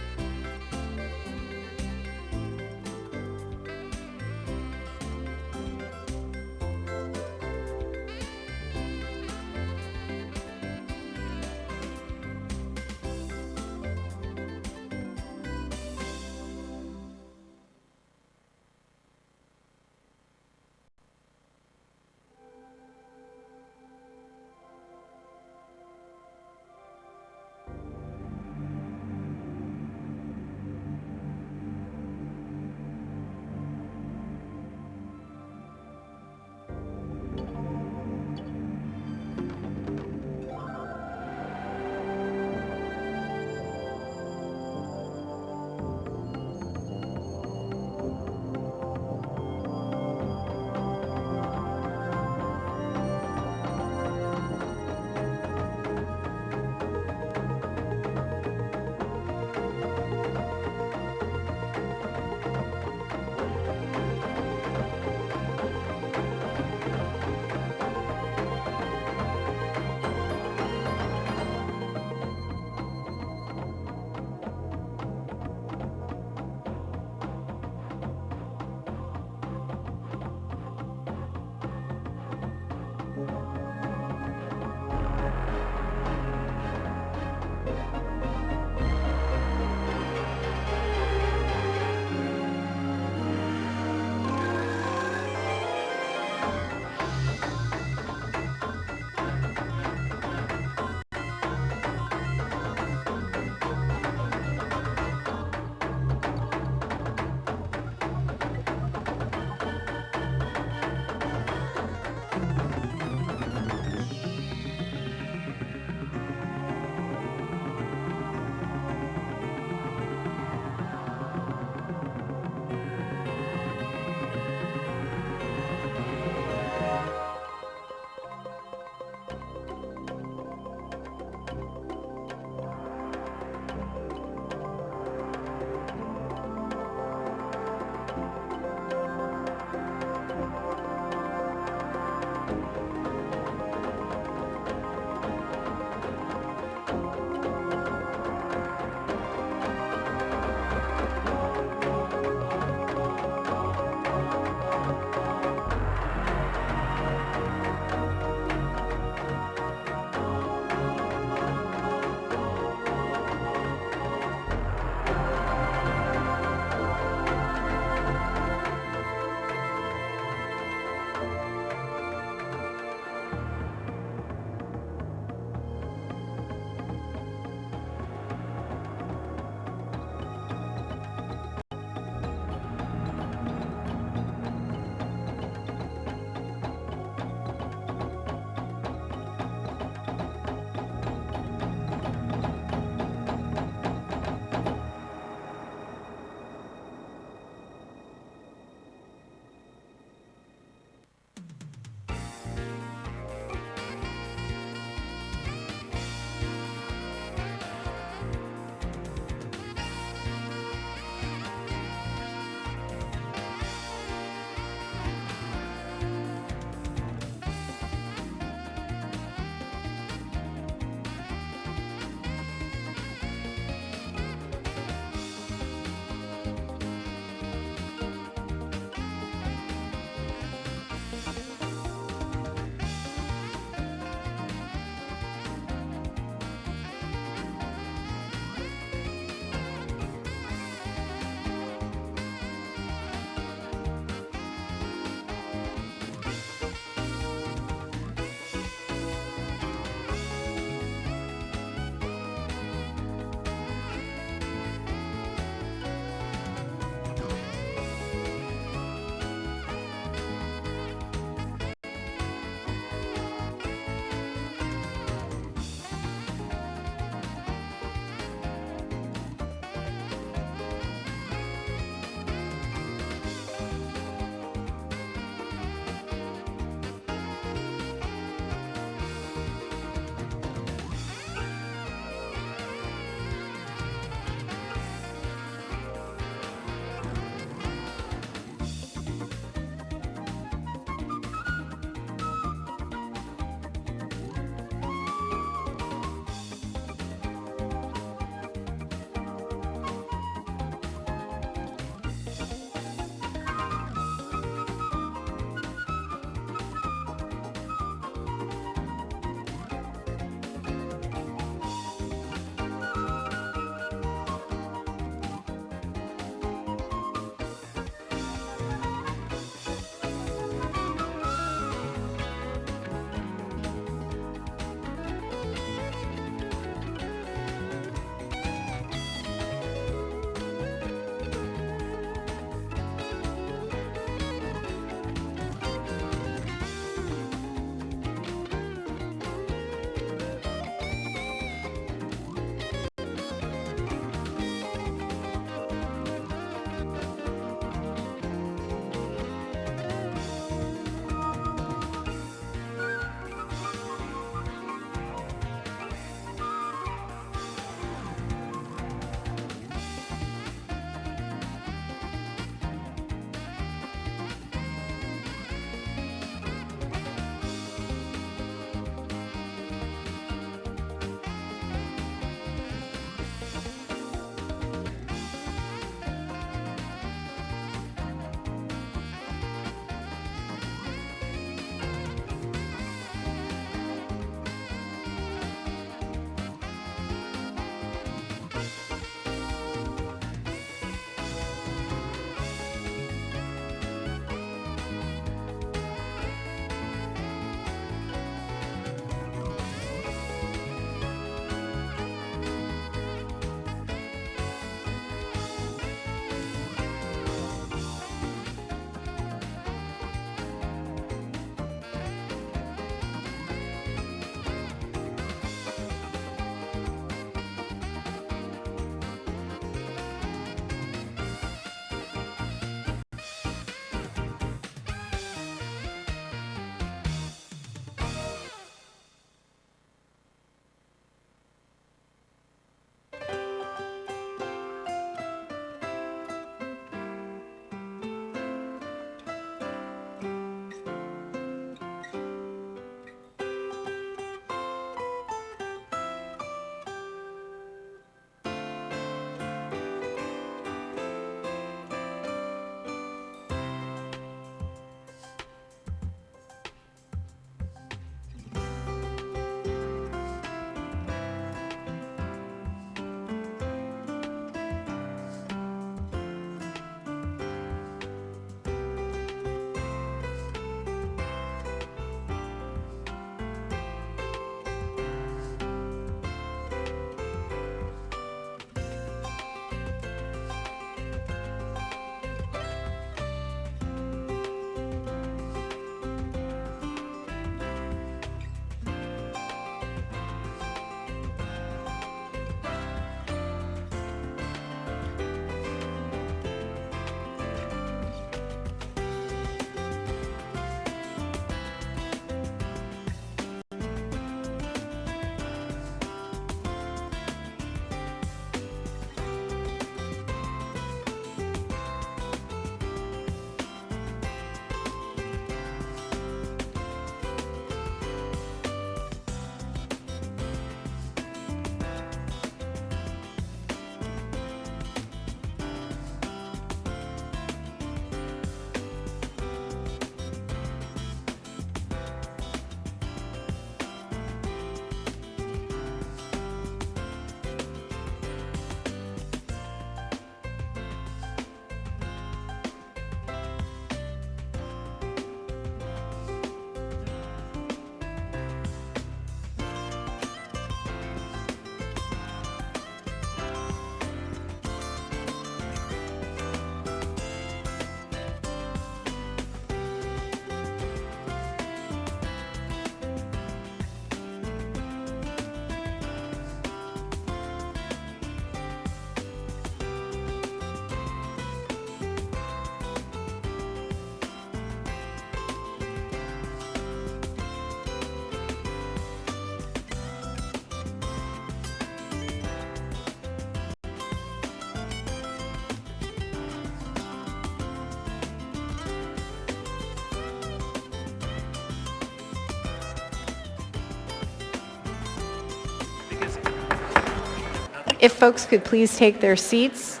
If folks could please take their seats.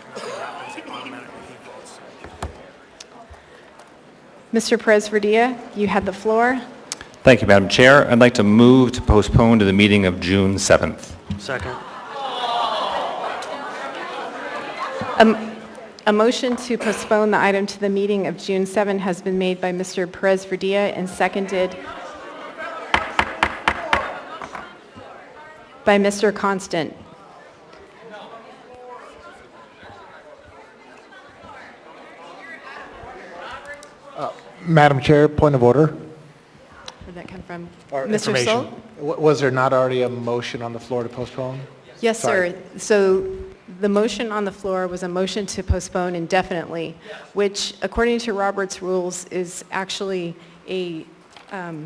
Mr. Perez-Verdilla, you had the floor. Thank you, Madam Chair. I'd like to move to postpone to the meeting of June 7th. Second. A motion to postpone the item to the meeting of June 7 has been made by Mr. Perez-Verdilla and seconded by Mr. Constant. Madam Chair, point of order. Where'd that come from? Or Mr. information. Solt? Was there not already a motion on the floor to postpone? Yes, Sorry. sir. So the motion on the floor was a motion to postpone indefinitely, which, according to Robert's rules, is actually a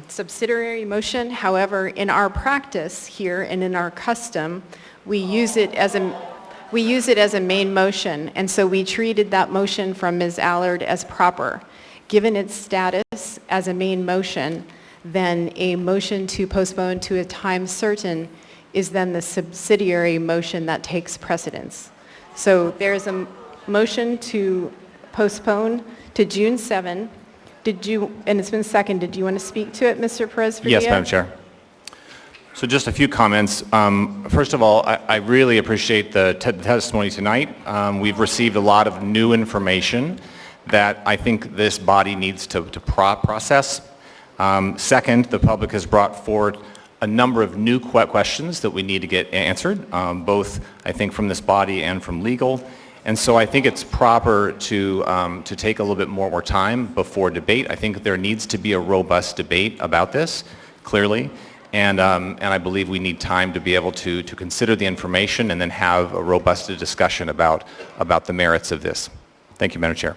subsidiary motion. However, in our practice here and in our custom, we use it as a main motion, and so we treated that motion from Ms. Allard as proper. Given its status as a main motion, then a motion to postpone to a time certain is then the subsidiary motion that takes precedence. So there's a motion to postpone to June 7. And it's been seconded. Do you want to speak to it, Mr. Perez-Verdilla? Yes, Madam Chair. So just a few comments. First of all, I really appreciate the testimony tonight. We've received a lot of new information that I think this body needs to process. Second, the public has brought forward a number of new questions that we need to get answered, both I think from this body and from legal. And so I think it's proper to take a little bit more time before debate. I think there needs to be a robust debate about this, clearly. And I believe we need time to be able to consider the information and then have a robust discussion about the merits of this. Thank you, Madam Chair.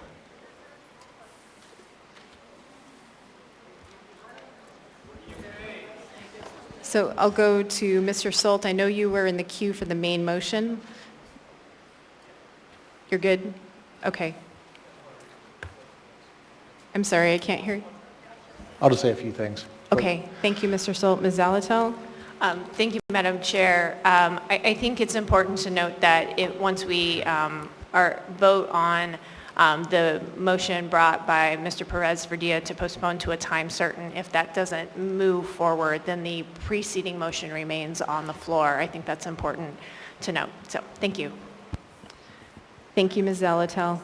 So I'll go to Mr. Solt. I know you were in the queue for the main motion. You're good? Okay. I'm sorry, I can't hear you. I'll just say a few things. Okay, thank you, Mr. Solt. Ms. Zalatel? Thank you, Madam Chair. I think it's important to note that once we vote on the motion brought by Mr. Perez-Verdilla to postpone to a time certain, if that doesn't move forward, then the preceding motion remains on the floor. I think that's important to note. So, thank you. Thank you, Ms. Zalatel.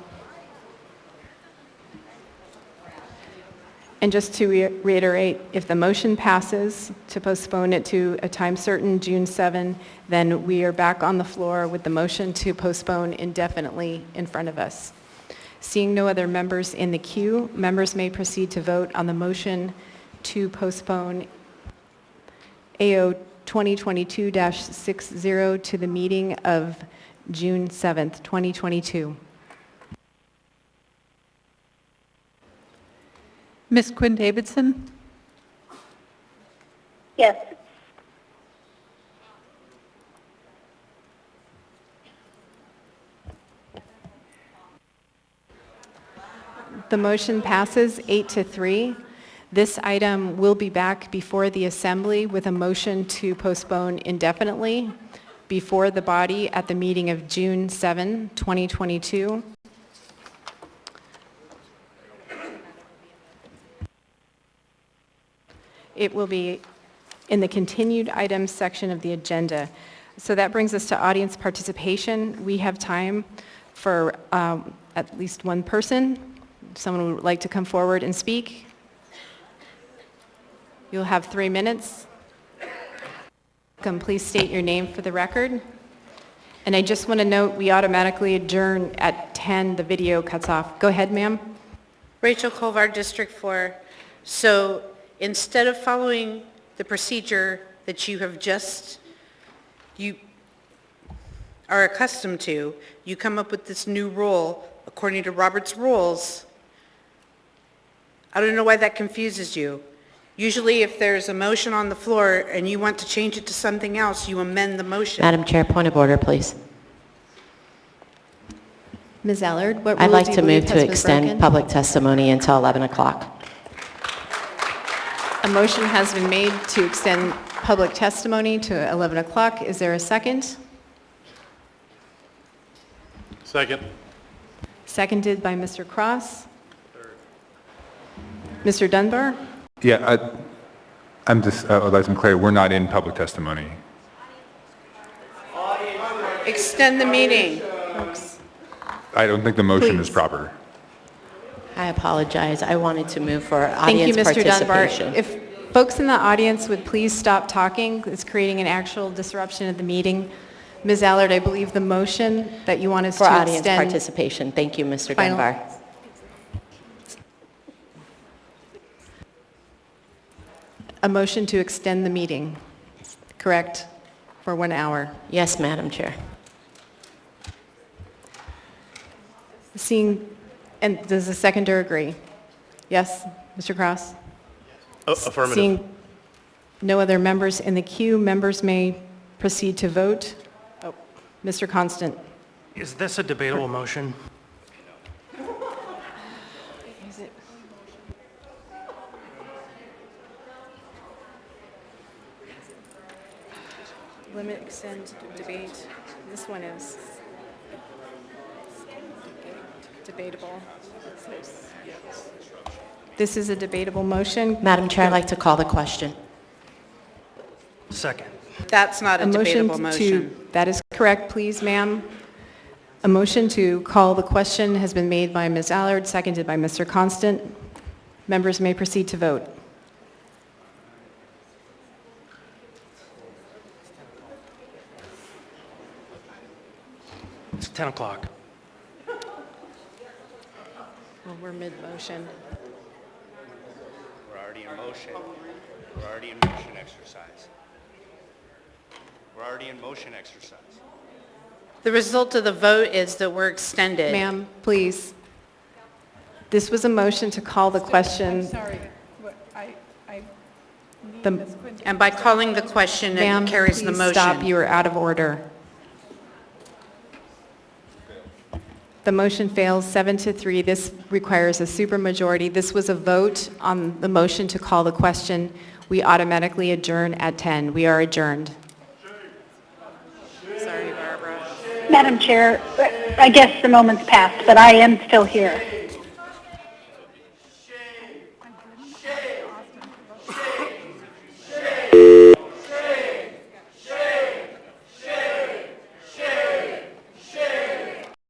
And just to reiterate, if the motion passes to postpone it to a time certain, June 7, then we are back on the floor with the motion to postpone indefinitely in front of us. Seeing no other members in the queue, members may proceed to vote on the motion to postpone AO 2022-60 to the meeting of June 7th, 2022. Ms. Quinn Davidson? Yes. The motion passes 8-3. This item will be back before the Assembly with a motion to postpone indefinitely before the body at the meeting of June 7, 2022. It will be in the continued items section of the agenda. So that brings us to audience participation. We have time for at least one person. Someone would like to come forward and speak. You'll have 3 minutes. Please state your name for the record. And I just want to note, we automatically adjourn at 10. The video cuts off. Go ahead, ma'am. Rachel Colvar, District 4. So instead of following the procedure that you are accustomed to, you come up with this new rule according to Robert's rules. I don't know why that confuses you. Usually if there's a motion on the floor and you want to change it to something else, you amend the motion. Madam Chair, point of order, please. Ms. Allard, what I'd rule like do you to believe move has to been extend broken? public testimony until 11 o'clock. A motion has been made to extend public testimony to 11 o'clock. Is there a second? Second. Seconded by Mr. Cross. Mr. Dunbar? Yeah, I'm just, I'd like some clarity. We're not in public testimony. Extend the meeting. I don't think the motion is Please. proper. I apologize. I wanted to move for Thank you, audience Mr. Dunbar. participation. If folks in the audience would please stop talking, it's creating an actual disruption of the meeting. Ms. Allard, I believe the motion that you want us For to audience extend... participation. Thank you, Mr. Final- Dunbar. A motion to extend the meeting, correct, for 1 hour. Yes, Madam Chair. Seeing, and does the seconder agree? Yes, Mr. Cross? Affirmative. Seeing no other members in the queue, members may proceed to vote. Oh, Mr. Constant. Is this a debatable motion? Is it? Limit, extend, debate. This one is debatable. This is a debatable motion. Madam Chair, I'd like to call the question. Second. That's not a debatable motion. That is correct, please, ma'am. A motion to call the question has been made by Ms. Allard, seconded by Mr. Constant. Members may proceed to vote. It's 10 o'clock. Well, we're mid-motion. We're already in motion. We're already in motion exercise. We're already in motion exercise. The result of the vote is that we're extended. Ma'am, please. This was a motion to call the question. I'm sorry, And by calling the question, Ma'am, it carries the please motion. stop. You are out of order. The motion fails 7-3. This requires a supermajority. This was a vote on the motion to call the question. We automatically adjourn at 10. We are adjourned. Sorry, Barbara. Madam Chair, I guess the moment's passed, but I am still here.